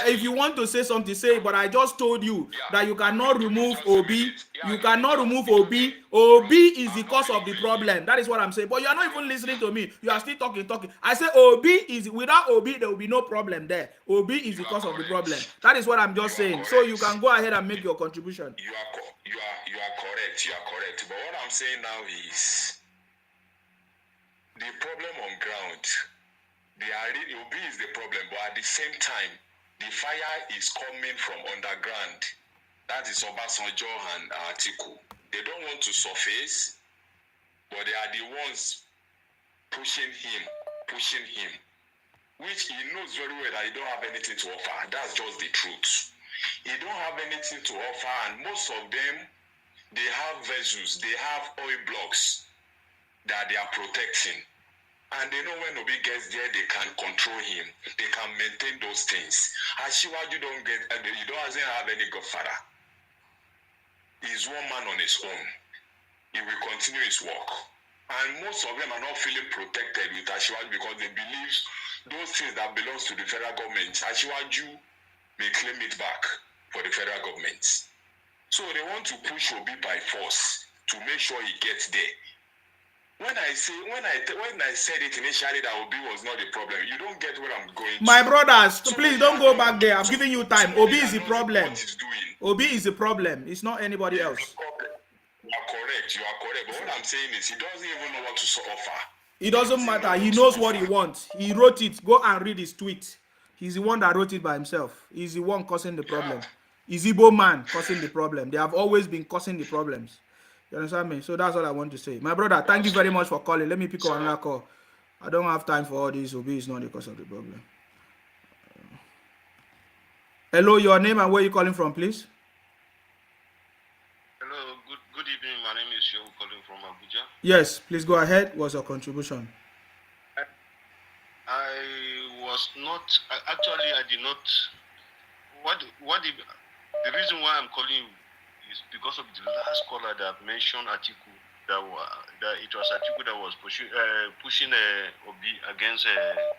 if you want to say something, say, but I just told you that you cannot remove Obi. You cannot remove Obi. Obi is the cause of the problem. That is what I'm saying. But you are not even listening to me. You are still talking. I say without Obi, there will be no problem there. Obi is the cause of the problem. That is what I'm just saying. So you can go ahead and make your contribution.
You are correct. But what I'm saying now is the problem on ground. Obi is the problem, but at the same time, the fire is coming from underground. That is Obasanjo and Atiku. They don't want to surface, but they are the ones pushing him, which he knows very well that he don't have anything to offer. That's just the truth. He don't have anything to offer, and most of them, they have vessels, they have oil blocks that they are protecting. And they know when Obi gets there, they can control him. They can maintain those things. Ashiwaju you don't have any godfather. He's one man on his own. He will continue his work. And most of them are not feeling protected with Ashiwaju because they believe those things that belongs to the federal government, Ashiwaju may claim it back for the federal government. So they want to push Obi by force to make sure he gets there. When I said it initially that Obi was not the problem, you don't get what I'm going to.
My brothers, please don't go back there. I'm giving you time. Obi is the problem. Obi is the problem. It's not anybody else.
You are correct. But what I'm saying is he doesn't even know what to offer.
It doesn't matter. He knows what he wants. He wrote it. Go and read his tweet. He's the one that wrote it by himself. He's the one causing the problem. He's Igbo man causing the problem. They have always been causing the problems. You understand me? So that's all I want to say. My brother, thank you very much for calling. Let me pick up another call. I don't have time for all this. Obi is not the cause of the problem. Hello, your name and where you calling from, please?
Hello, good evening. My name is Shehu calling from Abuja.
Yes, please go ahead. What's your contribution?
I did not. The reason why I'm calling you is because of the last caller that mentioned Atiku, that it was Atiku that was pushing Obi against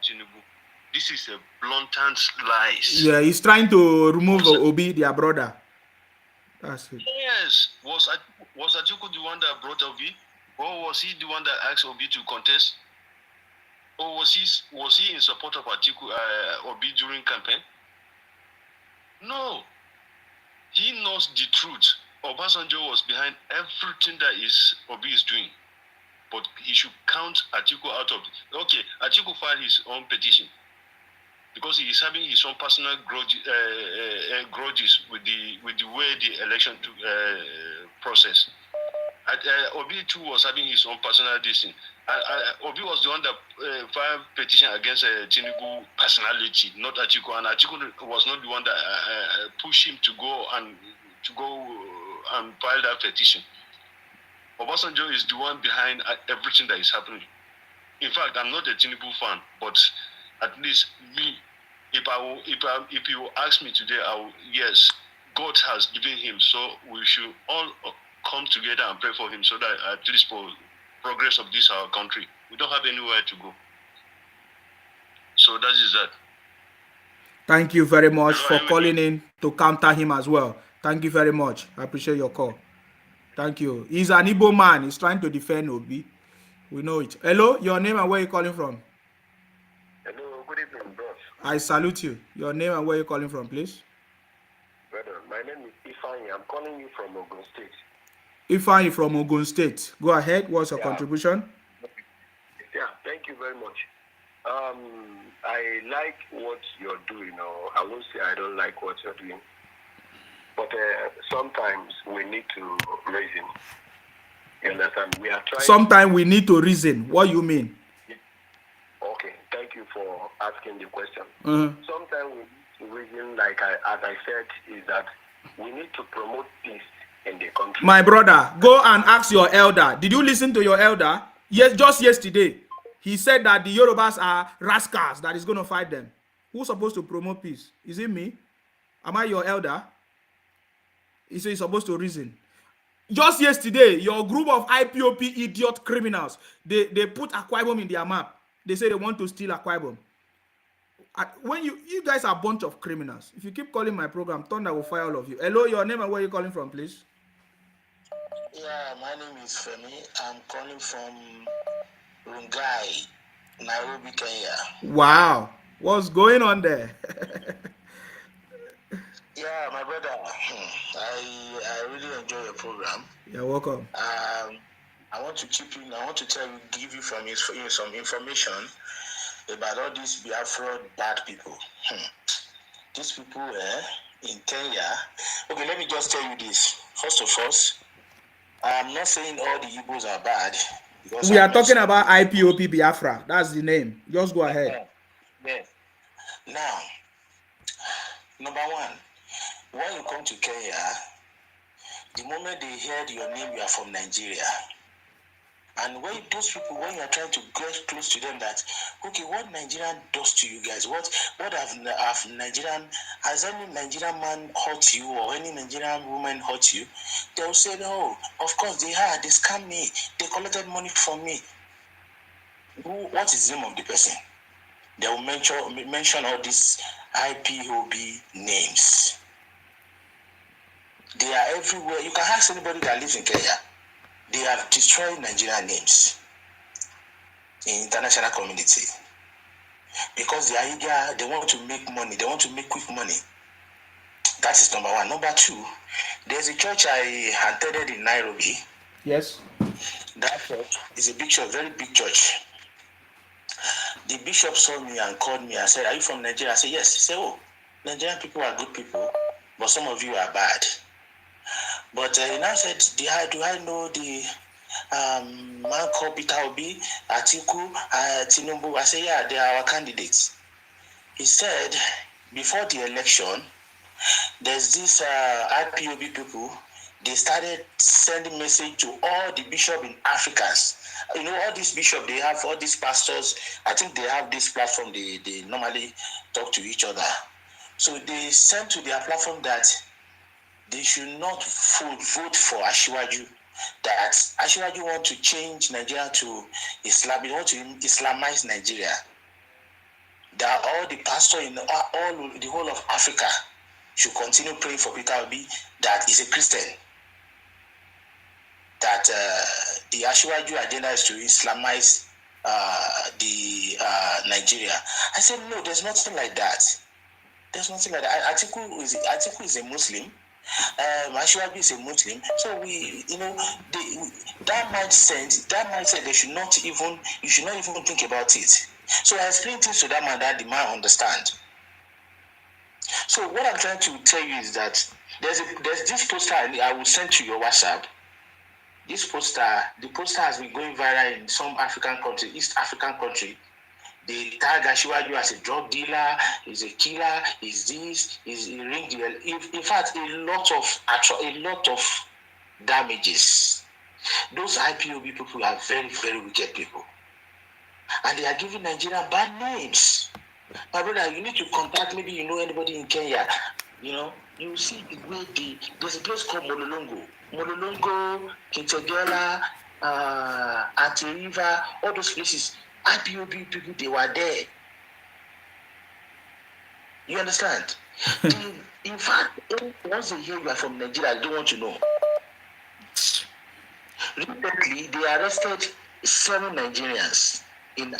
Tinubu. This is a blatant lies.
Yeah, he's trying to remove Obi, their brother. That's it.
Yes. Was Atiku the one that brought Obi? Or was he the one that asked Obi to contest? Or was he in support of Atiku, Obi during campaign? No. He knows the truth. Obasanjo was behind everything that Obi is doing. but he should count Atiku out of it. Okay, Atiku filed his own petition because he is having his own personal grudges with the way the election process. Obi too was having his own personal dissing. Obi was the one that filed petition against Tinubu personality, not Atiku, and Atiku was not the one that pushed him to go and file that petition. Obasanjo is the one behind everything that is happening. In fact, I'm not a Tinubu fan, but at least me, if you ask me today, yes, God has given him, so we should all come together and pray for him, so that at least for progress of this our country, we don't have anywhere to go. So that is that.
Thank you very much for calling in to counter him as well. Thank you very much. I appreciate your call. Thank you. He's an Igbo man. He's trying to defend Obi. We know it. Hello, your name and where you calling from?
Hello, good evening, bros.
I salute you. Your name and where you calling from, please?
Brother, my name is Ifeanyi. I'm calling you from Ogun State.
Ifeanyi from Ogun State. Go ahead. What's your contribution?
Yeah, thank you very much. I like what you're doing, or I won't say I don't like what you're doing. But sometimes we need to reason. You understand? We are trying.
Sometimes we need to reason. What you mean?
Okay, thank you for asking the question.
Mm-hmm.
Sometimes we need to reason, like as I said, is that we need to promote peace in the country.
My brother, go and ask your elder. Did you listen to your elder? Yes, just yesterday. He said that the Yorubas are rascals, that is going to fight them. Who's supposed to promote peace? Is it me? Am I your elder? He said he's supposed to reason. Just yesterday, your group of IPOB idiot criminals, they put Akwa Ibom in their map. They say they want to steal Akwa Ibom. When you guys are a bunch of criminals. If you keep calling my program, Thunder will fire all of you. Hello, your name and where are you calling from, please?
Yeah, my name is Femi. I'm calling from Rungai, Nairobi, Kenya.
Wow. What's going on there?
Yeah, my brother, I really enjoy your program.
You're welcome.
I want to give you some information about all these Biafra bad people. These people in Kenya. Okay, let me just tell you this. First of all, I'm not saying all the Igbos are bad.
We are talking about IPOB Biafra. That's the name. Just go ahead.
Yeah. Now, number one, when you come to Kenya, the moment they heard your name, you are from Nigeria. And when those people, when you are trying to get close to them, that okay, what Nigerian does to you guys? What have Nigerian? Has any Nigerian man hurt you or any Nigerian woman hurt you? They will say, no, of course they had. They scammed me. They collected money from me. What is the name of the person? They will mention all these IPOB names. They are everywhere. You can ask anybody that lives in Kenya. They have destroyed Nigerian names in international community because they are eager. They want to make money. They want to make quick money. That is number one. Number two, there's a church I attended in Nairobi.
Yes.
That church is a big church, very big church. The bishop saw me and called me and said, "Are you from Nigeria?" I said, "Yes." He said, "Oh, Nigerian people are good people, but some of you are bad." But he now said, do I know the man called Peter Obi, Atiku, Tinubu? I said, yeah, they are our candidates. He said, before the election, there's this IPOB people, they started sending message to all the bishops in Africa. You know, all these bishops, they have all these pastors, I think they have this platform, they normally talk to each other. So they sent to their platform that they should not vote for Ashiwaju. That Ashiwaju want to change Nigeria to Islam. They want to Islamize Nigeria. That all the pastors in the whole of Africa should continue praying for Peter Obi, that is a Christian. That the Ashiwaju agenda is to Islamize Nigeria. I said, no, there's nothing like that. There's nothing like that. Atiku is a Muslim. Ashwabi is a Muslim, so we, that mindset, you should not even think about it. So I explained things to that man that the man understand. So what I'm trying to tell you is that there's this poster I will send to your WhatsApp. This poster, the poster has been going viral in some African country, East African country. They tag Ashwaju as a drug dealer, he's a killer, he's this, he's a ring dealer. In fact, a lot of damages. Those IPOB people are very, very wicked people. And they are giving Nigerian bad names. My brother, you need to contact, maybe you know anybody in Kenya. You see the way there's a place called Mololongo, Kintegela, Athi River, all those places. IPOB people, they were there. You understand? In fact, once they hear you are from Nigeria, they don't want to know. Recently, they arrested 7 Nigerians in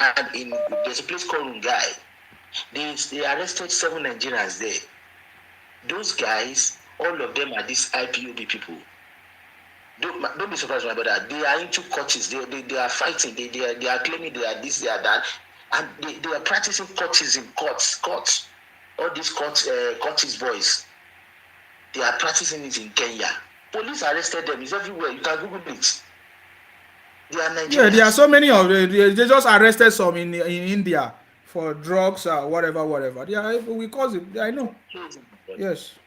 there's a place called Ungai. They arrested 7 Nigerians there. Those guys, all of them are these IPOB people. Don't be surprised, my brother. They are into courts. They are fighting. They are claiming they are this, they are that, and they are practicing courts in courts. All these courts boys. They are practicing it in Kenya. Police arrested them. It's everywhere. You can Google it. They are Nigerians.
Yeah, there are so many of them. They just arrested some in India for drugs or whatever. Yeah, because I know. Yes.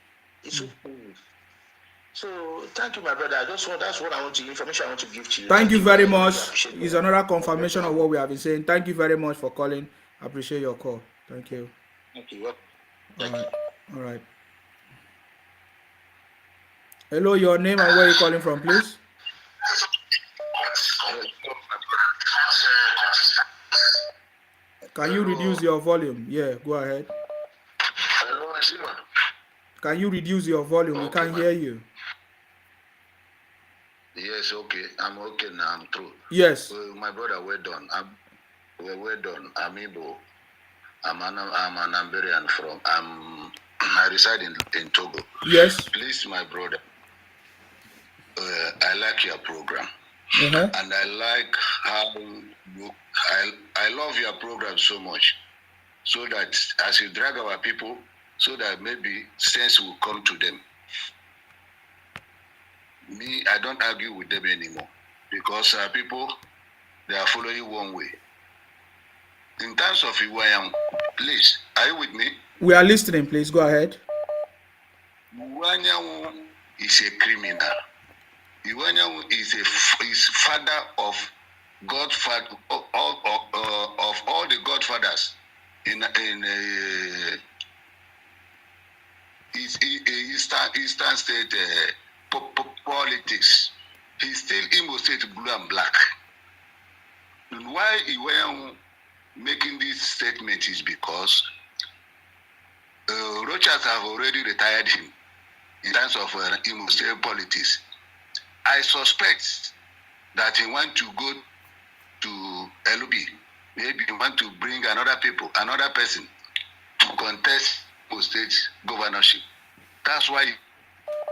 It's so cool. So thank you, my brother. That's what I want to information I want to give to you.
Thank you very much. It's another confirmation of what we have been saying. Thank you very much for calling. I appreciate your call. Thank you.
Thank you.
All right. Hello, your name and where you calling from, please? Can you reduce your volume? Yeah, go ahead. Can you reduce your volume? We can't hear you.
Yes, okay. I'm okay now. I'm through.
Yes.
My brother, we're done. We're done. I'm Igbo. I'm an Amberian I reside in Togo.
Yes.
Please, my brother, I like your program.
Uh-huh.
And I like how I love your program so much. So that as you drag our people, so that maybe sense will come to them. Me, I don't argue with them anymore because people, they are following one way. In terms of Iwayang, please, are you with me?
We are listening, please. Go ahead.
Iwayang is a criminal. Iwayang is father of Godfather of all the Godfathers in Eastern State politics. He's still Imo State blue and black. And why Iwayang making this statement is because Rochas have already retired him in terms of Imo State politics. I suspect that he want to go to LB. Maybe he want to bring another person to contest Imo State governorship. That's why he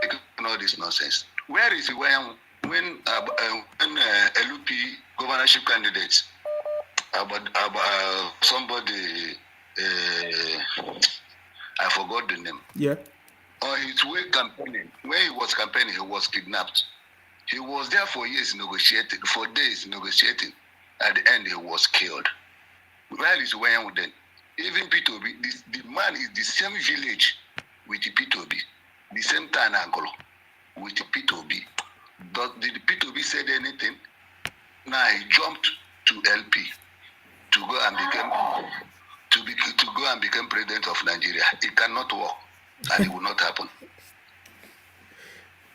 making all this nonsense. Where is he when LP governorship candidates about somebody I forgot the name.
Yeah.
On his way campaigning, when he was campaigning, he was kidnapped. He was there for days negotiating. At the end, he was killed. Where is Wayne then? Even P2B, the man is the same village with the P2B, the same town Angolo with the P2B. Did the P2B say anything? Now he jumped to LP to go and become president of Nigeria. It cannot work, and it will not happen.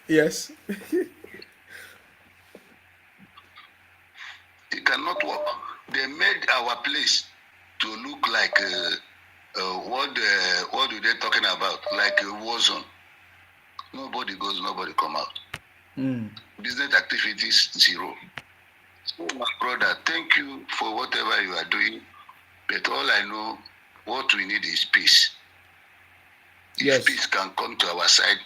Yes.
It cannot work. They made our place to look like what do they talking about? Like a war zone. Nobody goes, nobody come out. Business activities zero. So my brother, thank you for whatever you are doing. But all I know, what we need is peace. If peace can come to our side,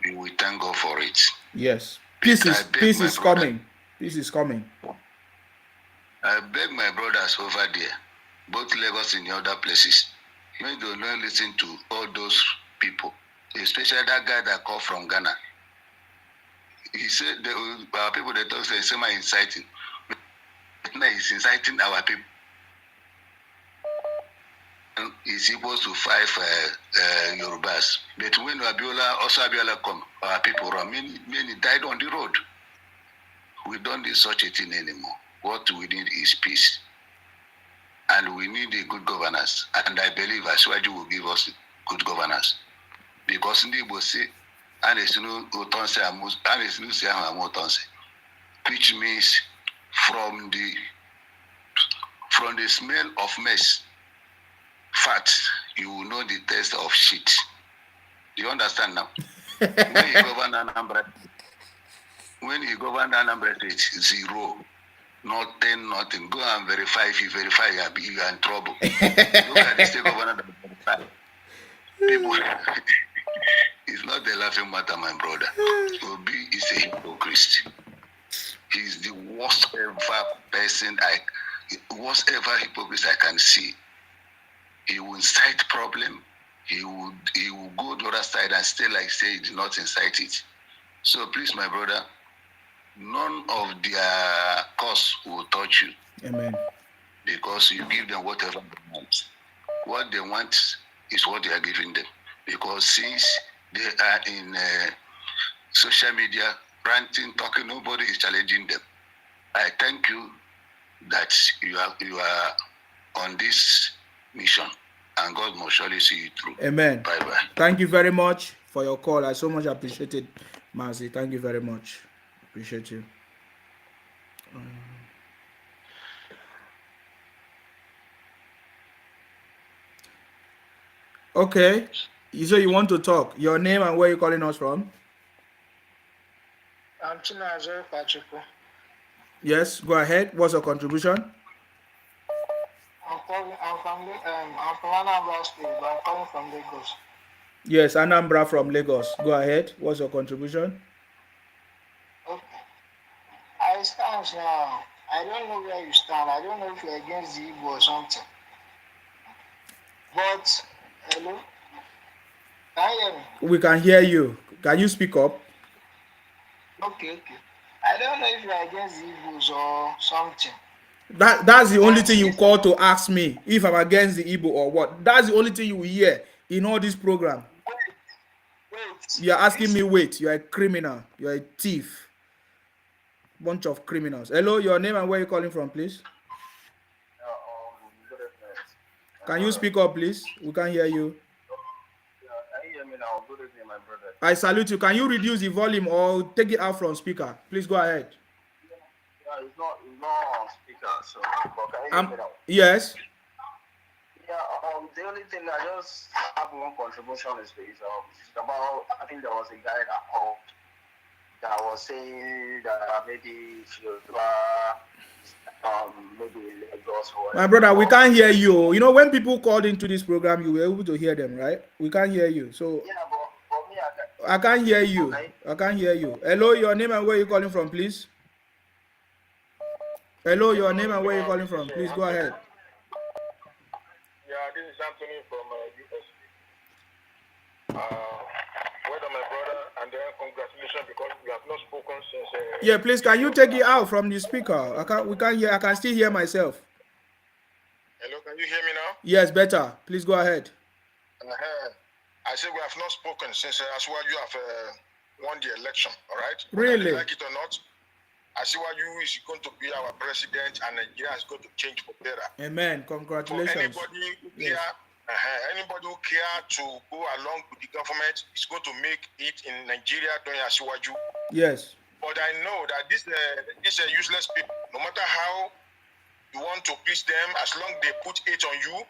we will thank God for it.
Yes.
But
Peace
I
is
beg
peace
my
is
brother,
coming. Peace is coming.
I beg my brothers over there, both Lagos and the other places, may they not listen to all those people, especially that guy that called from Ghana. He said our people that talk say Shettima inciting. He's inciting our people. Is equals to 5 Yorubas. But when Abiola come, our people run. Many died on the road. We don't need such a thing anymore. What we need is peace. And we need a good governance. And I believe Asiwaju will give us good governance. Because Ndibo say, which means from the smell of mess, fat, you will know the taste of shit. Do you understand now? When you govern Anambra State, 0, nothing. Go and verify. If you verify, you are in trouble. Look at the state governor that verify. People, it's not the laughing matter, my brother. Obi is a hypocrite. He's the worst ever person, worst ever hypocrite I can see. He will incite problem. He will go to the other side and stay like say he did not incite it. So please, my brother, none of their cause will touch you.
Amen.
Because you give them whatever they want. What they want is what they are giving them. Because since they are in social media, ranting, talking, nobody is challenging them. I thank you that you are on this mission, and God will surely see you through.
Amen.
Bye-bye.
Thank you very much for your call. I so much appreciate it, Mazi. Thank you very much. Appreciate you. Okay. So you want to talk. Your name and where you calling us from?
I'm Chinazo Pachuku.
Yes, go ahead. What's your contribution?
I'm from Anambra State, but I'm calling from Lagos.
Yes, Anambra from Lagos. Go ahead. What's your contribution?
Okay. I stand now. I don't know where you stand. I don't know if you're against the Igbo or something. But, hello? Can you hear me?
We can hear you. Can you speak up?
Okay. I don't know if you're against the Igbos or something.
That's the only thing you call to ask me if I'm against the Igbo or what. That's the only thing you will hear in all this program.
Wait.
You're asking me, wait, you're a criminal, you're a thief. Bunch of criminals. Hello, your name and where you calling from, please? Can you speak up, please? We can't hear you.
Can you hear me now? Good evening, my brother.
I salute you. Can you reduce the volume or take it out from speaker? Please go ahead.
Yeah, it's not on speaker, so but can you hear me now?
Yes.
Yeah, the only thing I just have one contribution is about, I think there was a guy that called that was saying that maybe if you maybe Lagos or
my brother, we can't hear you. You know, when people called into this program, you were able to hear them, right? We can't hear you. So
yeah, but me,
I can't hear you. I can't hear you. Hello, your name and where you calling from, please? Hello, your name and where you calling from? Please go ahead.
Yeah, this is Anthony from US. Welcome, my brother, and then congratulations because we have not spoken since.
Yeah, please, can you take it out from the speaker? We can't hear. I can still hear myself.
Hello, can you hear me now?
Yes, better. Please go ahead.
I said we have not spoken since as well you have won the election, all right?
Really?
Whether you like it or not, Asiwaju is going to be our president and Nigeria is going to change for better.
Amen. Congratulations.
For anybody who anybody who care to go along with the government is going to make it in Nigeria during Asiwaju.
Yes.
But I know that these useless people, no matter how you want to please them, as long as they put it on you,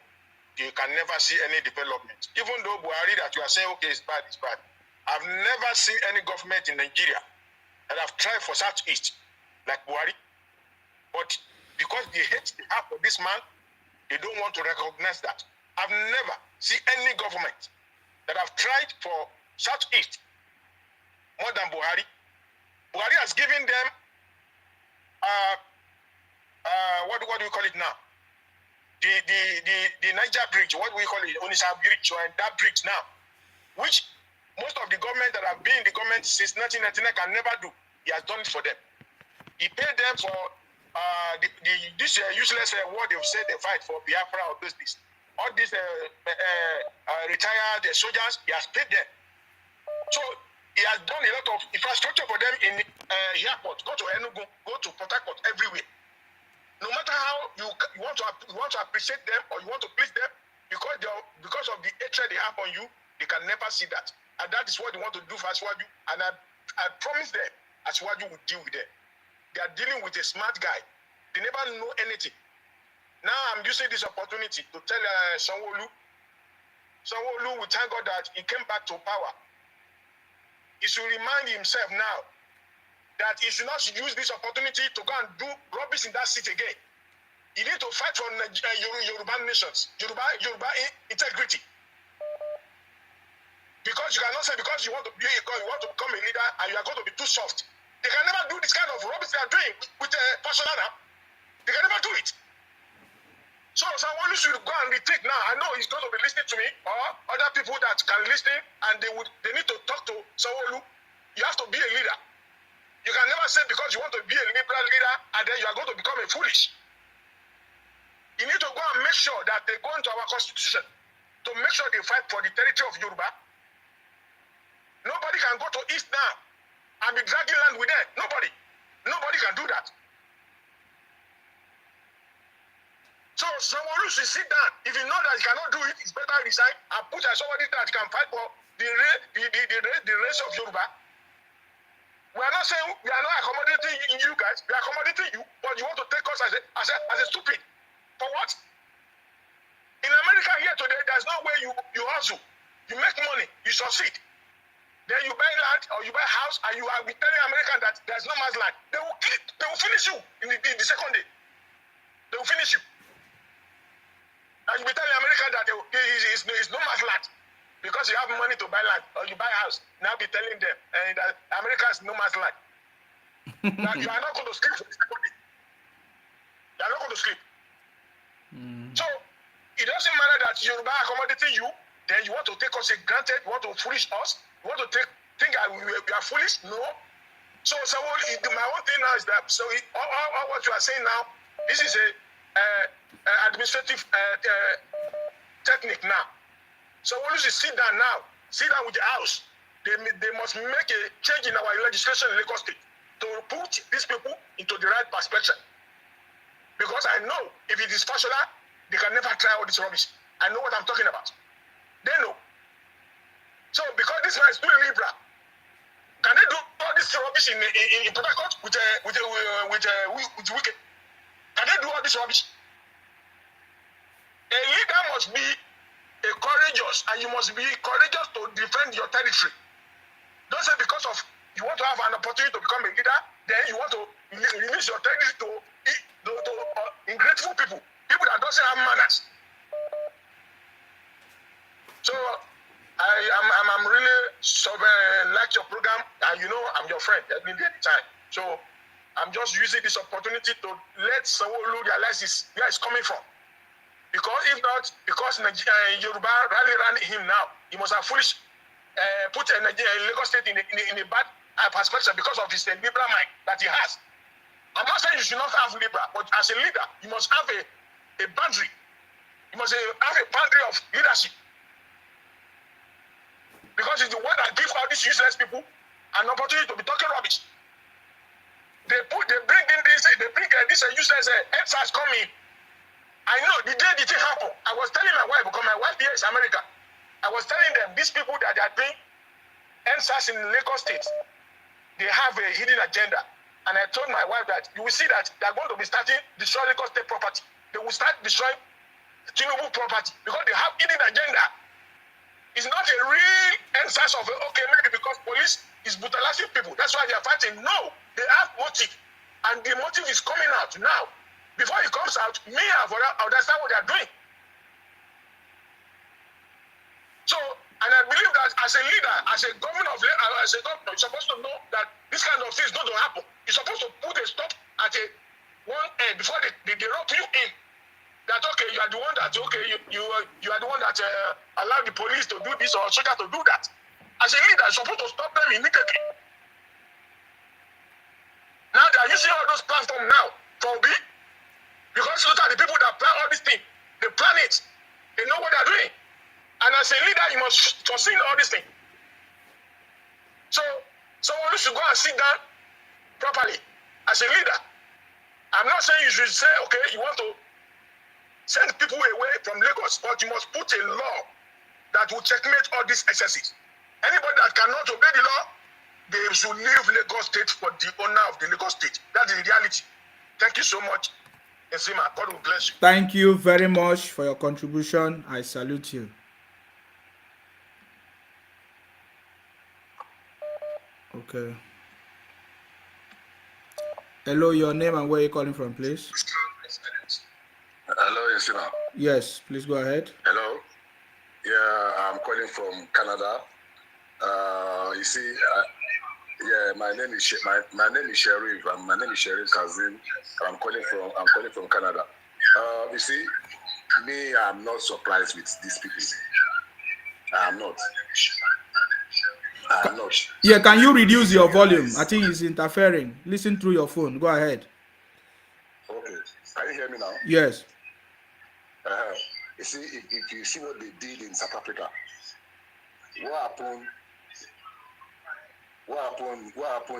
you can never see any development. Even though Buhari that you are saying, okay, it's bad. I've never seen any government in Nigeria that have tried for Southeast like Buhari. But because they hate the heart of this man, they don't want to recognize that. I've never seen any government that have tried for Southeast more than Buhari. Buhari has given them, what do we call it now? The Niger bridge, what do we call it? Onitsha bridge, and that bridge now, which most of the government that have been in the government since 1999 can never do. He has done it for them. He paid them for this useless war they've said they fight for Biafra or business. All these retired soldiers, he has paid them. So he has done a lot of infrastructure for them in airport. Go to Enugu, go to Port Harcourt, everywhere. No matter how you want to appreciate them or you want to please them, because of the hatred they have on you, they can never see that. And that is what they want to do for Aswaju. And I promise them, Aswaju will deal with them. They are dealing with a smart guy. They never know anything. Now I'm using this opportunity to tell Sanwo-Olu, we thank God that he came back to power. He should remind himself now that he should not use this opportunity to go and do rubbish in that seat again. He need to fight for Yoruba nations, Yoruba integrity. Because you cannot say because you want to become a leader and you are going to be too soft. They can never do this kind of rubbish they are doing with Personana. They can never do it. So someone should go and retreat now. I know he's going to be listening to me or other people that can listen and they need to talk to someone. You have to be a leader. You can never say because you want to be a liberal leader and then you are going to become a foolish. You need to go and make sure that they go into our constitution to make sure they fight for the territory of Yoruba. Nobody can go to East now and be dragging land with them. Nobody can do that. So someone should sit down. If you know that you cannot do it, it's better resign and put somebody that can fight for the race of Yoruba. We are not saying we are not accommodating you guys. We are accommodating you, but you want to take us as a stupid. For what? In America here today, there's no way you hustle. You make money, you succeed. Then you buy land or you buy house and you are telling Americans that there's no man's land. They will finish you in the second day. They will finish you. And you be telling Americans that there is no man's land because you have money to buy land or you buy a house. Now be telling them that America is no man's land. Now you are not going to sleep for the second day. You are not going to sleep. So it doesn't matter that Yoruba accommodating you, then you want to take us for granted, you want to foolish us, you want to think that we are foolish? No. So my own thing now is that all what you are saying now, this is a administrative technique now. So we should sit down with the house. They must make a change in our legislation in Lagos State to put these people into the right perspective. Because I know if it is fashionable, they can never try all this rubbish. I know what I'm talking about. They know. So because this man is too liberal, can they do all this rubbish in Port Harcourt with wicked? Can they do all this rubbish? A leader must be courageous, and you must be courageous to defend your territory. Don't say because of you want to have an opportunity to become a leader, then you want to release your territory to ungrateful people that doesn't have manners. So I'm really like your program, and you know I'm your friend at the time. So I'm just using this opportunity to let Sanwo-Olu realize where it's coming from. Because if not, because Yoruba rally ran him now, he must have foolish put Lagos State in a bad perspective because of his liberal mind that he has. I'm not saying you should not have liberal, but as a leader, you must have a boundary. You must have a boundary of leadership. Because it's the one that gives all these useless people an opportunity to be talking rubbish. They bring this useless EndSARS coming. I know the day the thing happened, I was telling my wife, because my wife here is America. I was telling them, these people that they are doing EndSARS in Lagos State, they have a hidden agenda. And I told my wife that you will see that they are going to be destroying Lagos State property. They will start destroying Tinubu property because they have hidden agenda. It's not a real EndSARS of maybe because police is brutalizing people. That's why they are fighting. No, they have motive. And the motive is coming out now. Before it comes out, I understand what they are doing. So, and I believe that as a leader, as a governor you're supposed to know that this kind of things don't happen. You're supposed to put a stop at one end before they rope you in. That okay, you are the one that you are the one that allow the police to do this or soldier to do that. As a leader, you're supposed to stop them immediately. Now they are using all those platforms now for B, because look at the people that plan all these things. They plan it. They know what they're doing. And as a leader, you must foresee all these things. So someone needs to go and sit down properly as a leader. I'm not saying you should say, okay, you want to send people away from Lagos, but you must put a law that will checkmate all these excesses. Anybody that cannot obey the law, they should leave Lagos State for the owner of the Lagos State. That is the reality. Thank you so much, Enzima. God will bless you.
Thank you very much for your contribution. I salute you. Okay. Hello, your name and where you're calling from, please.
Hello, Enzima.
Yes, please go ahead.
Hello. Yeah, I'm calling from Canada. You see, my name is Sherif. My name is Sherif Kazim. I'm calling from Canada. You see, me, I'm not surprised with these people. I'm not.
Yeah, can you reduce your volume? I think it's interfering. Listen through your phone. Go ahead.
Okay. Can you hear me now?
Yes.
You see, if you see what they did in South Africa, what happened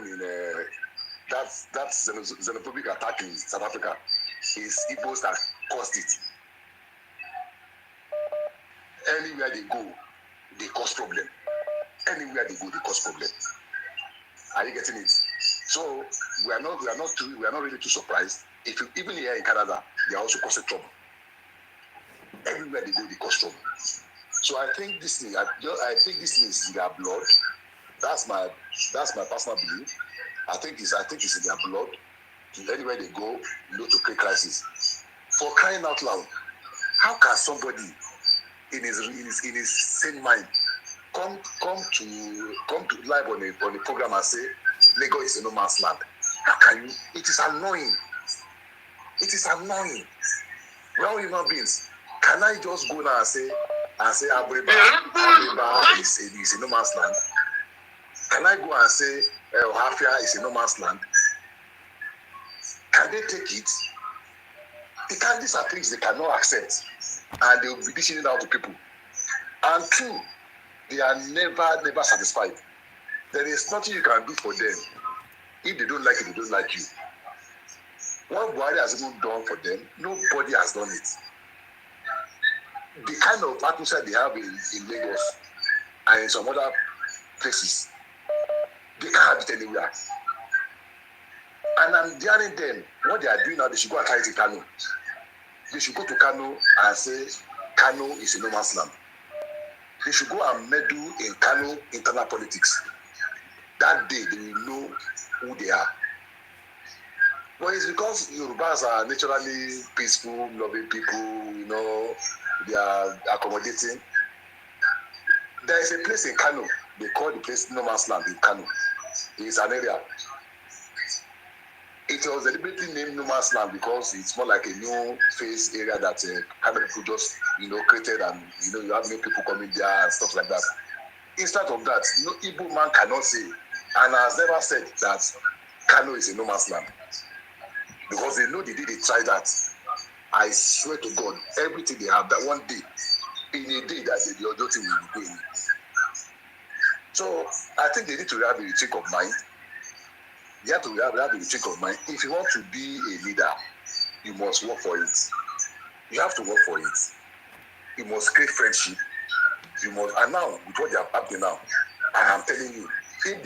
in that xenophobic attack in South Africa is Igbos that caused it. Anywhere they go, they cause problem. Anywhere they go, they cause problem. Are you getting it? So we are not really too surprised. Even here in Canada, they are also causing trouble. Everywhere they go, they cause trouble. So I think this thing is in their blood. That's my personal belief. I think it's in their blood. Anywhere they go, to create crisis. For crying out loud, how can somebody in his sane mind come to live on a program and say Lagos is a no man's land? How can you? It is annoying. We're all human beings. Can I just go now and say Abriba is a no man's land? Can I go and say Ohafia is a no man's land? Can they take it? They can't. These are things they cannot accept, and they will be dishing it out to people. And two, they are never satisfied. There is nothing you can do for them. If they don't like it, they don't like you. What Buhari has even done for them, nobody has done it. The kind of atmosphere they have in Lagos and in some other places, they can't have it anywhere. And I'm daring them, what they are doing now, they should go and try it in Kano. They should go to Kano and say Kano is a no man's land. They should go and meddle in Kano internal politics. That day they will know who they are. But it's because Yorubas are naturally peaceful, loving people, they are accommodating. There is a place in Kano, they call the place no man's land in Kano. It's an area. It was deliberately named no man's land because it's more like a new face area that Kano people just, created, and you have new people coming there and stuff like that. Instead of that, no Igbo man cannot say, and has never said that Kano is a no man's land. Because they know the day they try that, I swear to God, everything they have, that one day, in a day that the other thing will be going. So I think they need to have a rethink of mind. You have to have a rethink of mind. If you want to be a leader, you must work for it. You have to work for it. You must create friendship. And now, with what they are happening now, and I'm telling you, if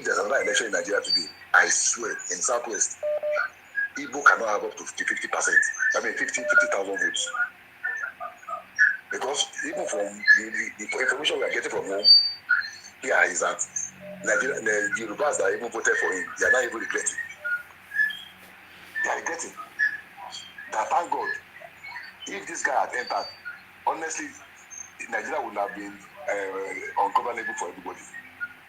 there's another election in Nigeria today, I swear, in Southwest, Igbo cannot have up to 50%. I mean, 50,000 votes. Because even from the information we are getting from home, here is that the Yorubas that even voted for him, they are not even regretting. They are regretting. That thank God, if this guy had entered, honestly,
Nigeria would have been ungovernable for everybody.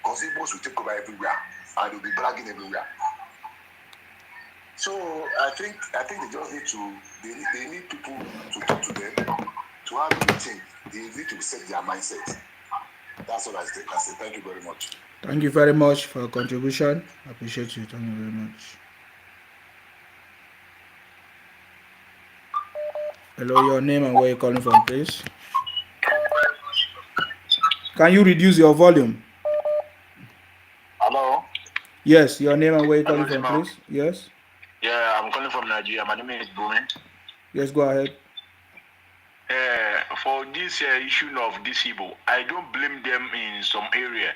Because Igbos will take over everywhere and they'll be bragging everywhere. So I think they just need to they need people to talk to them, to have a meeting. They need to set their mindset. That's all I say. Thank you very much.
Thank you very much for your contribution. I appreciate you. Thank you very much. Hello, your name and where you're calling from, please. Can you reduce your volume?
Hello?
Yes, your name and where you're calling from, please. Yes?
Yeah, I'm calling from Nigeria. My name is Bumi.
Yes, go ahead.
For this issue of this Igbo, I don't blame them in some area.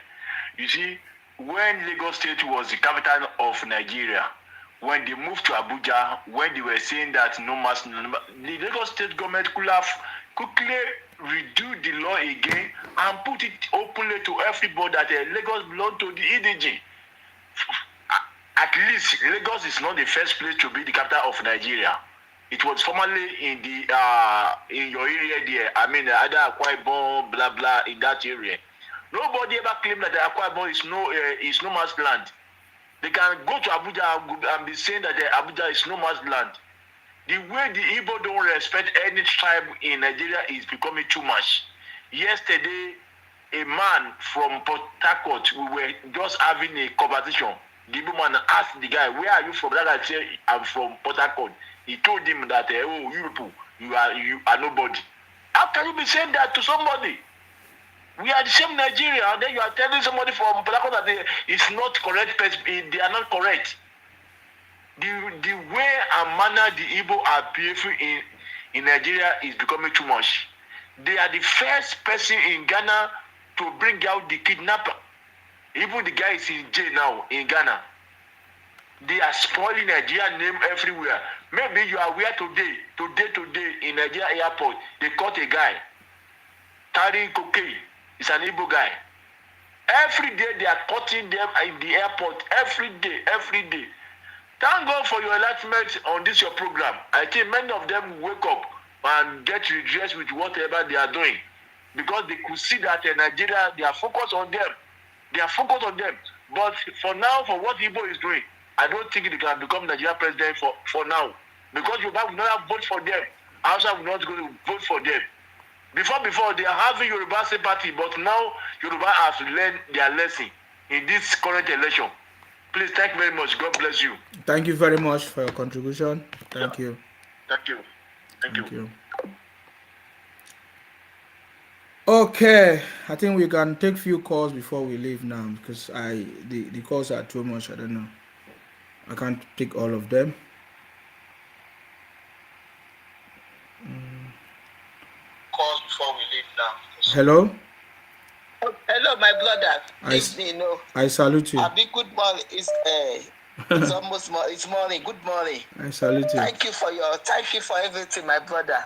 You see, when Lagos State was the capital of Nigeria, when they moved to Abuja, when they were saying that no mass, the Lagos State government could have quickly redo the law again and put it openly to everybody that Lagos belongs to the EDG. At least Lagos is not the first place to be the capital of Nigeria. It was formerly in the in your area there. I mean, either Akwa Ibom, blah blah, in that area. Nobody ever claimed that the Akwa Ibom is no man's land. They can go to Abuja and be saying that Abuja is no man's land. The way the Igbo don't respect any tribe in Nigeria is becoming too much. Yesterday, a man from Port Harcourt, we were just having a conversation. The Igbo man asked the guy, "Where are you from?" That guy said, "I'm from Port Harcourt." He told him that, "Oh, you people, you are nobody." How can you be saying that to somebody? We are the same Nigeria, and then you are telling somebody from Port Harcourt that they is not correct. They are not correct. The way and manner the Igbo are behaving in Nigeria is becoming too much. They are the first person in Ghana to bring out the kidnapper. Even the guy is in jail now in Ghana. They are spoiling Nigeria name everywhere. Maybe you are aware today in Nigeria airport, they caught a guy carrying cocaine. It's an Igbo guy. Every day they are cutting them in the airport. Every day. Thank God for your enlightenment on this your program. I think many of them wake up and get redressed with whatever they are doing. Because they could see that in Nigeria, they are focused on them. But for now, for what Igbo is doing, I don't think they can become Nigeria president for now. Because Yoruba will not vote for them. Hausa will not going to vote for them. Before they are having Yoruba sympathy, but now Yoruba has to learn their lesson in this current election. Please, thank you very much. God bless you.
Thank you very much for your contribution. Thank you.
Thank you.
Okay, I think we can take few calls before we leave now because the calls are too much. I don't know. I can't take all of them.
Calls before we leave now.
Hello.
Hello, my brother.
I salute you.
Abi, good morning. It's almost it's morning. Good morning.
I salute you.
Thank you for everything, my brother.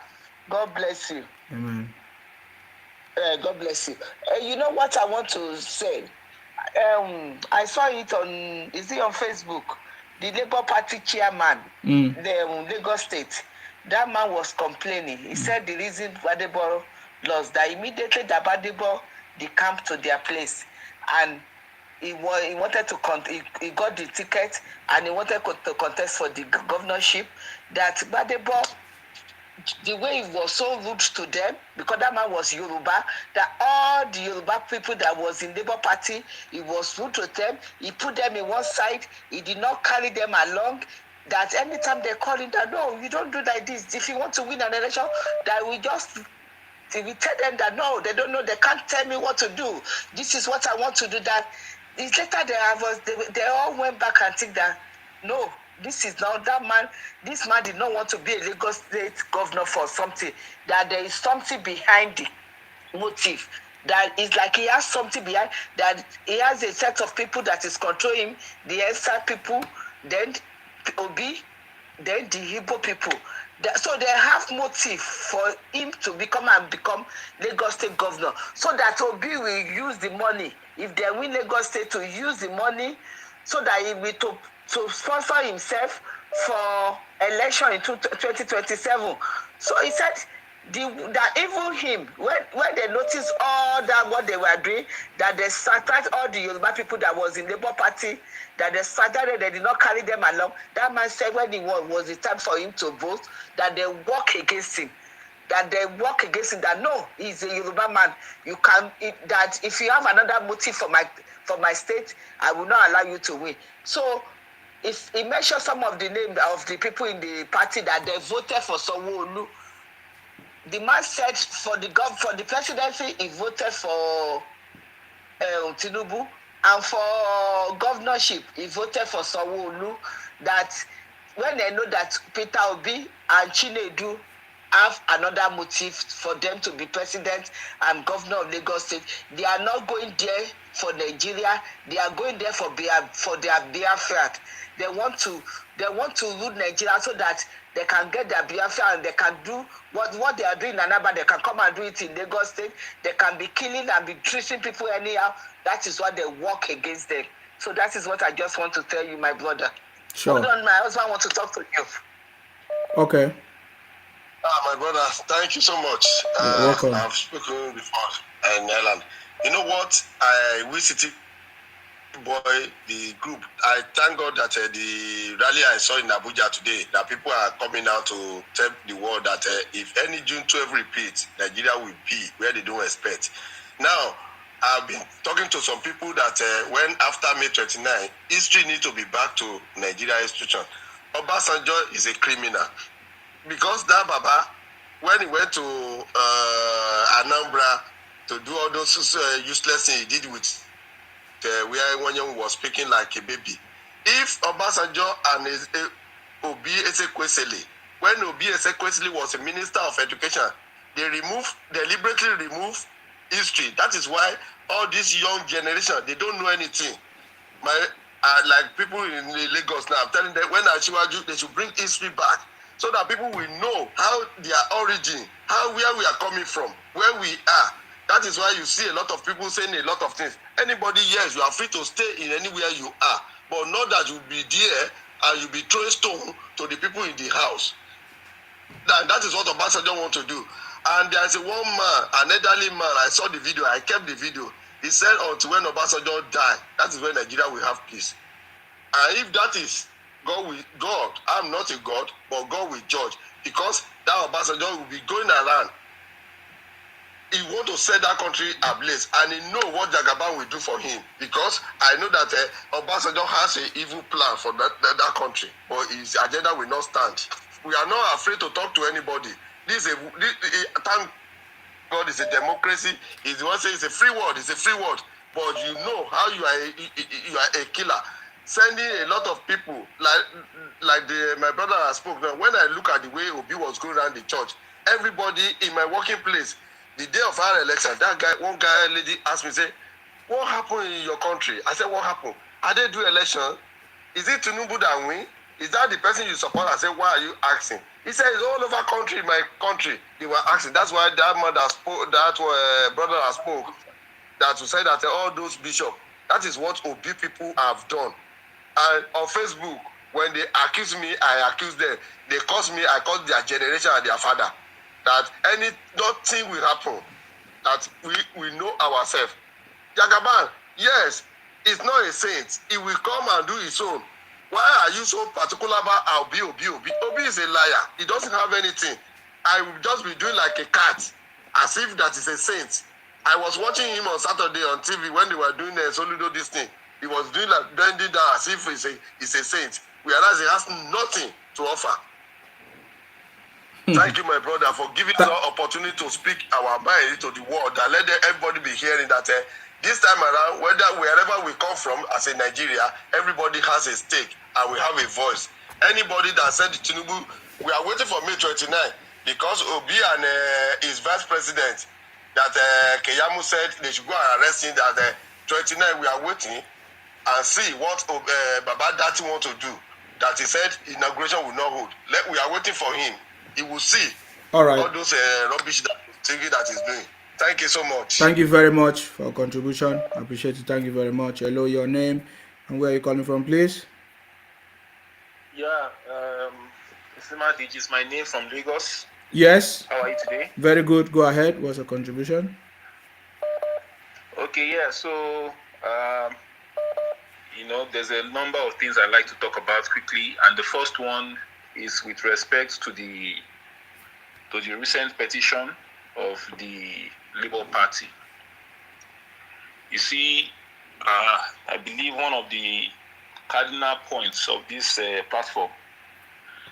God bless you.
Amen.
God bless you. You know what I want to say? I saw it on Facebook? The Labour Party chairman, the Lagos State. That man was complaining. He said the reason Badebo lost, that immediately the Badebo decamped to their place, and he wanted to he got the ticket and he wanted to contest for the governorship. That Badebo, the way he was so rude to them, because that man was Yoruba, that all the Yoruba people that was in Labour Party, he was rude to them. He put them in one side. He did not carry them along. That anytime they call him, that no, you don't do like this. If you want to win an election, that we tell them that no, they don't know, they can't tell me what to do. This is what I want to do. That it's later they all went back and think that no, this is not that man. This man did not want to be a Lagos State governor for something. That there is something behind the motive. That it's like he has something behind. That he has a set of people that is controlling him. The inside people, then Obi, then the Igbo people. So they have motive for him to become Lagos State governor. So that Obi will use the money. If they win Lagos State, to use the money so that he will to sponsor himself for election in 2027. So he said That even him, when they noticed all that what they were doing, that they scattered all the Yoruba people that was in Labour Party, that they scattered, they did not carry them along. That man said when it was the time for him to vote, that they walk against him. That they walk against him. That no, he's a Yoruba man. You can that if you have another motive for my state, I will not allow you to win. So if he mentioned some of the names of the people in the party that they voted for Sanwo-Olu. The man said for the presidency, he voted for Tinubu, and for governorship, he voted for Sanwo-Olu. That when they know that Peter Obi and Chinedu have another motive for them to be president and governor of Lagos State, they are not going there for Nigeria. They are going there for their Biafra. They want to rule Nigeria so that they can get their Biafra and they can do what they are doing in Anambra. They can come and do it in Lagos State. They can be killing and be treating people anyhow. That is why they work against them. So that is what I just want to tell you, my brother.
Sure.
Hold on, my husband wants to talk to you.
Okay.
My brother, thank you so much.
You're welcome.
I've spoken before in Ireland. You know what? We City Boy, the group, I thank God that the rally I saw in Abuja today, that people are coming out to tell the world that if any June 12 repeats, Nigeria will be where they don't expect. Now, I've been talking to some people that when after May 29, history needs to be back to Nigeria institution. Obasanjo is a criminal. Because that Baba, when he went to Anambra to do all those useless things he did with where Wanyan was speaking like a baby. If Obasanjo and Obi Ezekwesili, when Obi Ezekwesili was a minister of education, they deliberately remove history. That is why all this young generation, they don't know anything. Like people in Lagos now, I'm telling them when Ashiwaju, they should bring history back so that people will know how their origin, where we are coming from, where we are. That is why you see a lot of people saying a lot of things. Anybody, yes, you are free to stay in anywhere you are, but not that you'll be there and you'll be throwing stone to the people in the house. That is what Obasanjo want to do. And there is one man, an elderly man, I saw the video, I kept the video. He said until when Obasanjo died, that is when Nigeria will have peace. And if that is God, I'm not a God, but God will judge. Because that Obasanjo will be going around. He want to set that country ablaze, and he know what Jagaban will do for him. Because I know that Obasanjo has an evil plan for that country, but his agenda will not stand. We are not afraid to talk to anybody. Thank God, it's a democracy. It's one say it's a free world. It's a free world. But you know how you are a killer. Sending a lot of people like my brother has spoken. When I look at the way Obi was going around the church, everybody in my working place. The day of our election, one lady asked me, say, what happened in your country? I said, what happened? Are they do election? Is it Tinubu that win? Is that the person you support? I said, why are you asking? He said, it's all over country, my country. They were asking. That's why that man that spoke, brother that spoke, that to say that all those bishops, that is what Obi people have done. And on Facebook, when they accuse me, I accuse them. They curse me, I curse their generation and their father. That nothing will happen, that we know ourselves. Jagaban, yes, is not a saint. He will come and do his own. Why are you so particular about Obi? Obi is a liar. He doesn't have anything. I will just be doing like a cat, as if that is a saint. I was watching him on Saturday on TV when they were doing Soludo this thing. He was doing like bending down as if he's a saint. Whereas he has nothing to offer. Thank you, my brother, for giving us the opportunity to speak our mind to the world and let everybody be hearing that this time around, wherever we come from as a Nigeria, everybody has a stake and we have a voice. Anybody that said to Tinubu, we are waiting for May 29 because Obi and his vice president, that Keyamu said they should go and arrest him, that 29 we are waiting and see what Baba Dati want to do. That he said inauguration will not hold. We are waiting for him. He will see all those rubbish that he's doing. Thank you so much.
Thank you very much for your contribution. I appreciate it. Thank you very much. Hello, your name and where are you calling from, please?
Yeah, Isima Diji is my name from Lagos.
Yes.
How are you today?
Very good. Go ahead. What's your contribution?
Okay, yeah. So, there's a number of things I'd like to talk about quickly, and the first one is with respect to the recent petition of the Labour Party. You see, I believe one of the cardinal points of this platform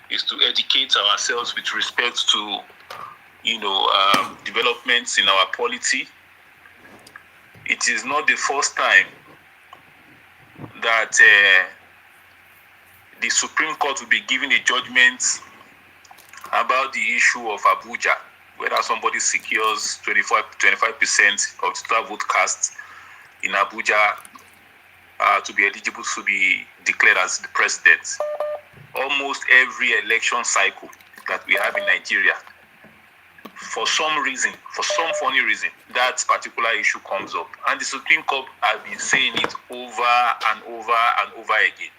is to educate ourselves with respect to, developments in our polity. It is not the first time that the Supreme Court will be giving a judgment about the issue of Abuja, whether somebody secures 25% of the total vote cast in Abuja to be eligible to be declared as the president. Almost every election cycle that we have in Nigeria, for some funny reason, that particular issue comes up. And the Supreme Court has been saying it over and over and over again.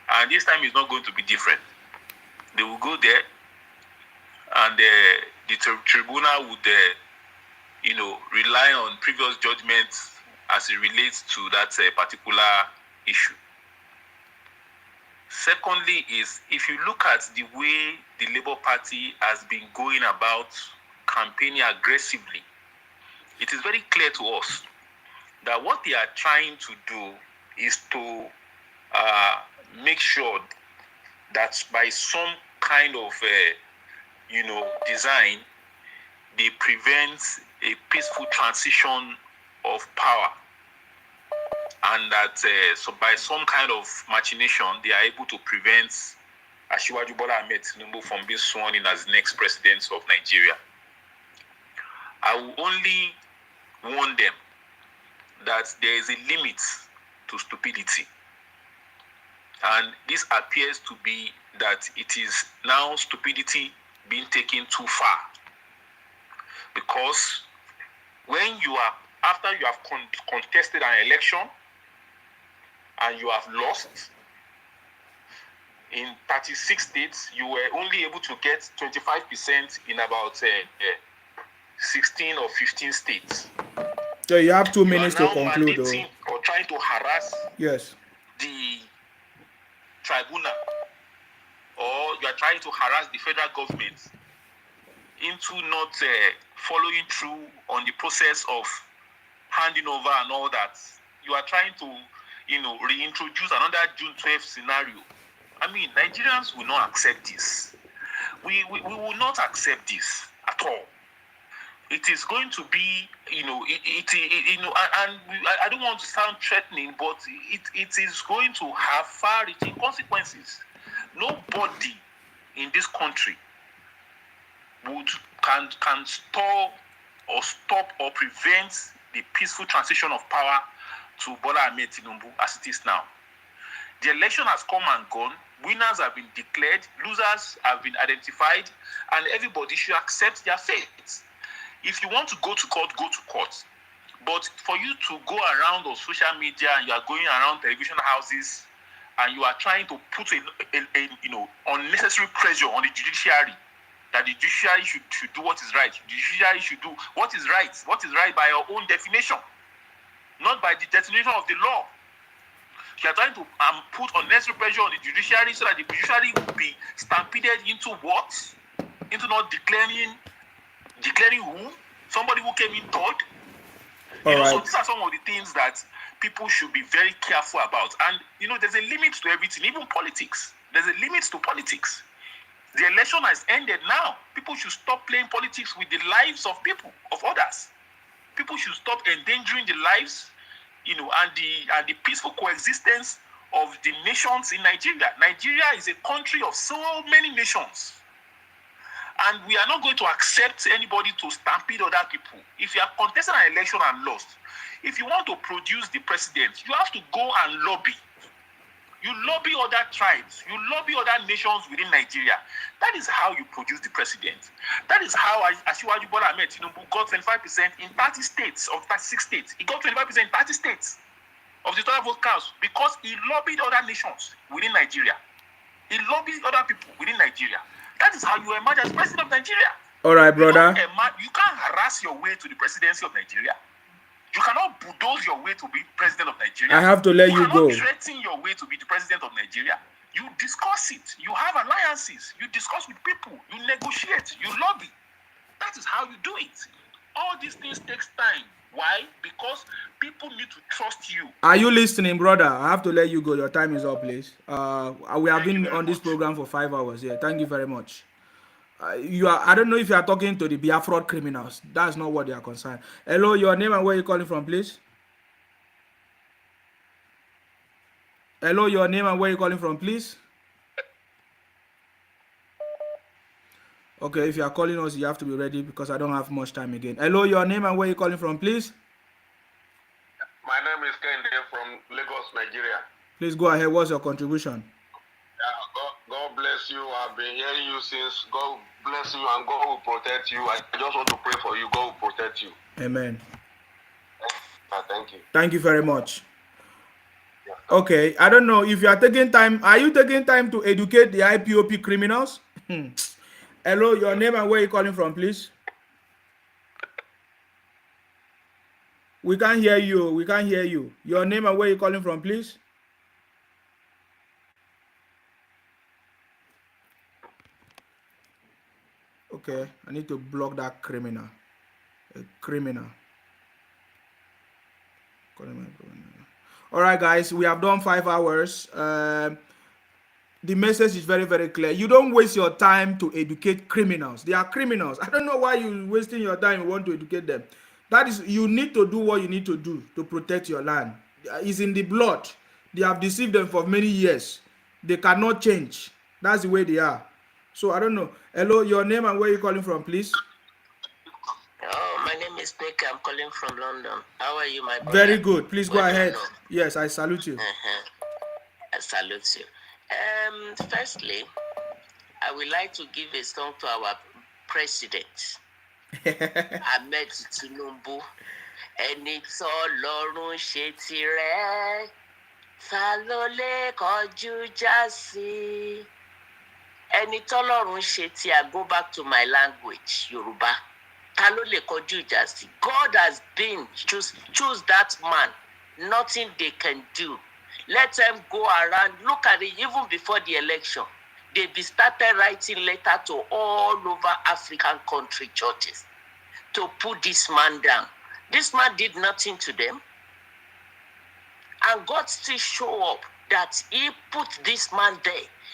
And this time is not going to be different. They will go there and the tribunal would, rely on previous judgments as it relates to that particular issue. Secondly is, if you look at the way the Labour Party has been going about campaigning aggressively, it is very clear to us that what they are trying to do is to make sure that by some kind of design, they prevent a peaceful transition of power, and that so by some kind of machination, they are able to prevent Asiwaju Bola Ahmed Tinubu from being sworn in as the next president of Nigeria. I will only warn them that there is a limit to stupidity. And this appears to be that it is now stupidity being taken too far. Because after you have contested an election and you have lost, in 36 states, you were only able to get 25% in about 16 or 15 states.
So you have 2 minutes to conclude.
Or trying to harass the tribunal, or you are trying to harass the federal government into not following through on the process of handing over and all that. You are trying to, reintroduce another June 12th scenario. I mean, Nigerians will not accept this. We will not accept this at all. It is going to be, and I don't want to sound threatening, but it is going to have far-reaching consequences. Nobody in this country can stop or prevent the peaceful transition of power to Bola Ahmed Tinubu as it is now. The election has come and gone. Winners have been declared, losers have been identified, and everybody should accept their fate. If you want to go to court, go to court. But for you to go around on social media and you are going around television houses and you are trying to put unnecessary pressure on the judiciary, that the judiciary should do what is right. The judiciary should do what is right. What is right by your own definition, not by the definition of the law. You are trying to put unnecessary pressure on the judiciary so that the judiciary will be stampeded into what? Into not declaring who? Somebody who came in third? So these are some of the things that people should be very careful about. And, there's a limit to everything, even politics. There's a limit to politics. The election has ended now. People should stop playing politics with the lives of people, of others. People should stop endangering the lives, and the peaceful coexistence of the nations in Nigeria. Nigeria is a country of so many nations. And we are not going to accept anybody to stampede other people. If you have contested an election and lost, if you want to produce the president, you have to go and lobby. You lobby other tribes. You lobby other nations within Nigeria. That is how you produce the president. That is how Asiwaju Bola Ahmed Tinubu got 25% in 30 states of 36 states. He got 25% in 30 states of the total vote count because he lobbied other nations within Nigeria. He lobbied other people within Nigeria. That is how you emerge as president of Nigeria.
All right, brother.
You can't harass your way to the presidency of Nigeria. You cannot bulldoze your way to be president of Nigeria.
I have to let you go.
You cannot threaten your way to be the president of Nigeria. You discuss it. You have alliances. You discuss with people. You negotiate. You lobby. That is how you do it. All these things takes time. Why? Because people need to trust you.
Are you listening, brother? I have to let you go. Your time is up, please. We have been on this program for 5 hours. Yeah, thank you very much. I don't know if you are talking to the Biafra criminals. That's not what they are concerned. Hello, your name and where you calling from, please? Hello, your name and where you calling from, please? Okay, if you are calling us, you have to be ready because I don't have much time again. Hello, your name and where you calling from, please?
My name is Kende from Lagos, Nigeria.
Please go ahead. What's your contribution?
God bless you. I've been hearing you since. God bless you and God will protect you. I just want to pray for you. God will protect you.
Amen.
Thank you.
Thank you very much. Okay, I don't know if you are taking time. Are you taking time to educate the IPOB criminals? Hello, your name and where you calling from, please? We can't hear you. We can't hear you. Your name and where you calling from, please? Okay, I need to block that criminal. A criminal. All right, guys, we have done 5 hours. The message is very, very clear. You don't waste your time to educate criminals. They are criminals. I don't know why you're wasting your time. You want to educate them. That is, you need to do what you need to do to protect your land. It's in the blood. They have deceived them for many years. They cannot change. That's the way they are. So I don't know. Hello, your name and where you calling from, please?
Oh, my name is Nick. I'm calling from London. How are you, my brother?
Very good. Please go ahead. Yes, I salute you.
I salute you. Firstly, I would like to give a song to our president, Ahmed Tinubu. Ẹni tó lọ́rùn ṣe tirẹ̀, ta ló lè kọjú já sí? Ẹni tó lọ́rùn ṣe tí I go back to my language, Yoruba. Ta ló lè kọjú já sí? God has been, choose that man. Nothing they can do. Let them go around. Look at it, even before the election. They be started writing letter to all over African country churches to put this man down. This man did nothing to them. And God still show up that he put this man there.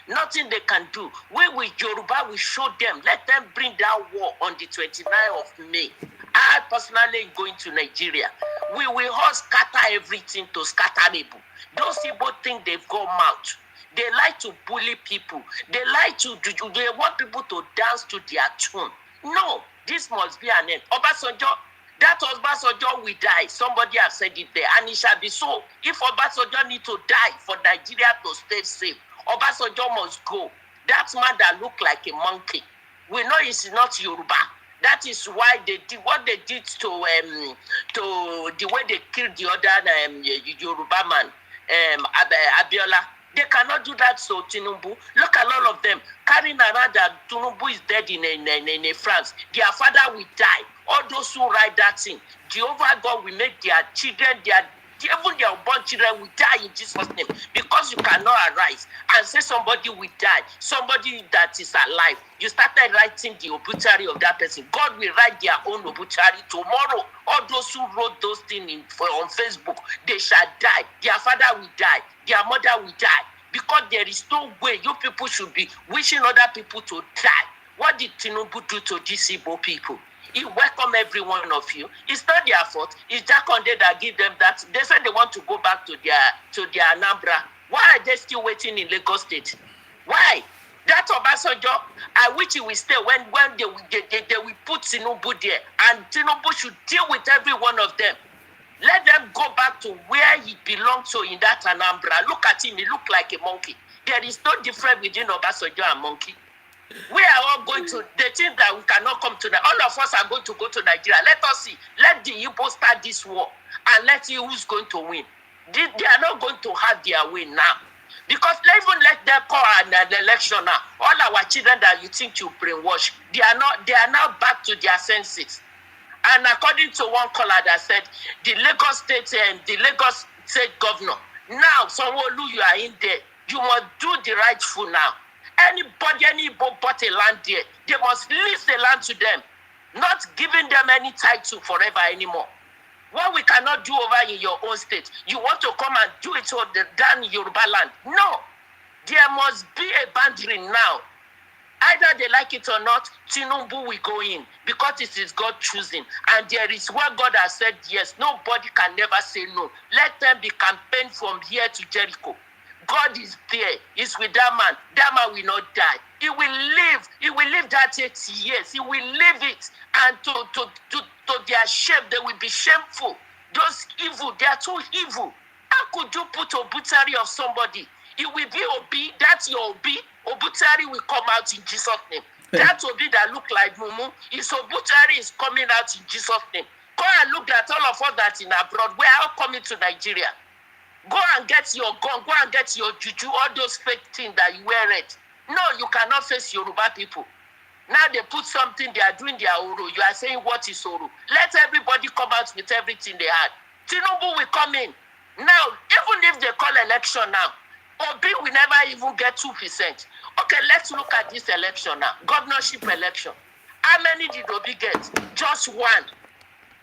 Nothing they can do. We with Yoruba, we show them. Let them bring that war on the 29th of May. I personally going to Nigeria. We will all scatter everything to scatter people. Those people think they've got mouth. They like to bully people. They like to do. They want people to dance to their tune. No, this must be an end. Obasanjo, that Obasanjo will die. Somebody has said it there, and it shall be so. If Obasanjo need to die for Nigeria to stay safe, Obasanjo must go. That man that look like a monkey. We know it's not Yoruba. That is why they did what they did to the way they killed the other Yoruba man, Abiola. They cannot do that to Tinubu. Look at all of them carrying around that Tinubu is dead in France. Their father will die. All those who write that thing, Jehovah God will make their children, even their unborn children will die in Jesus' name. Because you cannot arise and say somebody will die, somebody that is alive. You started writing the obituary of that person. God will write their own obituary tomorrow. All those who wrote those things on Facebook, they shall die. Their father will die. Their mother will die. Because there is no way you people should be wishing other people to die. What did Tinubu do to these Igbo people? He welcomed every one of you. It's not their fault. It's Jakonde that give them that. They said they want to go back to their Anambra. Why are they still waiting in Lagos State? Why? That Obasanjo, I wish he will stay when they will put Tinubu there. And Tinubu should deal with every one of them. Let them go back to where he belongs to in that Anambra. Look at him. He look like a monkey. There is no difference between Obasanjo and monkey. We are all going to, they think that we cannot come to Nigeria. All of us are going to go to Nigeria. Let us see. Let the Igbo start this war and let's see who's going to win. They are not going to have their way now. Because even let them call an election now. All our children that you think you brainwash, they are now back to their senses. And according to one caller that said, the Lagos State governor, now Sanwo-Olu, you are in there. You must do the rightful now. Anybody bought a land there, they must lease the land to them, not giving them any title forever anymore. What we cannot do over in your own state, you want to come and do it down in Yoruba land. No, there must be a boundary now. Either they like it or not, Tinubu will go in because it is God choosing. And there is where God has said yes. Nobody can never say no. Let them be campaigned from here to Jericho. God is there. He's with that man. That man will not die. He will live. He will live that 80 years. He will live it. And to their shame, they will be shameful. Those evil, they are too evil. How could you put obituary of somebody? It will be Obi. That's your Obi. Obituary will come out in Jesus' name. That Obi that look like Mumu, his obituary is coming out in Jesus' name. Go and look at all of us that in abroad. We are all coming to Nigeria. Go and get your gun. Go and get your juju. All those fake things that you wear it. No, you cannot face Yoruba people. Now they put something, they are doing their Oro. You are saying, what is Oro? Let everybody come out with everything they had. Tinubu will come in. Now, even if they call election now, Obi will never even get 2%. Okay, let's look at this election now. Governorship election. How many did Obi get? Just one.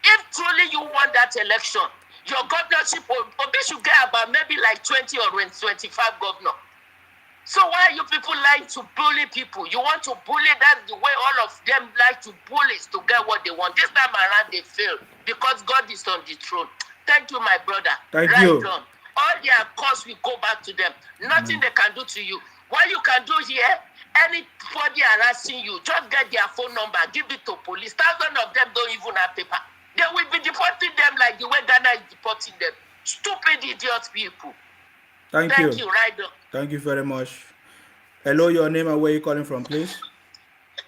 If truly you won that election, your governorship, Obi should get about maybe like 20 or 25 governor. So why are you people like to bully people? You want to bully, that's the way all of them like to bully to get what they want. This time around they fail because God is on the throne. Thank you, my brother.
Thank you.
On. All their cause will go back to them. Nothing they can do to you. What you can do here, anybody harassing you, just get their phone number, give it to police. Thousands of them don't even have paper. They will be deporting them like the way Ghana is deporting them. Stupid idiot people.
Thank you.
Right on.
Thank you very much. Hello, your name and where you calling from, please?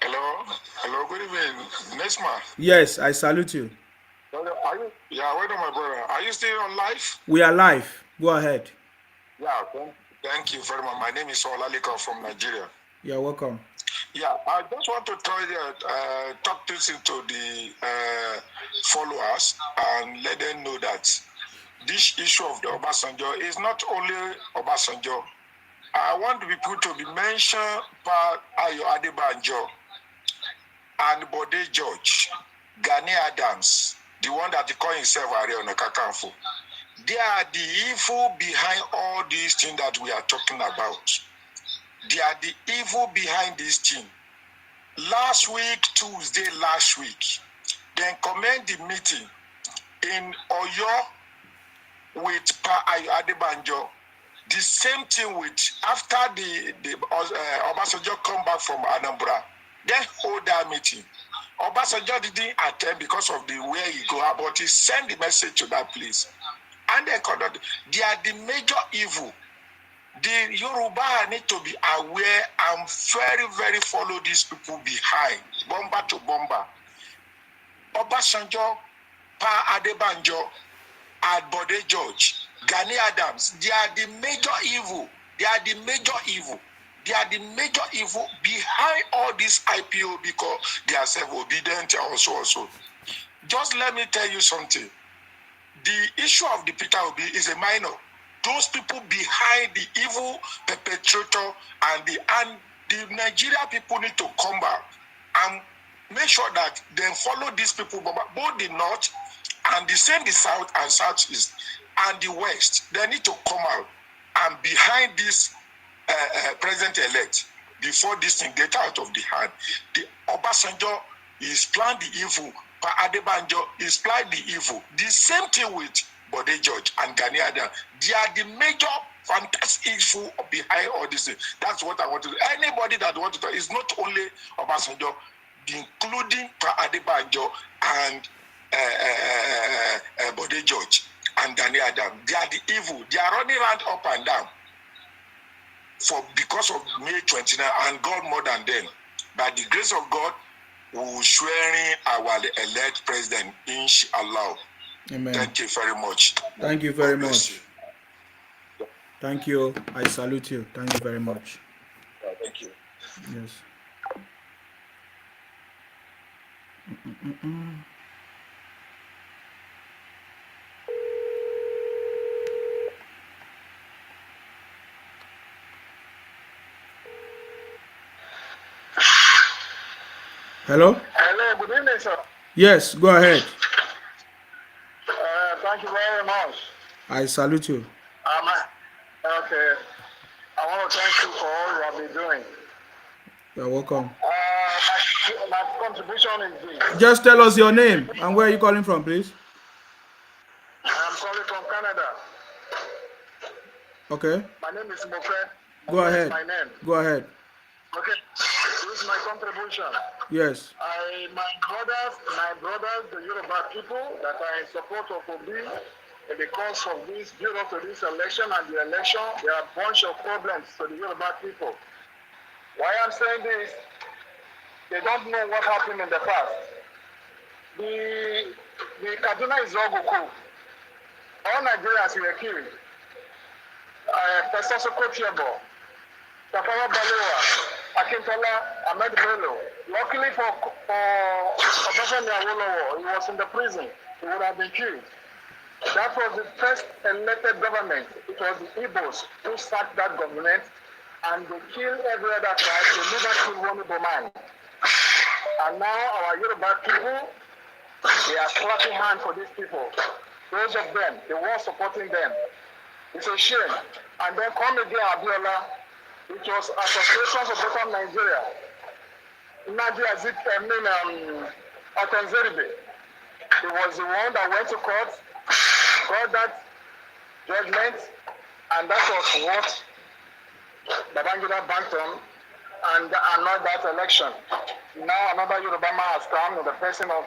Hello, good evening. Nesma.
Yes, I salute you.
Are you? Yeah, wait on my brother. Are you still on live?
We are live. Go ahead.
Yeah, thank you very much. My name is Olalika from Nigeria.
You're welcome.
Yeah, I just want to talk this into the followers and let them know that this issue of the Obasanjo is not only Obasanjo. I want people to be mentioned by Ayo Adebanjo and Bode George, Gani Adams, the one that he call himself Ààrẹ Ọ̀nà Kakanfò. They are the evil behind all these things that we are talking about. They are the evil behind this thing. Tuesday last week, they commend the meeting in Oyo with Pa Ayo Adebanjo. The same thing with after the Obasanjo come back from Anambra, then hold that meeting. Obasanjo didn't attend because of the way he go out, but he sent the message to that place. And they are the major evil. The Yoruba need to be aware and very, very follow these people behind, bomber to bomber. Obasanjo, Pa Adebanjo, and Bode George, Gani Adams, they are the major evil. They are the major evil. They are the major evil behind all this IPOB because they are self-obedient also. Just let me tell you something. The issue of the Peter Obi is a minor. Those people behind the evil perpetrator and the Nigeria people need to come back and make sure that they follow these people, both the north and the south and southeast and the west. They need to come out and behind this president-elect before this thing get out of the hand. The Obasanjo is planning the evil. Pa Adebanjo is planning the evil. The same thing with Bode George and Gani Adams. They are the major fantastic evil behind all this thing. That's what I want to do. Anybody that wants to talk is not only Obasanjo, including Pa Adebanjo and Bode George and Gani Adams. They are the evil. They are running around up and down because of May 29 and God more than them. By the grace of God, we will swearing our elect president, inshallah.
Amen.
Thank you very much.
Thank you very much. Thank you. I salute you. Thank you very much.
Thank you.
Yes. Hello?
Hello, good evening, sir.
Yes, go ahead.
Thank you very much.
I salute you.
Okay. I want to thank you for all you have been doing.
You're welcome.
My contribution is this.
Just tell us your name and where are you calling from, please?
I'm calling from Canada.
Okay.
My name is Mofe.
Go
Mofe
ahead.
is my name.
Go ahead.
Okay. This is my contribution.
Yes.
My brothers, the Yoruba people that are in support of Obi, because of this, due to this election and the election, there are a bunch of problems to the Yoruba people. Why I'm saying this, they don't know what happened in the past. The Kaduna is Oguku. All Nigerians were killed. Professor Sokotiabo, Tafawa Balewa, Akintola, Ahmed Bello. Luckily for Obasanjo Awolowo, he was in the prison. He would have been killed. That was the first elected government. It was the Igbos who sacked that government, and they killed every other tribe. They never killed one Igbo man. And now our Yoruba people, they are clapping hands for these people. Those of them, they were supporting them. It's a shame. And then come again, Abiola. It was Association of Better Nigeria. Nadia Zip, Atanzeribe. He was the one that went to court, got that judgment, and that was what Babangida banked on, and another that election. Now another Yoruba man has come in the person of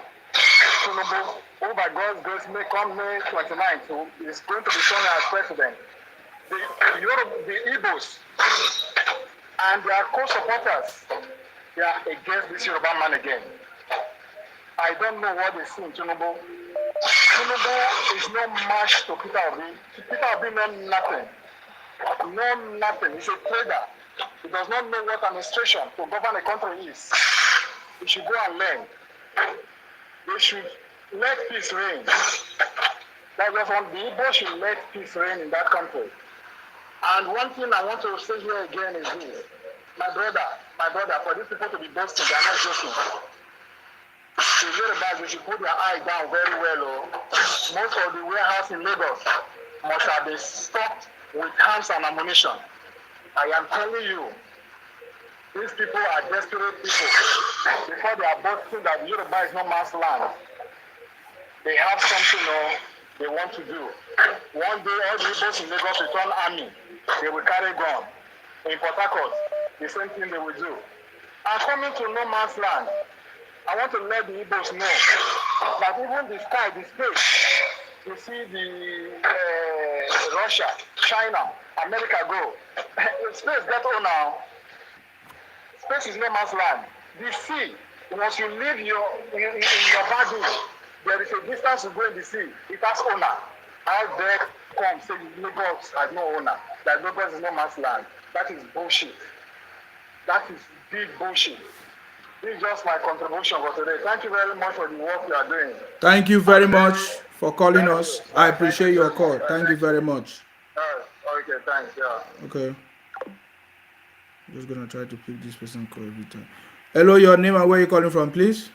Tinubu, who by God's grace may come May 29th, who is going to be shown as president. The Igbos and their co-supporters, they are against this Yoruba man again. I don't know what they see in Tinubu. Tinubu is no match to Peter Obi. Peter Obi knows nothing. Know nothing. He's a trader. He does not know what administration to govern a country is. He should go and learn. They should let peace reign. That's just one. The Igbo should let peace reign in that country. And one thing I want to say here again is this. My brother, for these people to be boasting, they are not joking. The Yorubas, they should put their eye down very well. Most of the warehouse in Lagos must have been stocked with arms and ammunition. I am telling you, these people are desperate people. Before they are boasting that Yoruba is no man's land, they have something they want to do. One day, all the Igbos in Lagos will turn army. They will carry gun. In Port Harcourt, the same thing they will do. And coming to no man's land, I want to let the Igbos know that even the sky, the space, you see the Russia, China, America go. Space get on now. Space is no man's land. The sea, once you leave in your baggage, there is a distance to go in the sea. It has owner. How there come say Lagos has no owner. That Lagos is no man's land. That is bullshit. That is big bullshit. This is just my contribution for today. Thank you very much for the work you are doing.
Thank you very much for calling us. I appreciate your call. Thank you very much.
Okay, thanks. Yeah.
Okay. I'm just gonna try to pick this person call every time. Hello, your name and where you calling from, please?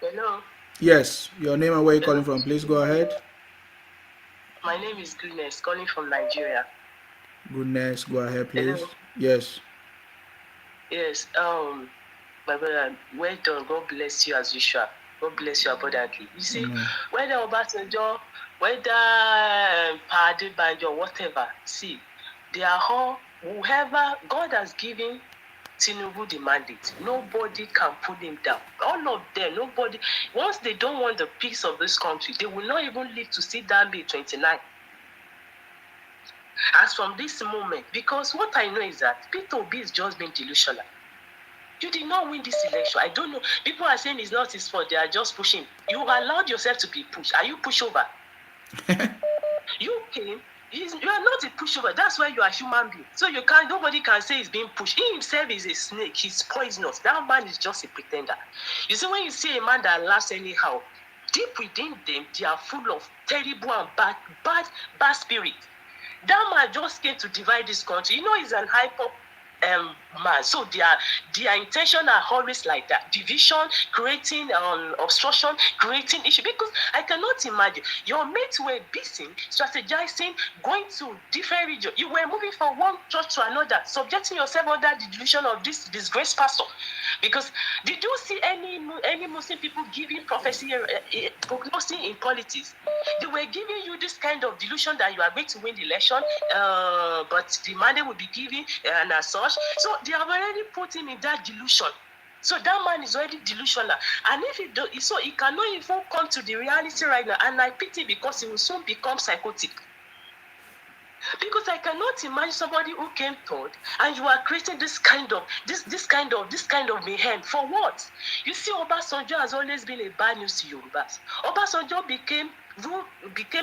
Hello.
Yes, your name and where you calling from, please. Go ahead.
My name is Goodness, calling from Nigeria.
Goodness, go ahead, please.
Hello.
Yes.
Yes. My brother, well done. God bless you as usual. God bless you abundantly. You see, whether Obasanjo, whether Padi Banjo, whatever, see, they are all, whoever God has given Tinubu the mandate, nobody can pull him down. All of them, nobody. Once they don't want the peace of this country, they will not even live to see that May 29. As from this moment, because what I know is that Peter Obi is just being delusional. You did not win this election. I don't know. People are saying it's not his fault. They are just pushing. You allowed yourself to be pushed. Are you pushover? You came
You are not a pushover. That's why you are a human being. So nobody can say he's being pushed. He himself is a snake. He's poisonous. That man is just a pretender. You see, when you see a man that laughs anyhow, deep within them, they are full of terrible and bad spirit. That man just came to divide this country. You know, he's an hyper man. So their intention are always like that. Division, creating obstruction, creating issue. Because I cannot imagine your mates were busy strategizing, going to different regions. You were moving from one church to another, subjecting yourself under the delusion of this disgraced pastor. Because did you see any Muslim people giving prophecy, prognosing in politics? They were giving you this kind of delusion that you are going to win the election, but the mandate will be given and as such. So they have already put him in that delusion. So that man is already delusional. And if he do, so he cannot even come to the reality right now. And I pity because he will soon become psychotic. Because I cannot imagine somebody who came third and you are creating this kind of mayhem for what? You see, Obasanjo has always been a bad news to Yorubas. Obasanjo became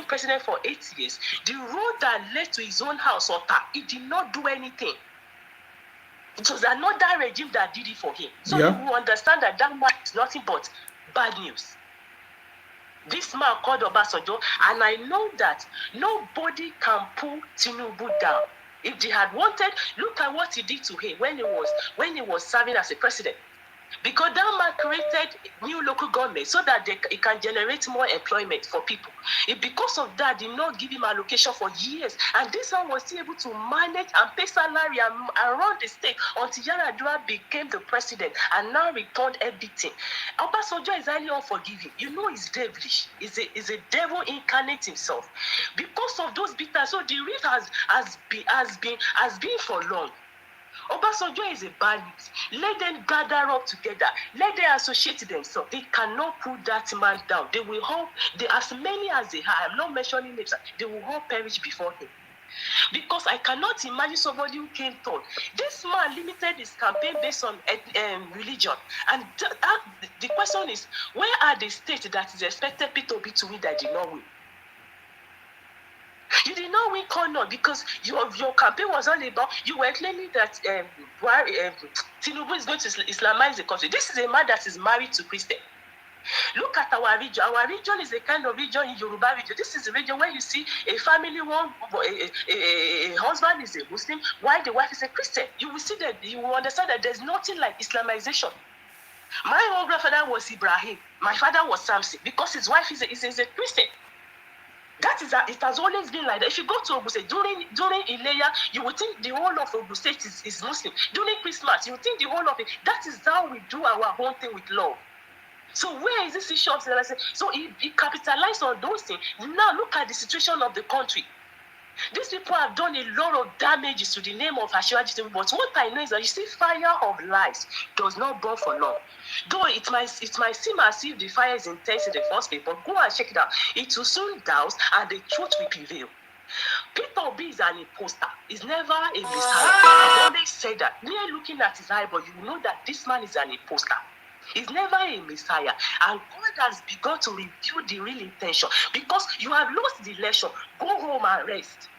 president for 8 years. The road that led to his own house, Ota, he did not do anything. It was another regime that did it for him. So you will understand that man is nothing but bad news. This man called Obasanjo, and I know that nobody can pull Tinubu down. If they had wanted, look at what he did to him when he was serving as a president. Because that man created new local government so that it can generate more employment for people. Because of that, did not give him allocation for years. And this one was still able to manage and pay salary and run the state until Yar'Adua became the president and now returned everything. Obasanjo is highly unforgiving. You know he's devilish. He's a devil incarnate himself. Because of those bitters, so the rift has been for long. Obasanjo is a bandit. Let them gather up together. Let them associate themselves. They cannot put that man down. They will all, as many as they are, I'm not mentioning names, they will all perish before him. Because I cannot imagine somebody who came third. This man limited his campaign based on religion. And the question is, where are the states that is expected P2B to win that did not win? You did not win corner because your campaign was all about, you were claiming that Tinubu is going to Islamize the country. This is a man that is married to Christian. Look at our region. Our region is a kind of region in Yoruba region. This is a region where you see a family, a husband is a Muslim, while the wife is a Christian. You will see that, you will understand that there's nothing like Islamization. My own grandfather was Ibrahim. My father was Samson because his wife is a Christian. It has always been like that. If you go to Ogun State during Ileya, you would think the whole of Ogun State is Muslim. During Christmas, you would think the whole of it. That is how we do our own thing with love. So where is this issue of civilization? So he capitalized on those things. Now look at the situation of the country. These people have done a lot of damages to the name of Asiwaju Tinubu. But what I know is that you see, fire of lies does not burn for long. Though it might seem as if the fire is intense in the first place, but go and check it out. It will soon douse and the truth will prevail. Peter Obi is an imposter. He's never a messiah. I've always said that. Mere looking at his eyeball, you know that this man is an imposter. He's never a messiah. And God has begun to reveal the real intention. Because you have lost the election. Go home and rest.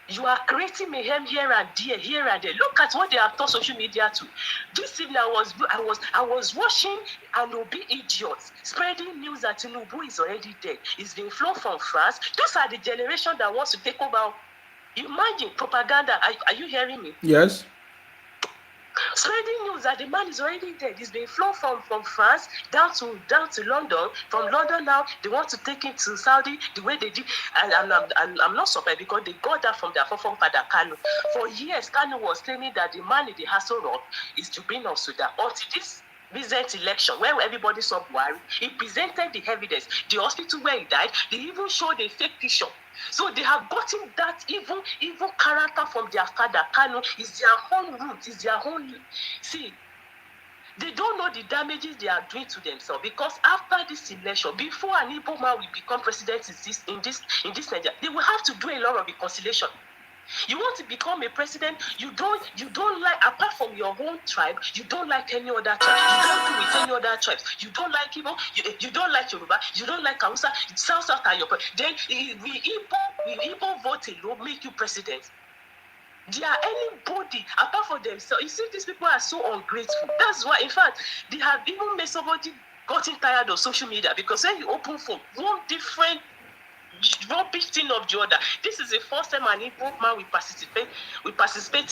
You are creating mayhem here and there. Look at what they have taught social media to. This evening I was watching an Obi idiots spreading news that Tinubu is already dead. He's been flown from France. Those are the generation that wants to take over. Imagine propaganda. Are you hearing me?
Yes.
Spreading news that the man is already dead. He's been flown from France down to London. From London now, they want to take him to Saudi the way they did. And I'm not surprised because they got that from their forefather Kanu. For years, Kanu was claiming that the man in the Hassel Rock is Jubin of Sudan. Until this recent election, where everybody saw Buhari, he presented the evidence. The hospital where he died, they even showed a fake picture. So they have gotten that evil character from their father. Kanu is their own root, is their own. See, they don't know the damages they are doing to themselves because after this election, before an Igbo man will become president in this Nigeria, they will have to do a lot of reconciliation. You want to become a president, you don't like, apart from your own tribe, you don't like any other tribe. You don't do with any other tribes. You don't like Igbo, you don't like Yoruba, you don't like Hausa, South are your. Then we
will even vote alone make you president? They are anybody apart from themselves. You see, these people are so ungrateful. That's why, in fact, they have even made somebody gotten tired of social media, because when you open phone, one different rubbish thing of the other. This is the first time an Igbo man will participate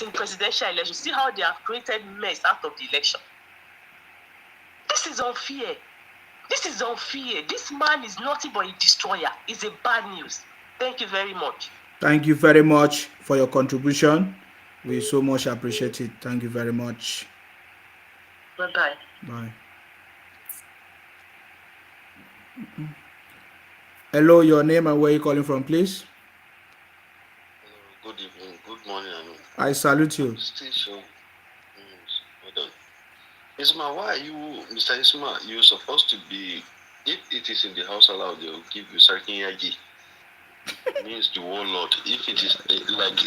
in presidential election. See how they have created mess out of the election. This is unfair. This is unfair. This man is nothing but a destroyer. It's a bad news. Thank you very much.
Thank you very much for your contribution. We so much appreciate it. Thank you very much.
Bye-bye.
Bye. Hello, your name and where you calling from, please?
Good evening, good morning.
I salute you.
Station. Hold on. Isma, why are you, Mr. Isma, you're supposed to be, if it is in the house allowed, they'll give you Sarkin Yaji. Means the warlord. If it is like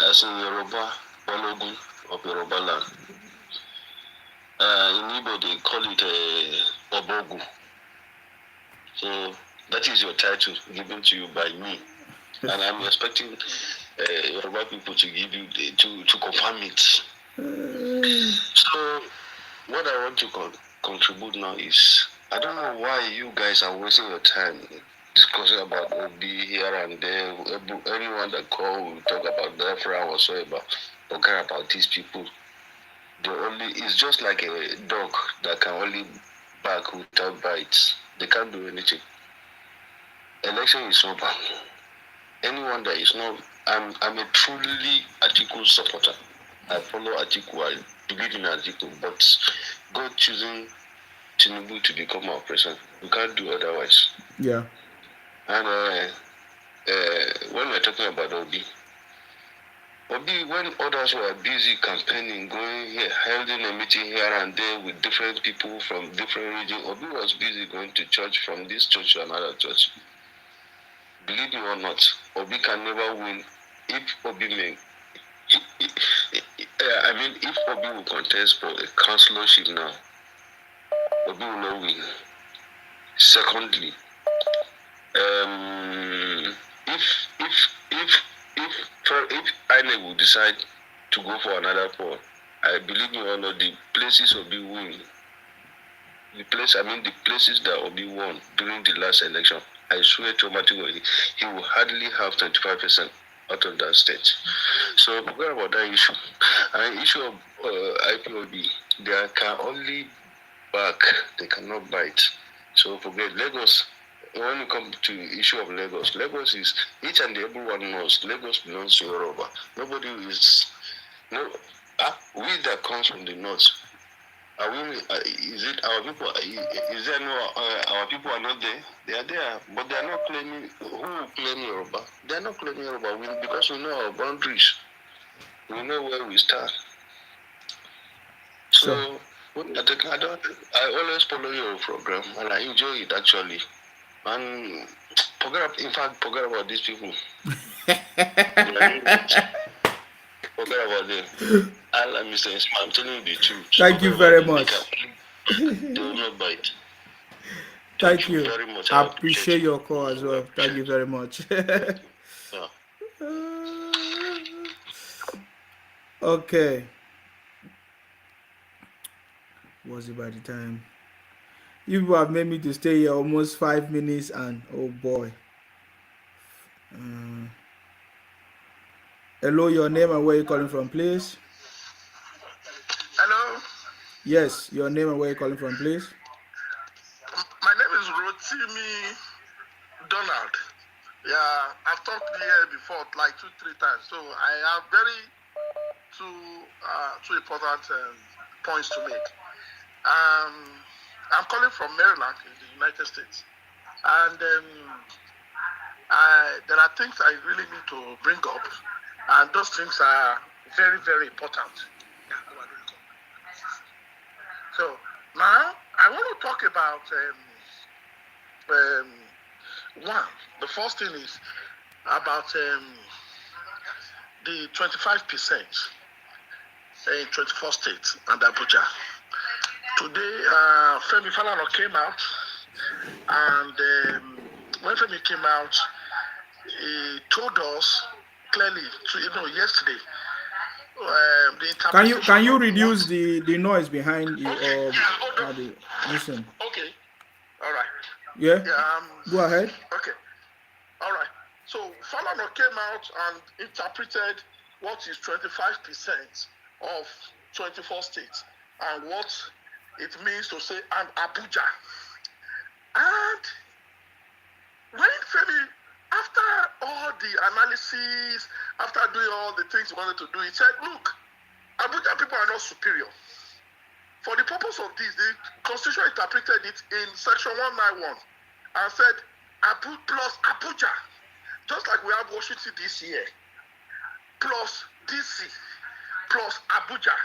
as in Yoruba, Balogun of Yoruba land, in Igbo they call it Obogu. So that is your title given to you by me, and I'm expecting Yoruba people to give you to confirm it. So what I want to contribute now is, I don't know why you guys are wasting your time discussing about OB here and there. Anyone that call will talk about Biafra whatsoever, or care about these people. It's just like a dog that can only bark without bites. They can't do anything. Election is over. Anyone that is not, I'm a truly Atiku supporter. I follow Atiku, I believe in Atiku, but God choosing Tinubu to become our president, we can't do otherwise.
Yeah.
And when we're talking about Obi, when others were busy campaigning, going here, holding a meeting here and there with different people from different regions, Obi was busy going to church, from this church to another church. Believe me or not, Obi can never win if Obi may. If Obi will contest for a councillorship now, Obi will not win. Secondly, if INEC will decide to go for another poll, I believe me or not, the places Obi win, the places that Obi won during the last election, I swear to automatically he will hardly have 25% out of that state. So forget about that issue. And issue of IPOB, they can only back, they cannot bite. So forget Lagos. When you come to the issue of Lagos, Lagos is, each and everyone knows, Lagos belongs to Yoruba. Nobody is, we that comes from the north, are we, is it our people, is there no, our people are not there? They are there, but they are not claiming, who will claim Yoruba? They are not claiming Yoruba, because we know our boundaries. We know where we start. So, I always follow your program, and I enjoy it actually. And forget about these people. Forget about them. Mr. Isma, I'm telling you the truth.
Thank you very much.
They will not bite.
Thank you
very much.
I appreciate your call as well. Thank you very much. Okay. Was it by the time? You people have made me to stay here almost 5 minutes, and oh boy. Hello, your name and where you calling from, please?
Hello.
Yes, your name and where you calling from, please?
My name is Rotimi Donald. Yeah, I've talked here before like 2-3 times. So I have two important points to make. I'm calling from Maryland in the United States, and there are things I really need to bring up, and those things are very, very important. So now I want to talk about one. The first thing is about the 25% in 24 states and Abuja. Today, Femi Falana came out, and when Femi came out, he told us clearly, yesterday.
Can you reduce the noise behind you or listen?
Okay, all right.
Yeah. Go ahead.
Okay, all right. So Falana came out and interpreted what is 25% of 24 states and what it means to say and Abuja. And when Femi, after all the analysis, after doing all the things he wanted to do, he said, look, Abuja people are not superior. For the purpose of this, the Constitution interpreted it in Section 191 and said, plus Abuja, just like we have Washington DC here, plus DC, plus Abuja,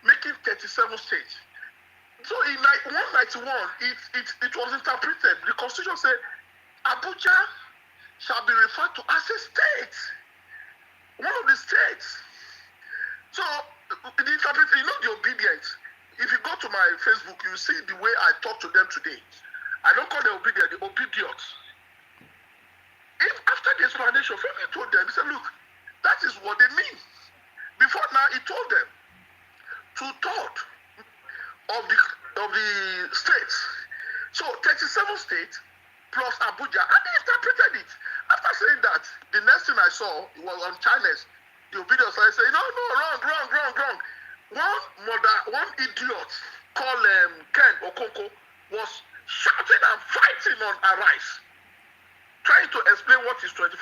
making 37 states. So in 191, it was interpreted. The Constitution said, Abuja shall be referred to as a state, one of the states. So the interpretation, the obedience. If you go to my Facebook, you see the way I talk to them today. I don't call them obedient, the obedient. If after the explanation, Femi told them, he said, look, that is what they mean. Before now, he told them 2/3 of the states. So 37 states plus Abuja, and they interpreted it. After saying that, the next thing I saw was on China's. The obedience I said, no, wrong. One idiot called Ken Okoko was shouting and fighting on Arise, trying to explain what is 24%.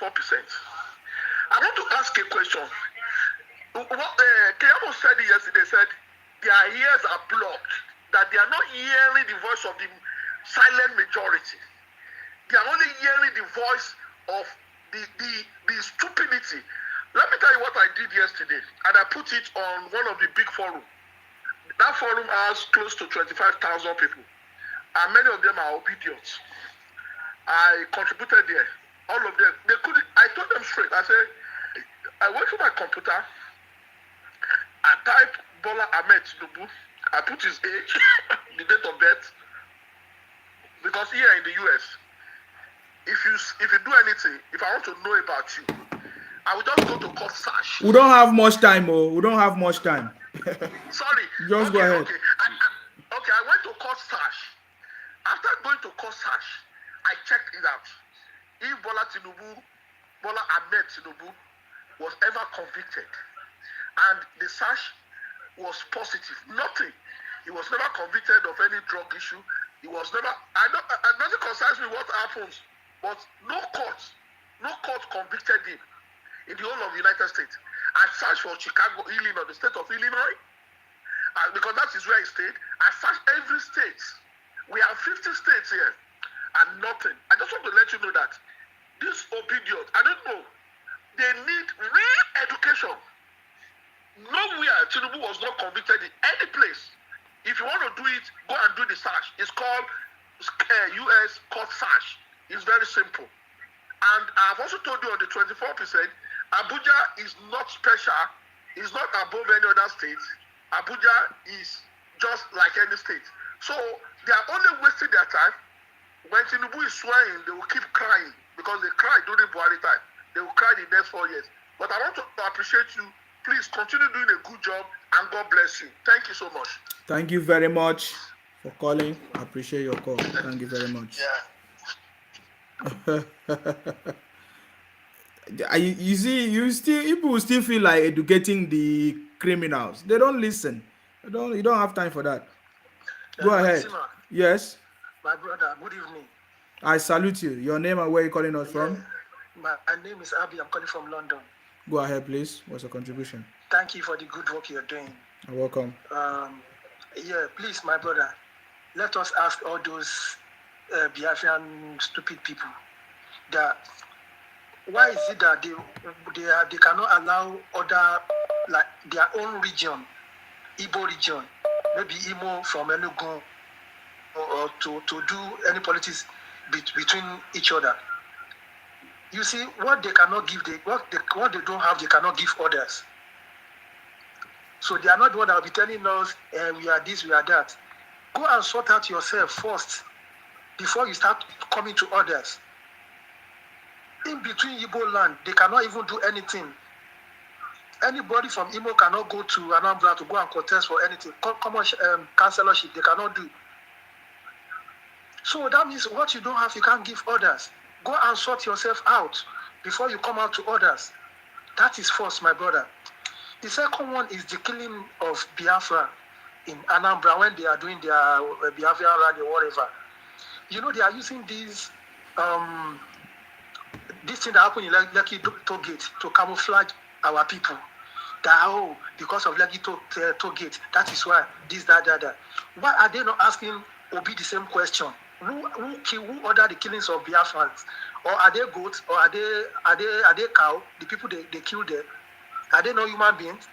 I want to ask a question. What Keyamo said yesterday, said their ears are blocked, that they are not hearing the voice of the silent majority. They are only hearing the voice of the stupidity. Let me tell you what I did yesterday, and I put it on one of the big forums. That forum has close to 25,000 people, and many of them are obedient. I contributed there. All of them, they couldn't. I told them straight. I said, I went to my computer. I typed Bola Ahmed Tinubu. I put his age, the date of death, because here in the US, if you do anything, if I want to know about you, I will just go to court search.
We don't have much time, we don't have much time.
Sorry.
Just go ahead.
Okay. I went to court search. After going to court search, I checked it out. If Bola Ahmed Tinubu was ever convicted, and the search was positive, nothing. He was never convicted of any drug issue. He was never. Nothing concerns me what happens, but no court convicted him in the whole of the United States. I searched for Chicago, Illinois, the state of Illinois, because that is where he stayed. I searched every state. We have 50 states here, and nothing. I just want to let you know that this obedience, I don't know, they need real education. Nowhere Tinubu was not convicted in any place. If you want to do it, go and do the search. It's called U.S. court search. It's very simple. And I've also told you on the 24%, Abuja is not special. It's not above any other state. Abuja is just like any state. So they are only wasting their time. When Tinubu is swearing, they will keep crying because they cried during Buhari time. They will cry the next 4 years. But I want to appreciate you. Please continue doing a good job and God bless you. Thank you so much.
Thank you very much for calling. I appreciate your call. Thank you very much.
Yeah.
You see, people still feel like educating the criminals. They don't listen. You don't have time for that. Go ahead.
Shettima,
Yes.
my brother, good evening.
I salute you. Your name and where you calling us from?
My name is Abi. I'm calling from London.
Go ahead, please. What's your contribution?
Thank you for the good work you're doing.
You're welcome.
Please, my brother, let us ask all those Biafran stupid people that why is it that they cannot allow other, like their own region, Igbo region, maybe Imo from Enugu, or to do any politics between each other. You see, what they cannot give, what they don't have, they cannot give others. So they are not the one that will be telling us, we are this, we are that. Go and sort out yourself first before you start coming to others. in between Igbo land, they cannot even do anything. Anybody from Imo cannot go to Anambra to go and contest for anything. Common councillorship, they cannot do. So that means what you don't have, you can't give others. Go and sort yourself out before you come out to others. That is first, my brother. The second one is the killing of Biafra in Anambra when they are doing their Biafra rally or whatever. You know, they are using these this thing that happened in Lekki toll gate to camouflage our people. That, because of Lekki toll gate, that is why this, that. Why are they not asking Obi the same question? Who ordered the killings of Biafrans? Or are they goats? Or are they cow? The people they killed there, are they not human beings?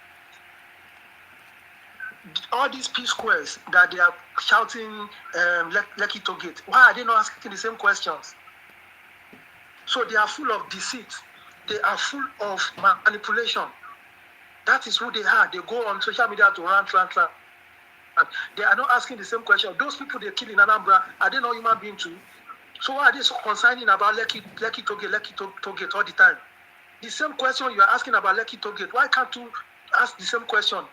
All these peace squares that they are shouting Lekki toll gate, why are they not asking the same questions? So they are full of deceit. They are full of manipulation. That is who they are. They go on social media to rant. They are not asking the same question. Those people they kill in Anambra, are they not human beings too? So why are they so concerning about Lekki toll gate all the time? The same question you are asking about Lekki toll gate, why can't you ask the same question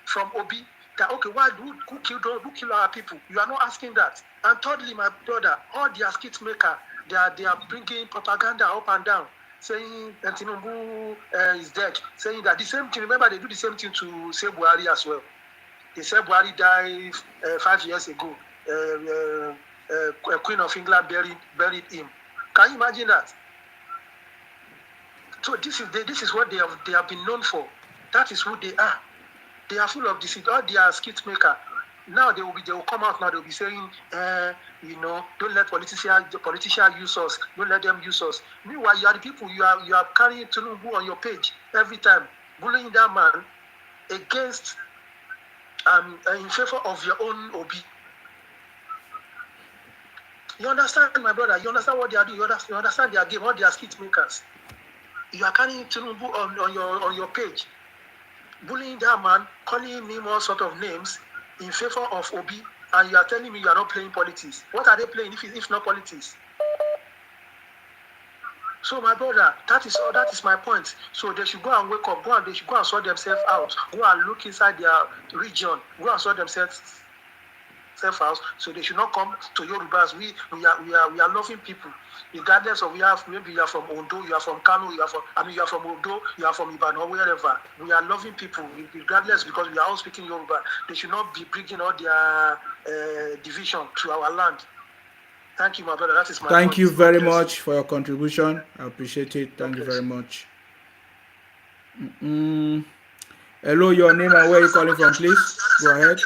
from Obi? That, okay, why who killed our people? You are not asking that. And thirdly, my brother, all their skit maker, they are bringing propaganda up and down, saying that Tinubu is dead, saying that the same thing. Remember, they do the same thing to say Buhari as well. They said Buhari died 5 years ago. Queen of England buried him. Can you imagine that? So this is what they have been known for. That is who they are. They are full of deceit. All they are skit maker. Now they will come out. Now they will be saying, don't let politicians use us. Don't let them use us. Meanwhile, you are the people. You are carrying Tinubu on your page every time, bullying that man against in favor of your own Obi. You understand, my brother? You understand what they are doing? You understand their game? All their skit makers. You are carrying Tinubu on your page, bullying that man, calling him all sort of names in favor of Obi, and you are telling me you are not playing politics. What are they playing if not politics? So, my brother, that is my point. So they should go and wake up. They should go and sort themselves out. Go and look inside their region. Go and sort themselves out. So they should not come to Yorubas. We are loving people, regardless of maybe you are from Ondo, you are from Kano, you are from Ondo, you are from Ibadan or wherever. We are loving people, regardless, because we are all speaking Yoruba. They should not be bringing all their division to our land. Thank you, my brother. That is my point.
Thank you very much for your contribution. I appreciate it. Thank you very much. Hello, your name and where you calling from, please? Go ahead.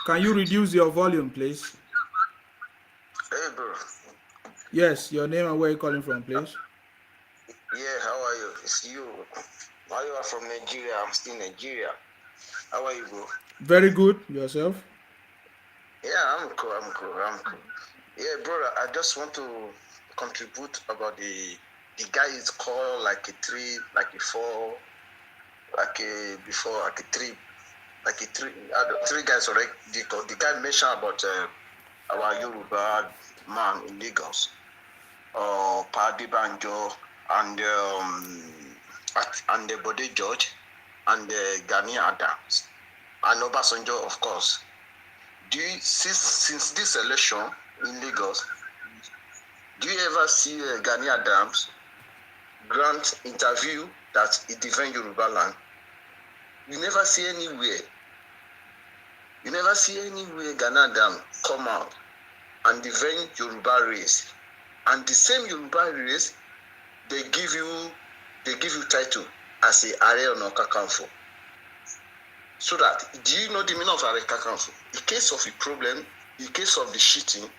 Can you reduce your volume, please?
Hey, bro.
Yes, your name and where you calling from, please?
Yeah, how are you? It's you. Why you are from Nigeria? I'm still in Nigeria. How are you, bro?
Very good. Yourself?
Yeah, I'm cool. Yeah, brother, I just want to contribute about the guy is called like a 3, like a 4, like a before, like a 3, like a 3. Three guys already. The guy mentioned about our Yoruba man in Lagos, Padi Banjo, and the Bode George, and Gani Adams, and Obasanjo, of course. Since this election in Lagos, do you ever see Gani Adams grant interview that he defend Yoruba land? You never see anywhere. Gani Adams come out and defend Yoruba race, and the same Yoruba race they give you title as a Ààrẹ Ọ̀nà Kakanfò. So that, do you know the meaning of Ààrẹ Kakanfò? In case of a problem, in case of the cheating,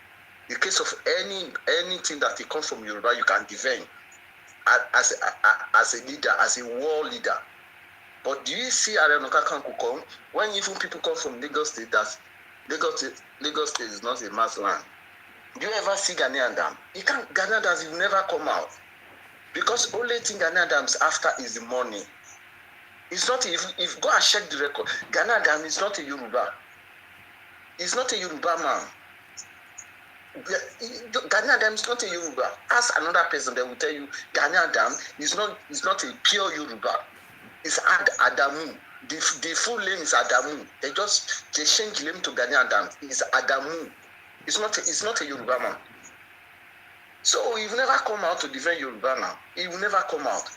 in case of anything that it comes from Yoruba, you can defend as a leader, as a war leader. But do you see Ààrẹ Ọ̀nà Kakanfò come when even people come from Lagos State? That Lagos State is not a mass land. Do you ever see Gani Adams? Gani Adams will never come out, because only thing Gani Adams after is the money. It's not, if go and check the record, Gani Adams is not a Yoruba. He's not a Yoruba man. Ghanaian Dam is not a Yoruba. Ask another person, they will tell you Ghanaian Dam is not a pure Yoruba. It's Adamu. The full name is Adamu. They change the name to Ghanaian Dam. It's Adamu. It's not a Yoruba man. So he will never come out to defend Yoruba now. He will never come out.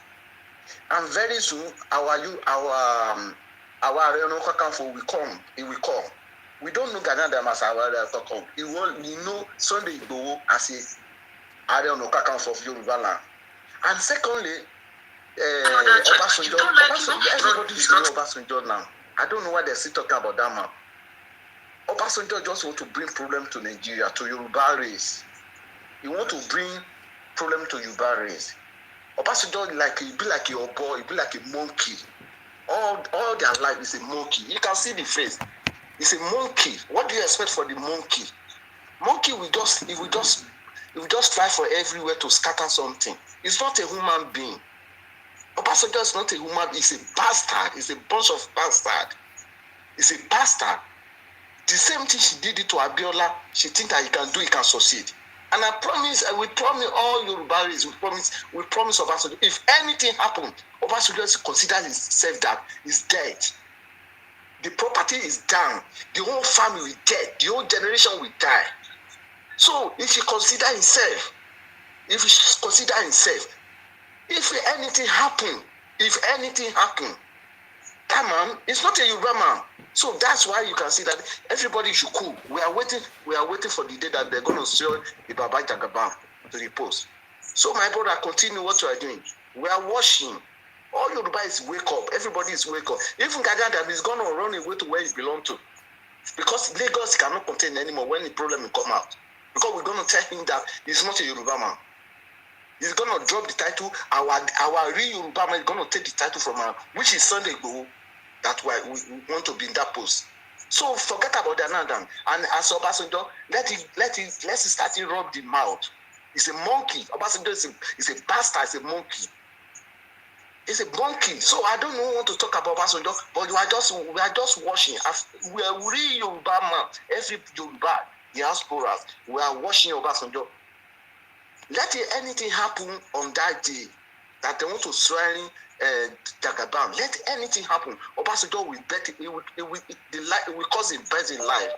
And very soon our Areno Kakanfo will come. He will come. We don't know Ghanaian Dam as our Areno Kakanfo. We know Sunday Igboho as a Areno Kakanfo of Yoruba land. And secondly, Obasanjo, everybody is know Obasanjo now. I don't know why they're still talking about that man. Obasanjo just want to bring problem to Nigeria, to Yoruba race. He want to bring problem to Yoruba race. Obasanjo he be like your boy, he be like a monkey. All their life is a monkey. You can see the face. It's a monkey. What do you expect for the monkey? Monkey will just try for everywhere to scatter something. It's not a human being. Obasanjo is not a human being. It's a bastard. It's a bunch of bastard. It's a bastard. The same thing she did it to Abiola. She think that he can succeed. And we promise all Yoruba race, we promise Obasanjo, if anything happens, Obasanjo considers himself that he's dead. The property is down. The whole family will dead. The whole generation will die. So if he consider himself, if anything happen, that man is not a Yoruba man. So that's why you can see that everybody should cool. We are waiting for the day that they're going to sell the Baba Jagaban to the post. So my brother, continue what you are doing. We are watching. All Yoruba is wake up. Everybody is wake up. Even Ghanaian is going to run away to where he belongs to. Because Lagos cannot contain anymore when the problem will come out. Because we're going to tell him that he's not a Yoruba man. He's going to drop the title. Our real Yoruba man is going to take the title from him, which is Sunday Igboho. That's why we want to be in that post. So forget about the Anandam. And as Obasanjo, let's start to rub the mouth. He's a monkey. Obasanjo is a bastard, he's a monkey. He's a monkey. So I don't want to talk about Obasanjo, but we are just watching. We are real Yoruba man. Every Yoruba, the diasporas, we are watching Obasanjo. Let anything happen on that day that they want to swear Jagaban. Let anything happen. Obasanjo will bet it. It will cause a bet in life.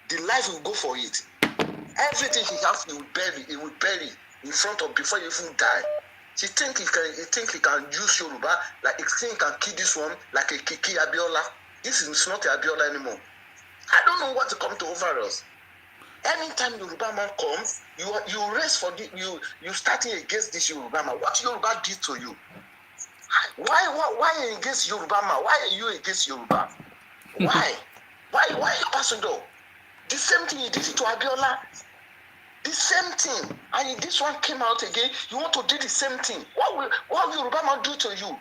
The life will go for it. Everything he has, he will bury in front of before he even die. He think he can use Yoruba, like he think he can kill this one like a Kiki Abiola. This is not Abiola anymore. I don't know what to come to over us. Anytime Yoruba man comes, you race for you starting against this Yoruba man. What Yoruba did to you? Why against Yoruba man? Why are you against Yoruba? Why Obasanjo? The same thing he did to Abiola. The same thing. And this one came out again. You want to do the same thing. What Yoruba man do to you?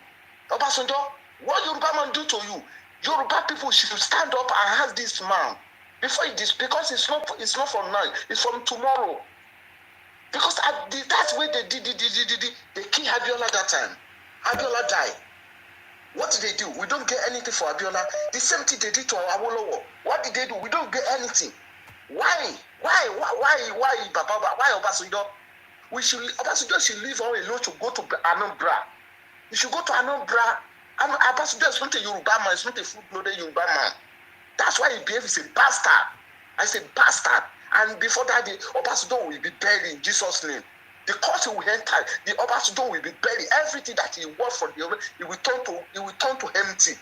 Obasanjo, what Yoruba man do to you? Yoruba people should stand up and ask this man. Because it's not from now, it's from tomorrow. Because that's where they killed Abiola that time. Abiola died. What did they do? We don't get anything for Abiola. The same thing they did to Awolowo. What did they do? We don't get anything. Why Obasanjo? Obasanjo should leave all alone to go to Anambra. You should go to Anambra. And Obasanjo is not a Yoruba man, it's not a full-blooded Yoruba man. That's why he behaves as a bastard. As a bastard. And before that, the Obasanjo will be buried in Jesus' name. The country will enter. The Obasanjo will be buried. Everything that he worked for, it will turn to empty.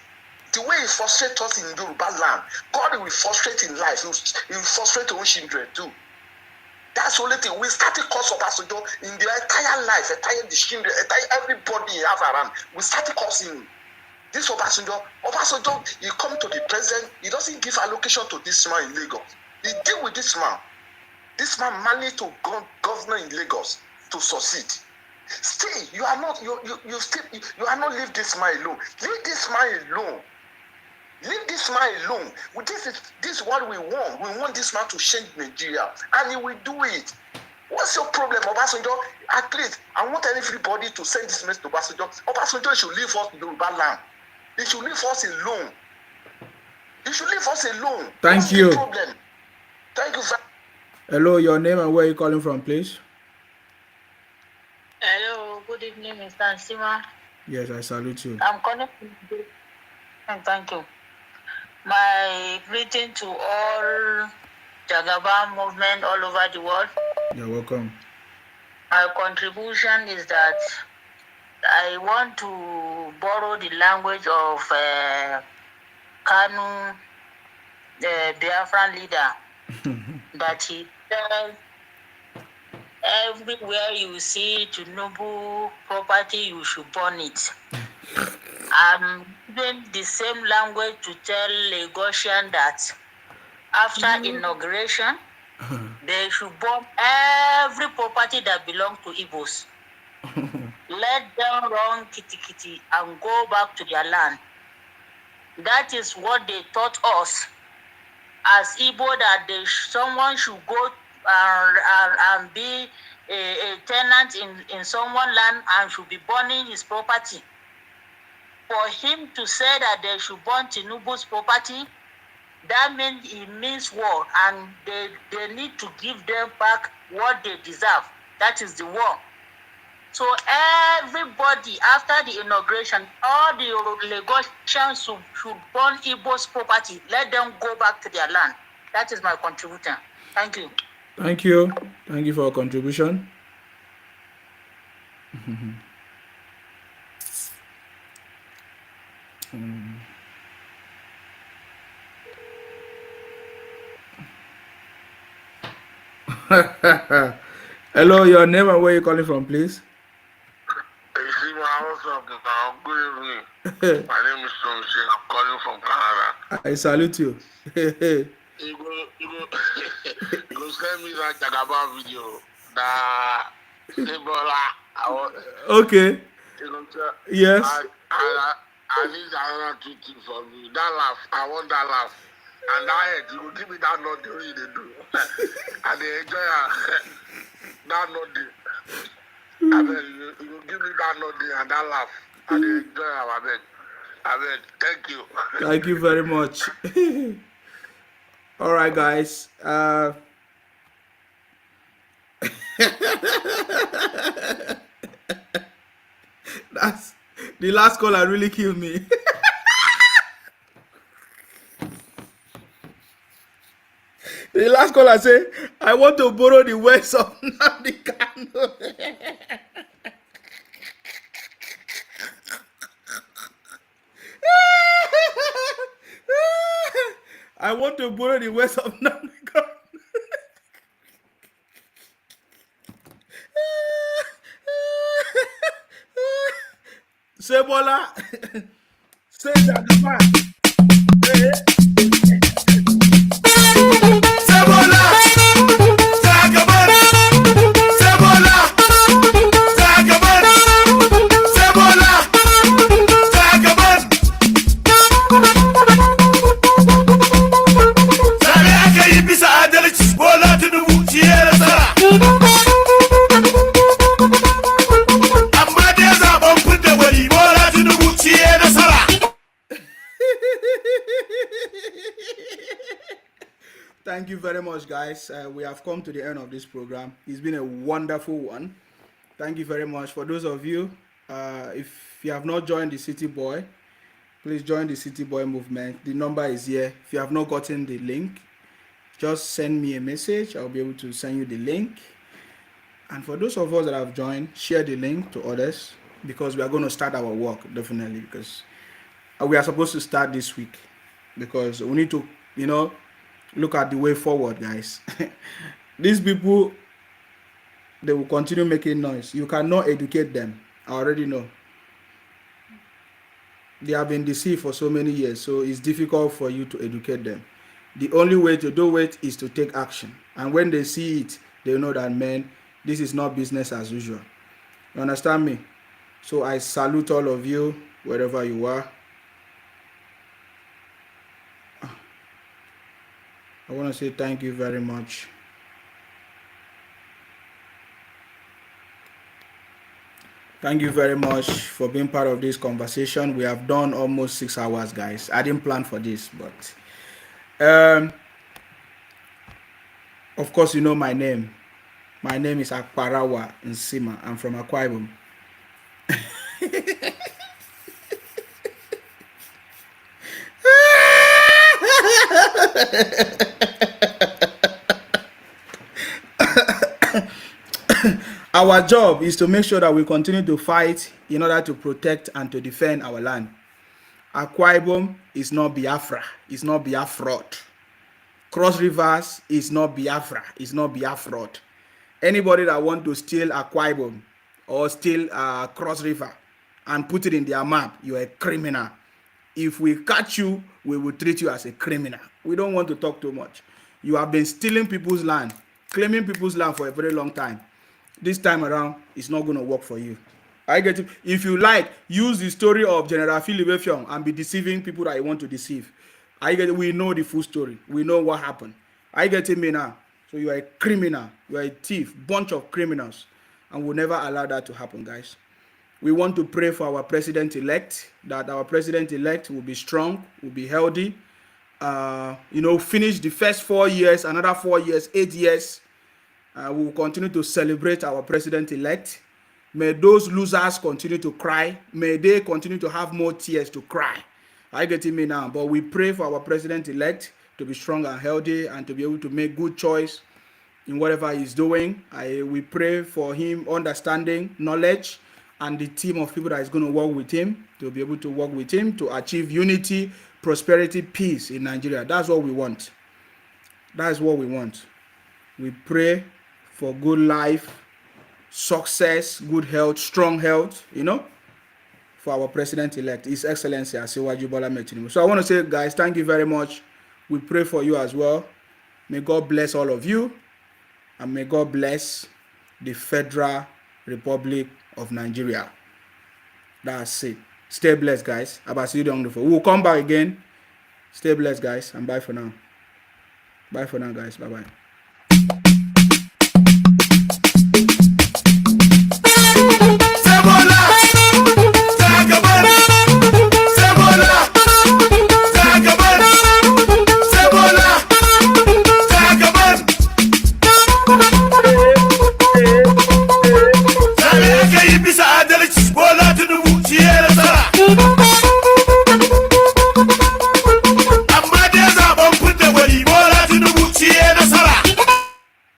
The way he frustrates us in Yoruba land, God will frustrate in life. He will frustrate our children too. That's the only thing. We started cause Obasanjo in the entire life, the children, everybody he have around. We started causing him. This Obasanjo, he come to the president, he doesn't give allocation to this man in Lagos. He deal with this man. This man managed to governor in Lagos to succeed. Still, you are not leave this man alone. Leave this man alone. Leave this man alone. This is what we want. We want this man to change Nigeria, and he will do it. What's your problem, Obasanjo? At least I want everybody to send this message to Obasanjo. Obasanjo should leave us in Yoruba land. He should leave us alone. He should leave us alone.
Thank you.
The problem. Thank you.
Hello, your name and where you calling from, please?
Hello, good evening, Mr. Shettima.
Yes, I salute you.
I'm calling and thank you. My greeting to all Jagaban movement all over the world.
You're welcome.
My contribution is that I want to borrow the language of Kanu, the Biafran leader, that he said, everywhere you see Tinubu property, you should burn it. I'm using the same language to tell Lagosian that after inauguration, they should burn every property that belongs to Igbos. Let them run kitty and go back to their land. That is what they taught us as Igbo, that someone should go and be a tenant in someone's land and should be burning his property. For him to say that they should burn Tinubu's property, that means it means war, and they need to give them back what they deserve. That is the war. So everybody, after the inauguration, all the Lagosians should burn Igbo's property. Let them go back to their land. That is my contribution. Thank you.
Thank you. Thank you for your contribution. Hello, your name and where you calling from, please?
Good evening. My name is Somsi. I'm calling from Canada.
I salute you.
You go send me that Jagaba video. That Ebola.
Okay. Yes.
I need another two things from you. That laugh. I want that laugh. And that head, you will give me that nod the way they do. And they enjoy that nod. I mean, you will give me that nod and that laugh. And they enjoy I mean, thank you.
Thank you very much. All right, guys. That's the last caller really killed me. The last caller say, I want to borrow the words of Nnamdi Kanu. I want to borrow the words of Nnamdi Kanu. Sebola, say that the man. Sebola, Zagaban, Sebola, Zagaban, Sebola, Zagaban. Sare aka yi bisa adalci, Bola Tinubu shi ya nasara. Amma dai zaben fidda wani, Bola Tinubu shi ya nasara. Thank you very much, guys. We have come to the end of this program. It's been a wonderful one. Thank you very much. For those of you, if you have not joined the City Boy, please join the City Boy movement. The number is here. If you have not gotten the link, just send me a message. I'll be able to send you the link. And for those of us that have joined, share the link to others, because we are going to start our work, definitely, because we are supposed to start this week, because we need to, look at the way forward, guys. These people, they will continue making noise. You cannot educate them. I already know. They have been deceived for so many years, so it's difficult for you to educate them. The only way to do it is to take action. And when they see it, they know that, man, this is not business as usual. You understand me? So I salute all of you, wherever you are. I want to say thank you very much. Thank you very much for being part of this conversation. We have done almost 6 hours, guys. I didn't plan for this, but Of course, you know my name. My name is Akparawa Nsima. I'm from Akwa Ibom. Our job is to make sure that we continue to fight in order to protect and to defend our land. Akwa Ibom is not Biafra. It's not Biafra. Cross Rivers is not Biafra. It's not Biafra. Anybody that want to steal Akwa Ibom or steal Cross River and put it in their map, you're a criminal. If we catch you, we will treat you as a criminal. We don't want to talk too much. You have been stealing people's land, claiming people's land for a very long time. This time around, it's not going to work for you. I get it. If you like, use the story of General Philip Effiong and be deceiving people that you want to deceive. I get it. We know the full story. We know what happened. I get it, me now. So you are a criminal. You are a thief. Bunch of criminals. And we'll never allow that to happen, guys. We want to pray for our president-elect, that our president-elect will be strong, will be healthy, finish the first 4 years, another 4 years, 8 years. We will continue to celebrate our president-elect. May those losers continue to cry. May they continue to have more tears to cry. I get it me now. But we pray for our president-elect to be strong and healthy and to be able to make good choice in whatever he's doing. We pray for him understanding, knowledge, and the team of people that is going to work with him, to be able to work with him to achieve unity, prosperity, peace in Nigeria. That's what we want. That's what we want. We pray for good life, success, good health, strong health, for our president-elect, His Excellency Asiwaju Bola Ahmed Tinubu. So I want to say, guys, thank you very much. We pray for you as well. May God bless all of you, and may God bless the Federal Republic of Nigeria. That's it. Stay blessed, guys. See you on the phone. We'll come back again. Stay blessed, guys, and bye for now. Bye for now, guys. Bye-bye.